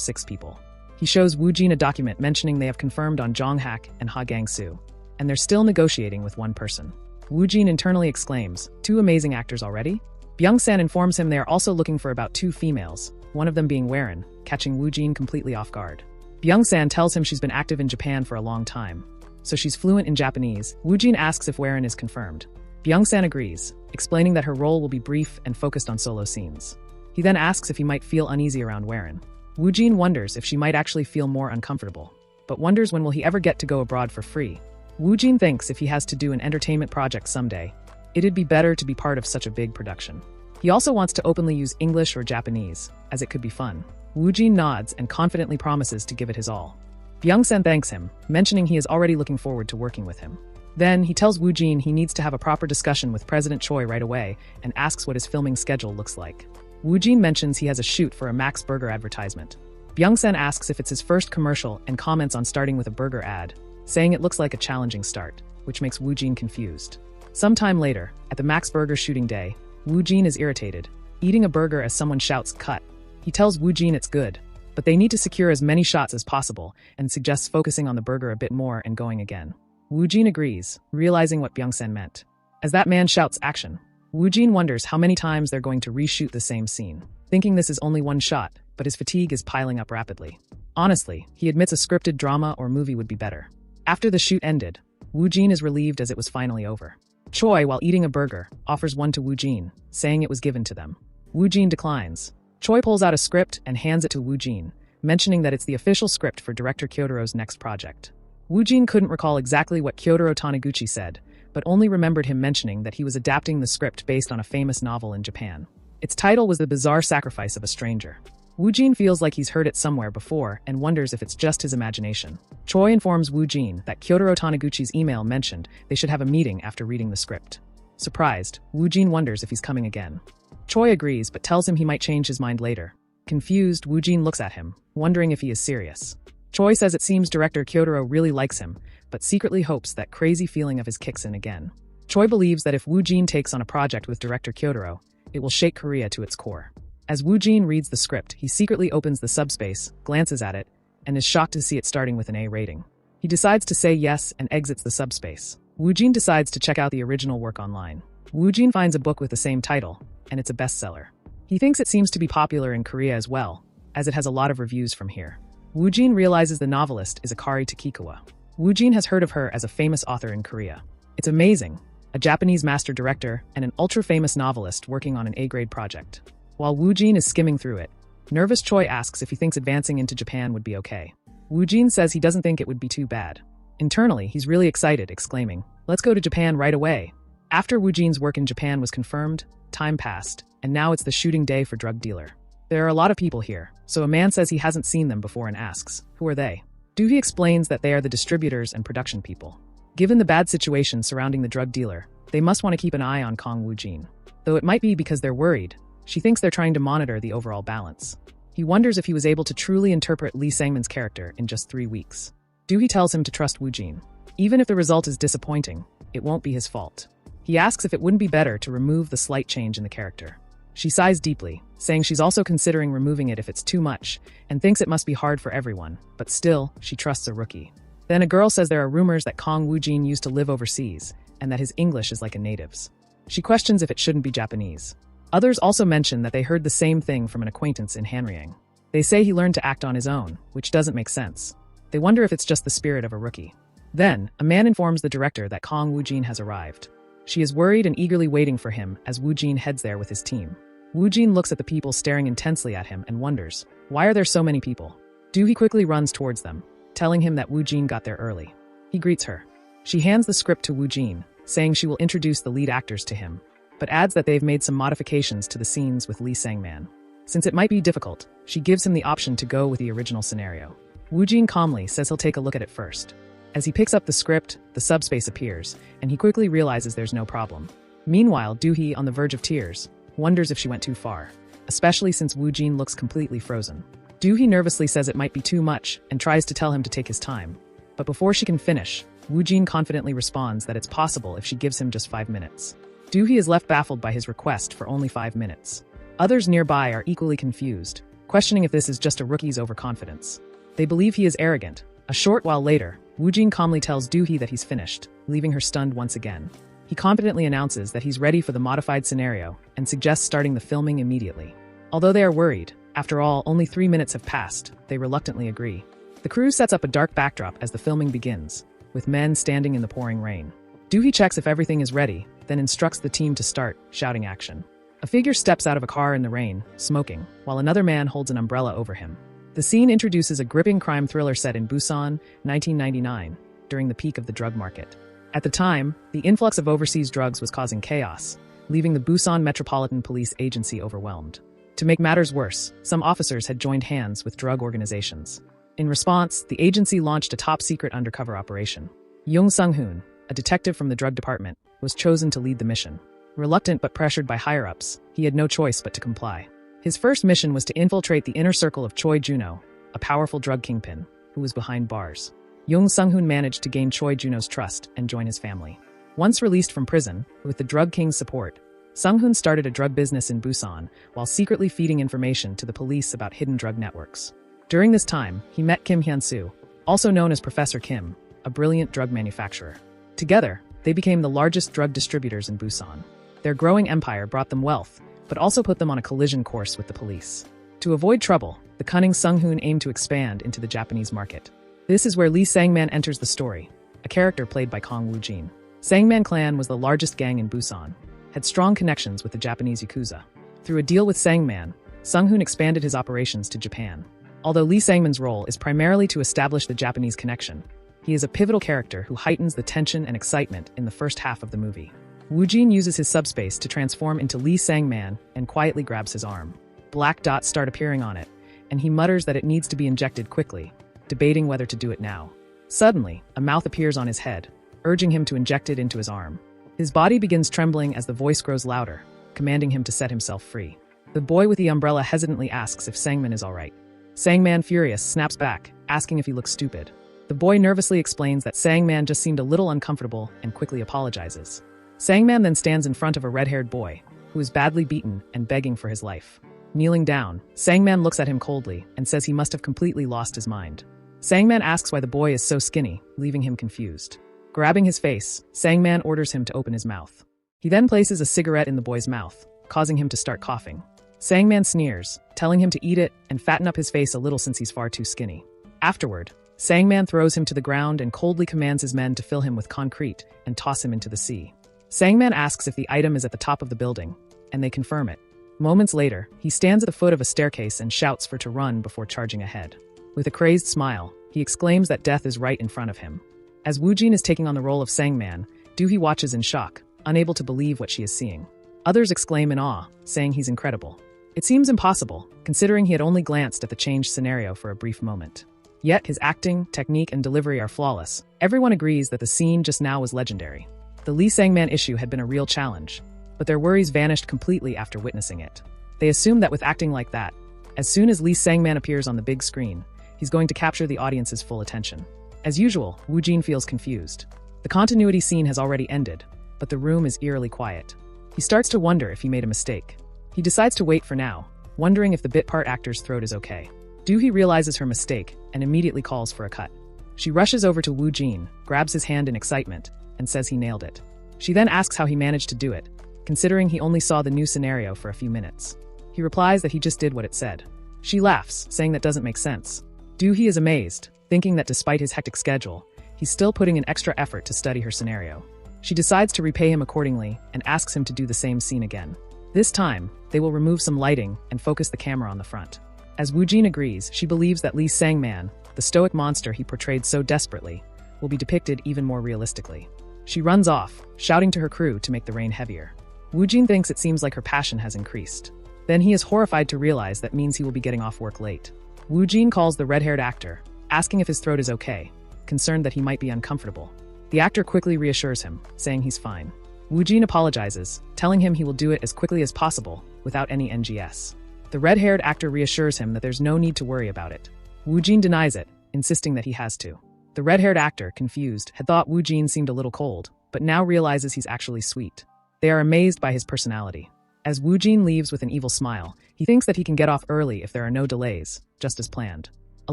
6 people. He shows Woo-jin a document mentioning they have confirmed on Jong-hak and Ha Gang-soo, and they're still negotiating with one person. Woo-jin internally exclaims, 2 amazing actors already? Byung-san informs him they are also looking for about 2 females, one of them being Warren, catching Woo-jin completely off guard. Byung-san tells him she's been active in Japan for a long time, so she's fluent in Japanese. Woo-jin asks if Warren is confirmed. Byung-san agrees, explaining that her role will be brief and focused on solo scenes. He then asks if he might feel uneasy around Warren. Woo-jin wonders if she might actually feel more uncomfortable, but wonders when will he ever get to go abroad for free. Woo-jin thinks if he has to do an entertainment project someday, it'd be better to be part of such a big production. He also wants to openly use English or Japanese, as it could be fun. Woo-jin nods and confidently promises to give it his all. Byung-san thanks him, mentioning he is already looking forward to working with him. Then, he tells Woo-jin he needs to have a proper discussion with President Choi right away and asks what his filming schedule looks like. Woo-jin mentions he has a shoot for a Max Burger advertisement. Byung-san asks if it's his first commercial and comments on starting with a burger ad, saying it looks like a challenging start, which makes Woo-jin confused. Sometime later, at the Max Burger shooting day, Woo-jin is irritated, eating a burger as someone shouts cut. He tells Woo-jin it's good, but they need to secure as many shots as possible and suggests focusing on the burger a bit more and going again. Woo-jin agrees, realizing what Byung-san meant. As that man shouts action, Woo-jin wonders how many times they're going to reshoot the same scene, thinking this is only one shot, but his fatigue is piling up rapidly. Honestly, he admits a scripted drama or movie would be better. After the shoot ended, Woo-jin is relieved as it was finally over. Choi, while eating a burger, offers one to Woo-jin, saying it was given to them. Woo-jin declines. Choi pulls out a script and hands it to Woo-jin, mentioning that it's the official script for director Kyotoro's next project. Woo-jin couldn't recall exactly what Kyotaro Taniguchi said, but only remembered him mentioning that he was adapting the script based on a famous novel in Japan. Its title was The Bizarre Sacrifice of a Stranger. Woo-jin feels like he's heard it somewhere before and wonders if it's just his imagination. Choi informs Woo-jin that Kyotaro Taniguchi's email mentioned they should have a meeting after reading the script. Surprised, Woo-jin wonders if he's coming again. Choi agrees but tells him he might change his mind later. Confused, Woo-jin looks at him, wondering if he is serious. Choi says it seems director Kyotaro really likes him, but secretly hopes that crazy feeling of his kicks in again. Choi believes that if Woo-jin takes on a project with director Kyotaro, it will shake Korea to its core. As Woo-jin reads the script, he secretly opens the subspace, glances at it, and is shocked to see it starting with an A rating. He decides to say yes and exits the subspace. Woo-jin decides to check out the original work online. Woo-jin finds a book with the same title, and it's a bestseller. He thinks it seems to be popular in Korea as well, as it has a lot of reviews from here. Woo-jin realizes the novelist is Akari Takikawa. Woo-jin has heard of her as a famous author in Korea. It's amazing, a Japanese master director and an ultra-famous novelist working on an A-grade project. While Woo-jin is skimming through it, nervous Choi asks if he thinks advancing into Japan would be okay. Woo-jin says he doesn't think it would be too bad. Internally, he's really excited, exclaiming, "Let's go to Japan right away." After Woo-jin's work in Japan was confirmed, time passed, and now it's the shooting day for Drug Dealer. There are a lot of people here, so a man says he hasn't seen them before and asks, "Who are they?" Doohee explains that they are the distributors and production people. Given the bad situation surrounding the drug dealer, they must want to keep an eye on Kong Woo-jin. Though it might be because they're worried, she thinks they're trying to monitor the overall balance. He wonders if he was able to truly interpret Lee Sang-min's character in just 3 weeks. Doohee tells him to trust Woo-jin. Even if the result is disappointing, it won't be his fault. He asks if it wouldn't be better to remove the slight change in the character. She sighs deeply, saying she's also considering removing it if it's too much, and thinks it must be hard for everyone, but still, she trusts a rookie. Then a girl says there are rumors that Kong Woo-jin used to live overseas, and that his English is like a native's. She questions if it shouldn't be Japanese. Others also mention that they heard the same thing from an acquaintance in Hanryang. They say he learned to act on his own, which doesn't make sense. They wonder if it's just the spirit of a rookie. Then, a man informs the director that Kong Woo-jin has arrived. She is worried and eagerly waiting for him as Woo-jin heads there with his team. Woo-jin looks at the people staring intensely at him and wonders, why are there so many people? Doohee quickly runs towards them, telling him that Woo Jin got there early. He greets her. She hands the script to Woo Jin, saying she will introduce the lead actors to him, but adds that they've made some modifications to the scenes with Lee Sang-man. Since it might be difficult, she gives him the option to go with the original scenario. Woo Jin calmly says he'll take a look at it first. As he picks up the script, the subspace appears, and he quickly realizes there's no problem. Meanwhile, Doohee, on the verge of tears, wonders if she went too far, especially since Woo Jin looks completely frozen. Doohee nervously says it might be too much and tries to tell him to take his time. But before she can finish, Woo Jin confidently responds that it's possible if she gives him just 5 minutes. Doohee is left baffled by his request for only 5 minutes. Others nearby are equally confused, questioning if this is just a rookie's overconfidence. They believe he is arrogant. A short while later, Woo Jin calmly tells Doohee that he's finished, leaving her stunned once again. He confidently announces that he's ready for the modified scenario and suggests starting the filming immediately. Although they are worried, after all, only 3 minutes have passed, they reluctantly agree. The crew sets up a dark backdrop as the filming begins, with men standing in the pouring rain. Doohee checks if everything is ready, then instructs the team to start, shouting action. A figure steps out of a car in the rain, smoking, while another man holds an umbrella over him. The scene introduces a gripping crime thriller set in Busan, 1999, during the peak of the drug market. At the time, the influx of overseas drugs was causing chaos, leaving the Busan Metropolitan Police Agency overwhelmed. To make matters worse, some officers had joined hands with drug organizations. In response, the agency launched a top-secret undercover operation. Young Sung-hoon, a detective from the drug department, was chosen to lead the mission. Reluctant but pressured by higher-ups, he had no choice but to comply. His first mission was to infiltrate the inner circle of Choi Juno, a powerful drug kingpin, who was behind bars. Young Sung-hoon managed to gain Choi Juno's trust and join his family. Once released from prison, with the drug king's support, Sung-hoon started a drug business in Busan while secretly feeding information to the police about hidden drug networks. During this time, he met Kim Hyun-soo, also known as Professor Kim, a brilliant drug manufacturer. Together, they became the largest drug distributors in Busan. Their growing empire brought them wealth, but also put them on a collision course with the police. To avoid trouble, the cunning Sung-hoon aimed to expand into the Japanese market. This is where Lee Sang-man enters the story, a character played by Kong Woo-jin. Sang-man clan was the largest gang in Busan, had strong connections with the Japanese Yakuza. Through a deal with Sang-man, Sung-hoon expanded his operations to Japan. Although Lee Sang-man's role is primarily to establish the Japanese connection, he is a pivotal character who heightens the tension and excitement in the first half of the movie. Woo Jin uses his subspace to transform into Lee Sang-man and quietly grabs his arm. Black dots start appearing on it, and he mutters that it needs to be injected quickly, debating whether to do it now. Suddenly, a mouth appears on his head, urging him to inject it into his arm. His body begins trembling as the voice grows louder, commanding him to set himself free. The boy with the umbrella hesitantly asks if Sang-man is alright. Sang-man, furious, snaps back, asking if he looks stupid. The boy nervously explains that Sang-man just seemed a little uncomfortable and quickly apologizes. Sang-man then stands in front of a red-haired boy, who is badly beaten and begging for his life. Kneeling down, Sang-man looks at him coldly and says he must have completely lost his mind. Sang-man asks why the boy is so skinny, leaving him confused. Grabbing his face, Sang-man orders him to open his mouth. He then places a cigarette in the boy's mouth, causing him to start coughing. Sang-man sneers, telling him to eat it and fatten up his face a little since he's far too skinny. Afterward, Sang-man throws him to the ground and coldly commands his men to fill him with concrete and toss him into the sea. Sang-man asks if the item is at the top of the building, and they confirm it. Moments later, he stands at the foot of a staircase and shouts for to run before charging ahead. With a crazed smile, he exclaims that death is right in front of him. As Woo Jin is taking on the role of Sang-man, Doohee watches in shock, unable to believe what she is seeing. Others exclaim in awe, saying he's incredible. It seems impossible, considering he had only glanced at the changed scenario for a brief moment. Yet his acting, technique, and delivery are flawless. Everyone agrees that the scene just now was legendary. The Lee Sang-man issue had been a real challenge, but their worries vanished completely after witnessing it. They assume that with acting like that, as soon as Lee Sang-man appears on the big screen, he's going to capture the audience's full attention. As usual, Woo Jin feels confused. The continuity scene has already ended, but the room is eerily quiet. He starts to wonder if he made a mistake. He decides to wait for now, wondering if the bit part actor's throat is okay. Doohee realizes her mistake and immediately calls for a cut. She rushes over to Woo Jin, grabs his hand in excitement, and says he nailed it. She then asks how he managed to do it, considering he only saw the new scenario for a few minutes. He replies that he just did what it said. She laughs, saying that doesn't make sense. Doohee is amazed, thinking that despite his hectic schedule, he's still putting in extra effort to study her scenario. She decides to repay him accordingly and asks him to do the same scene again. This time, they will remove some lighting and focus the camera on the front. As Woo Jin agrees, she believes that Lee Sang-man, the stoic monster he portrayed so desperately will be depicted even more realistically. She runs off, shouting to her crew to make the rain heavier. Woojin thinks it seems like her passion has increased. Then he is horrified to realize that means he will be getting off work late. Woojin calls the red-haired actor, asking if his throat is okay, concerned that he might be uncomfortable. The actor quickly reassures him, saying he's fine. Woojin apologizes, telling him he will do it as quickly as possible, without any NGS. The red-haired actor reassures him that there's no need to worry about it. Woojin denies it, insisting that he has to. The red-haired actor, confused, had thought Woojin seemed a little cold, but now realizes he's actually sweet. They are amazed by his personality. As Woojin leaves with an evil smile, he thinks that he can get off early if there are no delays, just as planned. A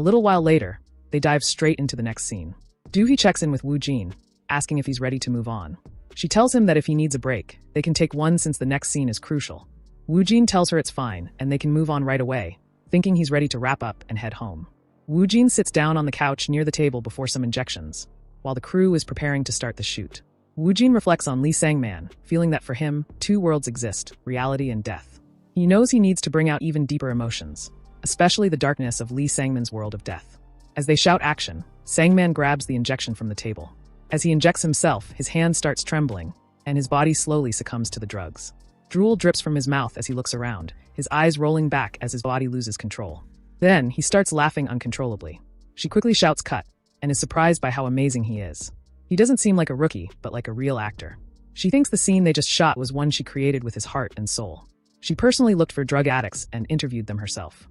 little while later, they dive straight into the next scene. Doohee checks in with Woojin, asking if he's ready to move on. She tells him that if he needs a break, they can take one since the next scene is crucial. Woojin tells her it's fine, and they can move on right away, thinking he's ready to wrap up and head home. Woojin sits down on the couch near the table before some injections, while the crew is preparing to start the shoot. Woojin reflects on Lee Sang-man, feeling that for him, two worlds exist, reality and death. He knows he needs to bring out even deeper emotions, especially the darkness of Lee Sang-man's world of death. As they shout action, Sang-man grabs the injection from the table. As he injects himself, his hand starts trembling, and his body slowly succumbs to the drugs. Drool drips from his mouth as he looks around, his eyes rolling back as his body loses control. Then, he starts laughing uncontrollably. She quickly shouts cut, and is surprised by how amazing he is. He doesn't seem like a rookie, but like a real actor. She thinks the scene they just shot was one she created with his heart and soul. She personally looked for drug addicts and interviewed them herself.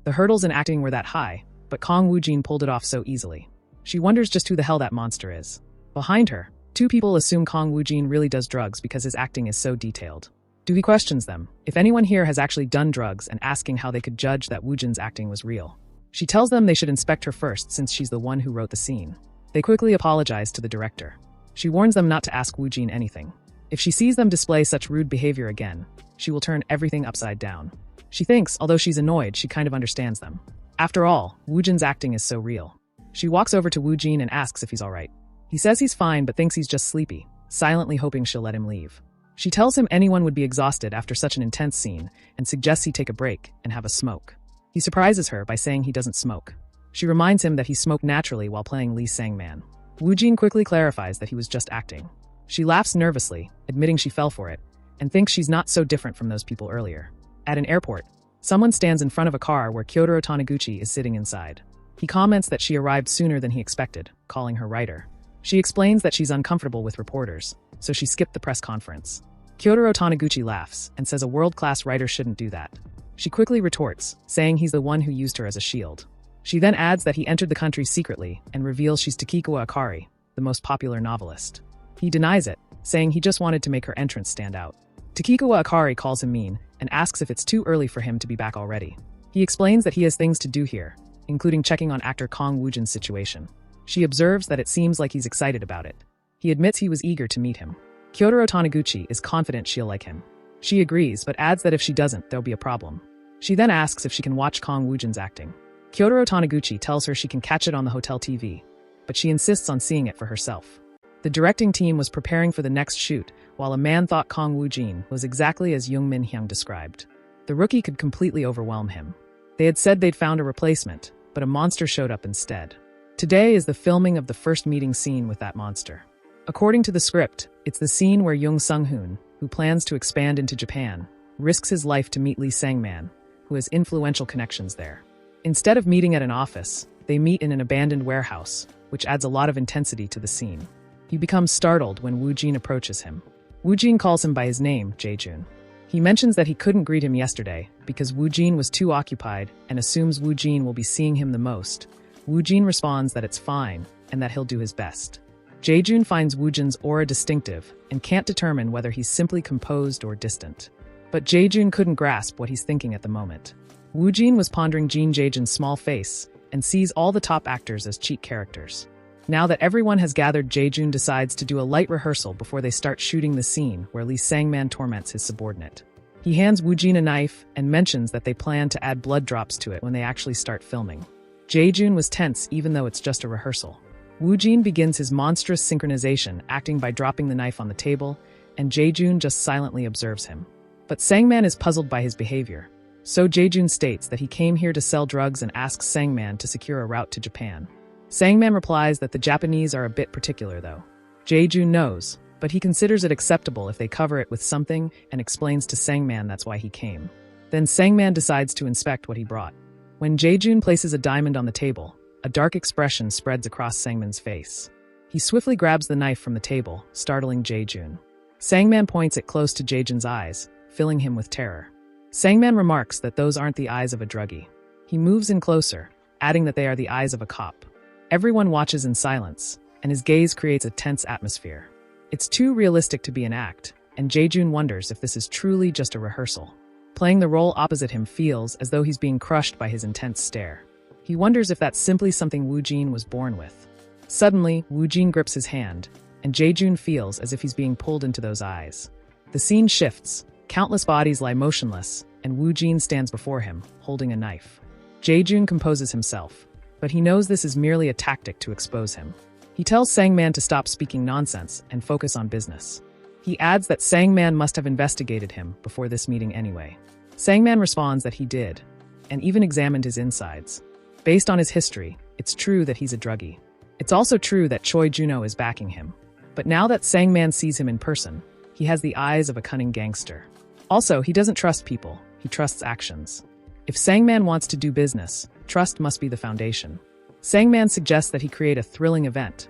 The hurdles in acting were that high, but Kong Woojin pulled it off so easily. She wonders just who the hell that monster is. Behind her, two people assume Kong Woojin really does drugs because his acting is so detailed. Doohee questions them, if anyone here has actually done drugs, and asking how they could judge that Woojin's acting was real. She tells them they should inspect her first since she's the one who wrote the scene. They quickly apologize to the director. She warns them not to ask Woojin anything. If she sees them display such rude behavior again, she will turn everything upside down. She thinks, although she's annoyed, she kind of understands them. After all, Woojin's acting is so real. She walks over to Woojin and asks if he's alright. He says he's fine but thinks he's just sleepy, silently hoping she'll let him leave. She tells him anyone would be exhausted after such an intense scene and suggests he take a break and have a smoke. He surprises her by saying he doesn't smoke. She reminds him that he smoked naturally while playing Lee Sang-man. Woojin quickly clarifies that he was just acting. She laughs nervously, admitting she fell for it, and thinks she's not so different from those people earlier. At an airport, someone stands in front of a car where Kyotaro Taniguchi is sitting inside. He comments that she arrived sooner than he expected, calling her writer. She explains that she's uncomfortable with reporters, so she skipped the press conference. Kyotaro Taniguchi laughs and says a world-class writer shouldn't do that. She quickly retorts, saying he's the one who used her as a shield. She then adds that he entered the country secretly and reveals she's Takikawa Akari, the most popular novelist. He denies it, saying he just wanted to make her entrance stand out. Takikawa Akari calls him mean and asks if it's too early for him to be back already. He explains that he has things to do here, including checking on actor Kong Woojin's situation. She observes that it seems like he's excited about it. He admits he was eager to meet him. Kyotaro Taniguchi is confident she'll like him. She agrees, but adds that if she doesn't, there'll be a problem. She then asks if she can watch Kong Woojin's acting. Kyotaro Taniguchi tells her she can catch it on the hotel TV, but she insists on seeing it for herself. The directing team was preparing for the next shoot, while a man thought Kong Woojin was exactly as Jung Min Hyung described. The rookie could completely overwhelm him. They had said they'd found a replacement, but a monster showed up instead. Today is the filming of the first meeting scene with that monster. According to the script, it's the scene where Jung Sung-hoon, who plans to expand into Japan, risks his life to meet Lee Sang-man, who has influential connections there. Instead of meeting at an office, they meet in an abandoned warehouse, which adds a lot of intensity to the scene. He becomes startled when Woojin approaches him. Woojin calls him by his name, Jae-jun. He mentions that he couldn't greet him yesterday because Woojin was too occupied and assumes Woojin will be seeing him the most. Woojin responds that it's fine and that he'll do his best. Jae-jun finds Woojin's aura distinctive and can't determine whether he's simply composed or distant. But Jae-jun couldn't grasp what he's thinking at the moment. Woojin was pondering Jin Jae-jun's small face and sees all the top actors as cheat characters. Now that everyone has gathered, Jae-jun decides to do a light rehearsal before they start shooting the scene where Lee Sang-man torments his subordinate. He hands Woojin a knife and mentions that they plan to add blood drops to it when they actually start filming. Jae-jun was tense even though it's just a rehearsal. Woojin begins his monstrous synchronization, acting by dropping the knife on the table, and Jae-jun just silently observes him. But Sang-man is puzzled by his behavior. So Jae-jun states that he came here to sell drugs and asks Sangman to secure a route to Japan. Sangman replies that the Japanese are a bit particular though. Jae-jun knows, but he considers it acceptable if they cover it with something and explains to Sangman that's why he came. Then Sangman decides to inspect what he brought. When Jae-jun places a diamond on the table, a dark expression spreads across Sangman's face. He swiftly grabs the knife from the table, startling Jae-jun. Sangman points it close to Jae-jun's eyes, filling him with terror. Sangman remarks that those aren't the eyes of a druggie. He moves in closer, adding that they are the eyes of a cop. Everyone watches in silence, and his gaze creates a tense atmosphere. It's too realistic to be an act, and Jae-jun wonders if this is truly just a rehearsal. Playing the role opposite him feels as though he's being crushed by his intense stare. He wonders if that's simply something Woo-jin was born with. Suddenly, Woo-jin grips his hand, and Jae-jun feels as if he's being pulled into those eyes. The scene shifts, countless bodies lie motionless, and Woo-jin stands before him, holding a knife. Jae-jun composes himself, but he knows this is merely a tactic to expose him. He tells Sangman to stop speaking nonsense and focus on business. He adds that Sangman must have investigated him before this meeting anyway. Sangman responds that he did, and even examined his insides. Based on his history, it's true that he's a druggie. It's also true that Choi Juno is backing him. But now that Sangman sees him in person, he has the eyes of a cunning gangster. Also, he doesn't trust people, he trusts actions. If Sangman wants to do business, trust must be the foundation. Sangman suggests that he create a thrilling event,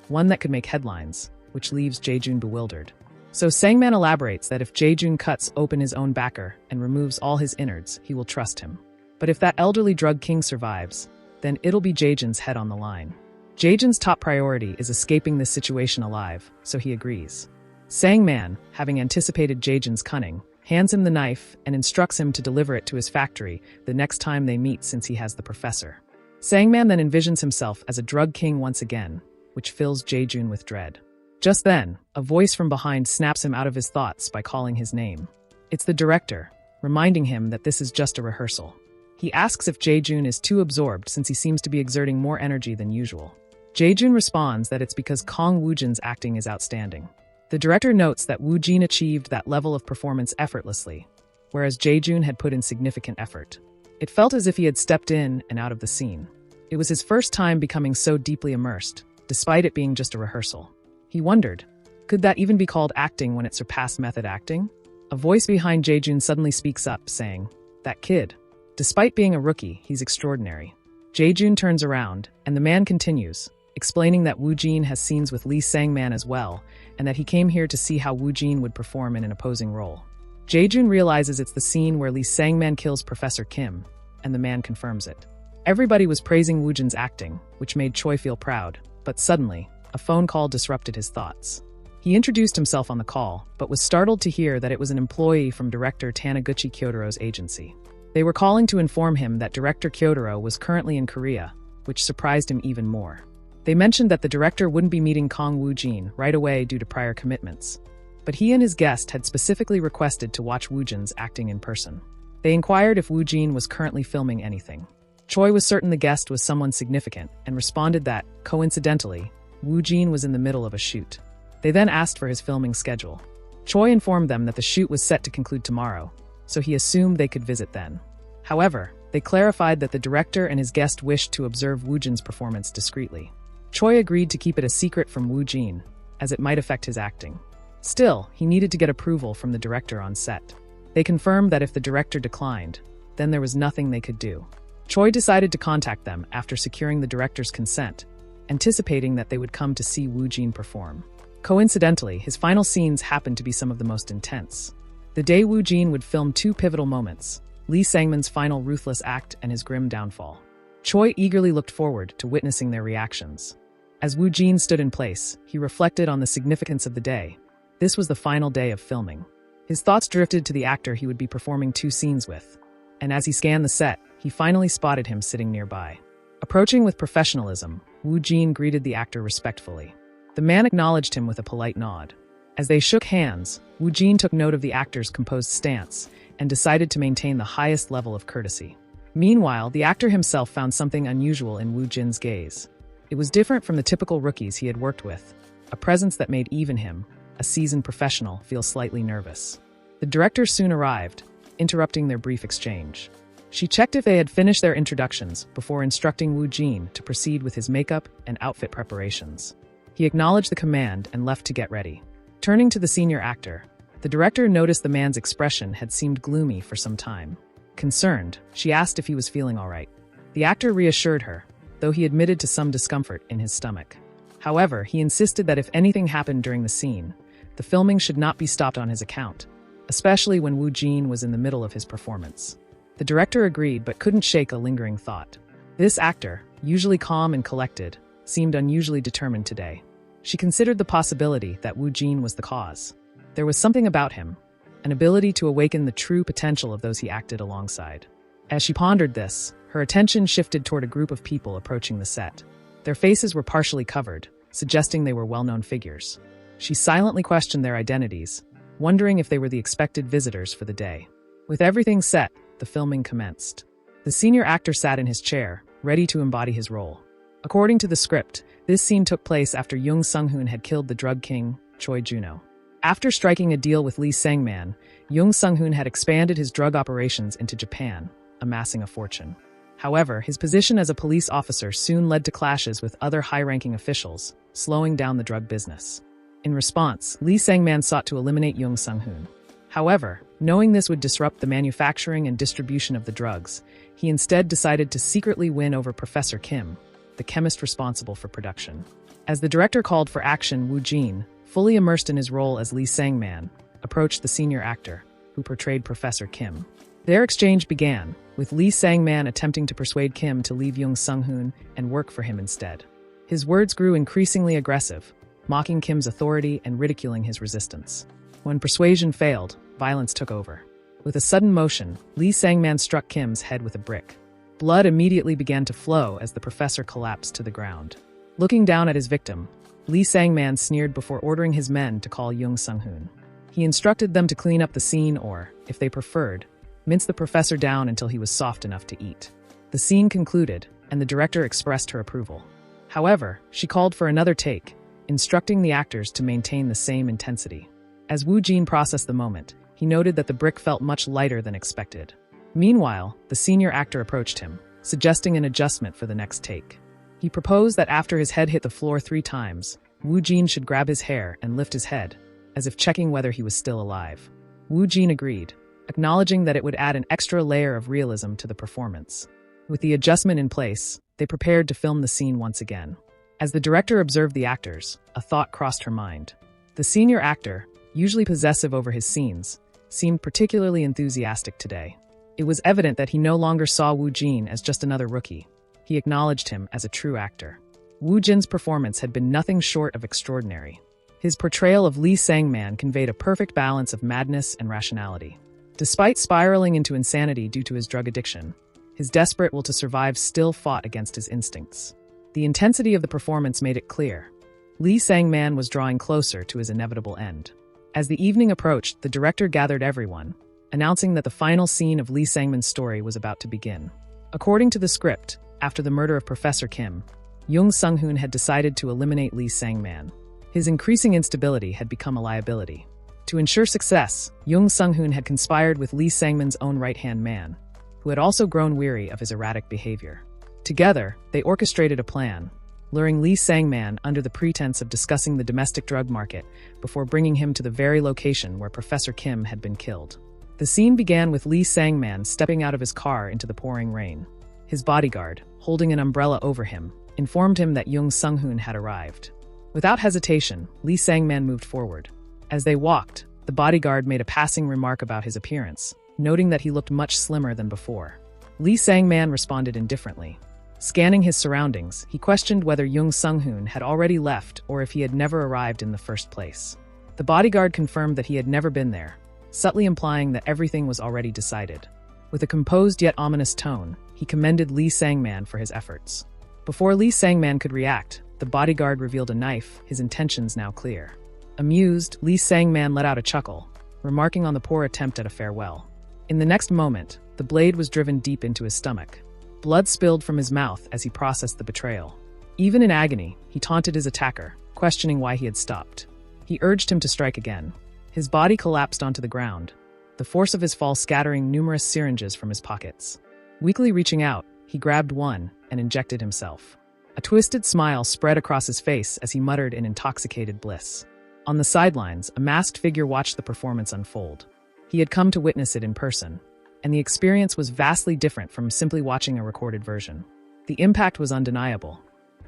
one that could make headlines, which leaves Jae-jun bewildered. So Sangman elaborates that if Jae-jun cuts open his own backer and removes all his innards, he will trust him. But if that elderly drug king survives, then it'll be Jae-jun's head on the line. Jae-jun's top priority is escaping this situation alive, so he agrees. Sangman, having anticipated Jae-jun's cunning, hands him the knife and instructs him to deliver it to his factory the next time they meet since he has the professor. Sangman then envisions himself as a drug king once again, which fills Jae-jun with dread. Just then, a voice from behind snaps him out of his thoughts by calling his name. It's the director, reminding him that this is just a rehearsal. He asks if Jae-jun is too absorbed since he seems to be exerting more energy than usual. Jae-jun responds that it's because Kong Woo-jin's acting is outstanding. The director notes that Woo-jin achieved that level of performance effortlessly, whereas Jae-jun had put in significant effort. It felt as if he had stepped in and out of the scene. It was his first time becoming so deeply immersed, despite it being just a rehearsal. He wondered, could that even be called acting when it surpassed method acting? A voice behind Jae-jun suddenly speaks up, saying, "That kid. Despite being a rookie, he's extraordinary." Jae-jun turns around, and the man continues, explaining that Woo-jin has scenes with Lee Sangman as well, and that he came here to see how Woo-jin would perform in an opposing role. Jae-jun realizes it's the scene where Lee Sangman kills Professor Kim, and the man confirms it. Everybody was praising Woo-jin's acting, which made Choi feel proud, but suddenly, a phone call disrupted his thoughts. He introduced himself on the call, but was startled to hear that it was an employee from director Taniguchi Kyotoro's agency. They were calling to inform him that director Kyotoro was currently in Korea, which surprised him even more. They mentioned that the director wouldn't be meeting Kong Woo-jin right away due to prior commitments, but he and his guest had specifically requested to watch Woo-jin's acting in person. They inquired if Woo-jin was currently filming anything. Choi was certain the guest was someone significant and responded that, coincidentally, Woo-jin was in the middle of a shoot. They then asked for his filming schedule. Choi informed them that the shoot was set to conclude tomorrow, so he assumed they could visit then. However, they clarified that the director and his guest wished to observe Woo-jin's performance discreetly. Choi agreed to keep it a secret from Woo-jin, as it might affect his acting. Still, he needed to get approval from the director on set. They confirmed that if the director declined, then there was nothing they could do. Choi decided to contact them after securing the director's consent, anticipating that they would come to see Woo-jin perform. Coincidentally, his final scenes happened to be some of the most intense. The day Woo-jin would film two pivotal moments, Lee Sangman's final ruthless act and his grim downfall. Choi eagerly looked forward to witnessing their reactions. As Woo-jin stood in place, he reflected on the significance of the day. This was the final day of filming. His thoughts drifted to the actor he would be performing two scenes with, and as he scanned the set, he finally spotted him sitting nearby. Approaching with professionalism, Woo-jin greeted the actor respectfully. The man acknowledged him with a polite nod. As they shook hands, Woo-jin took note of the actor's composed stance and decided to maintain the highest level of courtesy. Meanwhile, the actor himself found something unusual in Woo-jin's gaze. It was different from the typical rookies he had worked with, a presence that made even him, a seasoned professional, feel slightly nervous. The director soon arrived, interrupting their brief exchange. She checked if they had finished their introductions before instructing Wu Jin to proceed with his makeup and outfit preparations. He acknowledged the command and left to get ready. Turning to the senior actor, the director noticed the man's expression had seemed gloomy for some time. Concerned, she asked if he was feeling all right. The actor reassured her, though he admitted to some discomfort in his stomach. However, he insisted that if anything happened during the scene, the filming should not be stopped on his account, especially when Wu Jin was in the middle of his performance. The director agreed but couldn't shake a lingering thought. This actor, usually calm and collected, seemed unusually determined today. She considered the possibility that Wu Jin was the cause. There was something about him, an ability to awaken the true potential of those he acted alongside. As she pondered this, her attention shifted toward a group of people approaching the set. Their faces were partially covered, suggesting they were well-known figures. She silently questioned their identities, wondering if they were the expected visitors for the day. With everything set, the filming commenced. The senior actor sat in his chair, ready to embody his role. According to the script, this scene took place after Jung Sung-hoon had killed the drug king, Choi Juno. After striking a deal with Lee Sang-man, Jung Sung-hoon had expanded his drug operations into Japan, amassing a fortune. However, his position as a police officer soon led to clashes with other high-ranking officials, slowing down the drug business. In response, Lee Sang-man sought to eliminate Jung Sung-hoon. However, knowing this would disrupt the manufacturing and distribution of the drugs, he instead decided to secretly win over Professor Kim, the chemist responsible for production. As the director called for action, Wu Jin, fully immersed in his role as Lee Sang-man, approached the senior actor, who portrayed Professor Kim. Their exchange began, with Lee Sang-man attempting to persuade Kim to leave Jung Sung-hoon and work for him instead. His words grew increasingly aggressive, mocking Kim's authority and ridiculing his resistance. When persuasion failed, violence took over. With a sudden motion, Lee Sang-man struck Kim's head with a brick. Blood immediately began to flow as the professor collapsed to the ground. Looking down at his victim, Lee Sang-man sneered before ordering his men to call Jung Sung-hoon. He instructed them to clean up the scene or, if they preferred, mince the professor down until he was soft enough to eat. The scene concluded, and the director expressed her approval. However, she called for another take, instructing the actors to maintain the same intensity. As Wu Jin processed the moment, he noted that the brick felt much lighter than expected. Meanwhile, the senior actor approached him, suggesting an adjustment for the next take. He proposed that after his head hit the floor 3 times, Wu Jin should grab his hair and lift his head, as if checking whether he was still alive. Wu Jin agreed, acknowledging that it would add an extra layer of realism to the performance. With the adjustment in place, they prepared to film the scene once again. As the director observed the actors, a thought crossed her mind. The senior actor, usually possessive over his scenes, seemed particularly enthusiastic today. It was evident that he no longer saw Wu Jin as just another rookie. He acknowledged him as a true actor. Wu Jin's performance had been nothing short of extraordinary. His portrayal of Lee Sang-man conveyed a perfect balance of madness and rationality. Despite spiraling into insanity due to his drug addiction, his desperate will to survive still fought against his instincts. The intensity of the performance made it clear. Lee Sang-man was drawing closer to his inevitable end. As the evening approached, the director gathered everyone, announcing that the final scene of Lee Sang-man's story was about to begin. According to the script, after the murder of Professor Kim, Jung Sung-hoon had decided to eliminate Lee Sang-man. His increasing instability had become a liability. To ensure success, Jung Sung-hoon had conspired with Lee Sang-man's own right-hand man, who had also grown weary of his erratic behavior. Together, they orchestrated a plan, luring Lee Sang-man under the pretense of discussing the domestic drug market before bringing him to the very location where Professor Kim had been killed. The scene began with Lee Sang-man stepping out of his car into the pouring rain. His bodyguard, holding an umbrella over him, informed him that Jung Sung-hoon had arrived. Without hesitation, Lee Sang-man moved forward. As they walked, the bodyguard made a passing remark about his appearance, noting that he looked much slimmer than before. Lee Sang-man responded indifferently. Scanning his surroundings, he questioned whether Jung Sung-hoon had already left or if he had never arrived in the first place. The bodyguard confirmed that he had never been there, subtly implying that everything was already decided. With a composed yet ominous tone, he commended Lee Sang-man for his efforts. Before Lee Sang-man could react, the bodyguard revealed a knife, his intentions now clear. Amused, Lee Sang-man let out a chuckle, remarking on the poor attempt at a farewell. In the next moment, the blade was driven deep into his stomach. Blood spilled from his mouth as he processed the betrayal. Even in agony, he taunted his attacker, questioning why he had stopped. He urged him to strike again. His body collapsed onto the ground. the force of his fall scattering numerous syringes from his pockets. Weakly reaching out, he grabbed one and injected himself. A twisted smile spread across his face as he muttered in intoxicated bliss. On the sidelines, a masked figure watched the performance unfold. He had come to witness it in person, and the experience was vastly different from simply watching a recorded version. The impact was undeniable.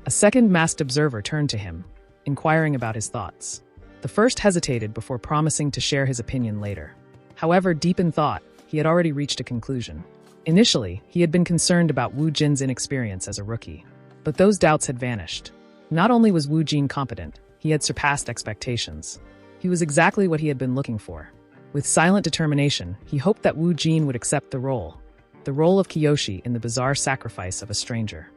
A second masked observer turned to him, inquiring about his thoughts. The first hesitated before promising to share his opinion later. However, deep in thought, he had already reached a conclusion. Initially, he had been concerned about Wu Jin's inexperience as a rookie. But those doubts had vanished. Not only was Wu Jin competent, he had surpassed expectations. He was exactly what he had been looking for. With silent determination, he hoped that Wu Jin would accept the role of Kiyoshi in the bizarre sacrifice of a stranger.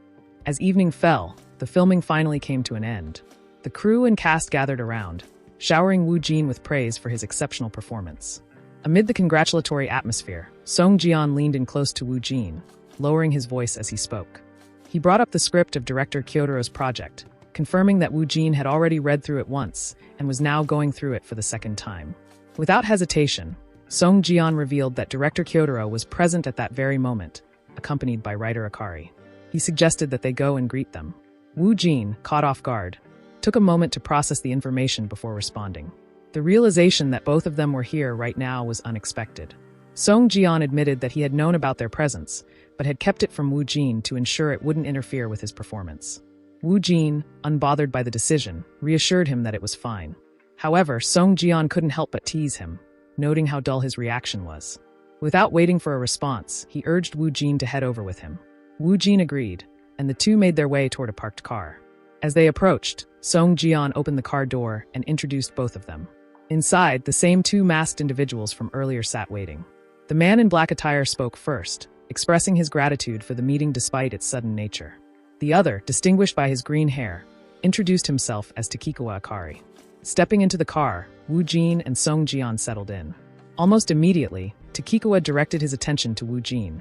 As evening fell, the filming finally came to an end. The crew and cast gathered around, showering Wu Jin with praise for his exceptional performance. Amid the congratulatory atmosphere, Song Jian leaned in close to Wu Jin, lowering his voice as he spoke. He brought up the script of director Kyotaro's project, confirming that Wu Jin had already read through it once and was now going through it for the second time. Without hesitation, Song Jian revealed that director Kyotaro was present at that very moment, accompanied by writer Akari. He suggested that they go and greet them. Wu Jin, caught off guard, took a moment to process the information before responding. The realization that both of them were here right now was unexpected. Song Jian admitted that he had known about their presence, but had kept it from Wu Jin to ensure it wouldn't interfere with his performance. Wu Jin, unbothered by the decision, reassured him that it was fine. However, Song Jian couldn't help but tease him, noting how dull his reaction was. Without waiting for a response, he urged Wu Jin to head over with him. Wu Jin agreed, and the two made their way toward a parked car. As they approached, Song Jian opened the car door and introduced both of them. Inside, the same two masked individuals from earlier sat waiting. The man in black attire spoke first, expressing his gratitude for the meeting despite its sudden nature. The other, distinguished by his green hair, introduced himself as Takikawa Akari. Stepping into the car, Wu Jin and Song Jian settled in. Almost immediately, Takikawa directed his attention to Wu Jin,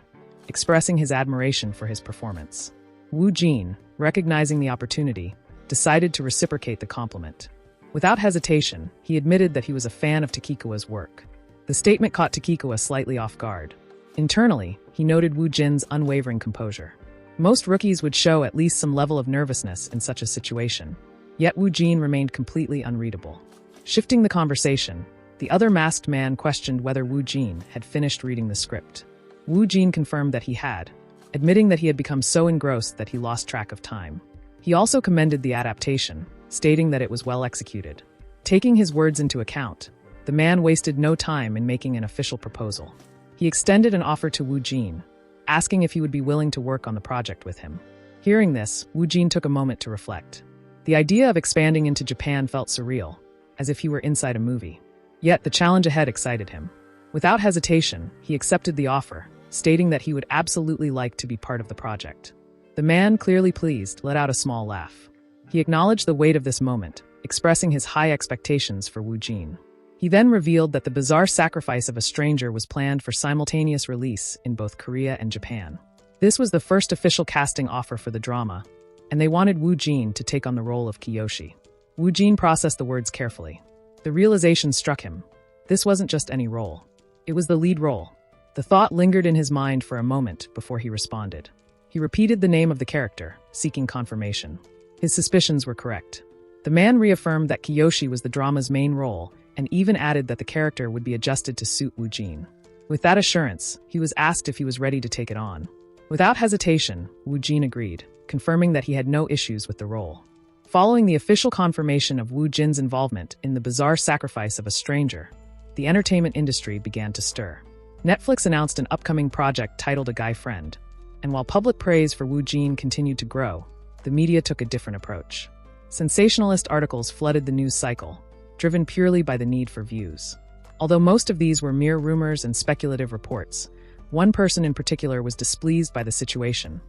expressing his admiration for his performance. Wu Jin, recognizing the opportunity, decided to reciprocate the compliment. Without hesitation, he admitted that he was a fan of Takikawa's work. The statement caught Takikawa slightly off guard. Internally, he noted Wu Jin's unwavering composure. Most rookies would show at least some level of nervousness in such a situation, yet Wu Jin remained completely unreadable. Shifting the conversation, the other masked man questioned whether Wu Jin had finished reading the script. Wu Jin confirmed that he had, admitting that he had become so engrossed that he lost track of time. He also commended the adaptation, stating that it was well executed. Taking his words into account, the man wasted no time in making an official proposal. He extended an offer to Wu Jin, asking if he would be willing to work on the project with him. Hearing this, Wu Jin took a moment to reflect. The idea of expanding into Japan felt surreal, as if he were inside a movie. Yet the challenge ahead excited him. Without hesitation, he accepted the offer, stating that he would absolutely like to be part of the project. The man, clearly pleased, let out a small laugh. He acknowledged the weight of this moment, expressing his high expectations for Wu Jin. He then revealed that the bizarre sacrifice of a stranger was planned for simultaneous release in both Korea and Japan. This was the first official casting offer for the drama, and they wanted Wu Jin to take on the role of Kiyoshi. Wu Jin processed the words carefully. The realization struck him. This wasn't just any role. It was the lead role. The thought lingered in his mind for a moment before he responded. He repeated the name of the character, seeking confirmation. His suspicions were correct. The man reaffirmed that Kiyoshi was the drama's main role, and even added that the character would be adjusted to suit Wu Jin. With that assurance, he was asked if he was ready to take it on. Without hesitation, Wu Jin agreed, confirming that he had no issues with the role. Following the official confirmation of Wu Jin's involvement in the bizarre sacrifice of a stranger, the entertainment industry began to stir. Netflix announced an upcoming project titled A Guy Friend, and while public praise for Wu Jin continued to grow, the media took a different approach. Sensationalist articles flooded the news cycle, driven purely by the need for views. Although most of these were mere rumors and speculative reports, one person in particular was displeased by the situation,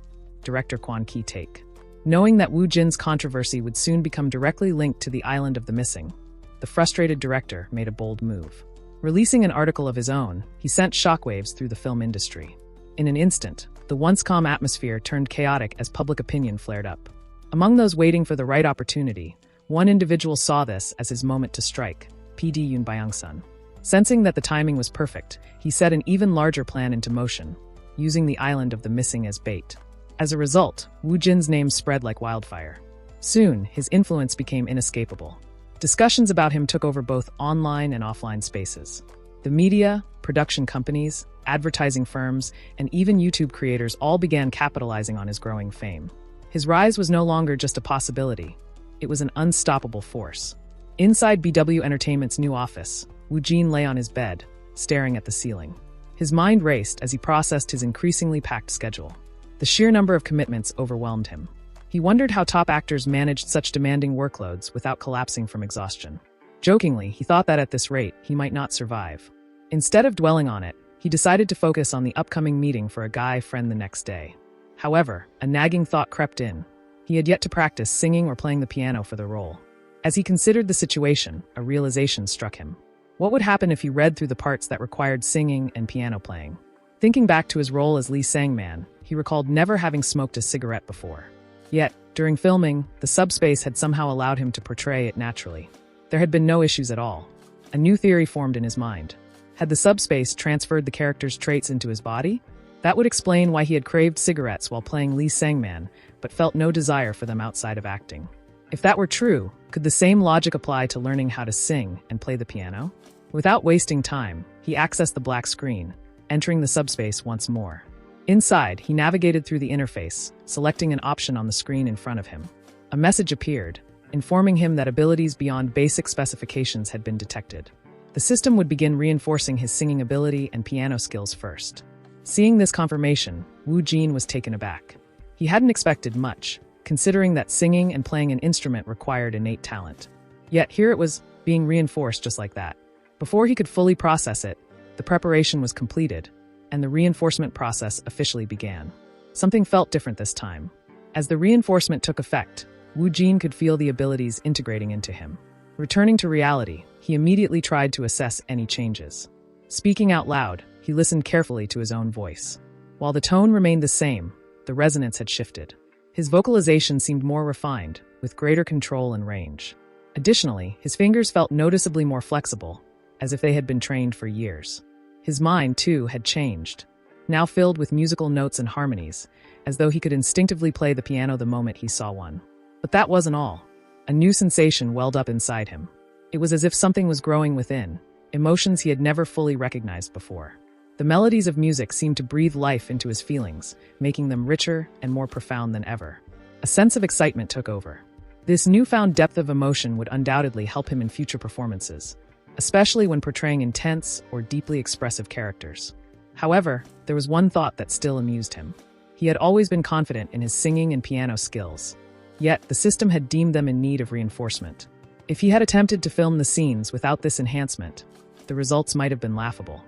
director Kwon Ki-taek. Knowing that Wu Jin's controversy would soon become directly linked to the island of the missing, the frustrated director made a bold move. Releasing an article of his own, he sent shockwaves through the film industry. In an instant, the once calm atmosphere turned chaotic as public opinion flared up. Among those waiting for the right opportunity, one individual saw this as his moment to strike, PD Yoon Byung-sun. Sensing that the timing was perfect, he set an even larger plan into motion, using the island of the missing as bait. As a result, Wu Jin's name spread like wildfire. Soon, his influence became inescapable. Discussions about him took over both online and offline spaces. The media, production companies, advertising firms, and even YouTube creators all began capitalizing on his growing fame. His rise was no longer just a possibility. It was an unstoppable force. Inside BW Entertainment's new office, Wu Jin lay on his bed, staring at the ceiling. His mind raced as he processed his increasingly packed schedule. The sheer number of commitments overwhelmed him. He wondered how top actors managed such demanding workloads without collapsing from exhaustion. Jokingly, he thought that at this rate, he might not survive. Instead of dwelling on it, he decided to focus on the upcoming meeting for a guy friend the next day. However, a nagging thought crept in. He had yet to practice singing or playing the piano for the role. As he considered the situation, a realization struck him. What would happen if he read through the parts that required singing and piano playing? Thinking back to his role as Lee Sang-man, he recalled never having smoked a cigarette before. Yet, during filming, the subspace had somehow allowed him to portray it naturally. There had been no issues at all. A new theory formed in his mind. Had the subspace transferred the character's traits into his body? That would explain why he had craved cigarettes while playing Lee Sang-man, but felt no desire for them outside of acting. If that were true, could the same logic apply to learning how to sing and play the piano? Without wasting time, he accessed the black screen, entering the subspace once more. Inside, he navigated through the interface, selecting an option on the screen in front of him. A message appeared, informing him that abilities beyond basic specifications had been detected. The system would begin reinforcing his singing ability and piano skills first. Seeing this confirmation, Wu Jin was taken aback. He hadn't expected much, considering that singing and playing an instrument required innate talent. Yet here it was, being reinforced just like that. Before he could fully process it, the preparation was completed, and the reinforcement process officially began. Something felt different this time. As the reinforcement took effect, Wu Jin could feel the abilities integrating into him. Returning to reality, he immediately tried to assess any changes. Speaking out loud, he listened carefully to his own voice. While the tone remained the same, the resonance had shifted. His vocalization seemed more refined, with greater control and range. Additionally, his fingers felt noticeably more flexible, as if they had been trained for years. His mind, too, had changed, now filled with musical notes and harmonies, as though he could instinctively play the piano the moment he saw one. But that wasn't all. A new sensation welled up inside him. It was as if something was growing within, emotions he had never fully recognized before. The melodies of music seemed to breathe life into his feelings, making them richer and more profound than ever. A sense of excitement took over. This newfound depth of emotion would undoubtedly help him in future performances, especially when portraying intense or deeply expressive characters. However, there was one thought that still amused him. He had always been confident in his singing and piano skills, yet the system had deemed them in need of reinforcement. If he had attempted to film the scenes without this enhancement, the results might have been laughable.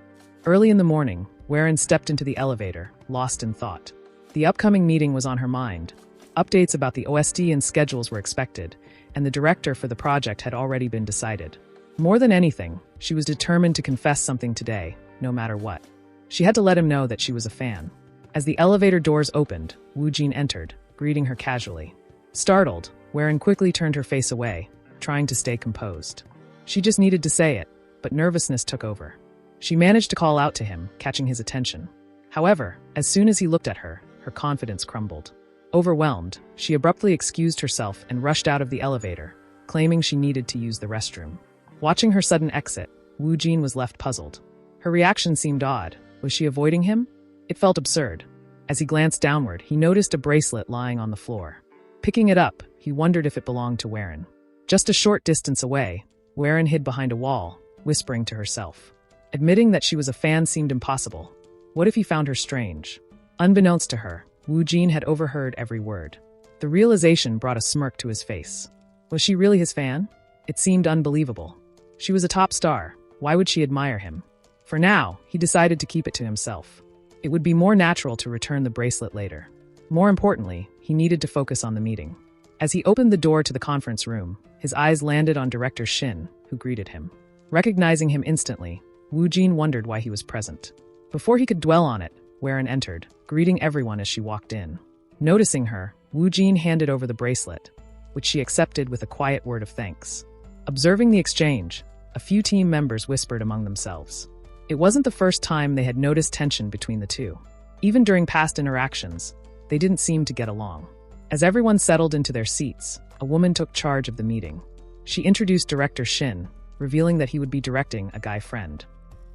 Early in the morning, Warren stepped into the elevator, lost in thought. The upcoming meeting was on her mind. Updates about the OST and schedules were expected, and the director for the project had already been decided. More than anything, she was determined to confess something today, no matter what. She had to let him know that she was a fan. As the elevator doors opened, Wu Jin entered, greeting her casually. Startled, Warren quickly turned her face away, trying to stay composed. She just needed to say it, but nervousness took over. She managed to call out to him, catching his attention. However, as soon as he looked at her, her confidence crumbled. Overwhelmed, she abruptly excused herself and rushed out of the elevator, claiming she needed to use the restroom. Watching her sudden exit, Wu Jin was left puzzled. Her reaction seemed odd. Was she avoiding him? It felt absurd. As he glanced downward, he noticed a bracelet lying on the floor. Picking it up, he wondered if it belonged to Warren. Just a short distance away, Warren hid behind a wall, whispering to herself. Admitting that she was a fan seemed impossible. What if he found her strange? Unbeknownst to her, Wu Jin had overheard every word. The realization brought a smirk to his face. Was she really his fan? It seemed unbelievable. She was a top star. Why would she admire him? For now, he decided to keep it to himself. It would be more natural to return the bracelet later. More importantly, he needed to focus on the meeting. As he opened the door to the conference room, his eyes landed on Director Shin, who greeted him. Recognizing him instantly, Wu Jin wondered why he was present. Before he could dwell on it, Warren entered, greeting everyone as she walked in. Noticing her, Wu Jin handed over the bracelet, which she accepted with a quiet word of thanks. Observing the exchange, a few team members whispered among themselves. It wasn't the first time they had noticed tension between the two. Even during past interactions, they didn't seem to get along. As everyone settled into their seats, a woman took charge of the meeting. She introduced Director Shin, revealing that he would be directing a guy friend.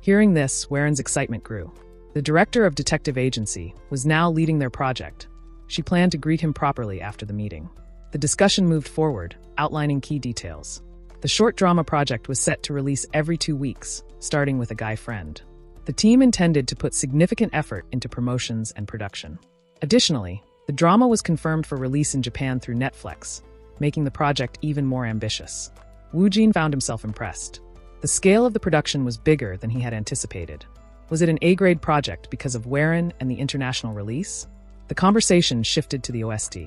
Hearing this, Waren's excitement grew. The director of Detective Agency was now leading their project. She planned to greet him properly after the meeting. The discussion moved forward, outlining key details. The short drama project was set to release every 2 weeks, starting with a guy friend. The team intended to put significant effort into promotions and production. Additionally, the drama was confirmed for release in Japan through Netflix, making the project even more ambitious. Woo Jin found himself impressed. The scale of the production was bigger than he had anticipated. Was it an A-grade project because of Waren and the international release? The conversation shifted to the OST.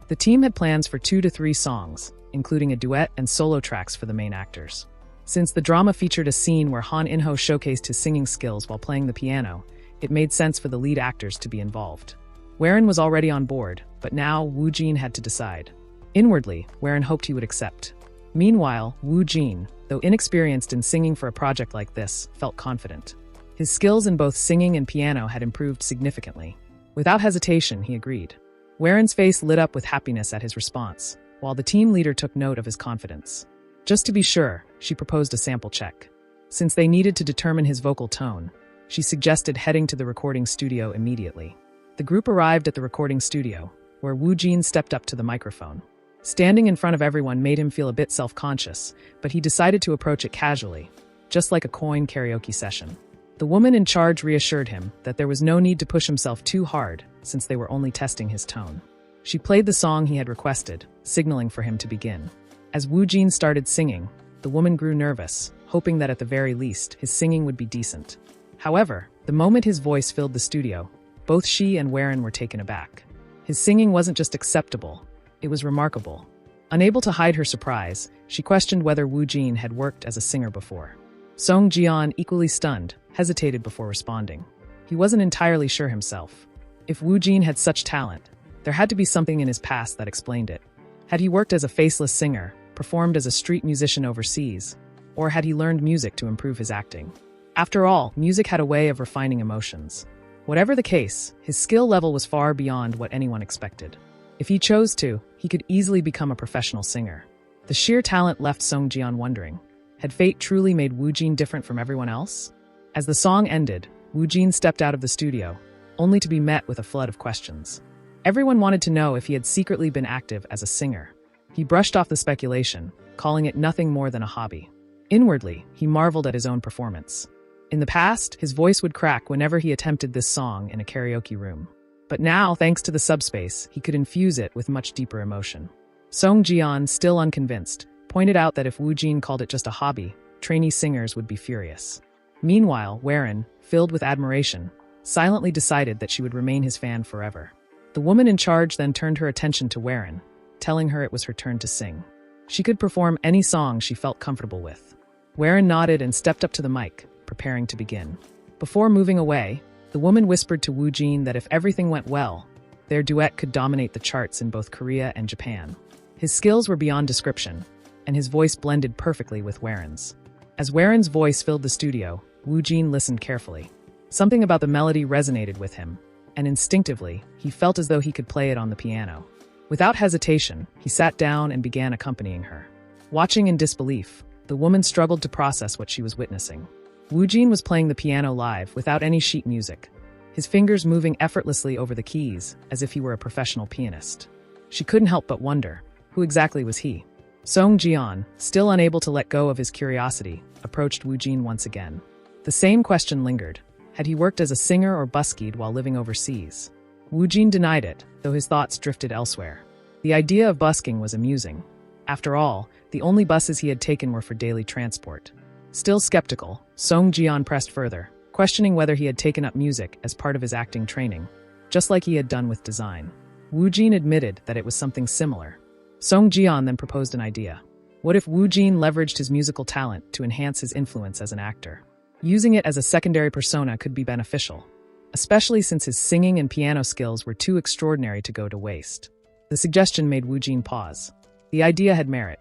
The team had plans for 2 to 3 songs, including a duet and solo tracks for the main actors. Since the drama featured a scene where Han In-ho showcased his singing skills while playing the piano, it made sense for the lead actors to be involved. Waren was already on board, but now Woo Jin had to decide. Inwardly, Waren hoped he would accept. Meanwhile, Woo Jin, though inexperienced in singing for a project like this, felt confident. His skills in both singing and piano had improved significantly. Without hesitation, he agreed. Waren's face lit up with happiness at his response, while the team leader took note of his confidence. Just to be sure, she proposed a sample check. Since they needed to determine his vocal tone, she suggested heading to the recording studio immediately. The group arrived at the recording studio, where Woo Jin stepped up to the microphone. Standing in front of everyone made him feel a bit self-conscious, but he decided to approach it casually, just like a coin karaoke session. The woman in charge reassured him that there was no need to push himself too hard, since they were only testing his tone. She played the song he had requested, signaling for him to begin. As Woo Jin started singing, the woman grew nervous, hoping that at the very least, his singing would be decent. However, the moment his voice filled the studio, both she and Waren were taken aback. His singing wasn't just acceptable, it was remarkable. Unable to hide her surprise, she questioned whether Woo Jin had worked as a singer before. Song Jian, equally stunned, hesitated before responding. He wasn't entirely sure himself. If Woo Jin had such talent, there had to be something in his past that explained it. Had he worked as a faceless singer, performed as a street musician overseas, or had he learned music to improve his acting? After all, music had a way of refining emotions. Whatever the case, his skill level was far beyond what anyone expected. If he chose to, he could easily become a professional singer. The sheer talent left Song Jian wondering, had fate truly made Woo Jin different from everyone else? As the song ended, Woo Jin stepped out of the studio, only to be met with a flood of questions. Everyone wanted to know if he had secretly been active as a singer. He brushed off the speculation, calling it nothing more than a hobby. Inwardly, he marveled at his own performance. In the past, his voice would crack whenever he attempted this song in a karaoke room. But now, thanks to the subspace, he could infuse it with much deeper emotion. Song Jian, still unconvinced, pointed out that if Woo Jin called it just a hobby, trainee singers would be furious. Meanwhile, Waren, filled with admiration, silently decided that she would remain his fan forever. The woman in charge then turned her attention to Waren, telling her it was her turn to sing. She could perform any song she felt comfortable with. Waren nodded and stepped up to the mic, preparing to begin. Before moving away, the woman whispered to Woo Jin that if everything went well, their duet could dominate the charts in both Korea and Japan. His skills were beyond description, and his voice blended perfectly with Waren's. As Waren's voice filled the studio, Woo Jin listened carefully. Something about the melody resonated with him, and instinctively, he felt as though he could play it on the piano. Without hesitation, he sat down and began accompanying her. Watching in disbelief, the woman struggled to process what she was witnessing. Woo Jin was playing the piano live without any sheet music, his fingers moving effortlessly over the keys as if he were a professional pianist. She couldn't help but wonder, who exactly was he? Song Jian, still unable to let go of his curiosity, approached Woo Jin once again. The same question lingered. Had he worked as a singer or buskied while living overseas? Woo Jin denied it, though his thoughts drifted elsewhere. The idea of busking was amusing. After all, the only buses he had taken were for daily transport. Still skeptical, Song Jian pressed further, questioning whether he had taken up music as part of his acting training, just like he had done with design. Woo Jin admitted that it was something similar. Song Jian then proposed an idea. What if Woo Jin leveraged his musical talent to enhance his influence as an actor? Using it as a secondary persona could be beneficial, especially since his singing and piano skills were too extraordinary to go to waste. The suggestion made Woo Jin pause. The idea had merit.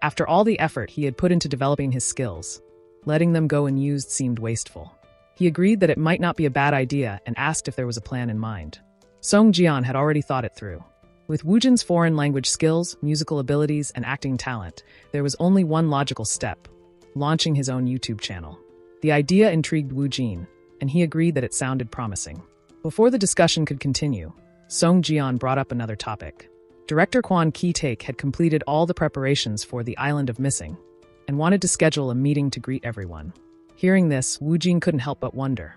After all the effort he had put into developing his skills, Letting them go unused seemed wasteful. He agreed that it might not be a bad idea and asked if there was a plan in mind. Song Jian had already thought it through. With Woojin's foreign language skills, musical abilities, and acting talent, there was only one logical step: launching his own YouTube channel. The idea intrigued Woojin, and he agreed that it sounded promising. Before the discussion could continue, Song Jian brought up another topic. Director Kwon Ki-taek had completed all the preparations for the Island of Missing and wanted to schedule a meeting to greet everyone. Hearing this, Woojin couldn't help but wonder.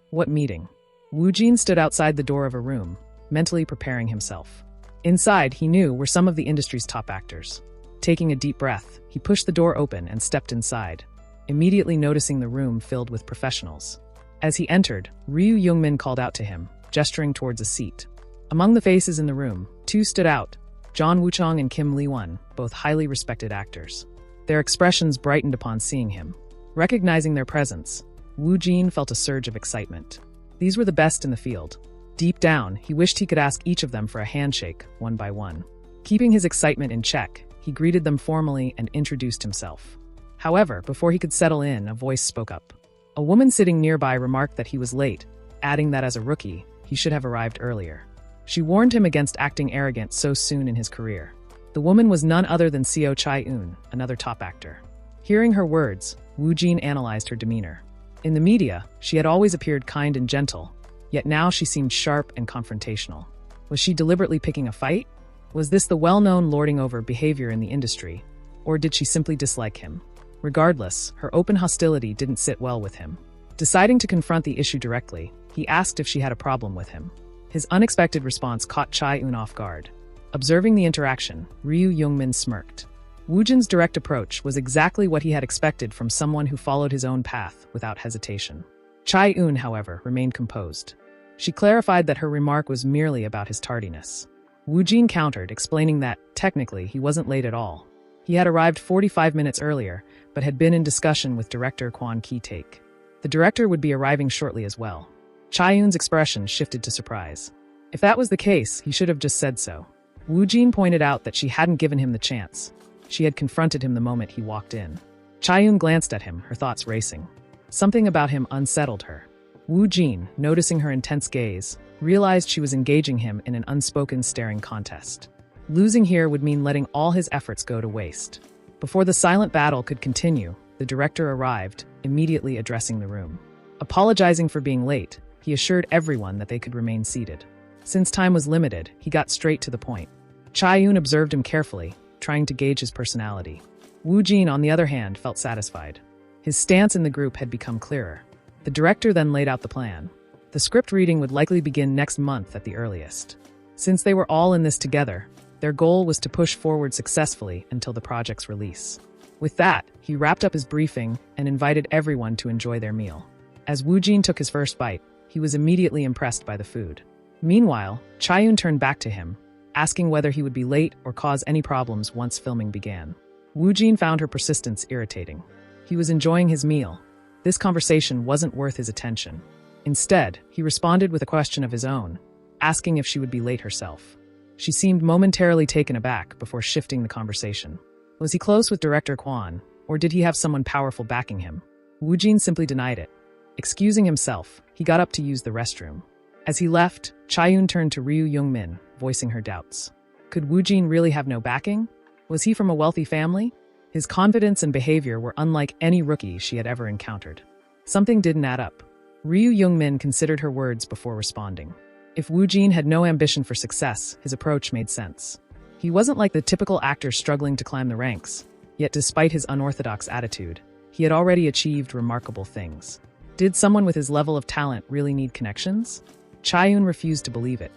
What meeting? Woojin stood outside the door of a room, mentally preparing himself. Inside, he knew, were some of the industry's top actors. Taking a deep breath, he pushed the door open and stepped inside, immediately noticing the room filled with professionals. As he entered, Ryu Youngmin called out to him, gesturing towards a seat. Among the faces in the room, two stood out: John Woochong and Kim Lee-won, both highly respected actors. Their expressions brightened upon seeing him. Recognizing their presence, Woojin felt a surge of excitement. These were the best in the field. Deep down, he wished he could ask each of them for a handshake, one by one. Keeping his excitement in check, he greeted them formally and introduced himself. However, before he could settle in, a voice spoke up. A woman sitting nearby remarked that he was late, adding that as a rookie, he should have arrived earlier. She warned him against acting arrogant so soon in his career. The woman was none other than Seo Chae-eun, another top actor. Hearing her words, Woojin analyzed her demeanor. In the media, she had always appeared kind and gentle, yet now she seemed sharp and confrontational. Was she deliberately picking a fight? Was this the well-known lording over behavior in the industry, or did she simply dislike him? Regardless, her open hostility didn't sit well with him. Deciding to confront the issue directly, he asked if she had a problem with him. His unexpected response caught Chae-eun off guard. Observing the interaction, Ryu Youngmin smirked. Woojin's direct approach was exactly what he had expected from someone who followed his own path without hesitation. Chae-eun, however, remained composed. She clarified that her remark was merely about his tardiness. Woojin countered, explaining that, technically, he wasn't late at all. He had arrived 45 minutes earlier, but had been in discussion with director Kwon Ki-taek. The director would be arriving shortly as well. Chae-eun's expression shifted to surprise. If that was the case, he should have just said so. Woojin pointed out that she hadn't given him the chance. She had confronted him the moment he walked in. Chae-eun glanced at him, her thoughts racing. Something about him unsettled her. Woojin, noticing her intense gaze, realized she was engaging him in an unspoken staring contest. Losing here would mean letting all his efforts go to waste. Before the silent battle could continue, the director arrived, immediately addressing the room. Apologizing for being late, he assured everyone that they could remain seated. Since time was limited, he got straight to the point. Chae-eun observed him carefully, trying to gauge his personality. Woojin, on the other hand, felt satisfied. His stance in the group had become clearer. The director then laid out the plan. The script reading would likely begin next month at the earliest. Since they were all in this together, their goal was to push forward successfully until the project's release. With that, he wrapped up his briefing and invited everyone to enjoy their meal. As Woojin took his first bite, he was immediately impressed by the food. Meanwhile, Chae-eun turned back to him, asking whether he would be late or cause any problems once filming began. Woojin found her persistence irritating. He was enjoying his meal. This conversation wasn't worth his attention. Instead, he responded with a question of his own, asking if she would be late herself. She seemed momentarily taken aback before shifting the conversation. Was he close with director Kwon, or did he have someone powerful backing him? Woojin simply denied it. Excusing himself, he got up to use the restroom. As he left, Chae-eun turned to Ryu Youngmin, voicing her doubts. Could Woojin really have no backing? Was he from a wealthy family? His confidence and behavior were unlike any rookie she had ever encountered. Something didn't add up. Ryu Youngmin considered her words before responding. If Woojin had no ambition for success, his approach made sense. He wasn't like the typical actor struggling to climb the ranks, yet despite his unorthodox attitude, he had already achieved remarkable things. Did someone with his level of talent really need connections? Chae-eun refused to believe it.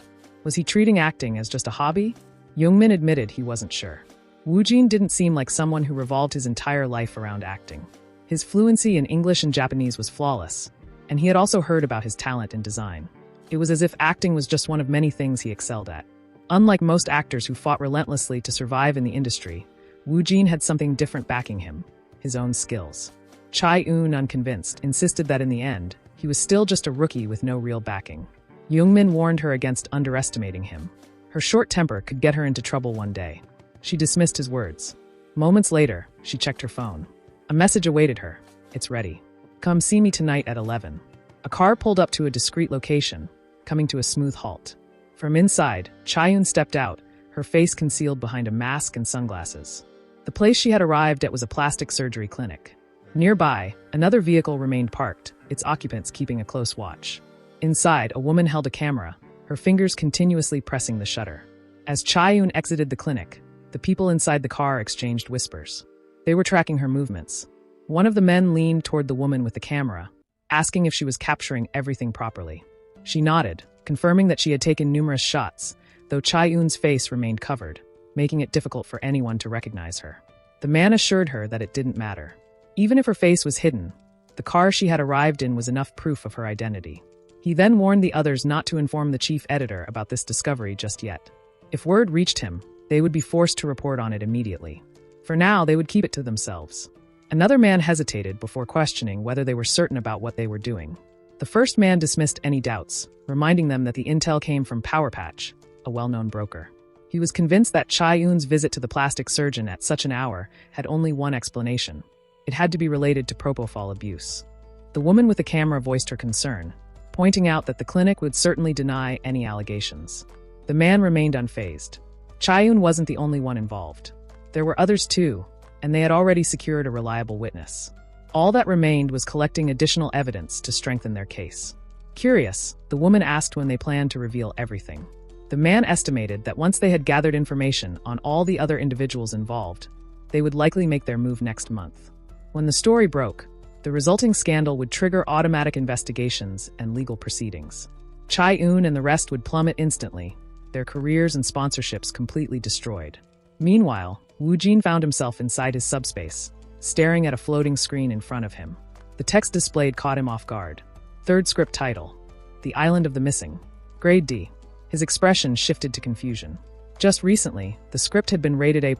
Was he treating acting as just a hobby? Youngmin admitted he wasn't sure. Woojin didn't seem like someone who revolved his entire life around acting. His fluency in English and Japanese was flawless, and he had also heard about his talent in design. It was as if acting was just one of many things he excelled at. Unlike most actors who fought relentlessly to survive in the industry, Woojin had something different backing him: his own skills. Chae-eun, unconvinced, insisted that in the end, he was still just a rookie with no real backing. Youngmin warned her against underestimating him. Her short temper could get her into trouble one day. She dismissed his words. Moments later, she checked her phone. A message awaited her. It's ready. Come see me tonight at 11. A car pulled up to a discreet location, coming to a smooth halt. From inside, Chaeyoon stepped out, her face concealed behind a mask and sunglasses. The place she had arrived at was a plastic surgery clinic. Nearby, another vehicle remained parked, its occupants keeping a close watch. Inside, a woman held a camera, her fingers continuously pressing the shutter. As Chaeyoon exited the clinic, the people inside the car exchanged whispers. They were tracking her movements. One of the men leaned toward the woman with the camera, asking if she was capturing everything properly. She nodded, confirming that she had taken numerous shots, though Chaeyoon's face remained covered, making it difficult for anyone to recognize her. The man assured her that it didn't matter. Even if her face was hidden, the car she had arrived in was enough proof of her identity. He then warned the others not to inform the chief editor about this discovery just yet. If word reached him, they would be forced to report on it immediately. For now, they would keep it to themselves. Another man hesitated before questioning whether they were certain about what they were doing. The first man dismissed any doubts, reminding them that the intel came from Power Patch, a well-known broker. He was convinced that Chaeyoon's visit to the plastic surgeon at such an hour had only one explanation. It had to be related to propofol abuse. The woman with the camera voiced her concern, pointing out that the clinic would certainly deny any allegations. The man remained unfazed. Chaeyoon wasn't the only one involved. There were others too, and they had already secured a reliable witness. All that remained was collecting additional evidence to strengthen their case. Curious, the woman asked when they planned to reveal everything. The man estimated that once they had gathered information on all the other individuals involved, they would likely make their move next month. When the story broke, the resulting scandal would trigger automatic investigations and legal proceedings. Chaeyoon and the rest would plummet instantly, their careers and sponsorships completely destroyed. Meanwhile, Woojin found himself inside his subspace, staring at a floating screen in front of him. The text displayed caught him off guard. Third script title: The Island of the Missing. Grade D. His expression shifted to confusion. Just recently, the script had been rated A+,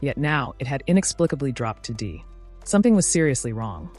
yet now it had inexplicably dropped to D. Something was seriously wrong.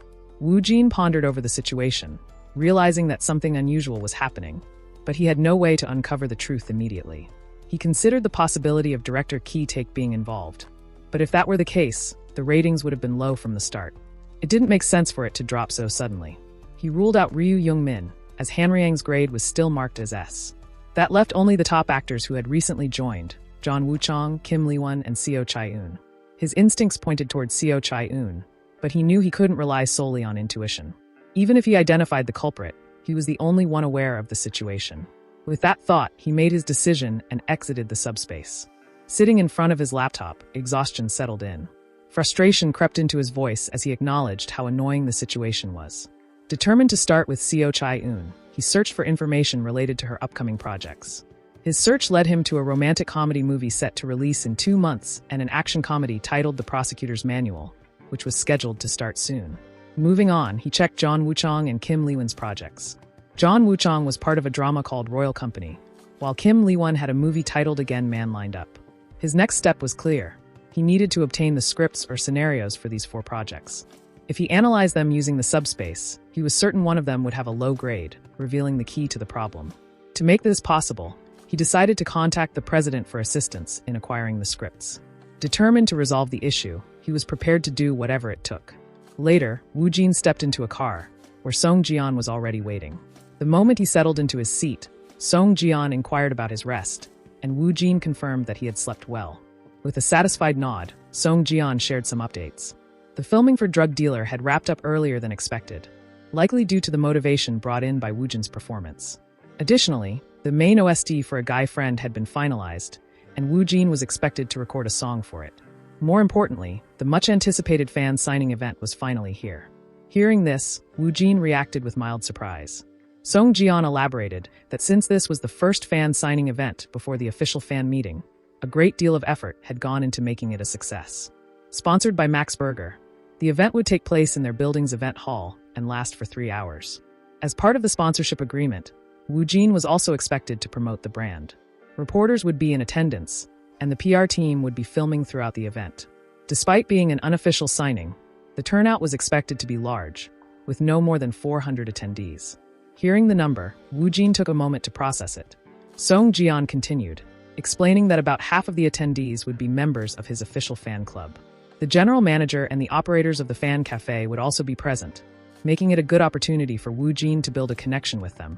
Woojin pondered over the situation, realizing that something unusual was happening, but he had no way to uncover the truth immediately. He considered the possibility of director Ki Taek being involved, but if that were the case, the ratings would have been low from the start. It didn't make sense for it to drop so suddenly. He ruled out Ryu Young-min, as Hanryang's grade was still marked as S. That left only the top actors who had recently joined, John Woo-chang, Kim Lee-won, and Seo Chae-eun. His instincts pointed towards Seo Chae-eun, but he knew he couldn't rely solely on intuition. Even if he identified the culprit, he was the only one aware of the situation. With that thought, he made his decision and exited the subspace. Sitting in front of his laptop, exhaustion settled in. Frustration crept into his voice as he acknowledged how annoying the situation was. Determined to start with Seo Chae-eun, he searched for information related to her upcoming projects. His search led him to a romantic comedy movie set to release in 2 months and an action comedy titled The Prosecutor's Manual, which was scheduled to start soon. Moving on, he checked John Woo-chang and Kim Lee-won's projects. John Woo-chang was part of a drama called Royal Company, while Kim Lee-won had a movie titled Again Man lined up. His next step was clear. He needed to obtain the scripts or scenarios for these 4 projects. If he analyzed them using the subspace, he was certain one of them would have a low grade, revealing the key to the problem. To make this possible, he decided to contact the president for assistance in acquiring the scripts. Determined to resolve the issue, he was prepared to do whatever it took. Later, Woojin stepped into a car, where Song Ji-yeon was already waiting. The moment he settled into his seat, Song Ji-yeon inquired about his rest, and Woojin confirmed that he had slept well. With a satisfied nod, Song Ji-yeon shared some updates. The filming for Drug Dealer had wrapped up earlier than expected, likely due to the motivation brought in by Woojin's performance. Additionally, the main OST for A Guy Friend had been finalized, and Woojin was expected to record a song for it. More importantly, the much-anticipated fan signing event was finally here. Hearing this, Woojin reacted with mild surprise. Song Ji-yeon elaborated that since this was the first fan signing event before the official fan meeting, a great deal of effort had gone into making it a success. Sponsored by Max Burger, the event would take place in their building's event hall and last for 3 hours. As part of the sponsorship agreement, Woojin was also expected to promote the brand. Reporters would be in attendance, and the PR team would be filming throughout the event. Despite being an unofficial signing, the turnout was expected to be large, with no more than 400 attendees. Hearing the number, Woojin took a moment to process it. Song Ji-yeon continued, explaining that about half of the attendees would be members of his official fan club. The general manager and the operators of the fan cafe would also be present, making it a good opportunity for Wu Jin to build a connection with them,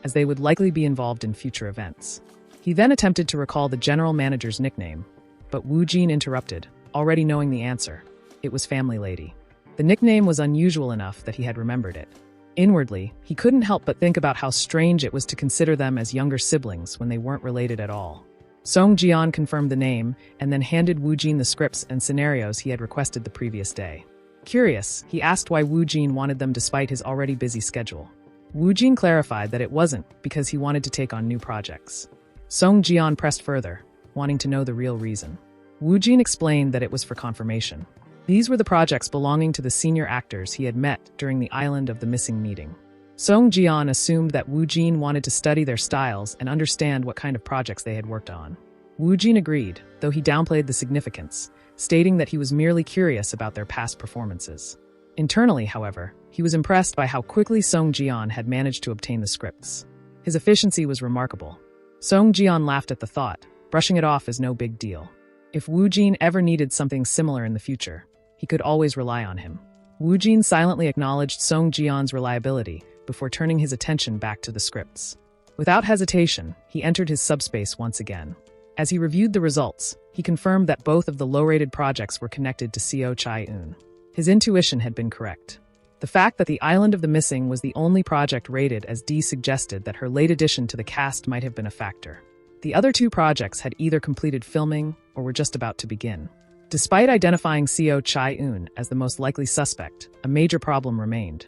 as they would likely be involved in future events. He then attempted to recall the general manager's nickname, but Wu Jin interrupted, already knowing the answer. It was Family Lady. The nickname was unusual enough that he had remembered it. Inwardly, he couldn't help but think about how strange it was to consider them as younger siblings when they weren't related at all. Song Jian confirmed the name and then handed Wu Jin the scripts and scenarios he had requested the previous day. Curious, he asked why Wu Jin wanted them despite his already busy schedule. Wu Jin clarified that it wasn't because he wanted to take on new projects. Song Jian pressed further, wanting to know the real reason. Wu Jin explained that it was for confirmation. These were the projects belonging to the senior actors he had met during the Island of the Missing meeting. Song Jian assumed that Wu Jin wanted to study their styles and understand what kind of projects they had worked on. Wu Jin agreed, though he downplayed the significance, stating that he was merely curious about their past performances. Internally, however, he was impressed by how quickly Song Jian had managed to obtain the scripts. His efficiency was remarkable. Song Jian laughed at the thought, brushing it off as no big deal. If Wu Jin ever needed something similar in the future, he could always rely on him. Wu Jin silently acknowledged Song Jian's reliability before turning his attention back to the scripts. Without hesitation, he entered his subspace once again. As he reviewed the results, he confirmed that both of the low-rated projects were connected to Co Chai-eun. His intuition had been correct. The fact that the Island of the Missing was the only project rated as D suggested that her late addition to the cast might have been a factor. The other two projects had either completed filming or were just about to begin. Despite identifying Co Chai-eun as the most likely suspect, a major problem remained.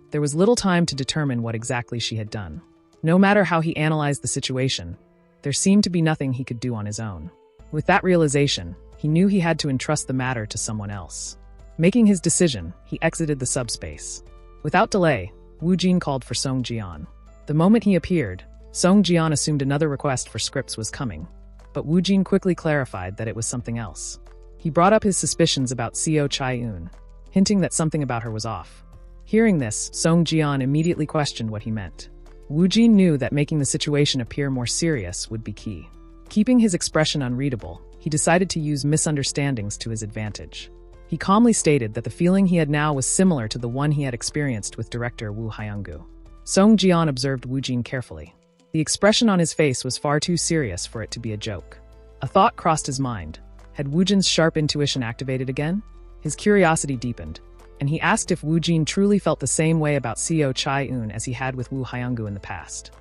There was little time to determine what exactly she had done. No matter how he analyzed the situation, there seemed to be nothing he could do on his own. With that realization, he knew he had to entrust the matter to someone else. Making his decision, he exited the subspace. Without delay, Wu Jin called for Song Jian. The moment he appeared, Song Jian assumed another request for scripts was coming, but Wu Jin quickly clarified that it was something else. He brought up his suspicions about Co Chai-eun, hinting that something about her was off. Hearing this, Song Jian immediately questioned what he meant. Wu Jin knew that making the situation appear more serious would be key. Keeping his expression unreadable, he decided to use misunderstandings to his advantage. He calmly stated that the feeling he had now was similar to the one he had experienced with director Woo Hyung-gu. Song Jian observed Wu Jin carefully. The expression on his face was far too serious for it to be a joke. A thought crossed his mind. Had Wu Jin's sharp intuition activated again? His curiosity deepened, and he asked if Wu Jin truly felt the same way about Co Chai-eun as he had with Woo Hyung-gu in the past.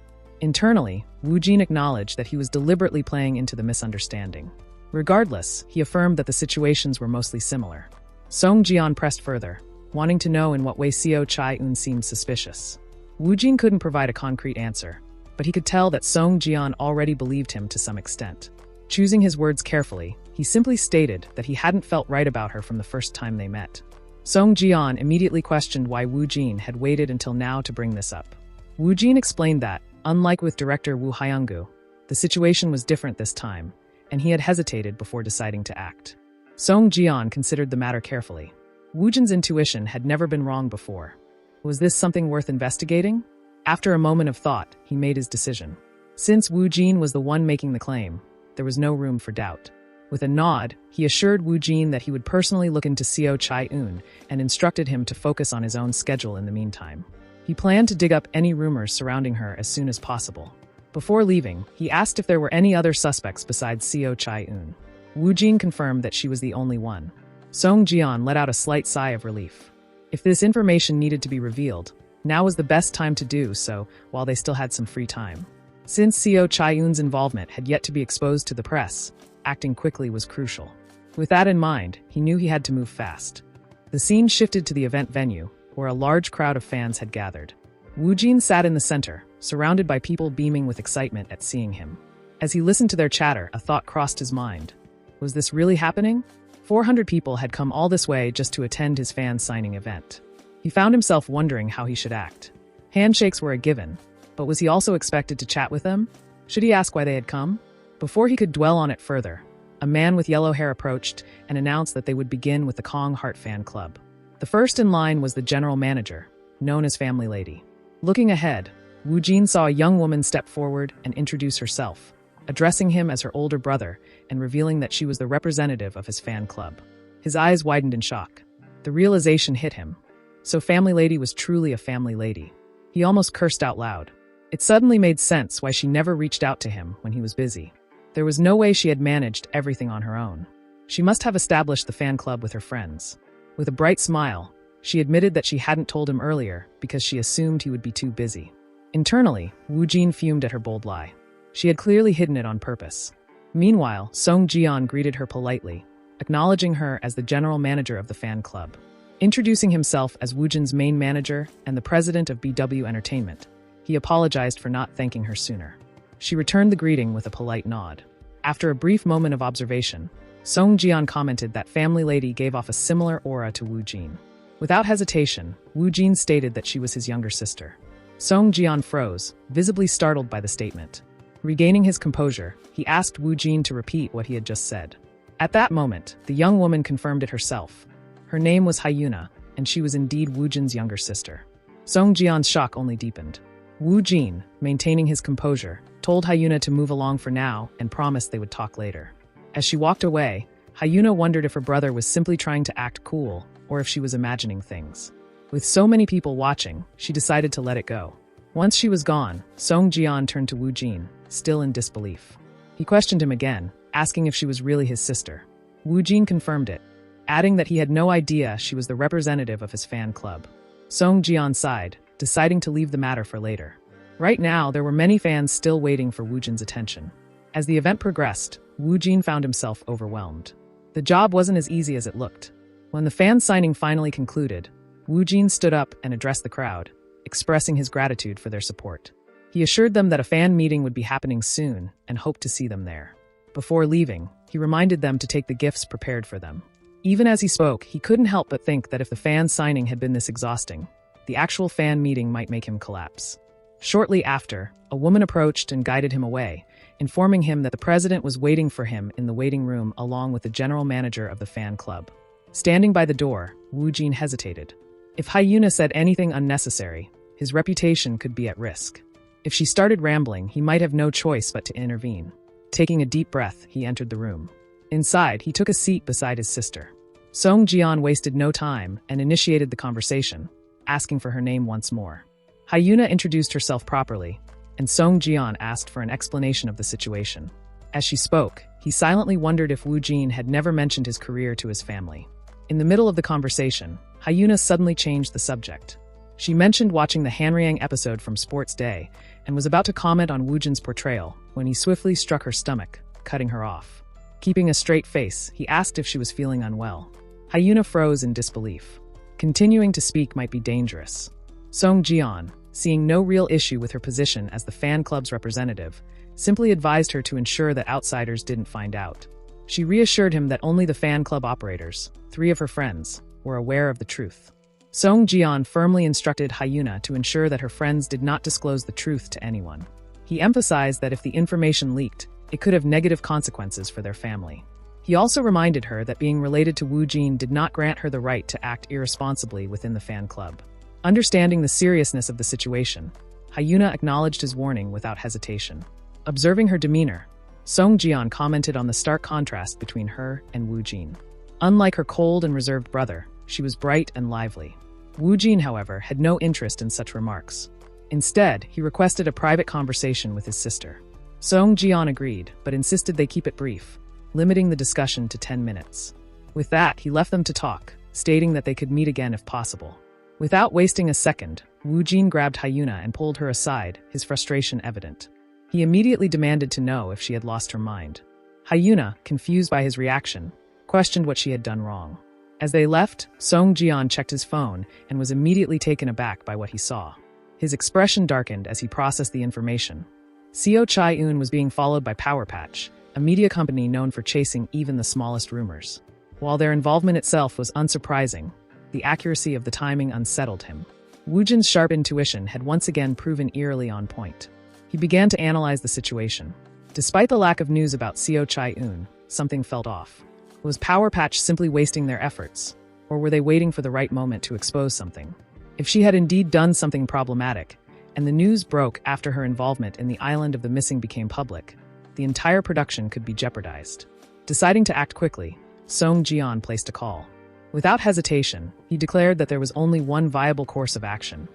Internally, Wu Jin acknowledged that he was deliberately playing into the misunderstanding. Regardless, he affirmed that the situations were mostly similar. Song Jian pressed further, wanting to know in what way Co Chai-eun seemed suspicious. Wu Jin couldn't provide a concrete answer, but he could tell that Song Jian already believed him to some extent. Choosing his words carefully, he simply stated that he hadn't felt right about her from the first time they met. Song Jian immediately questioned why Wu Jin had waited until now to bring this up. Wu Jin explained that, unlike with director Woo Hyung-gu, the situation was different this time, and he had hesitated before deciding to act. Song Jian considered the matter carefully. Wu Jin's intuition had never been wrong before. Was this something worth investigating? After a moment of thought, he made his decision. Since Wu Jin was the one making the claim, there was no room for doubt. With a nod, he assured Wu Jin that he would personally look into Co Chai-eun and instructed him to focus on his own schedule in the meantime. He planned to dig up any rumors surrounding her as soon as possible. Before leaving, he asked if there were any other suspects besides Co Chai-eun. Wu Jin confirmed that she was the only one. Song Jian let out a slight sigh of relief. If this information needed to be revealed, now was the best time to do so while they still had some free time. Since Co Chai-eun's involvement had yet to be exposed to the press, acting quickly was crucial. With that in mind, he knew he had to move fast. The scene shifted to the event venue, where a large crowd of fans had gathered. Wu Jin sat in the center, surrounded by people beaming with excitement at seeing him. As he listened to their chatter, a thought crossed his mind. Was this really happening? 400 people had come all this way just to attend his fan signing event. He found himself wondering how he should act. Handshakes were a given, but was he also expected to chat with them? Should he ask why they had come? Before he could dwell on it further, a man with yellow hair approached and announced that they would begin with the Kong Heart Fan Club. The first in line was the general manager, known as Family Lady. Looking ahead, Wu Jin saw a young woman step forward and introduce herself, addressing him as her older brother and revealing that she was the representative of his fan club. His eyes widened in shock. The realization hit him. So Family Lady was truly a family lady. He almost cursed out loud. It suddenly made sense why she never reached out to him when he was busy. There was no way she had managed everything on her own. She must have established the fan club with her friends. With a bright smile, she admitted that she hadn't told him earlier because she assumed he would be too busy. Internally, Woo Jin fumed at her bold lie. She had clearly hidden it on purpose. Meanwhile, Song Ji-yeon greeted her politely, acknowledging her as the general manager of the fan club. Introducing himself as Woo Jin's main manager and the president of BW Entertainment, he apologized for not thanking her sooner. She returned the greeting with a polite nod. After a brief moment of observation, Song Ji-yeon commented that Family Lady gave off a similar aura to Woo Jin. Without hesitation, Woo Jin stated that she was his younger sister. Song Ji-yeon froze, visibly startled by the statement. Regaining his composure, he asked Woo Jin to repeat what he had just said. At that moment, the young woman confirmed it herself. Her name was Hyuna, and she was indeed Woo Jin's younger sister. Song Ji-yeon's shock only deepened. Woo Jin, maintaining his composure, told Hyuna to move along for now and promised they would talk later. As she walked away, Hyuna wondered if her brother was simply trying to act cool or if she was imagining things. With so many people watching, she decided to let it go. Once she was gone, Song Ji-yeon turned to Woo Jin, still in disbelief. He questioned him again, asking if she was really his sister. Woo Jin confirmed it, adding that he had no idea she was the representative of his fan club. Song Ji-yeon sighed, deciding to leave the matter for later. Right now, there were many fans still waiting for Woo Jin's attention. As the event progressed, Woo Jin found himself overwhelmed. The job wasn't as easy as it looked. When the fan signing finally concluded, Woo Jin stood up and addressed the crowd, expressing his gratitude for their support. He assured them that a fan meeting would be happening soon and hoped to see them there. Before leaving, he reminded them to take the gifts prepared for them. Even as he spoke, he couldn't help but think that if the fan signing had been this exhausting, the actual fan meeting might make him collapse. Shortly after, a woman approached and guided him away, informing him that the president was waiting for him in the waiting room along with the general manager of the fan club. Standing by the door, Woo Jin hesitated. If Hyuna said anything unnecessary, his reputation could be at risk. If she started rambling, he might have no choice but to intervene. Taking a deep breath, he entered the room. Inside, he took a seat beside his sister. Song Ji-yeon wasted no time and initiated the conversation, asking for her name once more. Hyuna introduced herself properly, and Song Ji-yeon asked for an explanation of the situation. As she spoke, he silently wondered if Woo Jin had never mentioned his career to his family. In the middle of the conversation, Hyuna suddenly changed the subject. She mentioned watching the Hanryang episode from Sports Day and was about to comment on Woo Jin's portrayal when he swiftly struck her stomach, cutting her off. Keeping a straight face, he asked if she was feeling unwell. Hyuna froze in disbelief. Continuing to speak might be dangerous. Song Ji-yeon, seeing no real issue with her position as the fan club's representative, simply advised her to ensure that outsiders didn't find out. She reassured him that only the fan club operators, 3 of her friends, were aware of the truth. Song Ji-yeon firmly instructed Hyuna to ensure that her friends did not disclose the truth to anyone. He emphasized that if the information leaked, it could have negative consequences for their family. He also reminded her that being related to Woo Jin did not grant her the right to act irresponsibly within the fan club. Understanding the seriousness of the situation, Hyuna acknowledged his warning without hesitation. Observing her demeanor, Song Ji-yeon commented on the stark contrast between her and Woo Jin. Unlike her cold and reserved brother, she was bright and lively. Woo Jin, however, had no interest in such remarks. Instead, he requested a private conversation with his sister. Song Ji-yeon agreed, but insisted they keep it brief, limiting the discussion to 10 minutes. With that, he left them to talk, stating that they could meet again if possible. Without wasting a second, Woo Jin grabbed Hyuna and pulled her aside, his frustration evident. He immediately demanded to know if she had lost her mind. Hyuna, confused by his reaction, questioned what she had done wrong. As they left, Song Ji-yeon checked his phone and was immediately taken aback by what he saw. His expression darkened as he processed the information. Seo Chae-eun was being followed by Power Patch, a media company known for chasing even the smallest rumors. While their involvement itself was unsurprising, the accuracy of the timing unsettled him. Woo Jin's sharp intuition had once again proven eerily on point. He began to analyze the situation. Despite the lack of news about Seo Chae-eun, something felt off. Was Power Patch simply wasting their efforts, or were they waiting for the right moment to expose something? If she had indeed done something problematic, and the news broke after her involvement in the island of the missing became public, the entire production could be jeopardized. Deciding to act quickly, Song Jian placed a call. Without hesitation, he declared that there was only one viable course of action,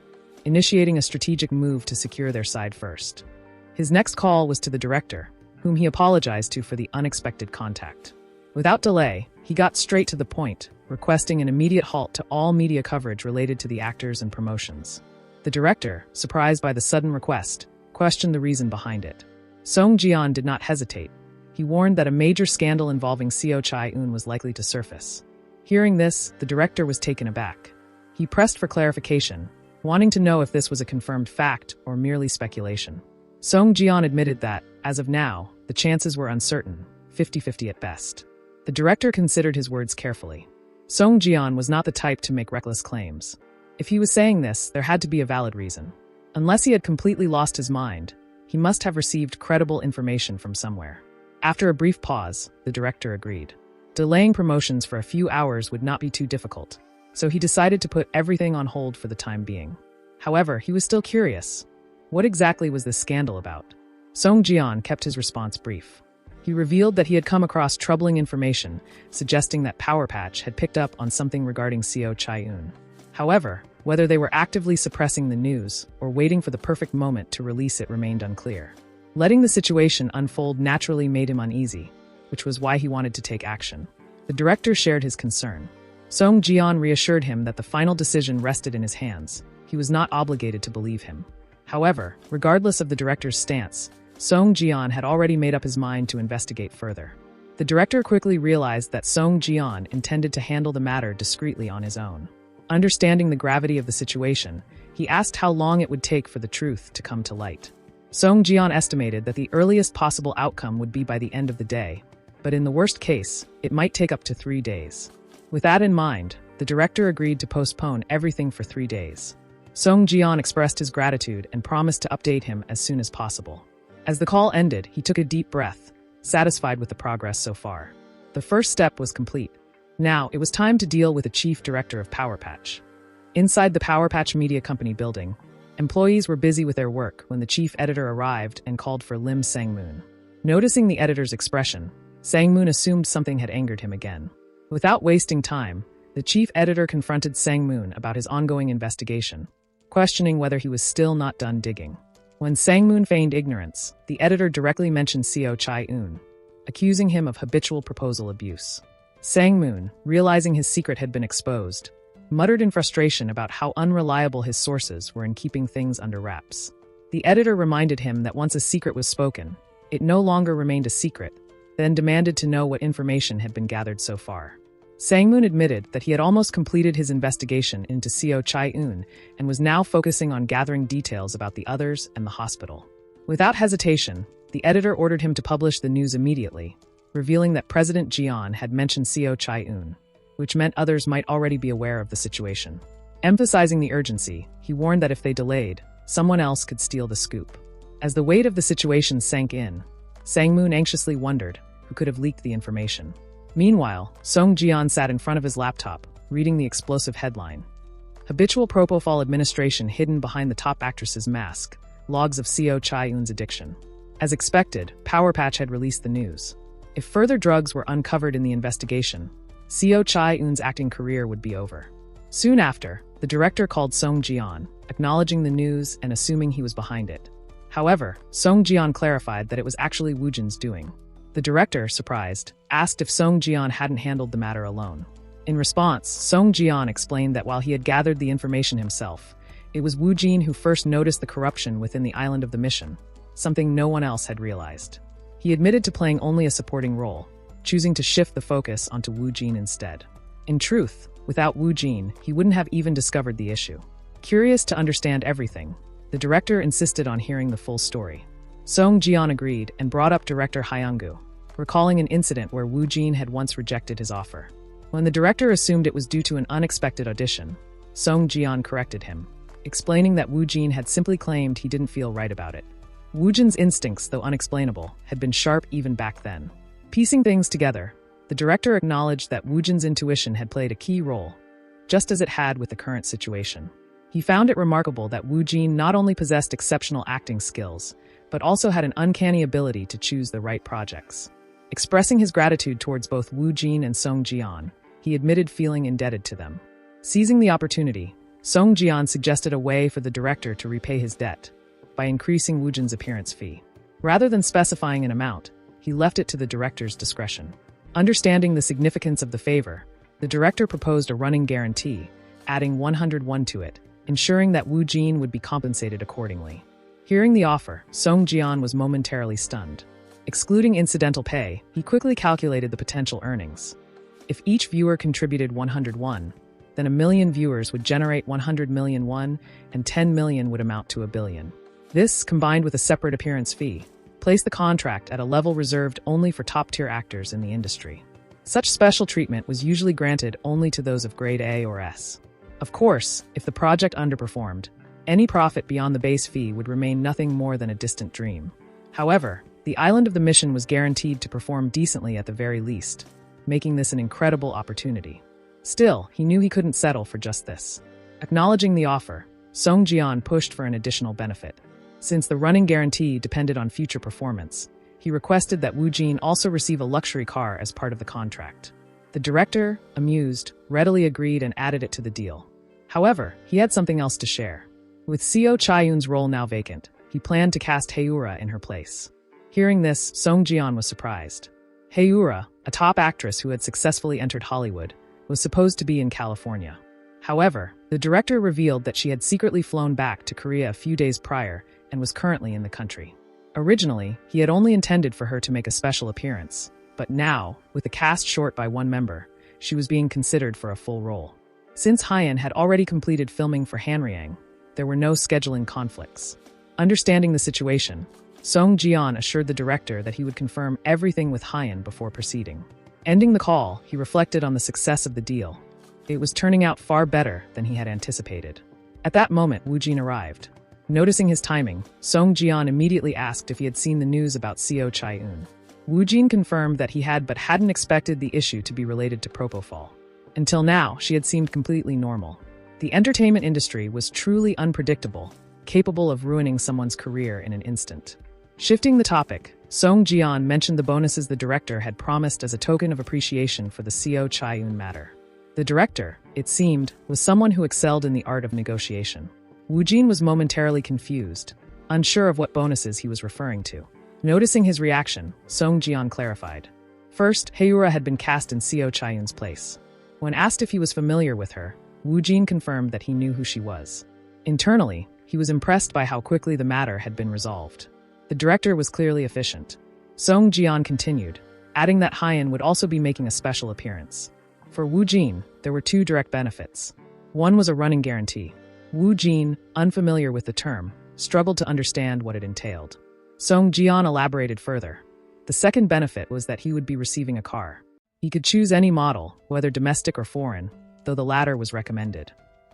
initiating a strategic move to secure their side first. His next call was to the director, whom he apologized to for the unexpected contact. Without delay, he got straight to the point, requesting an immediate halt to all media coverage related to the actors and promotions. The director, surprised by the sudden request, questioned the reason behind it. Song Jian did not hesitate. He warned that a major scandal involving Seo Chai-eun was likely to surface. Hearing this, the director was taken aback. He pressed for clarification, wanting to know if this was a confirmed fact or merely speculation. Song Jian admitted that, as of now, the chances were uncertain, 50-50 at best. The director considered his words carefully. Song Jian was not the type to make reckless claims. If he was saying this, there had to be a valid reason. Unless he had completely lost his mind, he must have received credible information from somewhere. After a brief pause, the director agreed. Delaying promotions for a few hours would not be too difficult, so he decided to put everything on hold for the time being. However, he was still curious. What exactly was this scandal about? Song Jian kept his response brief. He revealed that he had come across troubling information, suggesting that Power Patch had picked up on something regarding Seo Chai-eun. However, whether they were actively suppressing the news or waiting for the perfect moment to release it remained unclear. Letting the situation unfold naturally made him uneasy, which was why he wanted to take action. The director shared his concern. Song Jian reassured him that the final decision rested in his hands. He was not obligated to believe him. However, regardless of the director's stance, Song Jian had already made up his mind to investigate further. The director quickly realized that Song Jian intended to handle the matter discreetly on his own. Understanding the gravity of the situation, he asked how long it would take for the truth to come to light. Song Jian estimated that the earliest possible outcome would be by the end of the day, but in the worst case, it might take up to 3 days. With that in mind, the director agreed to postpone everything for 3 days. Song Jian expressed his gratitude and promised to update him as soon as possible. As the call ended, he took a deep breath, satisfied with the progress so far. The first step was complete. Now, it was time to deal with the chief director of Power Patch. Inside the Power Patch Media Company building, employees were busy with their work when the chief editor arrived and called for Lim Sang-moon. Noticing the editor's expression, Sang-moon assumed something had angered him again. Without wasting time, the chief editor confronted Sang-moon about his ongoing investigation, questioning whether he was still not done digging. When Sang-moon feigned ignorance, the editor directly mentioned Seo Chai-eun, accusing him of habitual proposal abuse. Sang-moon, realizing his secret had been exposed, muttered in frustration about how unreliable his sources were in keeping things under wraps. The editor reminded him that once a secret was spoken, it no longer remained a secret, then demanded to know what information had been gathered so far. Sang-moon admitted that he had almost completed his investigation into Seo Chai-eun and was now focusing on gathering details about the others and the hospital. Without hesitation, the editor ordered him to publish the news immediately, revealing that President Jian had mentioned Seo Chai-eun, which meant others might already be aware of the situation. Emphasizing the urgency, he warned that if they delayed, someone else could steal the scoop. As the weight of the situation sank in, Sang-moon anxiously wondered who could have leaked the information. Meanwhile, Song Jian sat in front of his laptop, reading the explosive headline. Habitual propofol administration hidden behind the top actress's mask, logs of Seo Chai-eun's addiction. As expected, Power Patch had released the news. If further drugs were uncovered in the investigation, Seo Chai-eun's acting career would be over. Soon after, the director called Song Jian, acknowledging the news and assuming he was behind it. However, Song Jian clarified that it was actually Woo Jin's doing. The director, surprised, asked if Song Jian hadn't handled the matter alone. In response, Song Jian explained that while he had gathered the information himself, it was Woo Jin who first noticed the corruption within the island of the mission, something no one else had realized. He admitted to playing only a supporting role, choosing to shift the focus onto Woo Jin instead. In truth, without Woo Jin, he wouldn't have even discovered the issue. Curious to understand everything, the director insisted on hearing the full story. Song Jian agreed and brought up director Hyungu, recalling an incident where Woo Jin had once rejected his offer. When the director assumed it was due to an unexpected audition, Song Jian corrected him, explaining that Woo Jin had simply claimed he didn't feel right about it. Woo Jin's instincts, though unexplainable, had been sharp even back then. Piecing things together, the director acknowledged that Woo Jin's intuition had played a key role, just as it had with the current situation. He found it remarkable that Woo Jin not only possessed exceptional acting skills, but also had an uncanny ability to choose the right projects. Expressing his gratitude towards both Woo Jin and Song Jian, he admitted feeling indebted to them. Seizing the opportunity, Song Jian suggested a way for the director to repay his debt by increasing Woo Jin's appearance fee. Rather than specifying an amount, he left it to the director's discretion. Understanding the significance of the favor, the director proposed a running guarantee, adding 101 to it, ensuring that Woo Jin would be compensated accordingly. Hearing the offer, Song Jian was momentarily stunned. Excluding incidental pay, he quickly calculated the potential earnings. If each viewer contributed 101, then 1 million viewers would generate 100 million won, and 10 million would amount to 1 billion. This, combined with a separate appearance fee, placed the contract at a level reserved only for top-tier actors in the industry. Such special treatment was usually granted only to those of grade A or S. Of course, if the project underperformed, any profit beyond the base fee would remain nothing more than a distant dream. However, the island of the mission was guaranteed to perform decently at the very least, making this an incredible opportunity. Still, he knew he couldn't settle for just this. Acknowledging the offer, Song Jian pushed for an additional benefit. Since the running guarantee depended on future performance, he requested that Woo Jin also receive a luxury car as part of the contract. The director, amused, readily agreed and added it to the deal. However, he had something else to share. With Seo Chae-yoon's role now vacant, he planned to cast Haeura in her place. Hearing this, Song Jian was surprised. Haeura, a top actress who had successfully entered Hollywood, was supposed to be in California. However, the director revealed that she had secretly flown back to Korea a few days prior and was currently in the country. Originally, he had only intended for her to make a special appearance, but now, with the cast short by one member, she was being considered for a full role. Since Hyeon had already completed filming for Hanryang, there were no scheduling conflicts. Understanding the situation, Song Jian assured the director that he would confirm everything with Hyeon before proceeding. Ending the call, he reflected on the success of the deal. It was turning out far better than he had anticipated. At that moment, Woo Jin arrived. Noticing his timing, Song Jian immediately asked if he had seen the news about Seo Chae-yoon. Woo Jin confirmed that he had but hadn't expected the issue to be related to propofol. Until now, she had seemed completely normal. The entertainment industry was truly unpredictable, capable of ruining someone's career in an instant. Shifting the topic, Song Jian mentioned the bonuses the director had promised as a token of appreciation for the Seo Chae-yoon matter. The director, it seemed, was someone who excelled in the art of negotiation. Woo Jin was momentarily confused, unsure of what bonuses he was referring to. Noticing his reaction, Song Jian clarified. First, Haeura had been cast in Seo Chae-yoon's place. When asked if he was familiar with her, Woo Jin confirmed that he knew who she was. Internally, he was impressed by how quickly the matter had been resolved. The director was clearly efficient. Song Jian continued, adding that Hyeon would also be making a special appearance. For Woo Jin, there were two direct benefits. One was a running guarantee. Woo Jin, unfamiliar with the term, struggled to understand what it entailed. Song Jian elaborated further. The second benefit was that he would be receiving a car. He could choose any model, whether domestic or foreign, though the latter was recommended.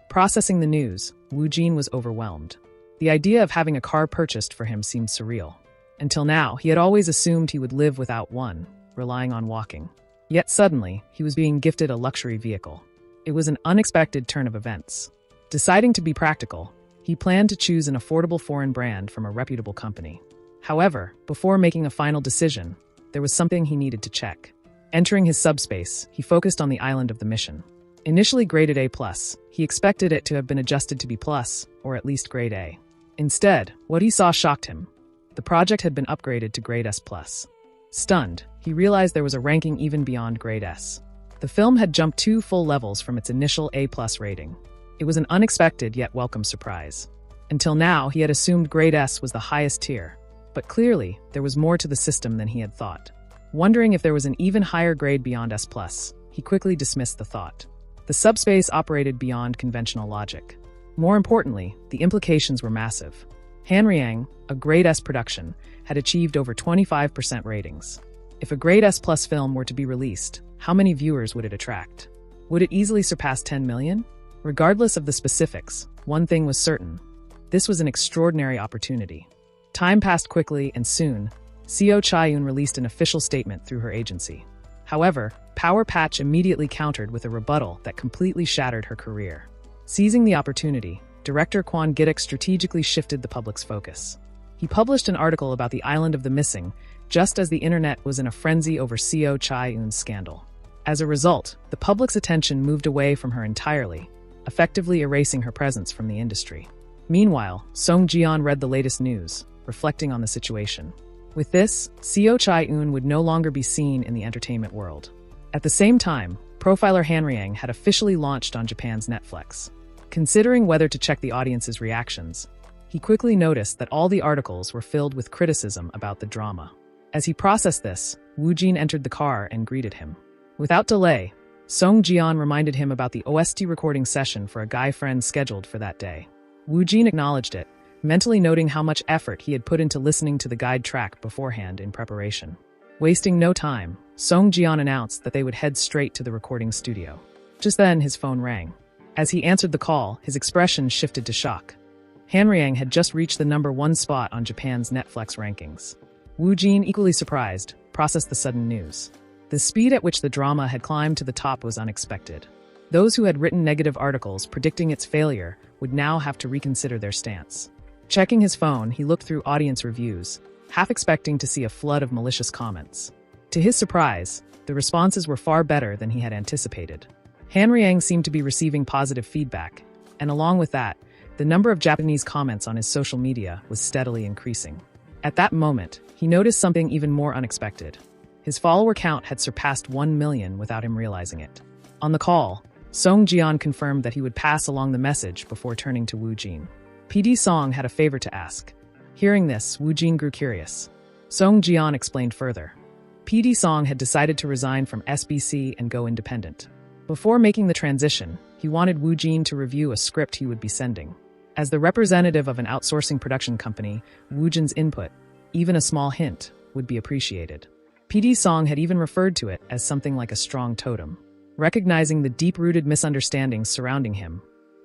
Processing the news, Woo Jin was overwhelmed. The idea of having a car purchased for him seemed surreal. Until now, he had always assumed he would live without one, relying on walking. Yet suddenly, he was being gifted a luxury vehicle. It was an unexpected turn of events. Deciding to be practical, he planned to choose an affordable foreign brand from a reputable company. However, before making a final decision, there was something he needed to check. Entering his subspace, he focused on the island of the mission. Initially graded A+, he expected it to have been adjusted to B+, or at least grade A. Instead, what he saw shocked him. The project had been upgraded to grade S+. Stunned, he realized there was a ranking even beyond grade S. The film had jumped 2 full levels from its initial A+ rating. It was an unexpected yet welcome surprise. Until now, he had assumed grade S was the highest tier, but clearly, there was more to the system than he had thought. Wondering if there was an even higher grade beyond S+, he quickly dismissed the thought. The subspace operated beyond conventional logic. More importantly, the implications were massive. Hanryang, a grade S production, had achieved over 25% ratings. If a grade S+ film were to be released, how many viewers would it attract? Would it easily surpass 10 million? Regardless of the specifics, one thing was certain. This was an extraordinary opportunity. Time passed quickly, and soon, Seo Chae-yoon released an official statement through her agency. However, Power Patch immediately countered with a rebuttal that completely shattered her career. Seizing the opportunity, director Kwon Gidok strategically shifted the public's focus. He published an article about the island of the missing, just as the internet was in a frenzy over Seo Chae-eun's scandal. As a result, the public's attention moved away from her entirely, effectively erasing her presence from the industry. Meanwhile, Song Ji-yeon read the latest news, reflecting on the situation. With this, Seo Chae-eun would no longer be seen in the entertainment world. At the same time, profiler Hanryang had officially launched on Japan's Netflix. Considering whether to check the audience's reactions, he quickly noticed that all the articles were filled with criticism about the drama. As he processed this, Woojin entered the car and greeted him. Without delay, Song Ji-yeon reminded him about the OST recording session for a guy friend scheduled for that day. Woojin acknowledged it, mentally noting how much effort he had put into listening to the guide track beforehand in preparation. Wasting no time, Song Ji-yeon announced that they would head straight to the recording studio. Just then, his phone rang. As he answered the call, his expression shifted to shock. Hanryang had just reached the #1 spot on Japan's Netflix rankings. Woojin, equally surprised, processed the sudden news. The speed at which the drama had climbed to the top was unexpected. Those who had written negative articles predicting its failure would now have to reconsider their stance. Checking his phone, he looked through audience reviews, half expecting to see a flood of malicious comments. To his surprise, the responses were far better than he had anticipated. Hanryang seemed to be receiving positive feedback, and along with that, the number of Japanese comments on his social media was steadily increasing. At that moment, he noticed something even more unexpected. His follower count had surpassed 1 million without him realizing it. On the call, Song Ji-yeon confirmed that he would pass along the message before turning to Woojin. PD Song had a favor to ask. Hearing this, Woojin grew curious. Song Ji-yeon explained further. PD Song had decided to resign from SBC and go independent. Before making the transition, he wanted Woojin to review a script he would be sending. As the representative of an outsourcing production company, Woojin's input, even a small hint, would be appreciated. PD Song had even referred to it as something like a strong totem. Recognizing the deep-rooted misunderstandings surrounding him,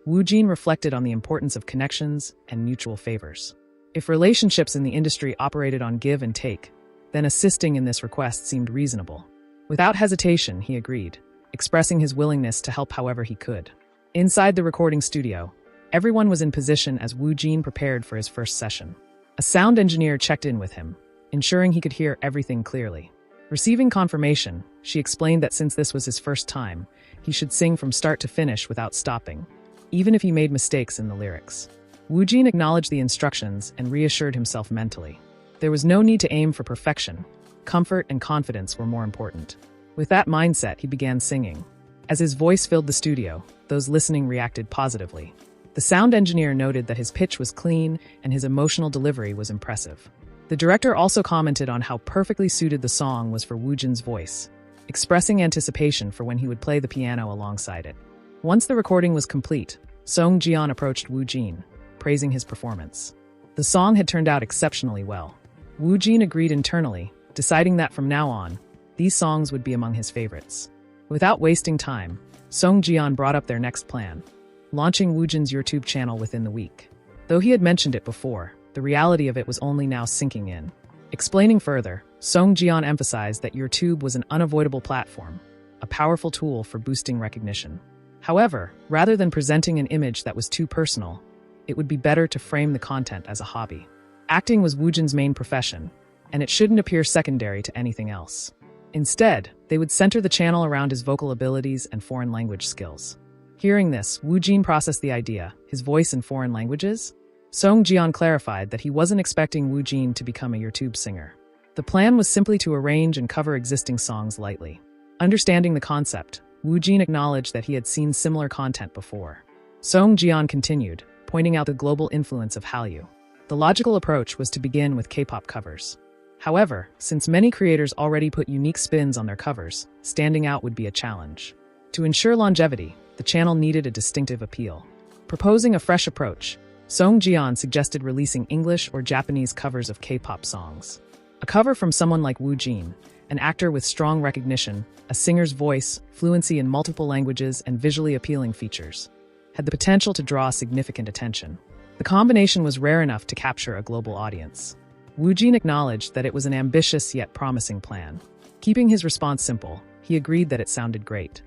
Woojin reflected on the importance of connections and mutual favors. If relationships in the industry operated on give and take, then assisting in this request seemed reasonable. Without hesitation, he agreed, expressing his willingness to help however he could. Inside the recording studio, everyone was in position as Woojin prepared for his first session. A sound engineer checked in with him, ensuring he could hear everything clearly. Receiving confirmation, she explained that since this was his first time, he should sing from start to finish without stopping, even if he made mistakes in the lyrics. Woojin acknowledged the instructions and reassured himself mentally. There was no need to aim for perfection. Comfort and confidence were more important. With that mindset, he began singing. As his voice filled the studio, those listening reacted positively. The sound engineer noted that his pitch was clean and his emotional delivery was impressive. The director also commented on how perfectly suited the song was for Woojin's voice, expressing anticipation for when he would play the piano alongside it. Once the recording was complete, Song Ji-yeon approached Woojin, praising his performance. The song had turned out exceptionally well. Woojin agreed internally, deciding that from now on, these songs would be among his favorites. Without wasting time, Song Ji-yeon brought up their next plan, launching Woojin's YouTube channel within the week. Though he had mentioned it before, the reality of it was only now sinking in. Explaining further, Song Ji-yeon emphasized that YouTube was an unavoidable platform, a powerful tool for boosting recognition. However, rather than presenting an image that was too personal, it would be better to frame the content as a hobby. Acting was Woojin's main profession, and it shouldn't appear secondary to anything else. Instead, they would center the channel around his vocal abilities and foreign language skills. Hearing this, Woojin processed the idea, his voice in foreign languages? Song Ji-yeon clarified that he wasn't expecting Woojin to become a YouTube singer. The plan was simply to arrange and cover existing songs lightly. Understanding the concept, Woojin acknowledged that he had seen similar content before. Song Ji-yeon continued, pointing out the global influence of Hallyu. The logical approach was to begin with K-pop covers. However, since many creators already put unique spins on their covers, standing out would be a challenge. To ensure longevity, the channel needed a distinctive appeal. Proposing a fresh approach, Song Ji-yeon suggested releasing English or Japanese covers of K-pop songs. A cover from someone like Woojin, an actor with strong recognition, a singer's voice, fluency in multiple languages, and visually appealing features, had the potential to draw significant attention. The combination was rare enough to capture a global audience. Woojin acknowledged that it was an ambitious yet promising plan. Keeping his response simple, he agreed that it sounded great.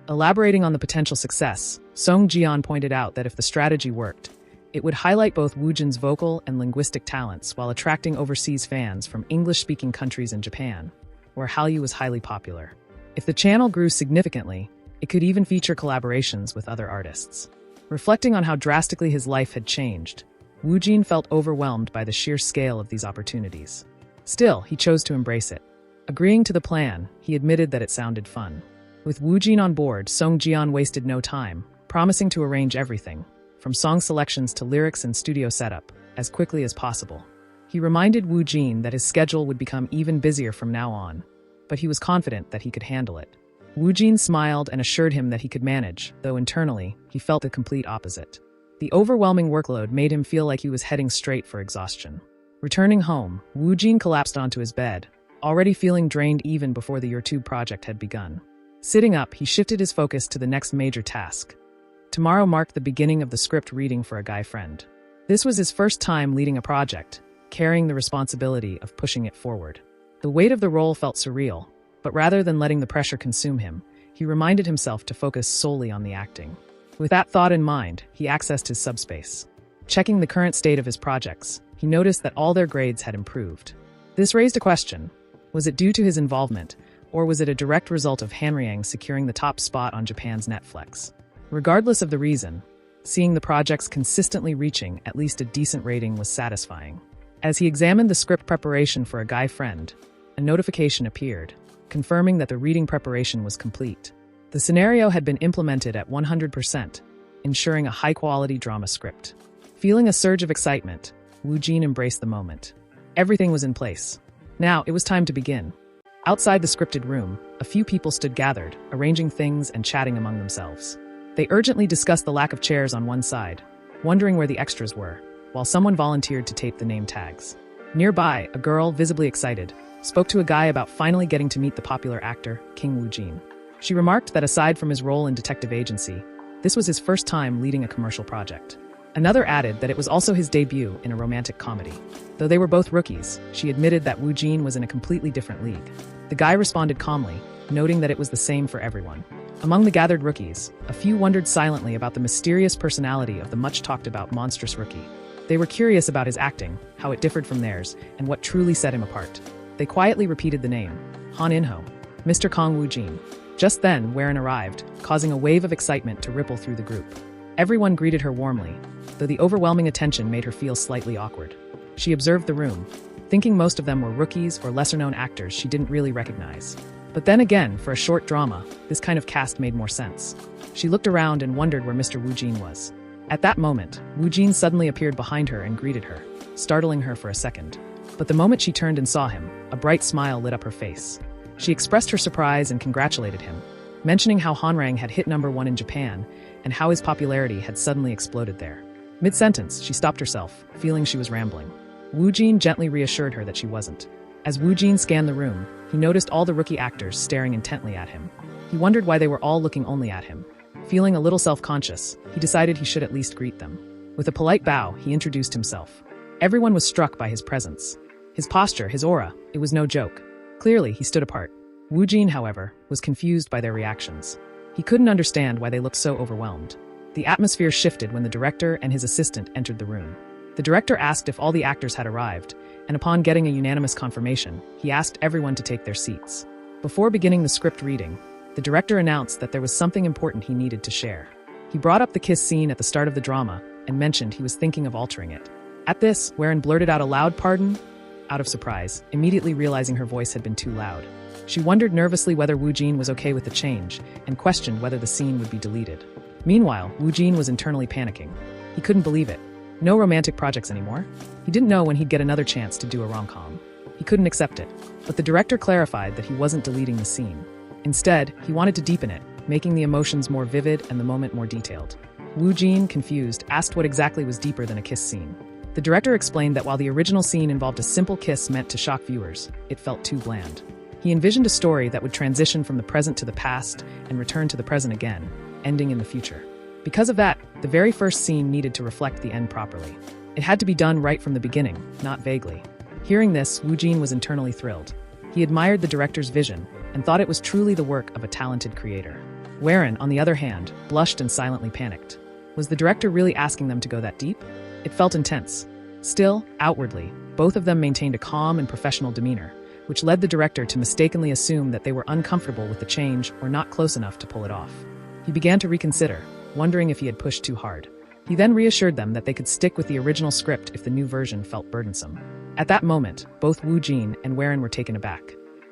Elaborating on the potential success, Song Ji-yeon pointed out that if the strategy worked, It would highlight both Woojin's vocal and linguistic talents while attracting overseas fans from English-speaking countries and Japan, where Hallyu was highly popular. If the channel grew significantly, it could even feature collaborations with other artists. Reflecting on how drastically his life had changed, Woojin felt overwhelmed by the sheer scale of these opportunities. Still, he chose to embrace it. Agreeing to the plan, he admitted that it sounded fun. With Woojin on board, Song Jian wasted no time, promising to arrange everything, from song selections to lyrics and studio setup, as quickly as possible. He reminded Woojin that his schedule would become even busier from now on, but he was confident that he could handle it. Woojin smiled and assured him that he could manage, though internally, he felt the complete opposite. The overwhelming workload made him feel like he was heading straight for exhaustion. Returning home, Woojin collapsed onto his bed, already feeling drained even before the YouTube project had begun. Sitting up, he shifted his focus to the next major task. Tomorrow marked the beginning of the script reading for a guy friend. This was his first time leading a project, carrying the responsibility of pushing it forward. The weight of the role felt surreal, but rather than letting the pressure consume him, he reminded himself to focus solely on the acting. With that thought in mind, he accessed his subspace. Checking the current state of his projects, he noticed that all their grades had improved. This raised a question. Was it due to his involvement, or was it a direct result of Hanriang securing the top spot on Japan's Netflix? Regardless of the reason, seeing the projects consistently reaching at least a decent rating was satisfying. As he examined the script preparation for a guy friend, a notification appeared, confirming that the reading preparation was complete. The scenario had been implemented at 100%, ensuring a high-quality drama script. Feeling a surge of excitement, Woojin embraced the moment. Everything was in place. Now, it was time to begin. Outside the scripted room, a few people stood gathered, arranging things and chatting among themselves. They urgently discussed the lack of chairs on one side, wondering where the extras were, while someone volunteered to tape the name tags. Nearby, a girl, visibly excited, spoke to a guy about finally getting to meet the popular actor, King Woojin. She remarked that aside from his role in Detective Agency, this was his first time leading a commercial project. Another added that it was also his debut in a romantic comedy. Though they were both rookies, she admitted that Woojin was in a completely different league. The guy responded calmly, noting that it was the same for everyone. Among the gathered rookies, a few wondered silently about the mysterious personality of the much-talked-about monstrous rookie. They were curious about his acting, how it differed from theirs, and what truly set him apart. They quietly repeated the name, Han In-ho, Mr. Kong Woojin. Just then, Warren arrived, causing a wave of excitement to ripple through the group. Everyone greeted her warmly, though the overwhelming attention made her feel slightly awkward. She observed the room, thinking most of them were rookies or lesser-known actors she didn't really recognize. But then again, for a short drama, this kind of cast made more sense. She looked around and wondered where Mr. Woojin was. At that moment, Woojin suddenly appeared behind her and greeted her, startling her for a second. But the moment she turned and saw him, a bright smile lit up her face. She expressed her surprise and congratulated him, mentioning how Hanrang had hit #1 in Japan and how his popularity had suddenly exploded there. Mid-sentence, she stopped herself, feeling she was rambling. Woojin gently reassured her that she wasn't. As Woojin scanned the room, he noticed all the rookie actors staring intently at him. He wondered why they were all looking only at him. Feeling a little self-conscious, he decided he should at least greet them. With a polite bow, he introduced himself. Everyone was struck by his presence. His posture, his aura, it was no joke. Clearly, he stood apart. Woojin, however, was confused by their reactions. He couldn't understand why they looked so overwhelmed. The atmosphere shifted when the director and his assistant entered the room. The director asked if all the actors had arrived, and upon getting a unanimous confirmation, he asked everyone to take their seats. Before beginning the script reading, the director announced that there was something important he needed to share. He brought up the kiss scene at the start of the drama and mentioned he was thinking of altering it. At this, Warren blurted out a loud pardon, out of surprise, immediately realizing her voice had been too loud. She wondered nervously whether Woojin was okay with the change and questioned whether the scene would be deleted. Meanwhile, Woojin was internally panicking. He couldn't believe it. No romantic projects anymore? He didn't know when he'd get another chance to do a rom-com. He couldn't accept it. But the director clarified that he wasn't deleting the scene. Instead, he wanted to deepen it, making the emotions more vivid and the moment more detailed. Woojin, confused, asked what exactly was deeper than a kiss scene. The director explained that while the original scene involved a simple kiss meant to shock viewers, it felt too bland. He envisioned a story that would transition from the present to the past and return to the present again, ending in the future. Because of that, the very first scene needed to reflect the end properly. It had to be done right from the beginning, not vaguely. Hearing this, Woojin was internally thrilled. He admired the director's vision and thought it was truly the work of a talented creator. Warren, on the other hand, blushed and silently panicked. Was the director really asking them to go that deep? It felt intense. Still, outwardly, both of them maintained a calm and professional demeanor, which led the director to mistakenly assume that they were uncomfortable with the change or not close enough to pull it off. He began to reconsider, wondering if he had pushed too hard. He then reassured them that they could stick with the original script if the new version felt burdensome. At that moment, both Woo Jin and Warren were taken aback.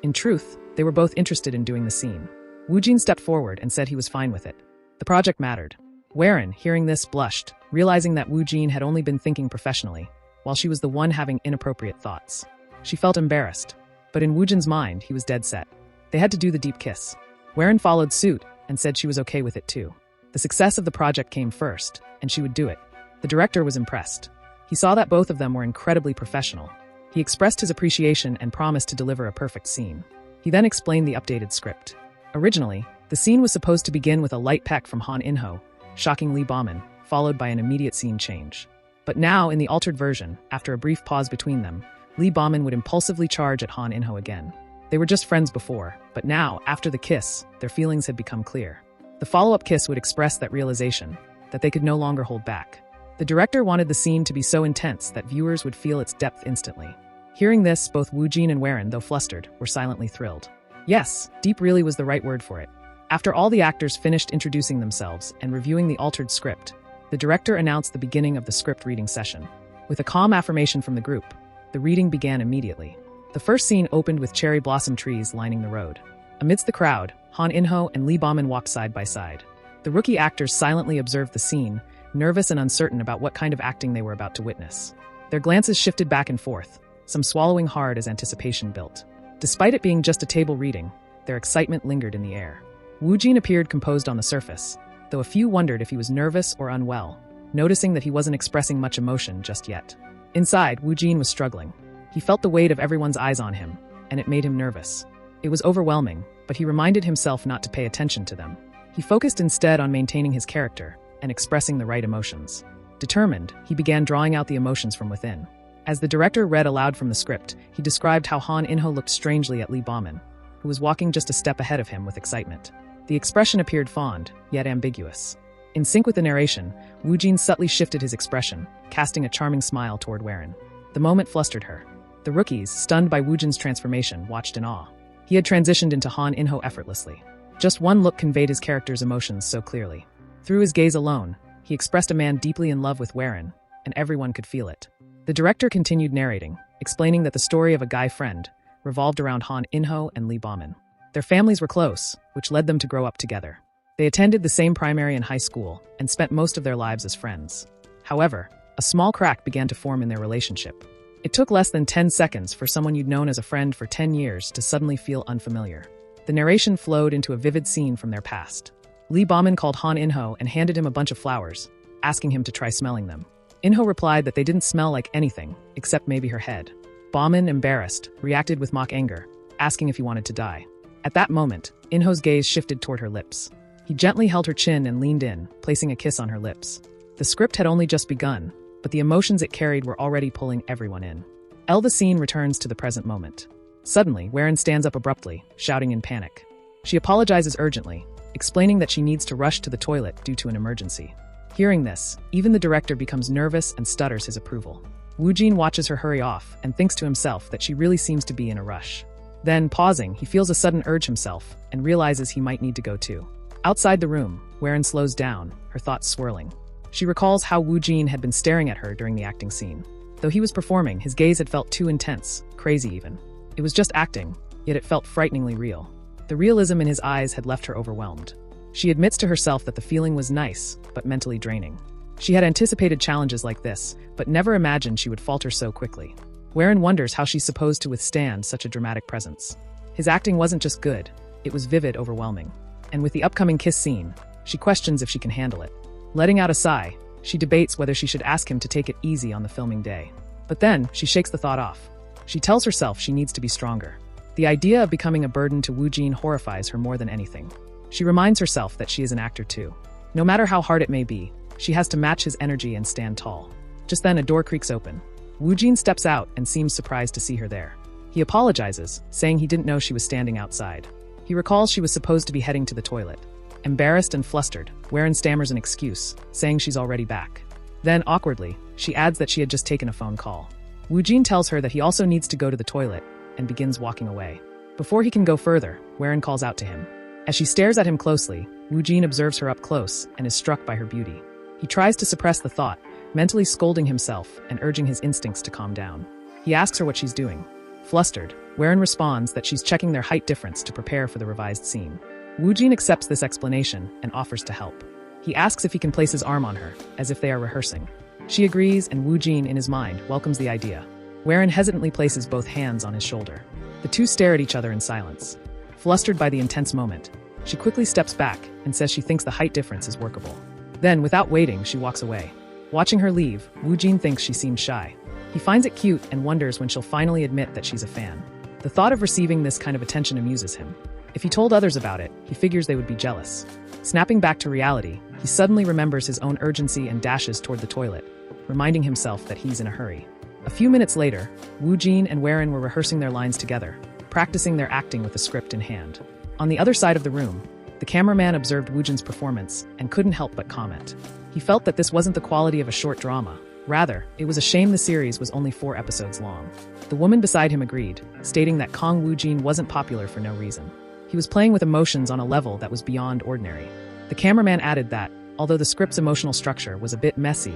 In truth, they were both interested in doing the scene. Woo Jin stepped forward and said he was fine with it. The project mattered. Warren, hearing this, blushed, realizing that Woo Jin had only been thinking professionally, while she was the one having inappropriate thoughts. She felt embarrassed, but in Woo Jin's mind, he was dead set. They had to do the deep kiss. Warren followed suit and said she was okay with it too. The success of the project came first, and she would do it. The director was impressed. He saw that both of them were incredibly professional. He expressed his appreciation and promised to deliver a perfect scene. He then explained the updated script. Originally, the scene was supposed to begin with a light peck from Han In-ho, shocking Lee Bauman, followed by an immediate scene change. But now, in the altered version, after a brief pause between them, Lee Bauman would impulsively charge at Han In-ho again. They were just friends before, but now, after the kiss, their feelings had become clear. The follow-up kiss would express that realization, that they could no longer hold back. The director wanted the scene to be so intense that viewers would feel its depth instantly. Hearing this, both Woo Jin and Warren, though flustered, were silently thrilled. Yes, deep really was the right word for it. After all the actors finished introducing themselves and reviewing the altered script, the director announced the beginning of the script reading session. With a calm affirmation from the group, the reading began immediately. The first scene opened with cherry blossom trees lining the road. Amidst the crowd, Han In-ho and Lee Bauman walked side by side. The rookie actors silently observed the scene, nervous and uncertain about what kind of acting they were about to witness. Their glances shifted back and forth, some swallowing hard as anticipation built. Despite it being just a table reading, their excitement lingered in the air. Woo Jin appeared composed on the surface, though a few wondered if he was nervous or unwell, noticing that he wasn't expressing much emotion just yet. Inside, Woo Jin was struggling. He felt the weight of everyone's eyes on him, and it made him nervous. It was overwhelming, but he reminded himself not to pay attention to them. He focused instead on maintaining his character and expressing the right emotions. Determined, he began drawing out the emotions from within. As the director read aloud from the script, he described how Han In-ho looked strangely at Lee Bauman, who was walking just a step ahead of him with excitement. The expression appeared fond, yet ambiguous. In sync with the narration, Woo Jin subtly shifted his expression, casting a charming smile toward Warren. The moment flustered her. The rookies, stunned by Woo Jin's transformation, watched in awe. He had transitioned into Han In-ho effortlessly. Just one look conveyed his character's emotions so clearly. Through his gaze alone, he expressed a man deeply in love with Warren, and everyone could feel it. The director continued narrating, explaining that the story of a guy friend revolved around Han In-ho and Lee Bauman. Their families were close, which led them to grow up together. They attended the same primary and high school and spent most of their lives as friends. However, a small crack began to form in their relationship. It took less than 10 seconds for someone you'd known as a friend for 10 years to suddenly feel unfamiliar. The narration flowed into a vivid scene from their past. Lee Bauman called Han In-ho and handed him a bunch of flowers, asking him to try smelling them. In-ho replied that they didn't smell like anything, except maybe her head. Bauman, embarrassed, reacted with mock anger, asking if he wanted to die. At that moment, In-ho's gaze shifted toward her lips. He gently held her chin and leaned in, placing a kiss on her lips. The script had only just begun, but the emotions it carried were already pulling everyone in. The scene returns to the present moment. Suddenly, Warren stands up abruptly, shouting in panic. She apologizes urgently, explaining that she needs to rush to the toilet due to an emergency. Hearing this, even the director becomes nervous and stutters his approval. Woo Jin watches her hurry off and thinks to himself that she really seems to be in a rush. Then, pausing, he feels a sudden urge himself and realizes he might need to go too. Outside the room, Warren slows down, her thoughts swirling. She recalls how Woo Jin had been staring at her during the acting scene. Though he was performing, his gaze had felt too intense, crazy even. It was just acting, yet it felt frighteningly real. The realism in his eyes had left her overwhelmed. She admits to herself that the feeling was nice, but mentally draining. She had anticipated challenges like this, but never imagined she would falter so quickly. Warren wonders how she's supposed to withstand such a dramatic presence. His acting wasn't just good, it was vivid, overwhelming. And with the upcoming kiss scene, she questions if she can handle it. Letting out a sigh, she debates whether she should ask him to take it easy on the filming day. But then, she shakes the thought off. She tells herself she needs to be stronger. The idea of becoming a burden to Woo Jin horrifies her more than anything. She reminds herself that she is an actor too. No matter how hard it may be, she has to match his energy and stand tall. Just then, a door creaks open. Woo Jin steps out and seems surprised to see her there. He apologizes, saying he didn't know she was standing outside. He recalls she was supposed to be heading to the toilet. Embarrassed and flustered, Warren stammers an excuse, saying she's already back. Then, awkwardly, she adds that she had just taken a phone call. Woojin tells her that he also needs to go to the toilet and begins walking away. Before he can go further, Warren calls out to him. As she stares at him closely, Woojin observes her up close and is struck by her beauty. He tries to suppress the thought, mentally scolding himself and urging his instincts to calm down. He asks her what she's doing. Flustered, Warren responds that she's checking their height difference to prepare for the revised scene. Woojin accepts this explanation and offers to help. He asks if he can place his arm on her, as if they are rehearsing. She agrees, and Woojin, in his mind, welcomes the idea. Warren hesitantly places both hands on his shoulder. The two stare at each other in silence. Flustered by the intense moment, she quickly steps back and says she thinks the height difference is workable. Then, without waiting, she walks away. Watching her leave, Woojin thinks she seems shy. He finds it cute and wonders when she'll finally admit that she's a fan. The thought of receiving this kind of attention amuses him. If he told others about it, he figures they would be jealous. Snapping back to reality, he suddenly remembers his own urgency and dashes toward the toilet, reminding himself that he's in a hurry. A few minutes later, Woojin and Warren were rehearsing their lines together, practicing their acting with the script in hand. On the other side of the room, the cameraman observed Woojin's performance and couldn't help but comment. He felt that this wasn't the quality of a short drama. Rather, it was a shame the series was only 4 episodes long. The woman beside him agreed, stating that Kong Woojin wasn't popular for no reason. He was playing with emotions on a level that was beyond ordinary. The cameraman added that, although the script's emotional structure was a bit messy,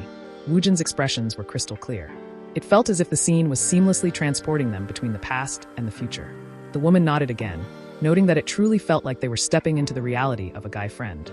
Woojin's expressions were crystal clear. It felt as if the scene was seamlessly transporting them between the past and the future. The woman nodded again, noting that it truly felt like they were stepping into the reality of a guy friend.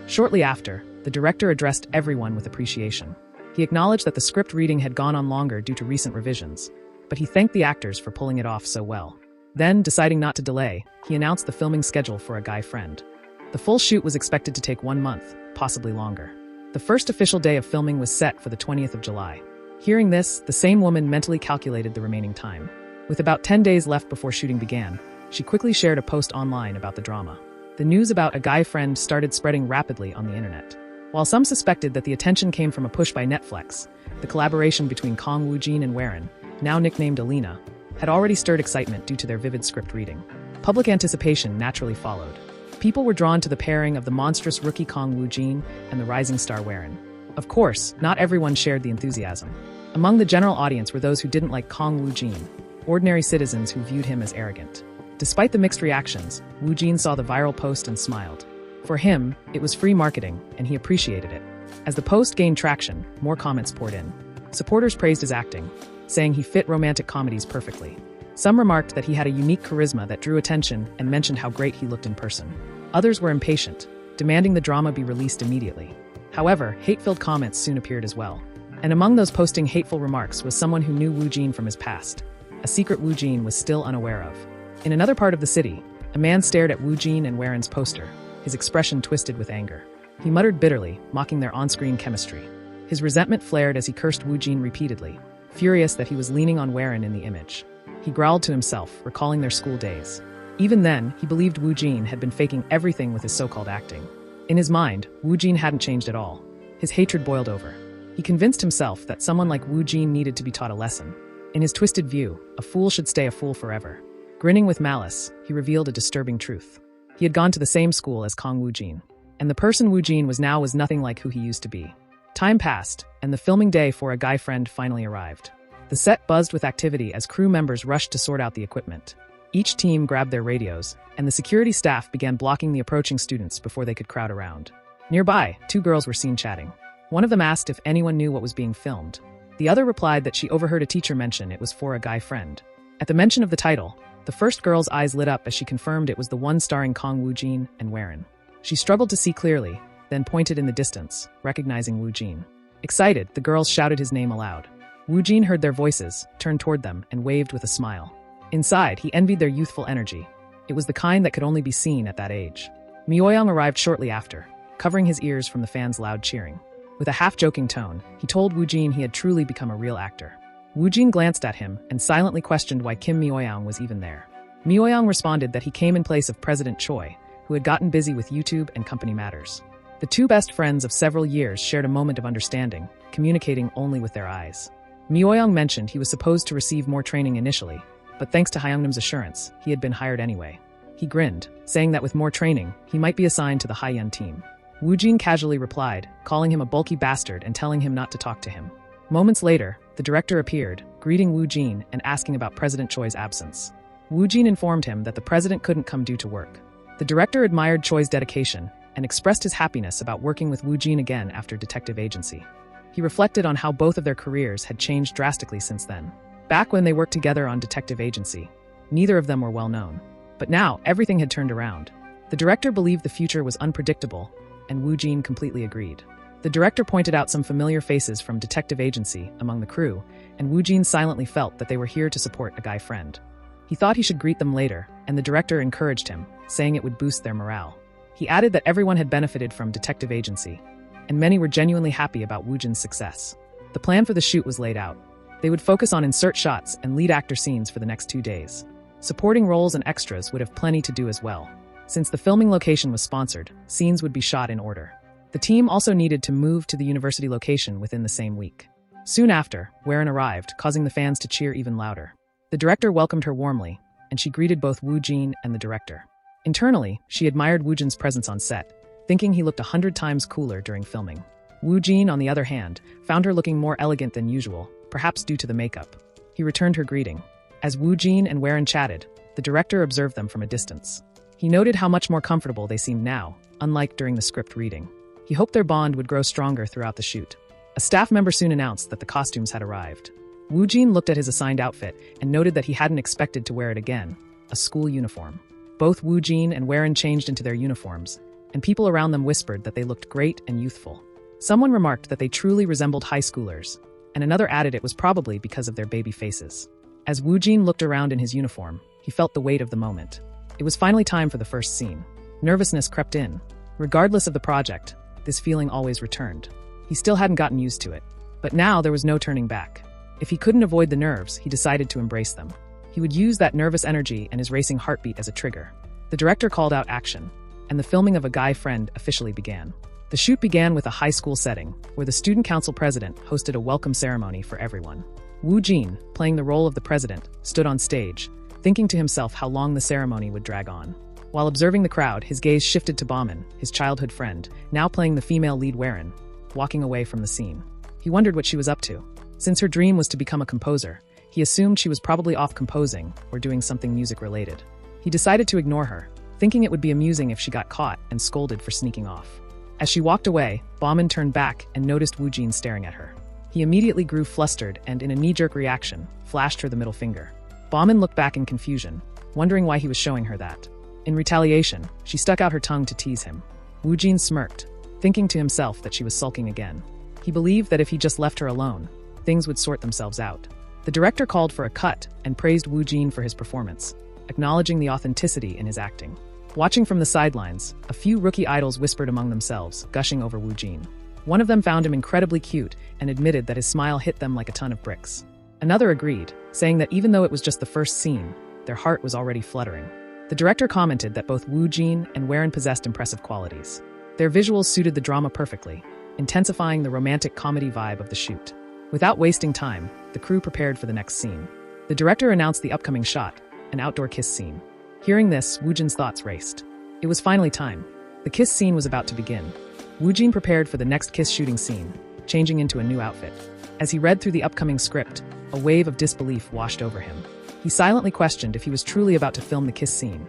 Shortly after, the director addressed everyone with appreciation. He acknowledged that the script reading had gone on longer due to recent revisions, but he thanked the actors for pulling it off so well. Then, deciding not to delay, he announced the filming schedule for A Guy Friend. The full shoot was expected to take 1 month, possibly longer. The first official day of filming was set for the 20th of July. Hearing this, the same woman mentally calculated the remaining time. With about 10 days left before shooting began, she quickly shared a post online about the drama. The news about A Guy Friend started spreading rapidly on the internet. While some suspected that the attention came from a push by Netflix, the collaboration between Kong Woojin and Warren, now nicknamed Alina, had already stirred excitement due to their vivid script reading. Public anticipation naturally followed. People were drawn to the pairing of the monstrous rookie Kong Woojin and the rising star Warren. Of course, not everyone shared the enthusiasm. Among the general audience were those who didn't like Kong Woojin, ordinary citizens who viewed him as arrogant. Despite the mixed reactions, Woojin saw the viral post and smiled. For him, it was free marketing, and he appreciated it. As the post gained traction, more comments poured in. Supporters praised his acting, saying he fit romantic comedies perfectly. Some remarked that he had a unique charisma that drew attention and mentioned how great he looked in person. Others were impatient, demanding the drama be released immediately. However, hate-filled comments soon appeared as well. And among those posting hateful remarks was someone who knew Woojin from his past, a secret Woojin was still unaware of. In another part of the city, a man stared at Woojin and Warren's poster, his expression twisted with anger. He muttered bitterly, mocking their on-screen chemistry. His resentment flared as he cursed Woojin repeatedly, furious that he was leaning on Warren in the image. He growled to himself, recalling their school days. Even then, he believed Woojin had been faking everything with his so-called acting. In his mind, Woojin hadn't changed at all. His hatred boiled over. He convinced himself that someone like Woojin needed to be taught a lesson. In his twisted view, a fool should stay a fool forever. Grinning with malice, he revealed a disturbing truth. He had gone to the same school as Kong Woojin, and the person Woojin was now was nothing like who he used to be. Time passed, and the filming day for A Guy Friend finally arrived. The set buzzed with activity as crew members rushed to sort out the equipment. Each team grabbed their radios, and the security staff began blocking the approaching students before they could crowd around. Nearby, 2 girls were seen chatting. One of them asked if anyone knew what was being filmed. The other replied that she overheard a teacher mention it was for A Guy Friend. At the mention of the title, the first girl's eyes lit up as she confirmed it was the one starring Kong Woojin and Warren. She struggled to see clearly, then pointed in the distance, recognizing Woojin. Excited, the girls shouted his name aloud. Woojin heard their voices, turned toward them, and waved with a smile. Inside, he envied their youthful energy. It was the kind that could only be seen at that age. Myoyoung arrived shortly after, covering his ears from the fans' loud cheering. With a half-joking tone, he told Woojin he had truly become a real actor. Woojin glanced at him and silently questioned why Kim Myoyoung was even there. Myoyoung responded that he came in place of President Choi, who had gotten busy with YouTube and company matters. The 2 best friends of several years shared a moment of understanding, communicating only with their eyes. Myoyoung mentioned he was supposed to receive more training initially, but thanks to Hyeongnam's assurance, he had been hired anyway. He grinned, saying that with more training, he might be assigned to the Hyeon team. Woo Jin casually replied, calling him a bulky bastard and telling him not to talk to him. Moments later, the director appeared, greeting Woo Jin and asking about President Choi's absence. Woo Jin informed him that the president couldn't come due to work. The director admired Choi's dedication and expressed his happiness about working with Woo Jin again after detective agency. He reflected on how both of their careers had changed drastically since then. Back when they worked together on detective agency, neither of them were well known. But now, everything had turned around. The director believed the future was unpredictable, and Woo Jin completely agreed. The director pointed out some familiar faces from detective agency among the crew, and Woo Jin silently felt that they were here to support a guy friend. He thought he should greet them later, and the director encouraged him, saying it would boost their morale. He added that everyone had benefited from detective agency, and many were genuinely happy about Woo Jin's success. The plan for the shoot was laid out. They would focus on insert shots and lead actor scenes for the next 2 days. Supporting roles and extras would have plenty to do as well. Since the filming location was sponsored, scenes would be shot in order. The team also needed to move to the university location within the same week. Soon after, Weren arrived, causing the fans to cheer even louder. The director welcomed her warmly, and she greeted both Woo Jin and the director. Internally, she admired Woo Jin's presence on set, thinking he looked 100 times cooler during filming. Woo Jin, on the other hand, found her looking more elegant than usual, perhaps due to the makeup. He returned her greeting. As Woo Jin and Weren chatted, the director observed them from a distance. He noted how much more comfortable they seemed now, unlike during the script reading. He hoped their bond would grow stronger throughout the shoot. A staff member soon announced that the costumes had arrived. Woo Jin looked at his assigned outfit and noted that he hadn't expected to wear it again, a school uniform. Both Woo Jin and Weren changed into their uniforms, and people around them whispered that they looked great and youthful. Someone remarked that they truly resembled high schoolers, and another added it was probably because of their baby faces. As Woo Jin looked around in his uniform, he felt the weight of the moment. It was finally time for the first scene. Nervousness crept in. Regardless of the project, this feeling always returned. He still hadn't gotten used to it. But now there was no turning back. If he couldn't avoid the nerves, he decided to embrace them. He would use that nervous energy and his racing heartbeat as a trigger. The director called out action, and the filming of A Guy Friend officially began. The shoot began with a high school setting, where the student council president hosted a welcome ceremony for everyone. Woo Jin, playing the role of the president, stood on stage, thinking to himself how long the ceremony would drag on. While observing the crowd, his gaze shifted to Bauman, his childhood friend, now playing the female lead Weren, walking away from the scene. He wondered what she was up to. Since her dream was to become a composer, he assumed she was probably off composing or doing something music-related. He decided to ignore her, thinking it would be amusing if she got caught and scolded for sneaking off. As she walked away, Bauman turned back and noticed Woo Jin staring at her. He immediately grew flustered and, in a knee-jerk reaction, flashed her the middle finger. Bauman looked back in confusion, wondering why he was showing her that. In retaliation, she stuck out her tongue to tease him. Woo Jin smirked, thinking to himself that she was sulking again. He believed that if he just left her alone, things would sort themselves out. The director called for a cut and praised Woo Jin for his performance, acknowledging the authenticity in his acting. Watching from the sidelines, a few rookie idols whispered among themselves, gushing over Woo Jin. One of them found him incredibly cute and admitted that his smile hit them like a ton of bricks. Another agreed, saying that even though it was just the first scene, their heart was already fluttering. The director commented that both Woo Jin and Weren possessed impressive qualities. Their visuals suited the drama perfectly, intensifying the romantic comedy vibe of the shoot. Without wasting time, the crew prepared for the next scene. The director announced the upcoming shot, an outdoor kiss scene. Hearing this, Woo Jin's thoughts raced. It was finally time. The kiss scene was about to begin. Woo Jin prepared for the next kiss shooting scene, changing into a new outfit. As he read through the upcoming script, a wave of disbelief washed over him. He silently questioned if he was truly about to film the kiss scene,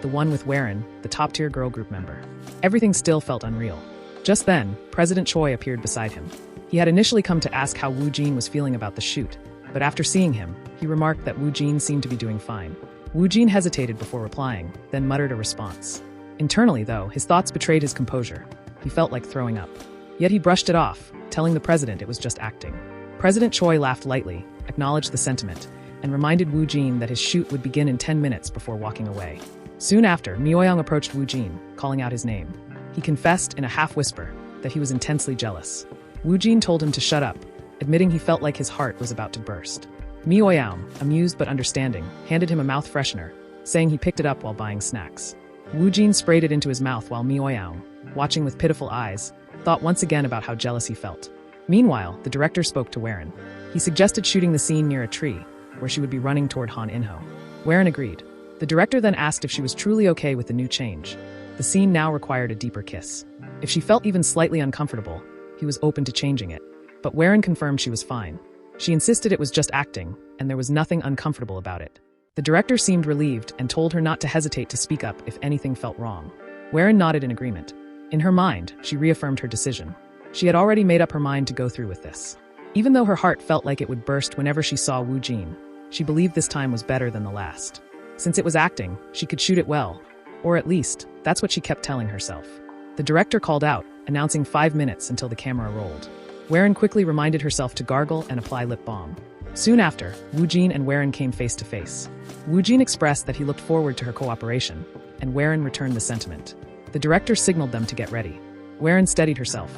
the one with Weren, the top-tier girl group member. Everything still felt unreal. Just then, President Choi appeared beside him. He had initially come to ask how Woo Jin was feeling about the shoot, but after seeing him, he remarked that Woo Jin seemed to be doing fine. Woo Jin hesitated before replying, then muttered a response. Internally, though, his thoughts betrayed his composure. He felt like throwing up. Yet he brushed it off, telling the president it was just acting. President Choi laughed lightly, acknowledged the sentiment, and reminded Woo Jin that his shoot would begin in 10 minutes before walking away. Soon after, Myoyoung approached Woo Jin, calling out his name. He confessed in a half-whisper that he was intensely jealous. Woo Jin told him to shut up, admitting he felt like his heart was about to burst. Myoyoung, amused but understanding, handed him a mouth freshener, saying he picked it up while buying snacks. Woo Jin sprayed it into his mouth while Myoyoung, watching with pitiful eyes, thought once again about how jealous he felt. Meanwhile, the director spoke to Weren. He suggested shooting the scene near a tree, where she would be running toward Han In-ho. Weren agreed. The director then asked if she was truly okay with the new change. The scene now required a deeper kiss. If she felt even slightly uncomfortable, he was open to changing it. But Warren confirmed she was fine. She insisted it was just acting, and there was nothing uncomfortable about it. The director seemed relieved and told her not to hesitate to speak up if anything felt wrong. Warren nodded in agreement. In her mind, she reaffirmed her decision. She had already made up her mind to go through with this. Even though her heart felt like it would burst whenever she saw Woo Jin, she believed this time was better than the last. Since it was acting, she could shoot it well. Or at least, that's what she kept telling herself. The director called out, announcing 5 minutes until the camera rolled. Warren quickly reminded herself to gargle and apply lip balm. Soon after, Woo Jin and Warren came face to face. Woo Jin expressed that he looked forward to her cooperation, and Warren returned the sentiment. The director signaled them to get ready. Warren steadied herself.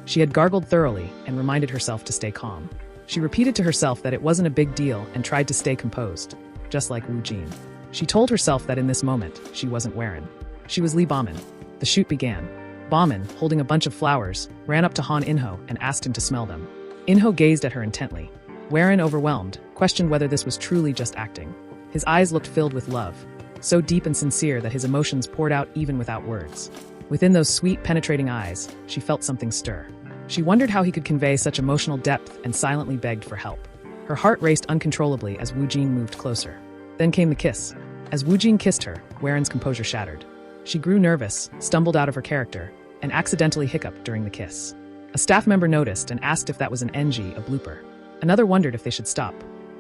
She had gargled thoroughly and reminded herself to stay calm. She repeated to herself that it wasn't a big deal and tried to stay composed, just like Woo Jin. She told herself that in this moment, she wasn't Warren. She was Lee Bauman. The shoot began. Bauman, holding a bunch of flowers, ran up to Han In-ho and asked him to smell them. In-ho gazed at her intently. Warren, overwhelmed, questioned whether this was truly just acting. His eyes looked filled with love, so deep and sincere that his emotions poured out even without words. Within those sweet, penetrating eyes, she felt something stir. She wondered how he could convey such emotional depth and silently begged for help. Her heart raced uncontrollably as Woo Jin moved closer. Then came the kiss. As Woo Jin kissed her, Warren's composure shattered. She grew nervous, stumbled out of her character, and accidentally hiccuped during the kiss. A staff member noticed and asked if that was an NG, a blooper. Another wondered if they should stop.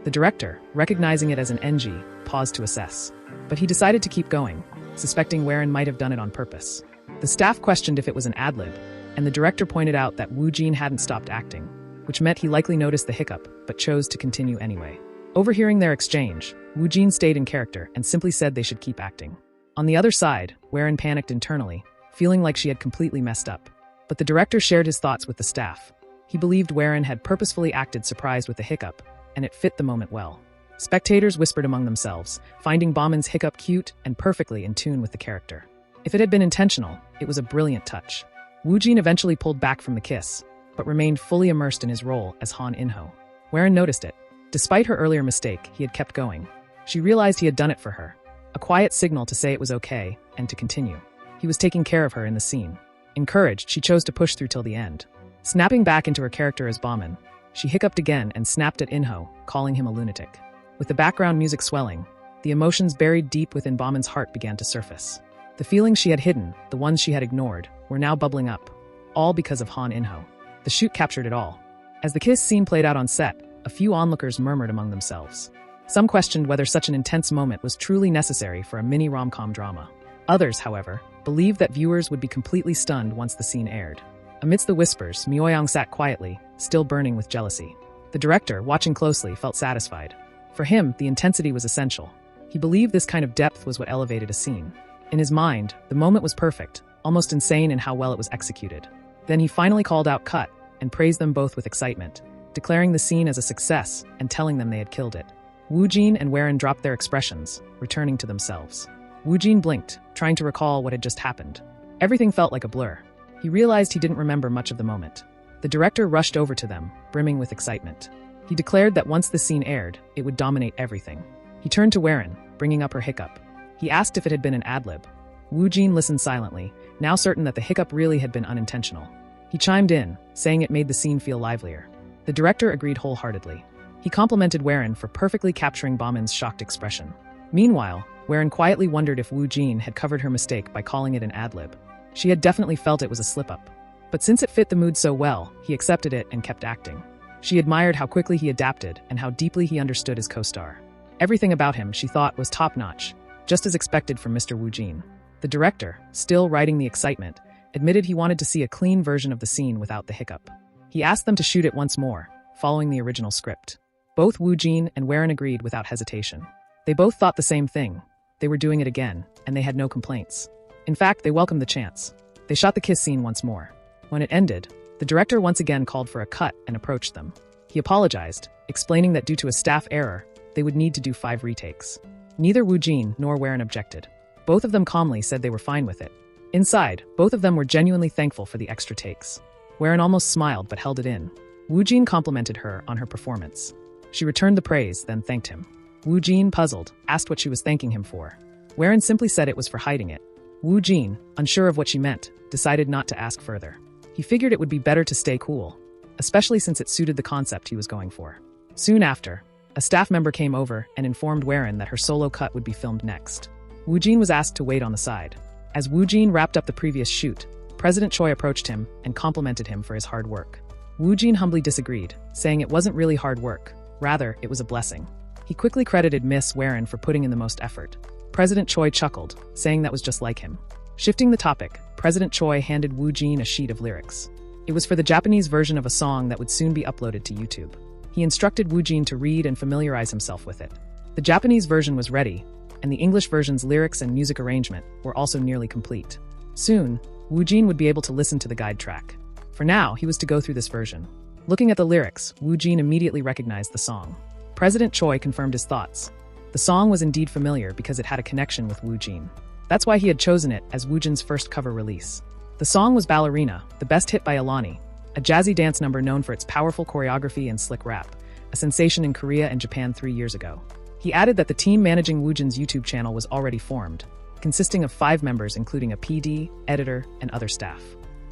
The director, recognizing it as an NG, paused to assess. But he decided to keep going, suspecting Warren might have done it on purpose. The staff questioned if it was an ad-lib, and the director pointed out that Woo Jin hadn't stopped acting, which meant he likely noticed the hiccup, but chose to continue anyway. Overhearing their exchange, Woo Jin stayed in character and simply said they should keep acting. On the other side, Warren panicked internally, feeling like she had completely messed up. But the director shared his thoughts with the staff. He believed Warren had purposefully acted surprised with the hiccup, and it fit the moment well. Spectators whispered among themselves, finding Bauman's hiccup cute and perfectly in tune with the character. If it had been intentional, it was a brilliant touch. Woo Jin eventually pulled back from the kiss, but remained fully immersed in his role as Han In-ho. Warren noticed it. Despite her earlier mistake, he had kept going. She realized he had done it for her, a quiet signal to say it was okay and to continue. He was taking care of her in the scene. Encouraged, she chose to push through till the end. Snapping back into her character as Bauman, she hiccuped again and snapped at In-ho, calling him a lunatic. With the background music swelling, the emotions buried deep within Bauman's heart began to surface. The feelings she had hidden, the ones she had ignored, were now bubbling up, all because of Han In-ho. The shoot captured it all. As the kiss scene played out on set, a few onlookers murmured among themselves. Some questioned whether such an intense moment was truly necessary for a mini rom-com drama. Others, however, believed that viewers would be completely stunned once the scene aired. Amidst the whispers, Myoyoung sat quietly, still burning with jealousy. The director, watching closely, felt satisfied. For him, the intensity was essential. He believed this kind of depth was what elevated a scene. In his mind, the moment was perfect, almost insane in how well it was executed. Then he finally called out cut and praised them both with excitement, declaring the scene as a success and telling them they had killed it. Woo Jin and Warren dropped their expressions, returning to themselves. Woo Jin blinked, trying to recall what had just happened. Everything felt like a blur. He realized he didn't remember much of the moment. The director rushed over to them, brimming with excitement. He declared that once the scene aired, it would dominate everything. He turned to Warren, bringing up her hiccup. He asked if it had been an ad-lib. Woo Jin listened silently, now certain that the hiccup really had been unintentional. He chimed in, saying it made the scene feel livelier. The director agreed wholeheartedly. He complimented Warren for perfectly capturing Bauman's shocked expression. Meanwhile, Warren quietly wondered if Woo Jin had covered her mistake by calling it an ad-lib. She had definitely felt it was a slip-up. But since it fit the mood so well, he accepted it and kept acting. She admired how quickly he adapted and how deeply he understood his co-star. Everything about him, she thought, was top-notch, just as expected from Mr. Woo Jin. The director, still riding the excitement, admitted he wanted to see a clean version of the scene without the hiccup. He asked them to shoot it once more, following the original script. Both Woo Jin and Warren agreed without hesitation. They both thought the same thing. They were doing it again, and they had no complaints. In fact, they welcomed the chance. They shot the kiss scene once more. When it ended, the director once again called for a cut and approached them. He apologized, explaining that due to a staff error, they would need to do 5 retakes. Neither Woo Jin nor Warren objected. Both of them calmly said they were fine with it. Inside, both of them were genuinely thankful for the extra takes. Warren almost smiled but held it in. Woo Jin complimented her on her performance. She returned the praise, then thanked him. Woo Jin, puzzled, asked what she was thanking him for. Warren simply said it was for hiding it. Woo Jin, unsure of what she meant, decided not to ask further. He figured it would be better to stay cool, especially since it suited the concept he was going for. Soon after, a staff member came over and informed Warren that her solo cut would be filmed next. Woo Jin was asked to wait on the side. As Woo Jin wrapped up the previous shoot, President Choi approached him and complimented him for his hard work. Woo Jin humbly disagreed, saying it wasn't really hard work, rather it was a blessing. He quickly credited Miss Warren for putting in the most effort. President Choi chuckled, saying that was just like him. Shifting the topic, President Choi handed Woo Jin a sheet of lyrics. It was for the Japanese version of a song that would soon be uploaded to YouTube. He instructed Woo Jin to read and familiarize himself with it. The Japanese version was ready, and the English version's lyrics and music arrangement were also nearly complete. Soon, Woo Jin would be able to listen to the guide track. For now, he was to go through this version. Looking at the lyrics, Woo Jin immediately recognized the song. President Choi confirmed his thoughts. The song was indeed familiar because it had a connection with Woo Jin. That's why he had chosen it as Woo Jin's first cover release. The song was Ballerina, the best hit by Alani, a jazzy dance number known for its powerful choreography and slick rap, a sensation in Korea and Japan 3 years ago. He added that the team managing Woo Jin's YouTube channel was already formed, consisting of 5 members including a PD, editor, and other staff.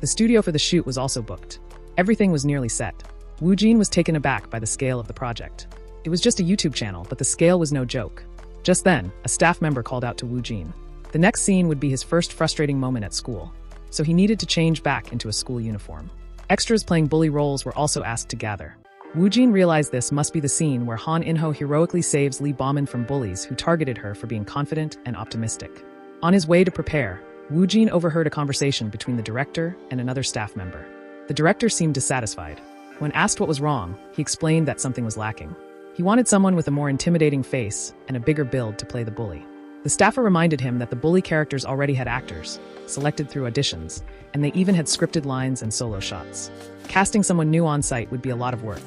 The studio for the shoot was also booked. Everything was nearly set. Woo Jin was taken aback by the scale of the project. It was just a YouTube channel, but the scale was no joke. Just then, a staff member called out to Woo Jin. The next scene would be his first frustrating moment at school, so he needed to change back into a school uniform. Extras playing bully roles were also asked to gather. Woo Jin realized this must be the scene where Han In-ho heroically saves Lee Bauman from bullies who targeted her for being confident and optimistic. On his way to prepare, Woo Jin overheard a conversation between the director and another staff member. The director seemed dissatisfied. When asked what was wrong, he explained that something was lacking. He wanted someone with a more intimidating face and a bigger build to play the bully. The staffer reminded him that the bully characters already had actors, selected through auditions, and they even had scripted lines and solo shots. Casting someone new on site would be a lot of work.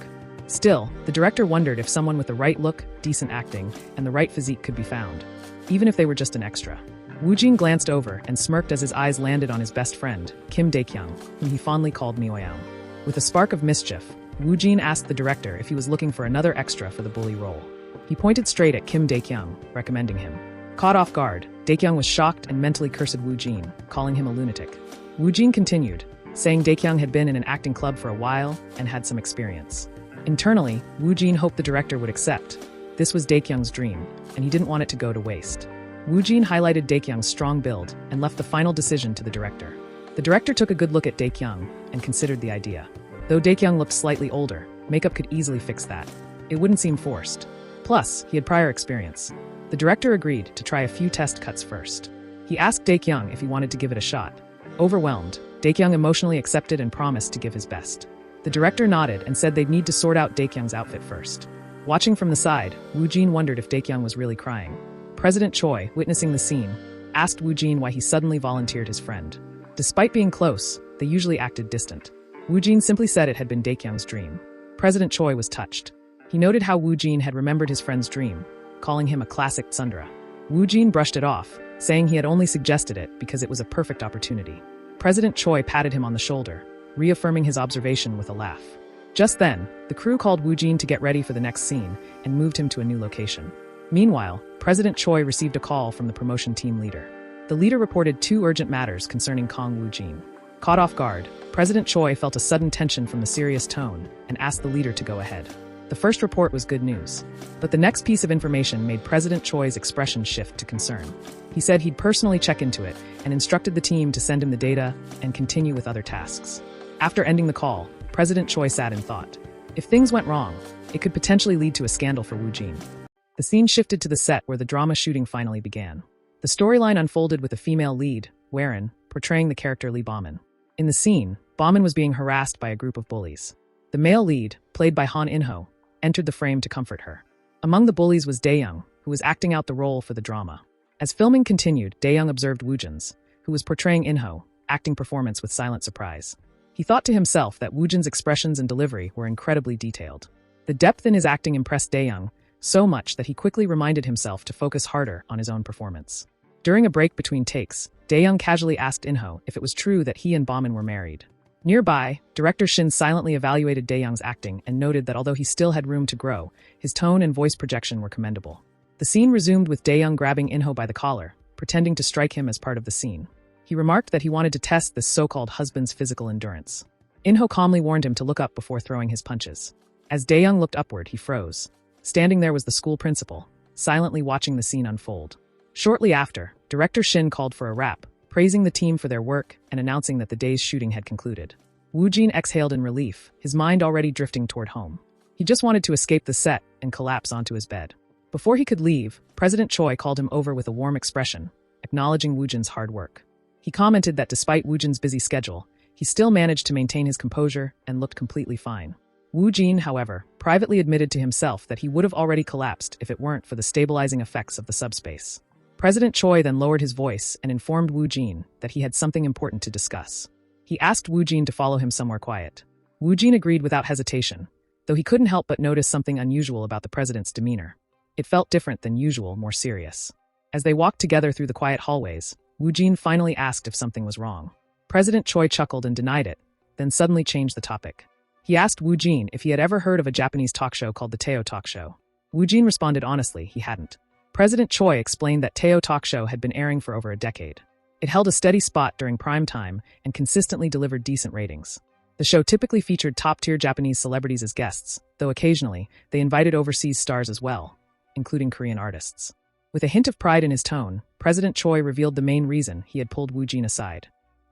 Still, the director wondered if someone with the right look, decent acting, and the right physique could be found, even if they were just an extra. Woo Jin glanced over and smirked as his eyes landed on his best friend, Kim Dae-kyung, whom he fondly called Mioyeon. With a spark of mischief, Woo Jin asked the director if he was looking for another extra for the bully role. He pointed straight at Kim Dae-kyung, recommending him. Caught off guard, Dae-kyung was shocked and mentally cursed Woo Jin, calling him a lunatic. Woo Jin continued, saying Dae-kyung had been in an acting club for a while and had some experience. Internally, Woo Jin hoped the director would accept. This was Dae-kyung's dream, and he didn't want it to go to waste. Woo Jin highlighted Dae-kyung's strong build and left the final decision to the director. The director took a good look at Dae-kyung and considered the idea. Though Dae-kyung looked slightly older, makeup could easily fix that. It wouldn't seem forced. Plus, he had prior experience. The director agreed to try a few test cuts first. He asked Dae-kyung if he wanted to give it a shot. Overwhelmed, Dae-kyung emotionally accepted and promised to give his best. The director nodded and said they'd need to sort out Dae-kyung's outfit first. Watching from the side, Woo Jin wondered if Dae-kyung was really crying. President Choi, witnessing the scene, asked Woo Jin why he suddenly volunteered his friend. Despite being close, they usually acted distant. Woo Jin simply said it had been Dae-kyung's dream. President Choi was touched. He noted how Woo Jin had remembered his friend's dream, calling him a classic tsundere. Woo Jin brushed it off, saying he had only suggested it because it was a perfect opportunity. President Choi patted him on the shoulder, reaffirming his observation with a laugh. Just then, the crew called Woo Jin to get ready for the next scene and moved him to a new location. Meanwhile, President Choi received a call from the promotion team leader. The leader reported 2 urgent matters concerning Kong Woo Jin. Caught off guard, President Choi felt a sudden tension from the serious tone and asked the leader to go ahead. The first report was good news, but the next piece of information made President Choi's expression shift to concern. He said he'd personally check into it and instructed the team to send him the data and continue with other tasks. After ending the call, President Choi sat in thought. If things went wrong, it could potentially lead to a scandal for Woo Jin. The scene shifted to the set where the drama shooting finally began. The storyline unfolded with a female lead, Warren, portraying the character Lee Bauman. In the scene, Bauman was being harassed by a group of bullies. The male lead, played by Han In-ho, entered the frame to comfort her. Among the bullies was Dae-young, who was acting out the role for the drama. As filming continued, Dae-young observed Woo Jin's, who was portraying In-ho, acting performance with silent surprise. He thought to himself that Woo Jin's expressions and delivery were incredibly detailed. The depth in his acting impressed Dae-young so much that he quickly reminded himself to focus harder on his own performance. During a break between takes, Dae-young casually asked In-ho if it was true that he and Bauman were married. Nearby, director Shin silently evaluated Dae-young's acting and noted that although he still had room to grow, his tone and voice projection were commendable. The scene resumed with Dae-young grabbing In-ho by the collar, pretending to strike him as part of the scene. He remarked that he wanted to test this so-called husband's physical endurance. In-ho calmly warned him to look up before throwing his punches. As Dae-young looked upward, he froze. Standing there was the school principal, silently watching the scene unfold. Shortly after, Director Shin called for a wrap, praising the team for their work and announcing that the day's shooting had concluded. Woo-jin exhaled in relief, his mind already drifting toward home. He just wanted to escape the set and collapse onto his bed. Before he could leave, President Choi called him over with a warm expression, acknowledging Woo-jin's hard work. He commented that despite Woo-jin's busy schedule, he still managed to maintain his composure and looked completely fine. Woo-jin, however, privately admitted to himself that he would have already collapsed if it weren't for the stabilizing effects of the subspace. President Choi then lowered his voice and informed Woo-jin that he had something important to discuss. He asked Woo-jin to follow him somewhere quiet. Woo-jin agreed without hesitation, though he couldn't help but notice something unusual about the president's demeanor. It felt different than usual, more serious. As they walked together through the quiet hallways, Woo-jin finally asked if something was wrong. President Choi chuckled and denied it, then suddenly changed the topic. He asked Woo-jin if he had ever heard of a Japanese talk show called the Teo Talk Show. Woo-jin responded honestly he hadn't. President Choi explained that Teo Talk Show had been airing for over a decade. It held a steady spot during prime time and consistently delivered decent ratings. The show typically featured top-tier Japanese celebrities as guests, though occasionally they invited overseas stars as well, including Korean artists. With a hint of pride in his tone, President Choi revealed the main reason he had pulled Woo-jin aside.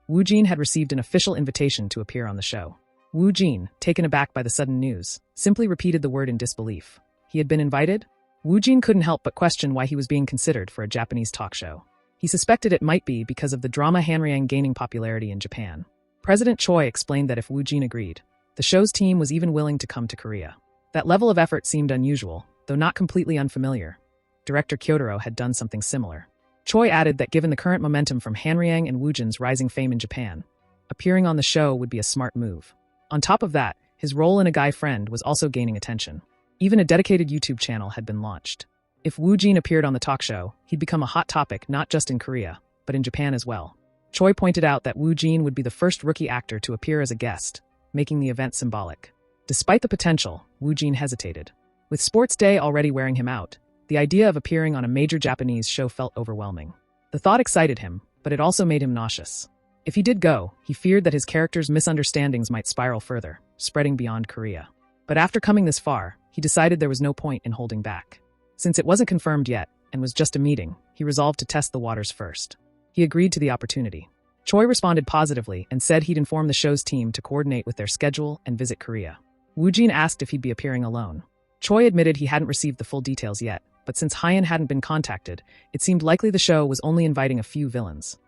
Woo-jin had received an official invitation to appear on the show. Woo-jin, taken aback by the sudden news, simply repeated the word in disbelief. He had been invited? Woo-jin couldn't help but question why he was being considered for a Japanese talk show. He suspected it might be because of the drama Hanryang gaining popularity in Japan. President Choi explained that if Woo-jin agreed, the show's team was even willing to come to Korea. That level of effort seemed unusual, though not completely unfamiliar. Director Kyotaro had done something similar. Choi added that given the current momentum from Hanryang and Woo-jin's rising fame in Japan, appearing on the show would be a smart move. On top of that, his role in A Guy Friend was also gaining attention. Even a dedicated YouTube channel had been launched. If Woo-jin appeared on the talk show, he'd become a hot topic not just in Korea, but in Japan as well. Choi pointed out that Woo-jin would be the first rookie actor to appear as a guest, making the event symbolic. Despite the potential, Woo-jin hesitated. With Sports Day already wearing him out, the idea of appearing on a major Japanese show felt overwhelming. The thought excited him, but it also made him nauseous. If he did go, he feared that his character's misunderstandings might spiral further, spreading beyond Korea. But after coming this far, he decided there was no point in holding back. Since it wasn't confirmed yet, and was just a meeting, he resolved to test the waters first. He agreed to the opportunity. Choi responded positively and said he'd inform the show's team to coordinate with their schedule and visit Korea. Woo-jin asked if he'd be appearing alone. Choi admitted he hadn't received the full details yet, but since Hyun hadn't been contacted, it seemed likely the show was only inviting a few villains.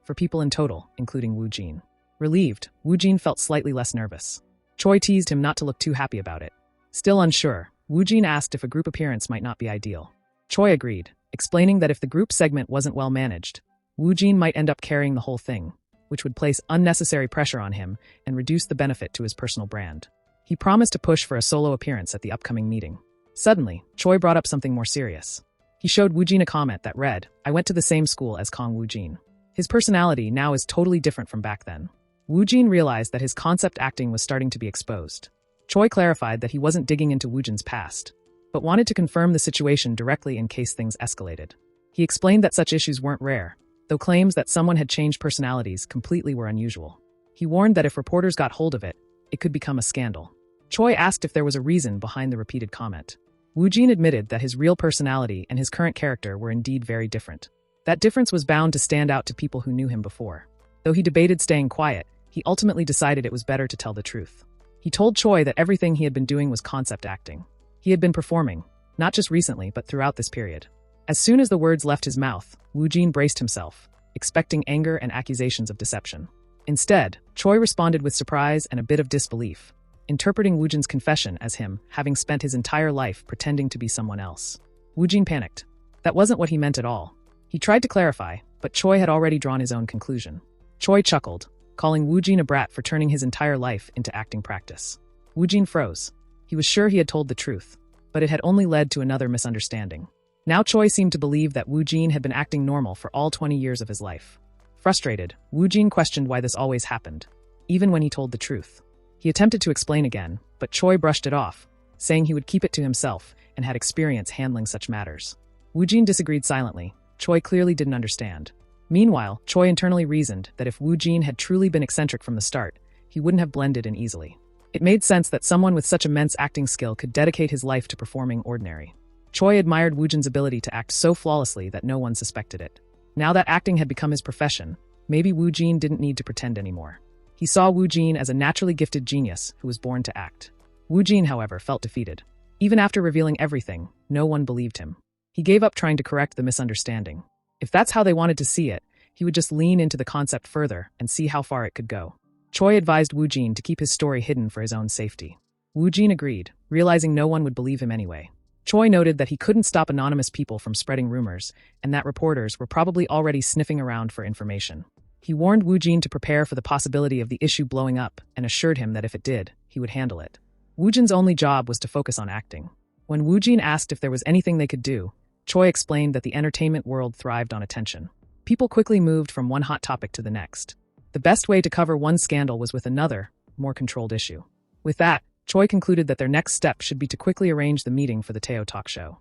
4 people in total, including Woo-jin. Relieved, Woo-jin felt slightly less nervous. Choi teased him not to look too happy about it. Still unsure, Woo-jin asked if a group appearance might not be ideal. Choi agreed, explaining that if the group segment wasn't well managed, Woo-jin might end up carrying the whole thing, which would place unnecessary pressure on him and reduce the benefit to his personal brand. He promised to push for a solo appearance at the upcoming meeting. Suddenly, Choi brought up something more serious. He showed Woo-jin a comment that read, "I went to the same school as Kong Woo-jin." His personality now is totally different from back then. Woo-jin realized that his concept acting was starting to be exposed. Choi clarified that he wasn't digging into Woo-jin's past, but wanted to confirm the situation directly in case things escalated. He explained that such issues weren't rare, though claims that someone had changed personalities completely were unusual. He warned that if reporters got hold of it, it could become a scandal. Choi asked if there was a reason behind the repeated comment. Woo-jin admitted that his real personality and his current character were indeed very different. That difference was bound to stand out to people who knew him before. Though he debated staying quiet, he ultimately decided it was better to tell the truth. He told Choi that everything he had been doing was concept acting. He had been performing, not just recently but throughout this period. As soon as the words left his mouth, Woo-jin braced himself, expecting anger and accusations of deception. Instead, Choi responded with surprise and a bit of disbelief, interpreting Woo-jin's confession as him having spent his entire life pretending to be someone else. Woo-jin panicked. That wasn't what he meant at all. He tried to clarify, but Choi had already drawn his own conclusion. Choi chuckled, calling Woo-jin a brat for turning his entire life into acting practice. Woo-jin froze. He was sure he had told the truth, but it had only led to another misunderstanding. Now Choi seemed to believe that Woo-jin had been acting normal for all 20 years of his life. Frustrated, Woo-jin questioned why this always happened, even when he told the truth. He attempted to explain again, but Choi brushed it off, saying he would keep it to himself and had experience handling such matters. Woo-jin disagreed silently, Choi clearly didn't understand. Meanwhile, Choi internally reasoned that if Woo Jin had truly been eccentric from the start, he wouldn't have blended in easily. It made sense that someone with such immense acting skill could dedicate his life to performing ordinary. Choi admired Woo Jin's ability to act so flawlessly that no one suspected it. Now that acting had become his profession, maybe Woo Jin didn't need to pretend anymore. He saw Woo Jin as a naturally gifted genius who was born to act. Woo Jin, however, felt defeated. Even after revealing everything, no one believed him. He gave up trying to correct the misunderstanding. If that's how they wanted to see it, he would just lean into the concept further and see how far it could go. Choi advised Woo Jin to keep his story hidden for his own safety. Woo Jin agreed, realizing no one would believe him anyway. Choi noted that he couldn't stop anonymous people from spreading rumors, and that reporters were probably already sniffing around for information. He warned Woo Jin to prepare for the possibility of the issue blowing up and assured him that if it did, he would handle it. Woo Jin's only job was to focus on acting. When Woo Jin asked if there was anything they could do, Choi explained that the entertainment world thrived on attention. People quickly moved from one hot topic to the next. The best way to cover one scandal was with another, more controlled issue. With that, Choi concluded that their next step should be to quickly arrange the meeting for the Teo talk show.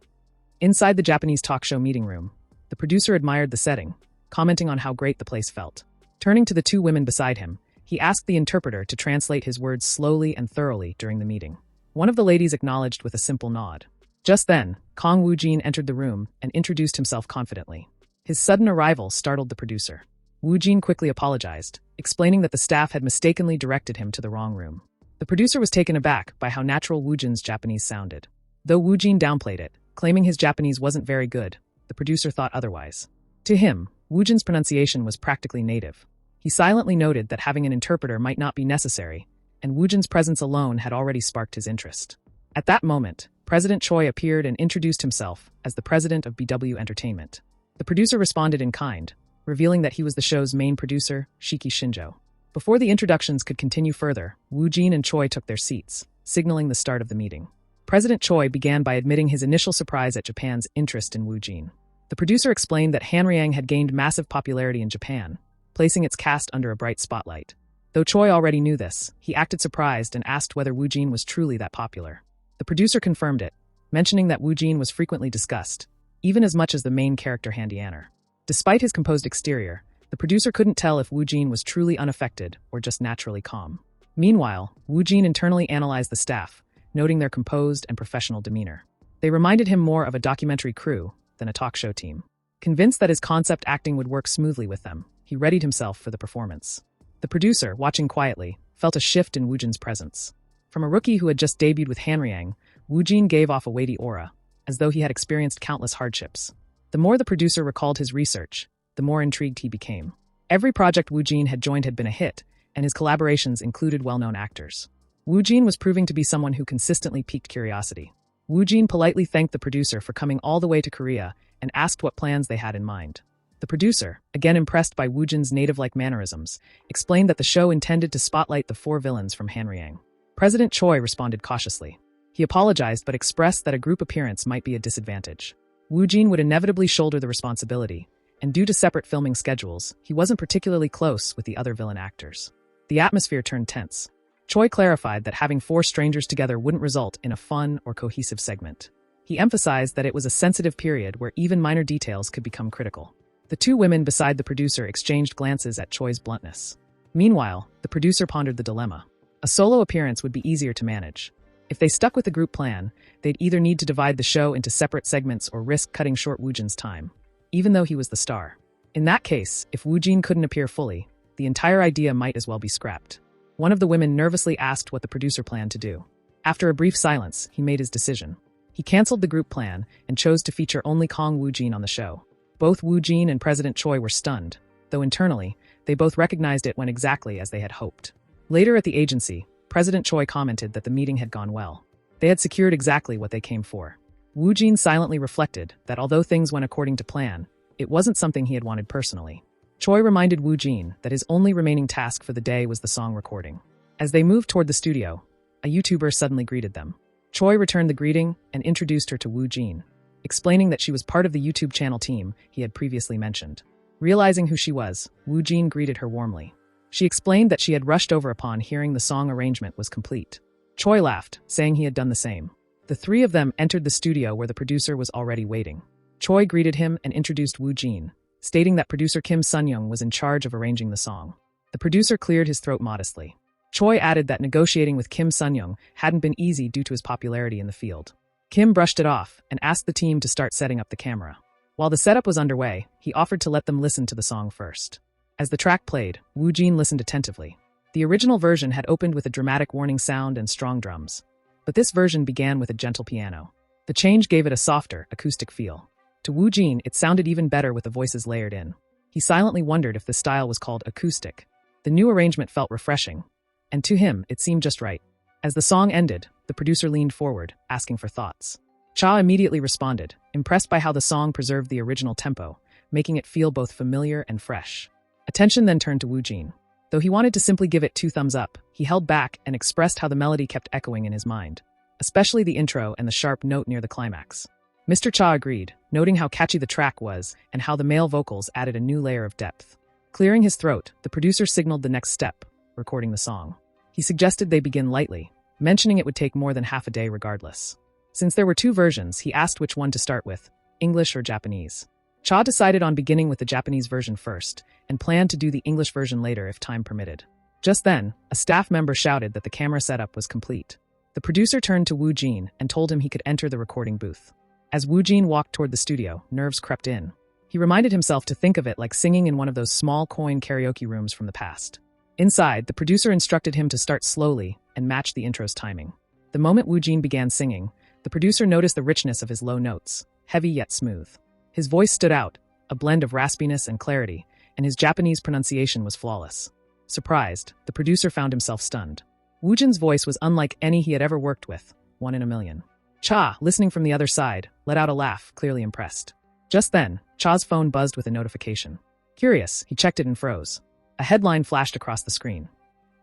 Inside the Japanese talk show meeting room, the producer admired the setting, commenting on how great the place felt. Turning to the two women beside him, he asked the interpreter to translate his words slowly and thoroughly during the meeting. One of the ladies acknowledged with a simple nod. Just then, Kong Woo Jin entered the room and introduced himself confidently. His sudden arrival startled the producer. Woo Jin quickly apologized, explaining that the staff had mistakenly directed him to the wrong room. The producer was taken aback by how natural Woo Jin's Japanese sounded. Though Woo Jin downplayed it, claiming his Japanese wasn't very good, the producer thought otherwise. To him, Woo Jin's pronunciation was practically native. He silently noted that having an interpreter might not be necessary, and Woo Jin's presence alone had already sparked his interest. At that moment, President Choi appeared and introduced himself as the president of BW Entertainment. The producer responded in kind, revealing that he was the show's main producer, Shiki Shinjo. Before the introductions could continue further, Woo Jin and Choi took their seats, signaling the start of the meeting. President Choi began by admitting his initial surprise at Japan's interest in Woo Jin. The producer explained that Hanryang had gained massive popularity in Japan, placing its cast under a bright spotlight. Though Choi already knew this, he acted surprised and asked whether Woo Jin was truly that popular. The producer confirmed it, mentioning that Woo Jin was frequently discussed, even as much as the main character Handy Anner. Despite his composed exterior, the producer couldn't tell if Woo Jin was truly unaffected or just naturally calm. Meanwhile, Woo Jin internally analyzed the staff, noting their composed and professional demeanor. They reminded him more of a documentary crew than a talk show team. Convinced that his concept acting would work smoothly with them, he readied himself for the performance. The producer, watching quietly, felt a shift in Woo Jin's presence. From a rookie who had just debuted with Hanryang, Woo Jin gave off a weighty aura, as though he had experienced countless hardships. The more the producer recalled his research, the more intrigued he became. Every project Woo Jin had joined had been a hit, and his collaborations included well-known actors. Woo Jin was proving to be someone who consistently piqued curiosity. Woo Jin politely thanked the producer for coming all the way to Korea and asked what plans they had in mind. The producer, again impressed by Woo Jin's native-like mannerisms, explained that the show intended to spotlight the four villains from Hanryang. President Choi responded cautiously. He apologized but expressed that a group appearance might be a disadvantage. Woo Jin would inevitably shoulder the responsibility, and due to separate filming schedules, he wasn't particularly close with the other villain actors. The atmosphere turned tense. Choi clarified that having four strangers together wouldn't result in a fun or cohesive segment. He emphasized that it was a sensitive period where even minor details could become critical. The two women beside the producer exchanged glances at Choi's bluntness. Meanwhile, the producer pondered the dilemma. A solo appearance would be easier to manage. If they stuck with the group plan, they'd either need to divide the show into separate segments or risk cutting short Woo Jin's time, even though he was the star. In that case, if Woo Jin couldn't appear fully, the entire idea might as well be scrapped. One of the women nervously asked what the producer planned to do. After a brief silence, he made his decision. He canceled the group plan and chose to feature only Kong Woo Jin on the show. Both Woo Jin and President Choi were stunned, though internally, they both recognized it went exactly as they had hoped. Later at the agency, President Choi commented that the meeting had gone well. They had secured exactly what they came for. Woo Jin silently reflected that although things went according to plan, it wasn't something he had wanted personally. Choi reminded Woo Jin that his only remaining task for the day was the song recording. As they moved toward the studio, a YouTuber suddenly greeted them. Choi returned the greeting and introduced her to Woo Jin, explaining that she was part of the YouTube channel team he had previously mentioned. Realizing who she was, Woo Jin greeted her warmly. She explained that she had rushed over upon hearing the song arrangement was complete. Choi laughed, saying he had done the same. The three of them entered the studio where the producer was already waiting. Choi greeted him and introduced Woo Jin, stating that producer Kim Sun-young was in charge of arranging the song. The producer cleared his throat modestly. Choi added that negotiating with Kim Sun-young hadn't been easy due to his popularity in the field. Kim brushed it off and asked the team to start setting up the camera. While the setup was underway, he offered to let them listen to the song first. As the track played, Woo Jin listened attentively. The original version had opened with a dramatic warning sound and strong drums. But this version began with a gentle piano. The change gave it a softer, acoustic feel. To Woo Jin, it sounded even better with the voices layered in. He silently wondered if the style was called acoustic. The new arrangement felt refreshing, and to him, it seemed just right. As the song ended, the producer leaned forward, asking for thoughts. Cha immediately responded, impressed by how the song preserved the original tempo, making it feel both familiar and fresh. Attention then turned to Woo Jin. Though he wanted to simply give it 2 thumbs up, he held back and expressed how the melody kept echoing in his mind, especially the intro and the sharp note near the climax. Mr. Cha agreed, noting how catchy the track was and how the male vocals added a new layer of depth. Clearing his throat, the producer signaled the next step, recording the song. He suggested they begin lightly, mentioning it would take more than half a day regardless. Since there were 2 versions, he asked which one to start with, English or Japanese. Cha decided on beginning with the Japanese version first, and planned to do the English version later if time permitted. Just then, a staff member shouted that the camera setup was complete. The producer turned to Woo Jin and told him he could enter the recording booth. As Woo Jin walked toward the studio, nerves crept in. He reminded himself to think of it like singing in one of those small coin karaoke rooms from the past. Inside, the producer instructed him to start slowly and match the intro's timing. The moment Woo Jin began singing, the producer noticed the richness of his low notes, heavy yet smooth. His voice stood out, a blend of raspiness and clarity, and his Japanese pronunciation was flawless. Surprised, the producer found himself stunned. Woo Jin's voice was unlike any he had ever worked with, 1 in a million. Cha, listening from the other side, let out a laugh, clearly impressed. Just then, Cha's phone buzzed with a notification. Curious, he checked it and froze. A headline flashed across the screen.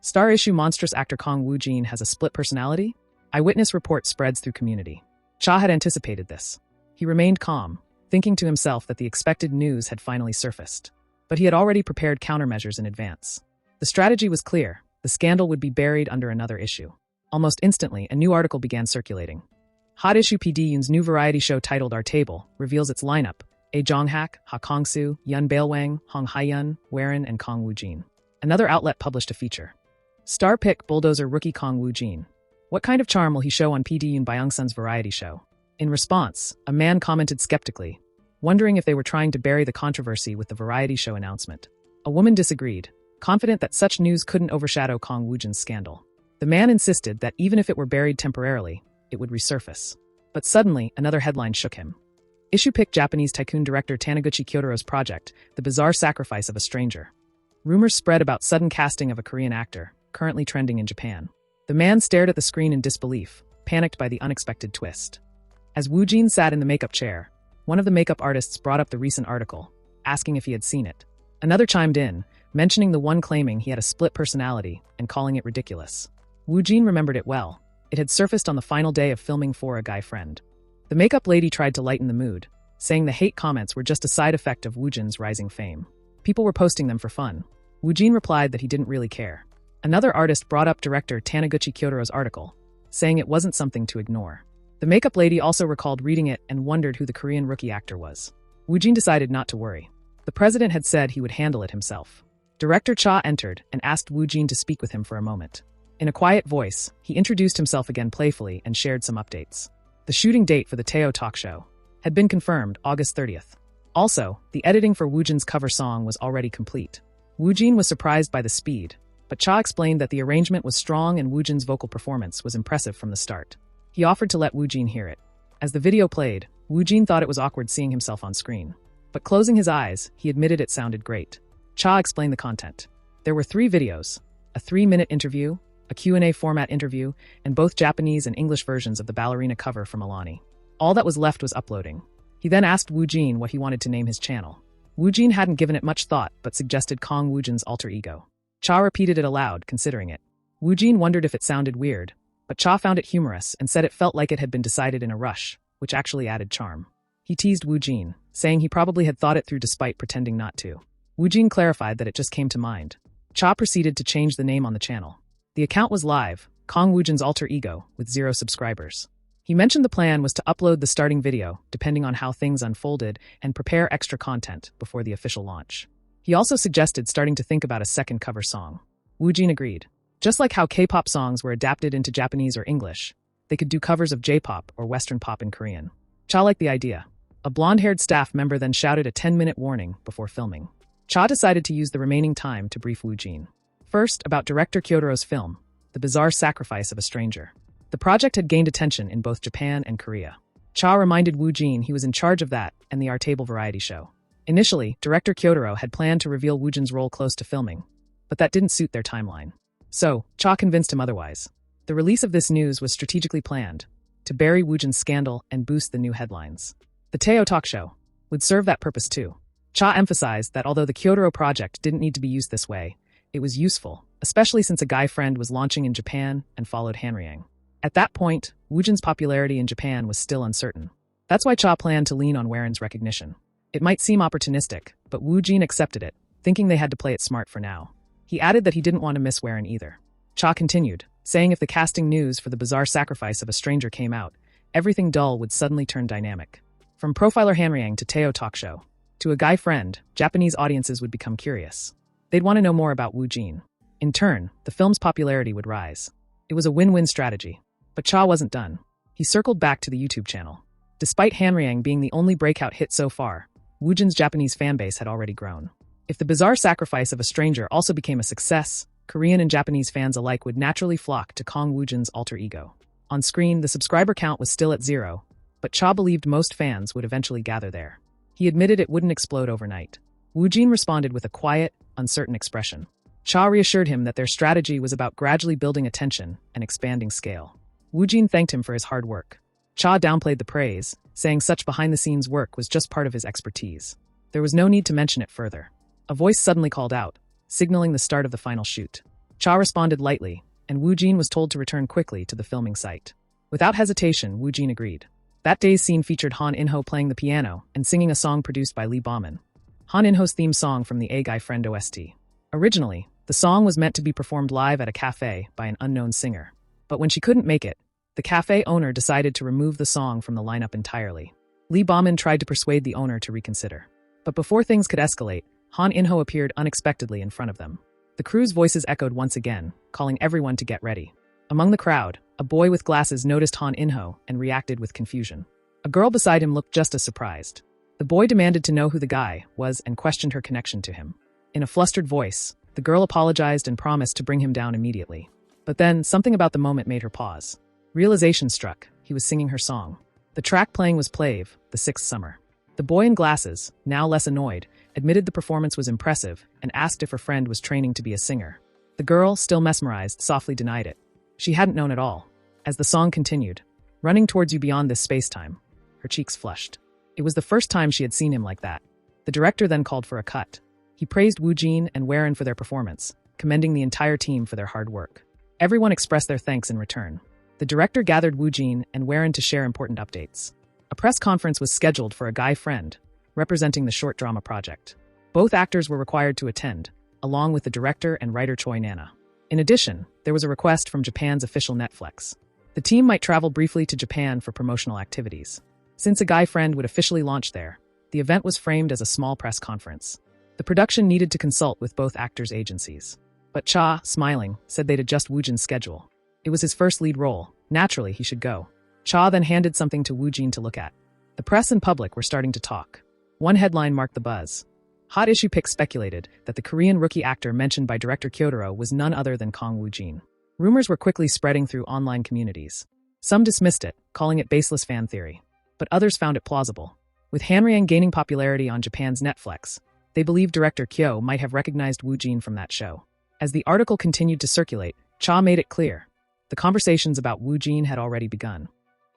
Star issue monstrous actor Kong Woo Jin has a split personality? Eyewitness report spreads through community. Cha had anticipated this. He remained calm, thinking to himself that the expected news had finally surfaced. But he had already prepared countermeasures in advance. The strategy was clear. The scandal would be buried under another issue. Almost instantly, a new article began circulating. Hot issue PD Yoon's new variety show titled Our Table reveals its lineup: A Jonghak, Ha Kong-soo, Yun Bailwang, Hong Hae-yun, Warren, and Kong Woo Jin. Another outlet published a feature. Star pick bulldozer rookie Kong Woo Jin. What kind of charm will he show on PD Yoon Byung-sun's variety show? In response, a man commented skeptically, wondering if they were trying to bury the controversy with the variety show announcement. A woman disagreed, confident that such news couldn't overshadow Kong Woo Jin's scandal. The man insisted that even if it were buried temporarily, it would resurface. But suddenly, another headline shook him. Issue picked Japanese tycoon director Taniguchi Kyotoro's project, The Bizarre Sacrifice of a Stranger. Rumors spread about sudden casting of a Korean actor, currently trending in Japan. The man stared at the screen in disbelief, panicked by the unexpected twist. As Woo Jin sat in the makeup chair, one of the makeup artists brought up the recent article, asking if he had seen it. Another chimed in, mentioning the one claiming he had a split personality and calling it ridiculous. Woo Jin remembered it well. It had surfaced on the final day of filming For a Guy Friend. The makeup lady tried to lighten the mood, saying the hate comments were just a side effect of Woo Jin's rising fame. People were posting them for fun. Woo Jin replied that he didn't really care. Another artist brought up director Taniguchi Kyotoro's article, saying it wasn't something to ignore. The makeup lady also recalled reading it and wondered who the Korean rookie actor was. Woo Jin decided not to worry. The president had said he would handle it himself. Director Cha entered and asked Woo Jin to speak with him for a moment. In a quiet voice, he introduced himself again playfully and shared some updates. The shooting date for the Teo talk show had been confirmed August 30th. Also, the editing for Woo Jin's cover song was already complete. Woo Jin was surprised by the speed, but Cha explained that the arrangement was strong and Woo Jin's vocal performance was impressive from the start. He offered to let Woo Jin hear it. As the video played, Woo Jin thought it was awkward seeing himself on screen. But closing his eyes, he admitted it sounded great. Cha explained the content. There were 3 videos: a 3-minute interview, a Q&A format interview, and both Japanese and English versions of the ballerina cover from Alani. All that was left was uploading. He then asked Woo Jin what he wanted to name his channel. Woo Jin hadn't given it much thought, but suggested Kong Woo Jin's alter ego. Cha repeated it aloud, considering it. Woo Jin wondered if it sounded weird, but Cha found it humorous and said it felt like it had been decided in a rush, which actually added charm. He teased Woo Jin, saying he probably had thought it through despite pretending not to. Woo Jin clarified that it just came to mind. Cha proceeded to change the name on the channel. The account was live, Kong Woo Jin's alter ego, with 0 subscribers. He mentioned the plan was to upload the starting video, depending on how things unfolded, and prepare extra content before the official launch. He also suggested starting to think about a second cover song. Woojin agreed. Just like how K-pop songs were adapted into Japanese or English, they could do covers of J-pop or Western pop in Korean. Cha liked the idea. A blonde-haired staff member then shouted a 10-minute warning before filming. Cha decided to use the remaining time to brief Woojin. First, about director Kyotoro's film, The Bizarre Sacrifice of a Stranger. The project had gained attention in both Japan and Korea. Cha reminded Woojin he was in charge of that and the Our Table variety show. Initially, director Kyotoro had planned to reveal Woojin's role close to filming, but that didn't suit their timeline. So, Cha convinced him otherwise. The release of this news was strategically planned, to bury Woojin's scandal and boost the new headlines. The Teo talk show would serve that purpose too. Cha emphasized that although the Kyotoro project didn't need to be used this way, it was useful, especially since a guy friend was launching in Japan and followed Hanryang. At that point, Woojin's popularity in Japan was still uncertain. That's why Cha planned to lean on Waren's recognition. It might seem opportunistic, but Woojin accepted it, thinking they had to play it smart for now. He added that he didn't want to miss Waren either. Cha continued, saying if the casting news for The Bizarre Sacrifice of a Stranger came out, everything dull would suddenly turn dynamic. From profiler Hanryang to Teo talk show, to a guy friend, Japanese audiences would become curious. They'd want to know more about Woojin. In turn, the film's popularity would rise. It was a win-win strategy. But Cha wasn't done. He circled back to the YouTube channel. Despite Hanryang being the only breakout hit so far, Woojin's Japanese fanbase had already grown. If The Bizarre Sacrifice of a Stranger also became a success, Korean and Japanese fans alike would naturally flock to Kong Woojin's alter ego. On screen, the subscriber count was still at 0, but Cha believed most fans would eventually gather there. He admitted it wouldn't explode overnight. Woojin responded with a quiet, uncertain expression. Cha reassured him that their strategy was about gradually building attention and expanding scale. Woojin thanked him for his hard work. Cha downplayed the praise, saying such behind-the-scenes work was just part of his expertise. There was no need to mention it further. A voice suddenly called out, signaling the start of the final shoot. Cha responded lightly, and Woojin was told to return quickly to the filming site. Without hesitation, Woojin agreed. That day's scene featured Han In-ho playing the piano and singing a song produced by Lee Bauman. Han In-ho's theme song from the A Guy Friend OST. Originally, the song was meant to be performed live at a cafe by an unknown singer. But when she couldn't make it, the cafe owner decided to remove the song from the lineup entirely. Lee Bauman tried to persuade the owner to reconsider. But before things could escalate, Han In-ho appeared unexpectedly in front of them. The crew's voices echoed once again, calling everyone to get ready. Among the crowd, a boy with glasses noticed Han In-ho and reacted with confusion. A girl beside him looked just as surprised. The boy demanded to know who the guy was and questioned her connection to him. In a flustered voice, the girl apologized and promised to bring him down immediately. But then, something about the moment made her pause. Realization struck. He was singing her song. The track playing was Plave, The Sixth Summer. The boy in glasses, now less annoyed, admitted the performance was impressive and asked if her friend was training to be a singer. The girl, still mesmerized, softly denied it. She hadn't known at all. As the song continued, running towards you beyond this space-time, her cheeks flushed. It was the first time she had seen him like that. The director then called for a cut. He praised Woojin and Waren for their performance, commending the entire team for their hard work. Everyone expressed their thanks in return. The director gathered Woojin and Waren to share important updates. A press conference was scheduled for a guy friend, representing the short drama project. Both actors were required to attend, along with the director and writer Choi Nana. In addition, there was a request from Japan's official Netflix. The team might travel briefly to Japan for promotional activities. Since a guy friend would officially launch there, the event was framed as a small press conference. The production needed to consult with both actors' agencies. But Cha, smiling, said they'd adjust Woojin's schedule. It was his first lead role. Naturally, he should go. Cha then handed something to Woojin to look at. The press and public were starting to talk. One headline marked the buzz. Hot Issue Pics speculated that the Korean rookie actor mentioned by director Kyotoro was none other than Kong Woojin. Rumors were quickly spreading through online communities. Some dismissed it, calling it baseless fan theory. But others found it plausible. With Hanryang gaining popularity on Japan's Netflix, they believed director Kyo might have recognized Woojin from that show. As the article continued to circulate, Cha made it clear. The conversations about Woojin had already begun.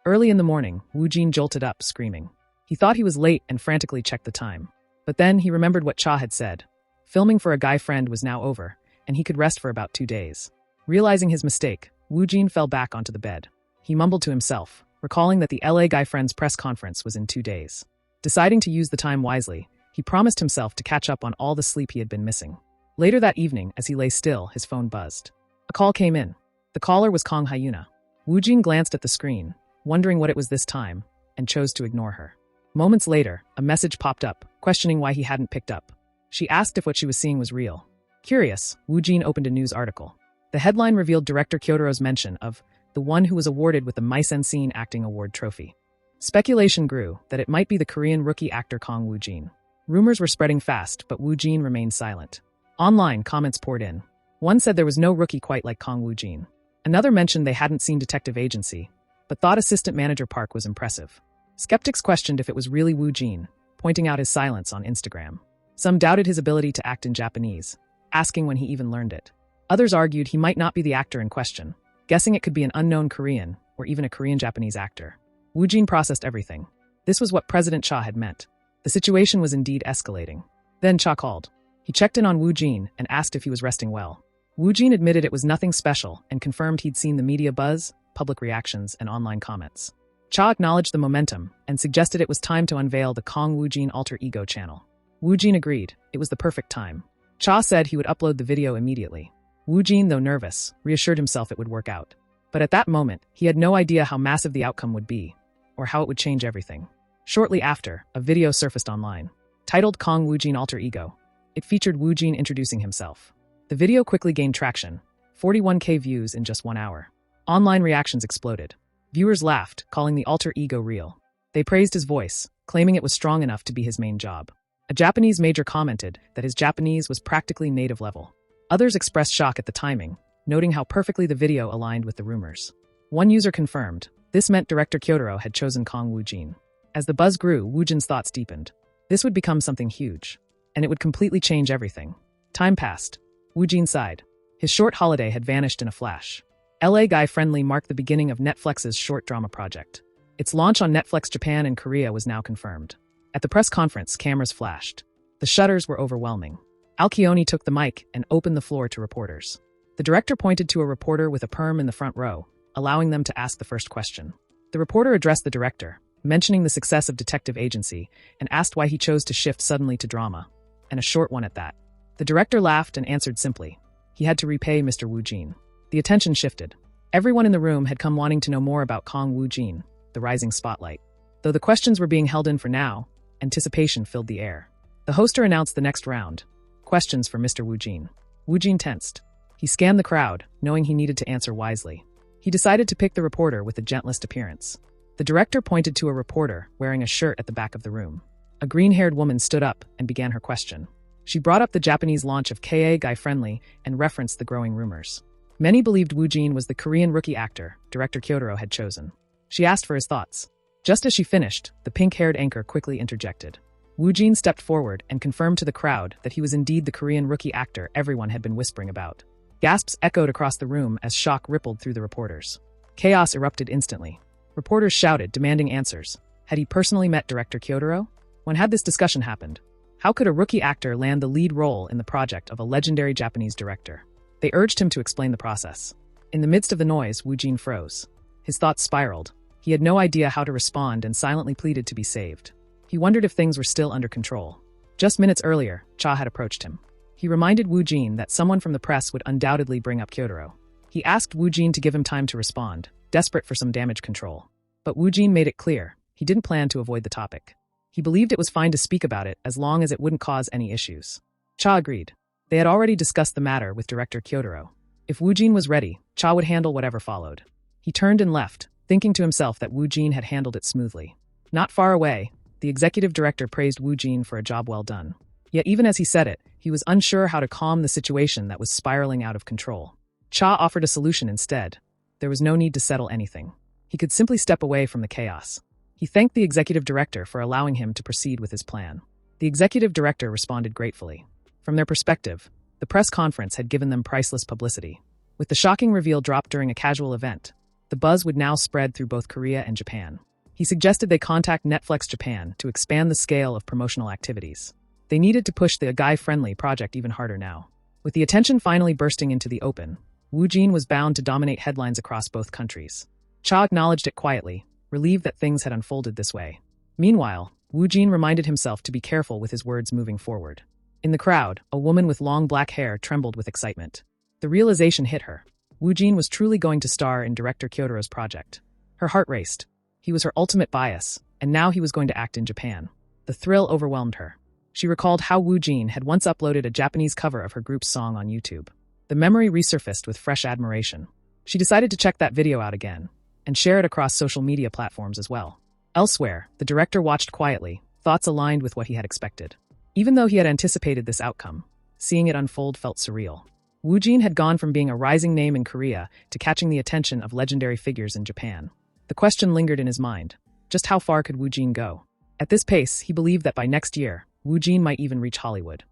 Early in the morning, Woojin jolted up, screaming. He thought he was late and frantically checked the time. But then he remembered what Cha had said. Filming for a guy friend was now over, and he could rest for about 2 days. Realizing his mistake, Woojin fell back onto the bed. He mumbled to himself, recalling that the LA Guy Friends press conference was in 2 days. Deciding to use the time wisely, he promised himself to catch up on all the sleep he had been missing. Later that evening, as he lay still, his phone buzzed. A call came in. The caller was Kong Hyuna. Woojin glanced at the screen, wondering what it was this time, and chose to ignore her. Moments later, a message popped up, questioning why he hadn't picked up. She asked if what she was seeing was real. Curious, Woo Jin opened a news article. The headline revealed director Kyotoro's mention of the one who was awarded with the Mise-en-Scene Acting Award trophy. Speculation grew that it might be the Korean rookie actor Kang Woo-jin. Rumors were spreading fast, but Woo-jin remained silent. Online, comments poured in. One said there was no rookie quite like Kang Woo-jin. Another mentioned they hadn't seen Detective Agency, but thought assistant manager Park was impressive. Skeptics questioned if it was really Woo-jin, pointing out his silence on Instagram. Some doubted his ability to act in Japanese, asking when he even learned it. Others argued he might not be the actor in question, guessing it could be an unknown Korean or even a Korean-Japanese actor. Woo-jin processed everything. This was what President Cha had meant. The situation was indeed escalating. Then Cha called. He checked in on Woo-jin and asked if he was resting well. Woo-jin admitted it was nothing special and confirmed he'd seen the media buzz, public reactions, and online comments. Cha acknowledged the momentum and suggested it was time to unveil the Kang Woo-jin alter ego channel. Woo-jin agreed. It was the perfect time. Cha said he would upload the video immediately. Woo-jin, though nervous, reassured himself it would work out. But at that moment, he had no idea how massive the outcome would be, or how it would change everything. Shortly after, a video surfaced online, titled Kang Woo-jin Alter Ego. It featured Woo-jin introducing himself. The video quickly gained traction, 41K views in just 1 hour. Online reactions exploded. Viewers laughed, calling the alter ego real. They praised his voice, claiming it was strong enough to be his main job. A Japanese major commented that his Japanese was practically native level. Others expressed shock at the timing, noting how perfectly the video aligned with the rumors. One user confirmed, this meant director Kyotoro had chosen Kang Woo-jin. As the buzz grew, Woo-jin's thoughts deepened. This would become something huge, and it would completely change everything. Time passed. Woo-jin sighed. His short holiday had vanished in a flash. LA Guy Friendly marked the beginning of Netflix's short drama project. Its launch on Netflix Japan and Korea was now confirmed. At the press conference, cameras flashed. The shutters were overwhelming. Alcione took the mic and opened the floor to reporters. The director pointed to a reporter with a perm in the front row, allowing them to ask the first question. The reporter addressed the director, mentioning the success of Detective Agency, and asked why he chose to shift suddenly to drama, and a short one at that. The director laughed and answered simply. He had to repay Mr. Woo-jin. The attention shifted. Everyone in the room had come wanting to know more about Kang Woo-jin, the rising spotlight. Though the questions were being held in for now, anticipation filled the air. The hoster announced the next round. Questions for Mr. Woo-jin. Woo-jin tensed. He scanned the crowd, knowing he needed to answer wisely. He decided to pick the reporter with the gentlest appearance. The director pointed to a reporter wearing a shirt at the back of the room. A green-haired woman stood up and began her question. She brought up the Japanese launch of Ka Guy Friendly and referenced the growing rumors. Many believed Woo-jin was the Korean rookie actor director Kyotoro had chosen. She asked for his thoughts. Just as she finished, the pink-haired anchor quickly interjected. Woo-jin stepped forward and confirmed to the crowd that he was indeed the Korean rookie actor everyone had been whispering about. Gasps echoed across the room as shock rippled through the reporters. Chaos erupted instantly. Reporters shouted, demanding answers. Had he personally met director Kyotoro? When had this discussion happened? How could a rookie actor land the lead role in the project of a legendary Japanese director? They urged him to explain the process. In the midst of the noise, Woo-jin froze. His thoughts spiraled. He had no idea how to respond and silently pleaded to be saved. He wondered if things were still under control. Just minutes earlier, Cha had approached him. He reminded Woo-jin that someone from the press would undoubtedly bring up Kyotoro. He asked Woo-jin to give him time to respond, desperate for some damage control. But Woo-jin made it clear he didn't plan to avoid the topic. He believed it was fine to speak about it as long as it wouldn't cause any issues. Cha agreed. They had already discussed the matter with director Kyotoro. If Woo-jin was ready, Cha would handle whatever followed. He turned and left, thinking to himself that Woo-jin had handled it smoothly. Not far away, the executive director praised Woo-jin for a job well done. Yet even as he said it, he was unsure how to calm the situation that was spiraling out of control. Cha offered a solution instead. There was no need to settle anything. He could simply step away from the chaos. He thanked the executive director for allowing him to proceed with his plan. The executive director responded gratefully. From their perspective, the press conference had given them priceless publicity. With the shocking reveal dropped during a casual event, the buzz would now spread through both Korea and Japan. He suggested they contact Netflix Japan to expand the scale of promotional activities. They needed to push the guy-friendly project even harder now. With the attention finally bursting into the open, Woo-jin was bound to dominate headlines across both countries. Cha acknowledged it quietly, relieved that things had unfolded this way. Meanwhile, Woo-jin reminded himself to be careful with his words moving forward. In the crowd, a woman with long black hair trembled with excitement. The realization hit her. Woo-jin was truly going to star in director Kyotoro's project. Her heart raced. He was her ultimate bias, and now he was going to act in Japan. The thrill overwhelmed her. She recalled how Woojin had once uploaded a Japanese cover of her group's song on YouTube. The memory resurfaced with fresh admiration. She decided to check that video out again, and share it across social media platforms as well. Elsewhere, the director watched quietly, thoughts aligned with what he had expected. Even though he had anticipated this outcome, seeing it unfold felt surreal. Woojin had gone from being a rising name in Korea to catching the attention of legendary figures in Japan. The question lingered in his mind. Just how far could Woojin go? At this pace, he believed that by next year, Woojin might even reach Hollywood.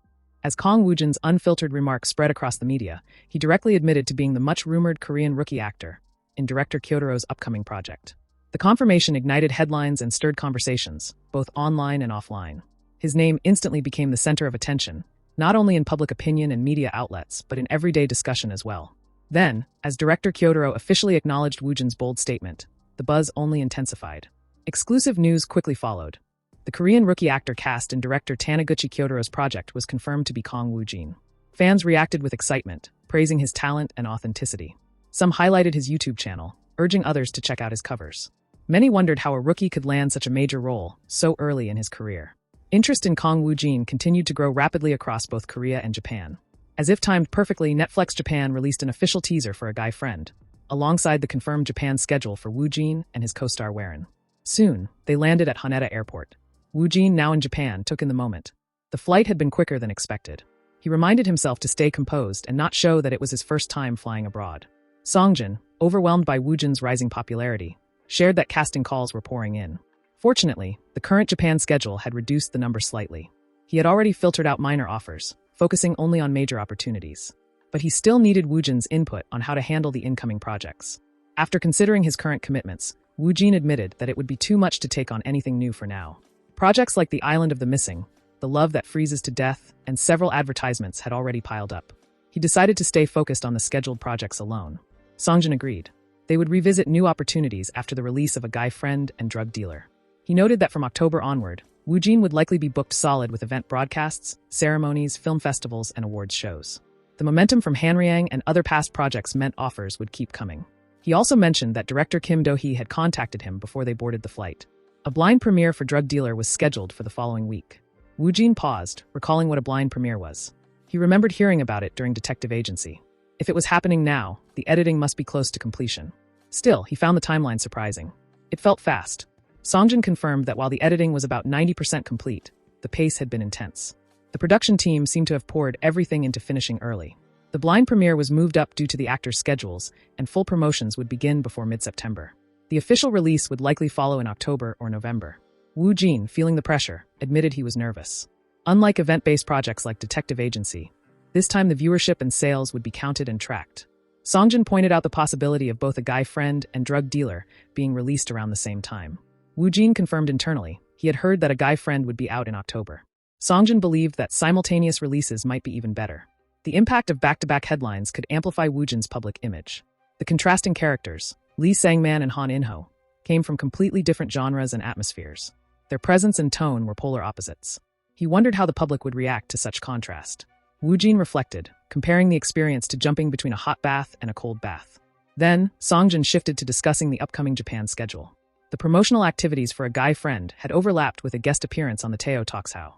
As Kang Woojin's unfiltered remarks spread across the media, he directly admitted to being the much-rumored Korean rookie actor in director Kyotaro's upcoming project. The confirmation ignited headlines and stirred conversations, both online and offline. His name instantly became the center of attention, not only in public opinion and media outlets, but in everyday discussion as well. Then, as director Kyotaro officially acknowledged Woojin's bold statement, the buzz only intensified. Exclusive news quickly followed. The Korean rookie actor cast in director Taniguchi Kyotaro's project was confirmed to be Kang Woojin. Fans reacted with excitement, praising his talent and authenticity. Some highlighted his YouTube channel, urging others to check out his covers. Many wondered how a rookie could land such a major role so early in his career. Interest in Kang Woojin continued to grow rapidly across both Korea and Japan. As if timed perfectly, Netflix Japan released an official teaser for A Guy Friend, alongside the confirmed Japan schedule for Woojin and his co-star Warren. Soon, they landed at Haneda Airport. Woojin, now in Japan, took in the moment. The flight had been quicker than expected. He reminded himself to stay composed and not show that it was his first time flying abroad. Songjin, overwhelmed by Woojin's rising popularity, shared that casting calls were pouring in. Fortunately, the current Japan schedule had reduced the number slightly. He had already filtered out minor offers, focusing only on major opportunities. But he still needed Woojin's input on how to handle the incoming projects. After considering his current commitments, Woojin admitted that it would be too much to take on anything new for now. Projects like The Island of the Missing, The Love That Freezes to Death, and several advertisements had already piled up. He decided to stay focused on the scheduled projects alone. Songjin agreed. They would revisit new opportunities after the release of A Guy Friend and Drug Dealer. He noted that from October onward, Woojin would likely be booked solid with event broadcasts, ceremonies, film festivals, and awards shows. The momentum from Hanryang and other past projects meant offers would keep coming. He also mentioned that director Kim Do-hee had contacted him before they boarded the flight. A blind premiere for Drug Dealer was scheduled for the following week. Woojin paused, recalling what a blind premiere was. He remembered hearing about it during Detective Agency. If it was happening now, the editing must be close to completion. Still, he found the timeline surprising. It felt fast. Songjin confirmed that while the editing was about 90% complete, the pace had been intense. The production team seemed to have poured everything into finishing early. The blind premiere was moved up due to the actors' schedules, and full promotions would begin before mid-September. The official release would likely follow in October or November. Woojin, feeling the pressure, admitted he was nervous. Unlike event-based projects like Detective Agency, this time the viewership and sales would be counted and tracked. Songjin pointed out the possibility of both A Guy Friend and Drug Dealer being released around the same time. Woojin confirmed internally he had heard that A Guy Friend would be out in October. Songjin believed that simultaneous releases might be even better. The impact of back-to-back headlines could amplify Woojin's public image. The contrasting characters, Lee Sang-man and Han In-ho, came from completely different genres and atmospheres. Their presence and tone were polar opposites. He wondered how the public would react to such contrast. Woojin reflected, comparing the experience to jumping between a hot bath and a cold bath. Then, Songjin shifted to discussing the upcoming Japan schedule. The promotional activities for A Guy Friend had overlapped with a guest appearance on the Teo Talks How,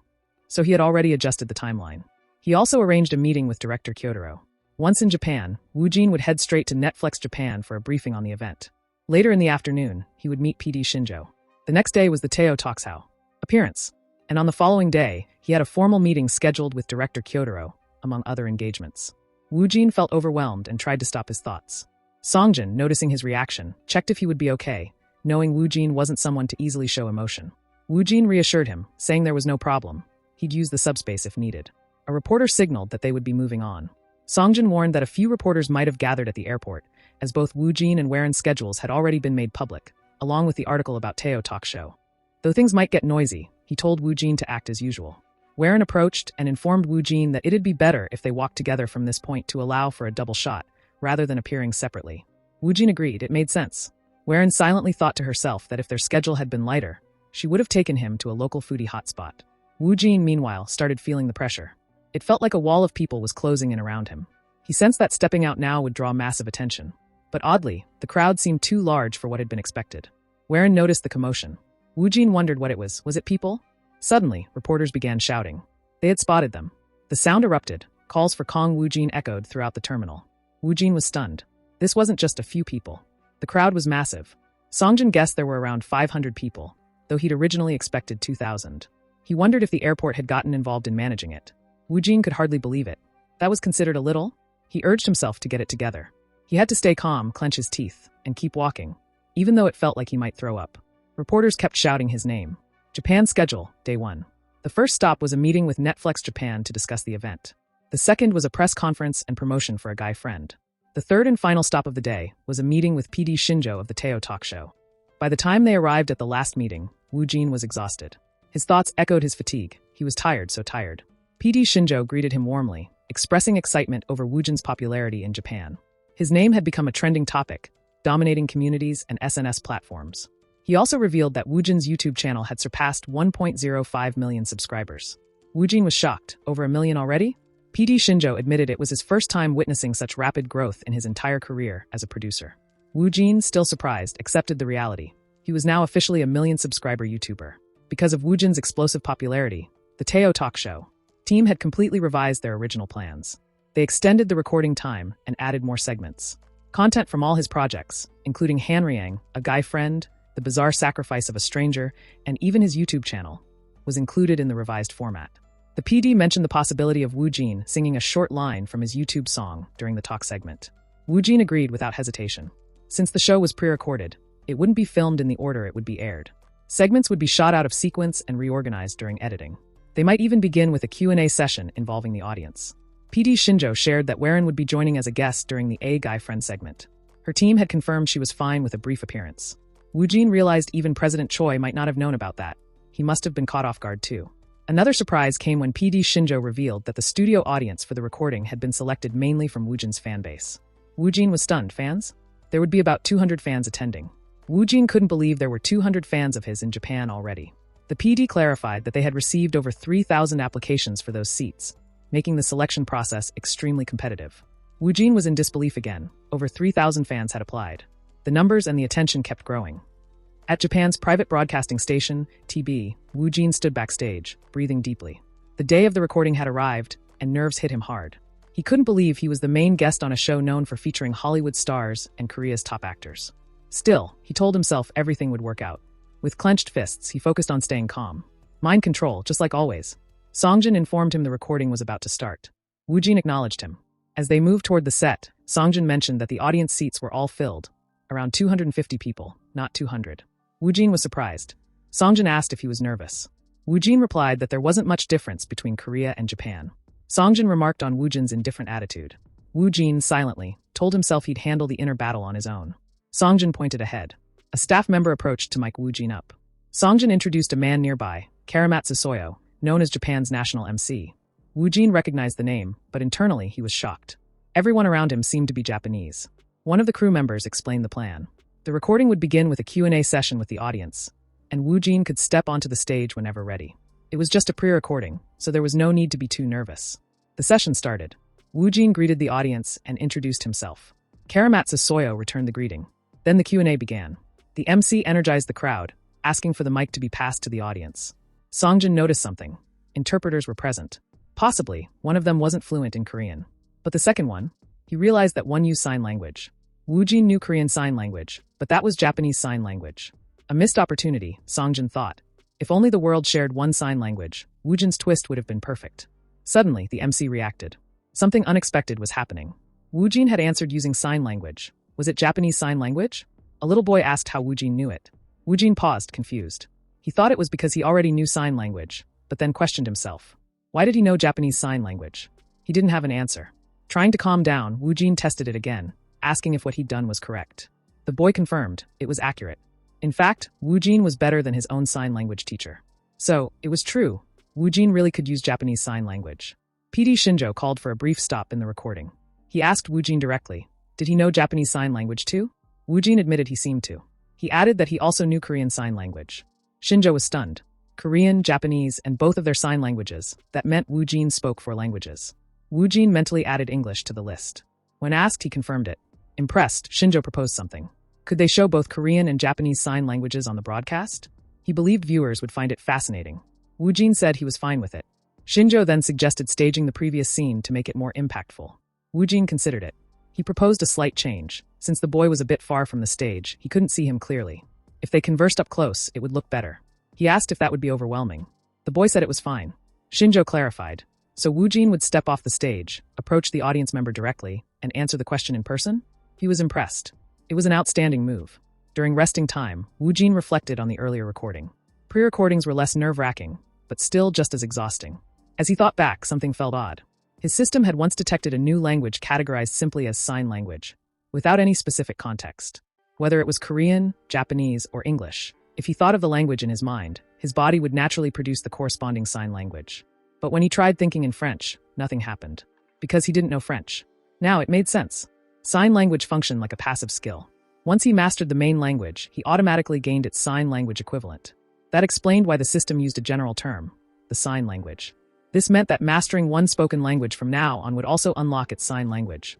so he had already adjusted the timeline. He also arranged a meeting with director Kyotaro. Once in Japan, Woojin would head straight to Netflix Japan for a briefing on the event. Later in the afternoon, he would meet PD Shinjo. The next day was the Teo Talks How appearance, and on the following day, he had a formal meeting scheduled with director Kyotaro, among other engagements. Woojin felt overwhelmed and tried to stop his thoughts. Songjin, noticing his reaction, checked if he would be okay, knowing Woojin wasn't someone to easily show emotion. Woojin reassured him, saying there was no problem. He'd use the subspace if needed. A reporter signaled that they would be moving on. Songjin warned that a few reporters might have gathered at the airport, as both Woojin and Warren's schedules had already been made public, along with the article about Teo Talk Show. Though things might get noisy, he told Woojin to act as usual. Warren approached and informed Woojin that it'd be better if they walked together from this point to allow for a double shot, rather than appearing separately. Woojin agreed, it made sense. Warren silently thought to herself that if their schedule had been lighter, she would have taken him to a local foodie hotspot. Woojin, meanwhile, started feeling the pressure. It felt like a wall of people was closing in around him. He sensed that stepping out now would draw massive attention. But oddly, the crowd seemed too large for what had been expected. Warren noticed the commotion. Woojin wondered what it was. Was it people? Suddenly, reporters began shouting. They had spotted them. The sound erupted. Calls for Kong Woojin echoed throughout the terminal. Woojin was stunned. This wasn't just a few people. The crowd was massive. Songjin guessed there were around 500 people, though he'd originally expected 2,000. He wondered if the airport had gotten involved in managing it. Woojin could hardly believe it. That was considered a little? He urged himself to get it together. He had to stay calm, clench his teeth, and keep walking, even though it felt like he might throw up. Reporters kept shouting his name. Japan schedule, Day 1. The first stop was a meeting with Netflix Japan to discuss the event. The second was a press conference and promotion for a guy friend. The third and final stop of the day was a meeting with PD Shinjo of the Teo talk show. By the time they arrived at the last meeting, Woojin was exhausted. His thoughts echoed his fatigue. He was tired, so tired. PD Shinjo greeted him warmly, expressing excitement over Woojin's popularity in Japan. His name had become a trending topic, dominating communities and SNS platforms. He also revealed that Woojin's YouTube channel had surpassed 1.05 million subscribers. Woojin was shocked. Over 1 million already? PD Shinjo admitted it was his first time witnessing such rapid growth in his entire career as a producer. Woojin, still surprised, accepted the reality. He was now officially a 1 million subscriber YouTuber. Because of Woojin's explosive popularity, the Teo talk show team had completely revised their original plans. They extended the recording time and added more segments. Content from all his projects, including Hanryang, A Guy Friend, The Bizarre Sacrifice of a Stranger, and even his YouTube channel, was included in the revised format. The PD mentioned the possibility of Woojin singing a short line from his YouTube song during the talk segment. Woojin agreed without hesitation. Since the show was pre-recorded, it wouldn't be filmed in the order it would be aired. Segments would be shot out of sequence and reorganized during editing. They might even begin with a Q&A session involving the audience. PD Shinjo shared that Warren would be joining as a guest during the A Guy Friend segment. Her team had confirmed she was fine with a brief appearance. Woojin realized even President Choi might not have known about that. He must have been caught off guard too. Another surprise came when PD Shinjo revealed that the studio audience for the recording had been selected mainly from Woojin's fanbase. Woojin was stunned. Fans? There would be about 200 fans attending. Woojin couldn't believe there were 200 fans of his in Japan already. The PD clarified that they had received over 3,000 applications for those seats, making the selection process extremely competitive. Woojin was in disbelief again. Over 3,000 fans had applied. The numbers and the attention kept growing. At Japan's private broadcasting station, TB, Woojin stood backstage, breathing deeply. The day of the recording had arrived, and nerves hit him hard. He couldn't believe he was the main guest on a show known for featuring Hollywood stars and Korea's top actors. Still, he told himself everything would work out. With clenched fists, he focused on staying calm. Mind control, just like always. Songjin informed him the recording was about to start. Woojin acknowledged him. As they moved toward the set, Songjin mentioned that the audience seats were all filled. Around 250 people, not 200. Woojin was surprised. Songjin asked if he was nervous. Woojin replied that there wasn't much difference between Korea and Japan. Songjin remarked on Woojin's indifferent attitude. Woojin, silently, told himself he'd handle the inner battle on his own. Songjin pointed ahead. A staff member approached to mic Woojin up. Songjin introduced a man nearby, Karamatsu Soyo, known as Japan's national MC. Woojin recognized the name, but internally he was shocked. Everyone around him seemed to be Japanese. One of the crew members explained the plan. The recording would begin with a Q&A session with the audience, and Woojin could step onto the stage whenever ready. It was just a pre-recording, so there was no need to be too nervous. The session started. Woojin greeted the audience and introduced himself. Karamatsu Soyo returned the greeting. Then the Q&A began. The MC energized the crowd, asking for the mic to be passed to the audience. Songjin noticed something. Interpreters were present. Possibly, one of them wasn't fluent in Korean. But the second one? He realized that one used sign language. Woojin knew Korean Sign Language, but that was Japanese Sign Language. A missed opportunity, Songjin thought. If only the world shared one sign language, Woojin's twist would have been perfect. Suddenly, the MC reacted. Something unexpected was happening. Woojin had answered using sign language. Was it Japanese Sign Language? A little boy asked how Woojin knew it. Woojin paused, confused. He thought it was because he already knew sign language, but then questioned himself. Why did he know Japanese Sign Language? He didn't have an answer. Trying to calm down, Woojin tested it again, asking if what he'd done was correct. The boy confirmed it was accurate. In fact, Woojin was better than his own sign language teacher. So, it was true. Woojin really could use Japanese Sign Language. PD Shinjo called for a brief stop in the recording. He asked Woojin directly, did he know Japanese Sign Language too? Woojin admitted he seemed to. He added that he also knew Korean Sign Language. Shinjo was stunned. Korean, Japanese, and both of their sign languages. That meant Woojin spoke 4 languages. Woojin mentally added English to the list. When asked, he confirmed it. Impressed, Shinjo proposed something. Could they show both Korean and Japanese sign languages on the broadcast? He believed viewers would find it fascinating. Woojin said he was fine with it. Shinjo then suggested staging the previous scene to make it more impactful. Woojin considered it. He proposed a slight change. Since the boy was a bit far from the stage, he couldn't see him clearly. If they conversed up close, it would look better. He asked if that would be overwhelming. The boy said it was fine. Shinjo clarified. So Woojin would step off the stage, approach the audience member directly, and answer the question in person? He was impressed. It was an outstanding move. During resting time, Woojin reflected on the earlier recording. Pre-recordings were less nerve-wracking, but still just as exhausting. As he thought back, something felt odd. His system had once detected a new language categorized simply as sign language, without any specific context. Whether it was Korean, Japanese, or English, if he thought of the language in his mind, his body would naturally produce the corresponding sign language. But when he tried thinking in French, nothing happened. Because he didn't know French. Now it made sense. Sign language functioned like a passive skill. Once he mastered the main language, he automatically gained its sign language equivalent. That explained why the system used a general term, the sign language. This meant that mastering one spoken language from now on would also unlock its sign language.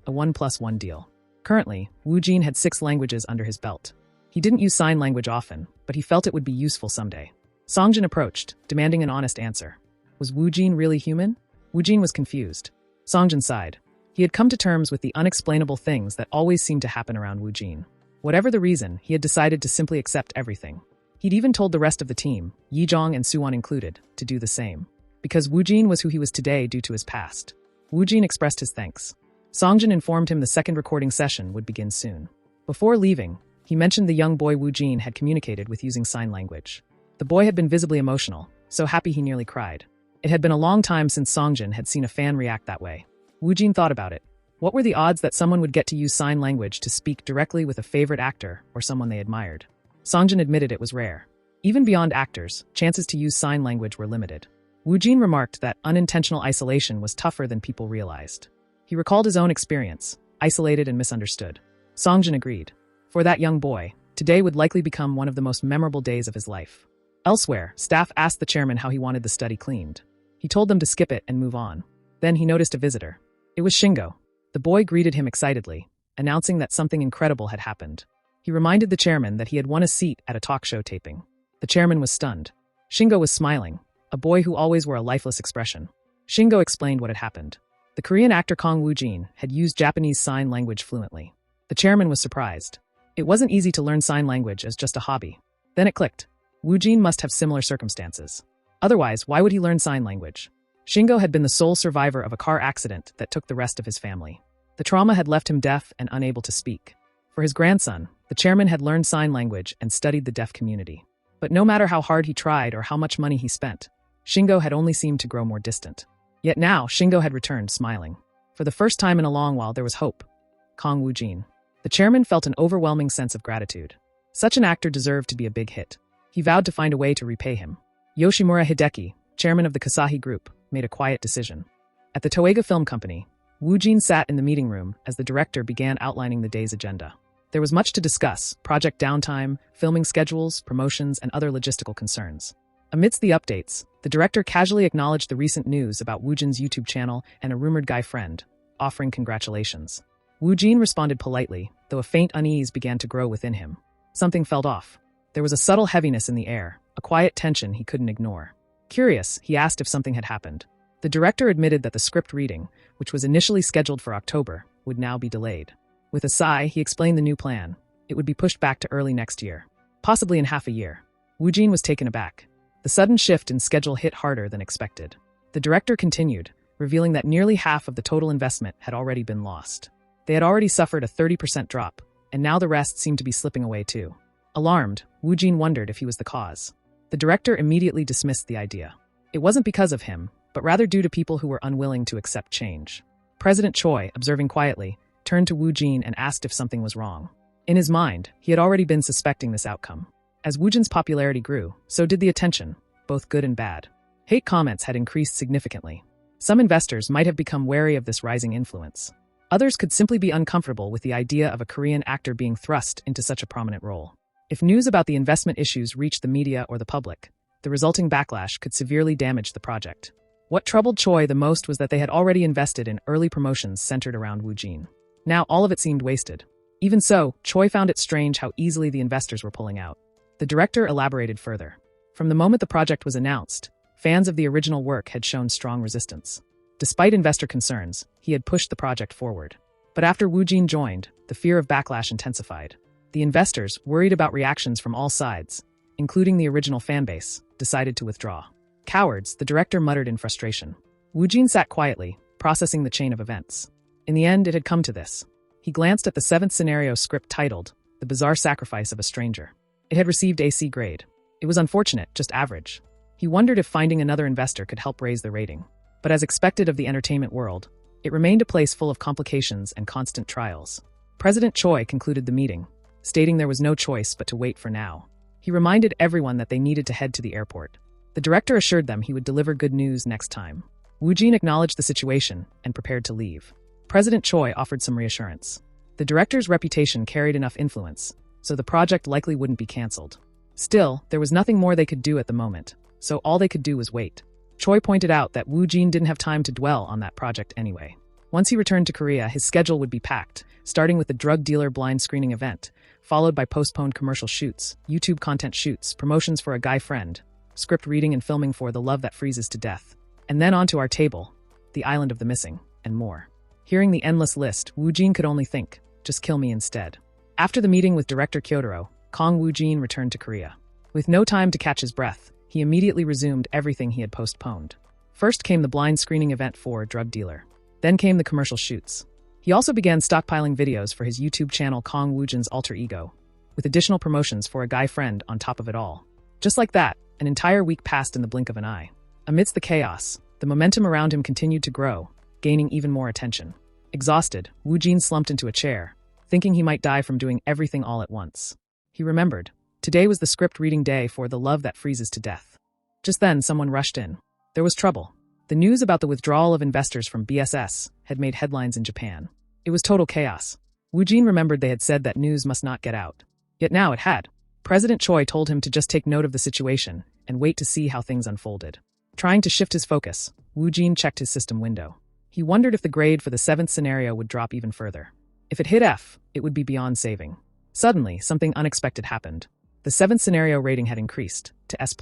A 1+1 deal. Currently, Woojin had 6 languages under his belt. He didn't use sign language often, but he felt it would be useful someday. Songjin approached, demanding an honest answer. Was Woojin really human? Woojin was confused. Songjin sighed. He had come to terms with the unexplainable things that always seemed to happen around Woojin. Whatever the reason, he had decided to simply accept everything. He'd even told the rest of the team, Yijong and Suwon included, to do the same. Because Woojin was who he was today due to his past. Woojin expressed his thanks. Songjin informed him the second recording session would begin soon. Before leaving, he mentioned the young boy Woojin had communicated with using sign language. The boy had been visibly emotional, so happy he nearly cried. It had been a long time since Songjin had seen a fan react that way. Woojin thought about it. What were the odds that someone would get to use sign language to speak directly with a favorite actor or someone they admired? Songjin admitted it was rare. Even beyond actors, chances to use sign language were limited. Woojin remarked that unintentional isolation was tougher than people realized. He recalled his own experience, isolated and misunderstood. Songjin agreed. For that young boy, today would likely become one of the most memorable days of his life. Elsewhere, staff asked the chairman how he wanted the study cleaned. He told them to skip it and move on. Then he noticed a visitor. It was Shingo. The boy greeted him excitedly, announcing that something incredible had happened. He reminded the chairman that he had won a seat at a talk show taping. The chairman was stunned. Shingo was smiling, a boy who always wore a lifeless expression. Shingo explained what had happened. The Korean actor Kong Woojin had used Japanese sign language fluently. The chairman was surprised. It wasn't easy to learn sign language as just a hobby. Then it clicked. Woojin must have similar circumstances. Otherwise, why would he learn sign language? Shingo had been the sole survivor of a car accident that took the rest of his family. The trauma had left him deaf and unable to speak. For his grandson, the chairman had learned sign language and studied the deaf community. But no matter how hard he tried or how much money he spent, Shingo had only seemed to grow more distant. Yet now, Shingo had returned, smiling. For the first time in a long while, there was hope. Kong Woojin. The chairman felt an overwhelming sense of gratitude. Such an actor deserved to be a big hit. He vowed to find a way to repay him. Yoshimura Hideki, chairman of the Kasahi Group, made a quiet decision. At the Toega Film Company, Woojin sat in the meeting room as the director began outlining the day's agenda. There was much to discuss: project downtime, filming schedules, promotions, and other logistical concerns. Amidst the updates, the director casually acknowledged the recent news about Woojin's YouTube channel and a rumored guy friend, offering congratulations. Woojin responded politely, though a faint unease began to grow within him. Something felt off. There was a subtle heaviness in the air, a quiet tension he couldn't ignore. Curious, he asked if something had happened. The director admitted that the script reading, which was initially scheduled for October, would now be delayed. With a sigh, he explained the new plan. It would be pushed back to early next year. Possibly in half a year. Woojin was taken aback. The sudden shift in schedule hit harder than expected. The director continued, revealing that nearly half of the total investment had already been lost. They had already suffered a 30% drop, and now the rest seemed to be slipping away too. Alarmed, Woojin wondered if he was the cause. The director immediately dismissed the idea. It wasn't because of him, but rather due to people who were unwilling to accept change. President Choi, observing quietly, turned to Woojin and asked if something was wrong. In his mind, he had already been suspecting this outcome. As Woojin's popularity grew, so did the attention, both good and bad. Hate comments had increased significantly. Some investors might have become wary of this rising influence. Others could simply be uncomfortable with the idea of a Korean actor being thrust into such a prominent role. If news about the investment issues reached the media or the public, the resulting backlash could severely damage the project. What troubled Choi the most was that they had already invested in early promotions centered around Woojin. Now all of it seemed wasted. Even so, Choi found it strange how easily the investors were pulling out. The director elaborated further. From the moment the project was announced, fans of the original work had shown strong resistance. Despite investor concerns, he had pushed the project forward. But after Woo Jin joined, the fear of backlash intensified. The investors, worried about reactions from all sides, including the original fanbase, decided to withdraw. Cowards, the director muttered in frustration. Woo Jin sat quietly, processing the chain of events. In the end, it had come to this. He glanced at the 7th scenario script titled, The Bizarre Sacrifice of a Stranger. It had received a C grade. It was unfortunate, just average. He wondered if finding another investor could help raise the rating. But as expected of the entertainment world, it remained a place full of complications and constant trials. President Choi concluded the meeting, stating there was no choice but to wait for now. He reminded everyone that they needed to head to the airport. The director assured them he would deliver good news next time. Woo Jin acknowledged the situation and prepared to leave. President Choi offered some reassurance. The director's reputation carried enough influence, so the project likely wouldn't be cancelled. Still, there was nothing more they could do at the moment, so all they could do was wait. Choi pointed out that Woo Jin didn't have time to dwell on that project anyway. Once he returned to Korea, his schedule would be packed, starting with the drug dealer blind screening event, followed by postponed commercial shoots, YouTube content shoots, promotions for a guy friend, script reading and filming for The Love That Freezes to Death, and then onto Our Table, The Island of the Missing, and more. Hearing the endless list, Woo Jin could only think, just kill me instead. After the meeting with director Kyotaro, Kang Woo Jin returned to Korea. With no time to catch his breath, he immediately resumed everything he had postponed. First came the blind screening event for Drug Dealer. Then came the commercial shoots. He also began stockpiling videos for his YouTube channel Kang Woo Jin's Alter Ego, with additional promotions for a guy friend on top of it all. Just like that, an entire week passed in the blink of an eye. Amidst the chaos, the momentum around him continued to grow, gaining even more attention. Exhausted, Woo Jin slumped into a chair, thinking he might die from doing everything all at once. He remembered. Today was the script reading day for The Love That Freezes to Death. Just then, someone rushed in. There was trouble. The news about the withdrawal of investors from BSS had made headlines in Japan. It was total chaos. Woo Jin remembered they had said that news must not get out. Yet now it had. President Choi told him to just take note of the situation and wait to see how things unfolded. Trying to shift his focus, Woo Jin checked his system window. He wondered if the grade for the 7th scenario would drop even further. If it hit F, it would be beyond saving. Suddenly, something unexpected happened. The 7th scenario rating had increased to S+.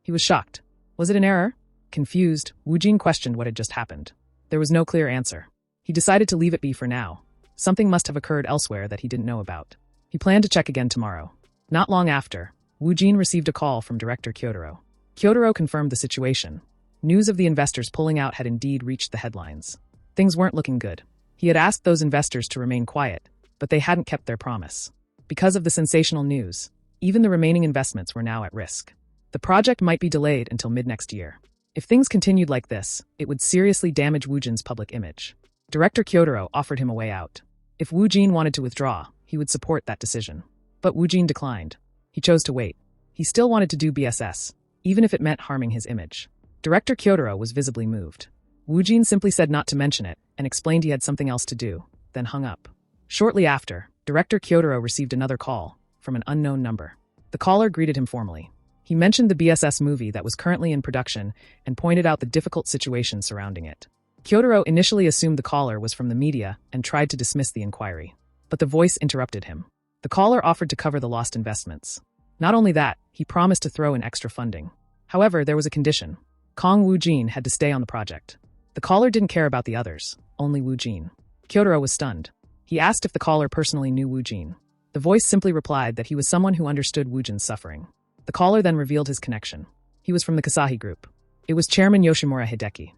He was shocked. Was it an error? Confused, Woo Jin questioned what had just happened. There was no clear answer. He decided to leave it be for now. Something must have occurred elsewhere that he didn't know about. He planned to check again tomorrow. Not long after, Woo Jin received a call from director Kyotaro. Kyotaro confirmed the situation. News of the investors pulling out had indeed reached the headlines. Things weren't looking good. He had asked those investors to remain quiet, but they hadn't kept their promise. Because of the sensational news, even the remaining investments were now at risk. The project might be delayed until mid-next year. If things continued like this, it would seriously damage Woo Jin's public image. Director Kyotaro offered him a way out. If Woo Jin wanted to withdraw, he would support that decision. But Woo Jin declined. He chose to wait. He still wanted to do BSS, even if it meant harming his image. Director Kyotaro was visibly moved. Woo Jin simply said not to mention it and explained he had something else to do, then hung up. Shortly after, Director Kyotaro received another call from an unknown number. The caller greeted him formally. He mentioned the BSS movie that was currently in production and pointed out the difficult situation surrounding it. Kyotaro initially assumed the caller was from the media and tried to dismiss the inquiry. But the voice interrupted him. The caller offered to cover the lost investments. Not only that, he promised to throw in extra funding. However, there was a condition. Kang Woo Jin had to stay on the project. The caller didn't care about the others, only Woo Jin. Kyotaro was stunned. He asked if the caller personally knew Woo Jin. The voice simply replied that he was someone who understood Woo Jin's suffering. The caller then revealed his connection. He was from the Kasahi Group. It was Chairman Yoshimura Hideki.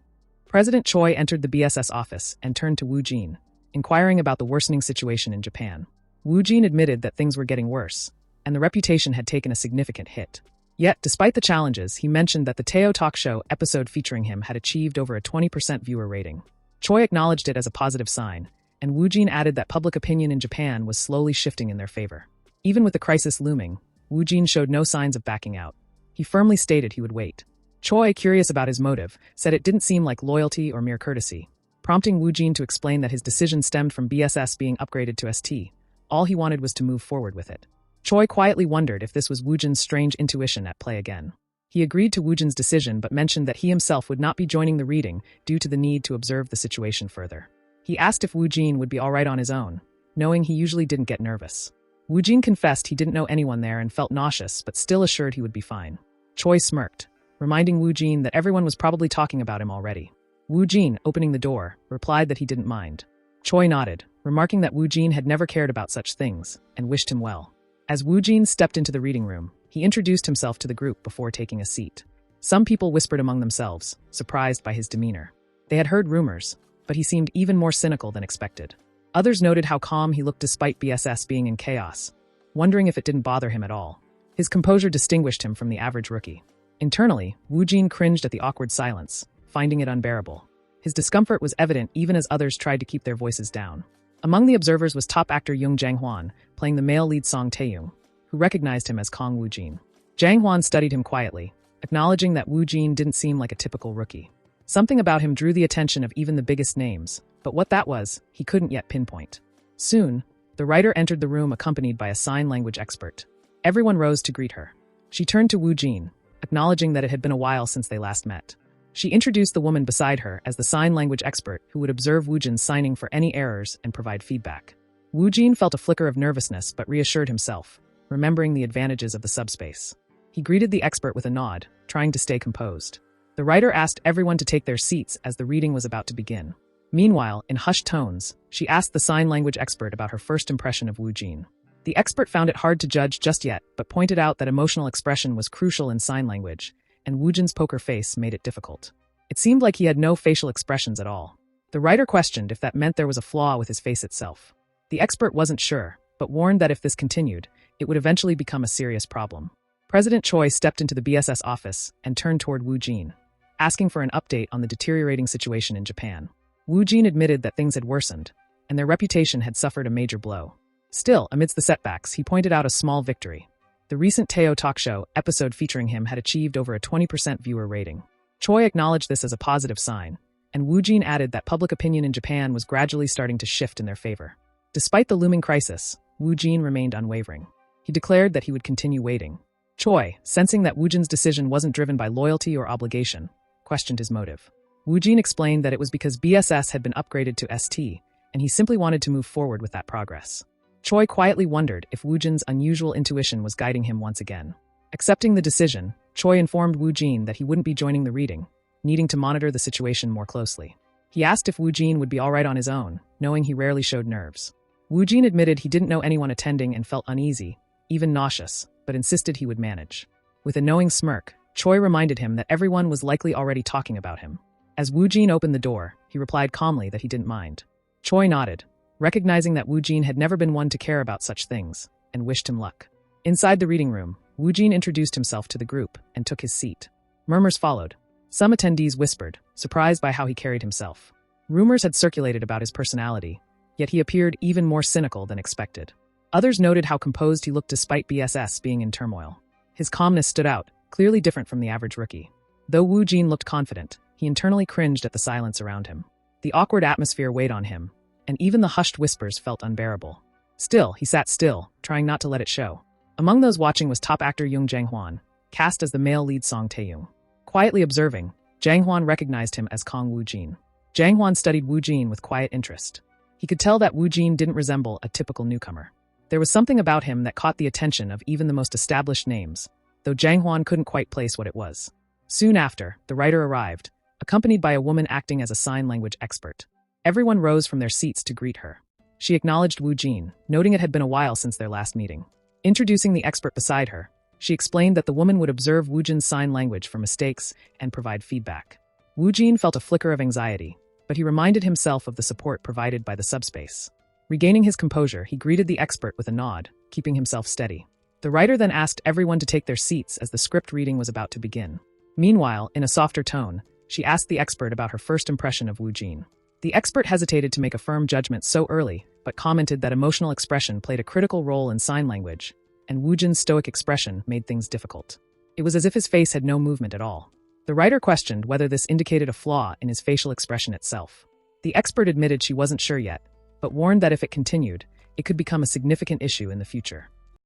President Choi entered the BSS office and turned to Woo Jin, inquiring about the worsening situation in Japan. Woo Jin admitted that things were getting worse, and the reputation had taken a significant hit. Yet, despite the challenges, he mentioned that the Teo Talk Show episode featuring him had achieved over a 20% viewer rating. Choi acknowledged it as a positive sign, and Woo Jin added that public opinion in Japan was slowly shifting in their favor. Even with the crisis looming, Woo Jin showed no signs of backing out. He firmly stated he would wait. Choi, curious about his motive, said it didn't seem like loyalty or mere courtesy, prompting Woo Jin to explain that his decision stemmed from BSS being upgraded to ST. All he wanted was to move forward with it. Choi quietly wondered if this was Woo Jin's strange intuition at play again. He agreed to Woo Jin's decision but mentioned that he himself would not be joining the reading due to the need to observe the situation further. He asked if Woo Jin would be alright on his own, knowing he usually didn't get nervous. Wu Jin confessed he didn't know anyone there and felt nauseous, but still assured he would be fine. Choi smirked, reminding Wu Jin that everyone was probably talking about him already. Wu Jin, opening the door, replied that he didn't mind. Choi nodded, remarking that Wu Jin had never cared about such things, and wished him well. As Wu Jin stepped into the reading room, he introduced himself to the group before taking a seat. Some people whispered among themselves, surprised by his demeanor. They had heard rumors, but he seemed even more cynical than expected. Others noted how calm he looked despite BSS being in chaos, wondering if it didn't bother him at all. His composure distinguished him from the average rookie. Internally, Wu Jin cringed at the awkward silence, finding it unbearable. His discomfort was evident even as others tried to keep their voices down. Among the observers was top actor Young Jang-hwan, playing the male lead Song Tae-young, who recognized him as Kong Wu Jin. Jang-hwan studied him quietly, acknowledging that Wu Jin didn't seem like a typical rookie. Something about him drew the attention of even the biggest names, but what that was, he couldn't yet pinpoint. Soon, the writer entered the room accompanied by a sign language expert. Everyone rose to greet her. She turned to Wu Jin, acknowledging that it had been a while since they last met. She introduced the woman beside her as the sign language expert who would observe Wu Jin's signing for any errors and provide feedback. Wu Jin felt a flicker of nervousness but reassured himself, remembering the advantages of the subspace. He greeted the expert with a nod, trying to stay composed. The writer asked everyone to take their seats as the reading was about to begin. Meanwhile, in hushed tones, she asked the sign language expert about her first impression of Wu Jin. The expert found it hard to judge just yet, but pointed out that emotional expression was crucial in sign language, and Wu Jin's poker face made it difficult. It seemed like he had no facial expressions at all. The writer questioned if that meant there was a flaw with his face itself. The expert wasn't sure, but warned that if this continued, it would eventually become a serious problem. President Choi stepped into the BSS office and turned toward Wu Jin, asking for an update on the deteriorating situation in Japan. Wu Jin admitted that things had worsened, and their reputation had suffered a major blow. Still, amidst the setbacks, he pointed out a small victory. The recent Teo talk show episode featuring him had achieved over a 20% viewer rating. Choi acknowledged this as a positive sign, and Wu Jin added that public opinion in Japan was gradually starting to shift in their favor. Despite the looming crisis, Wu Jin remained unwavering. He declared that he would continue waiting. Choi, sensing that Wu Jin's decision wasn't driven by loyalty or obligation, questioned his motive. Wu Jin explained that it was because BSS had been upgraded to ST, and he simply wanted to move forward with that progress. Choi quietly wondered if Wu Jin's unusual intuition was guiding him once again. Accepting the decision, Choi informed Wu Jin that he wouldn't be joining the reading, needing to monitor the situation more closely. He asked if Wu Jin would be all right on his own, knowing he rarely showed nerves. Wu Jin admitted he didn't know anyone attending and felt uneasy, even nauseous, but insisted he would manage. With a knowing smirk, Choi reminded him that everyone was likely already talking about him. As Wu Jin opened the door, he replied calmly that he didn't mind. Choi nodded, recognizing that Wu Jin had never been one to care about such things, and wished him luck. Inside the reading room, Wu Jin introduced himself to the group and took his seat. Murmurs followed. Some attendees whispered, surprised by how he carried himself. Rumors had circulated about his personality, yet he appeared even more cynical than expected. Others noted how composed he looked despite BSS being in turmoil. His calmness stood out, clearly different from the average rookie. Though Wu Jin looked confident, he internally cringed at the silence around him. The awkward atmosphere weighed on him, and even the hushed whispers felt unbearable. Still, he sat still, trying not to let it show. Among those watching was top actor Young Jang-hwan, cast as the male lead Song Tae-young. Quietly observing, Jang-hwan recognized him as Kong Wu Jin. Jang-hwan studied Wu Jin with quiet interest. He could tell that Wu Jin didn't resemble a typical newcomer. There was something about him that caught the attention of even the most established names, though Jang-hwan couldn't quite place what it was. Soon after, the writer arrived, accompanied by a woman acting as a sign language expert. Everyone rose from their seats to greet her. She acknowledged Wu Jin, noting it had been a while since their last meeting. Introducing the expert beside her, she explained that the woman would observe Wu Jin's sign language for mistakes and provide feedback. Wu Jin felt a flicker of anxiety, but he reminded himself of the support provided by the subspace. Regaining his composure, he greeted the expert with a nod, keeping himself steady. The writer then asked everyone to take their seats as the script reading was about to begin. Meanwhile, in a softer tone, she asked the expert about her first impression of Wu Jin. The expert hesitated to make a firm judgment so early, but commented that emotional expression played a critical role in sign language, and Wu Jin's stoic expression made things difficult. It was as if his face had no movement at all. The writer questioned whether this indicated a flaw in his facial expression itself. The expert admitted she wasn't sure yet, but warned that if it continued, it could become a significant issue in the future.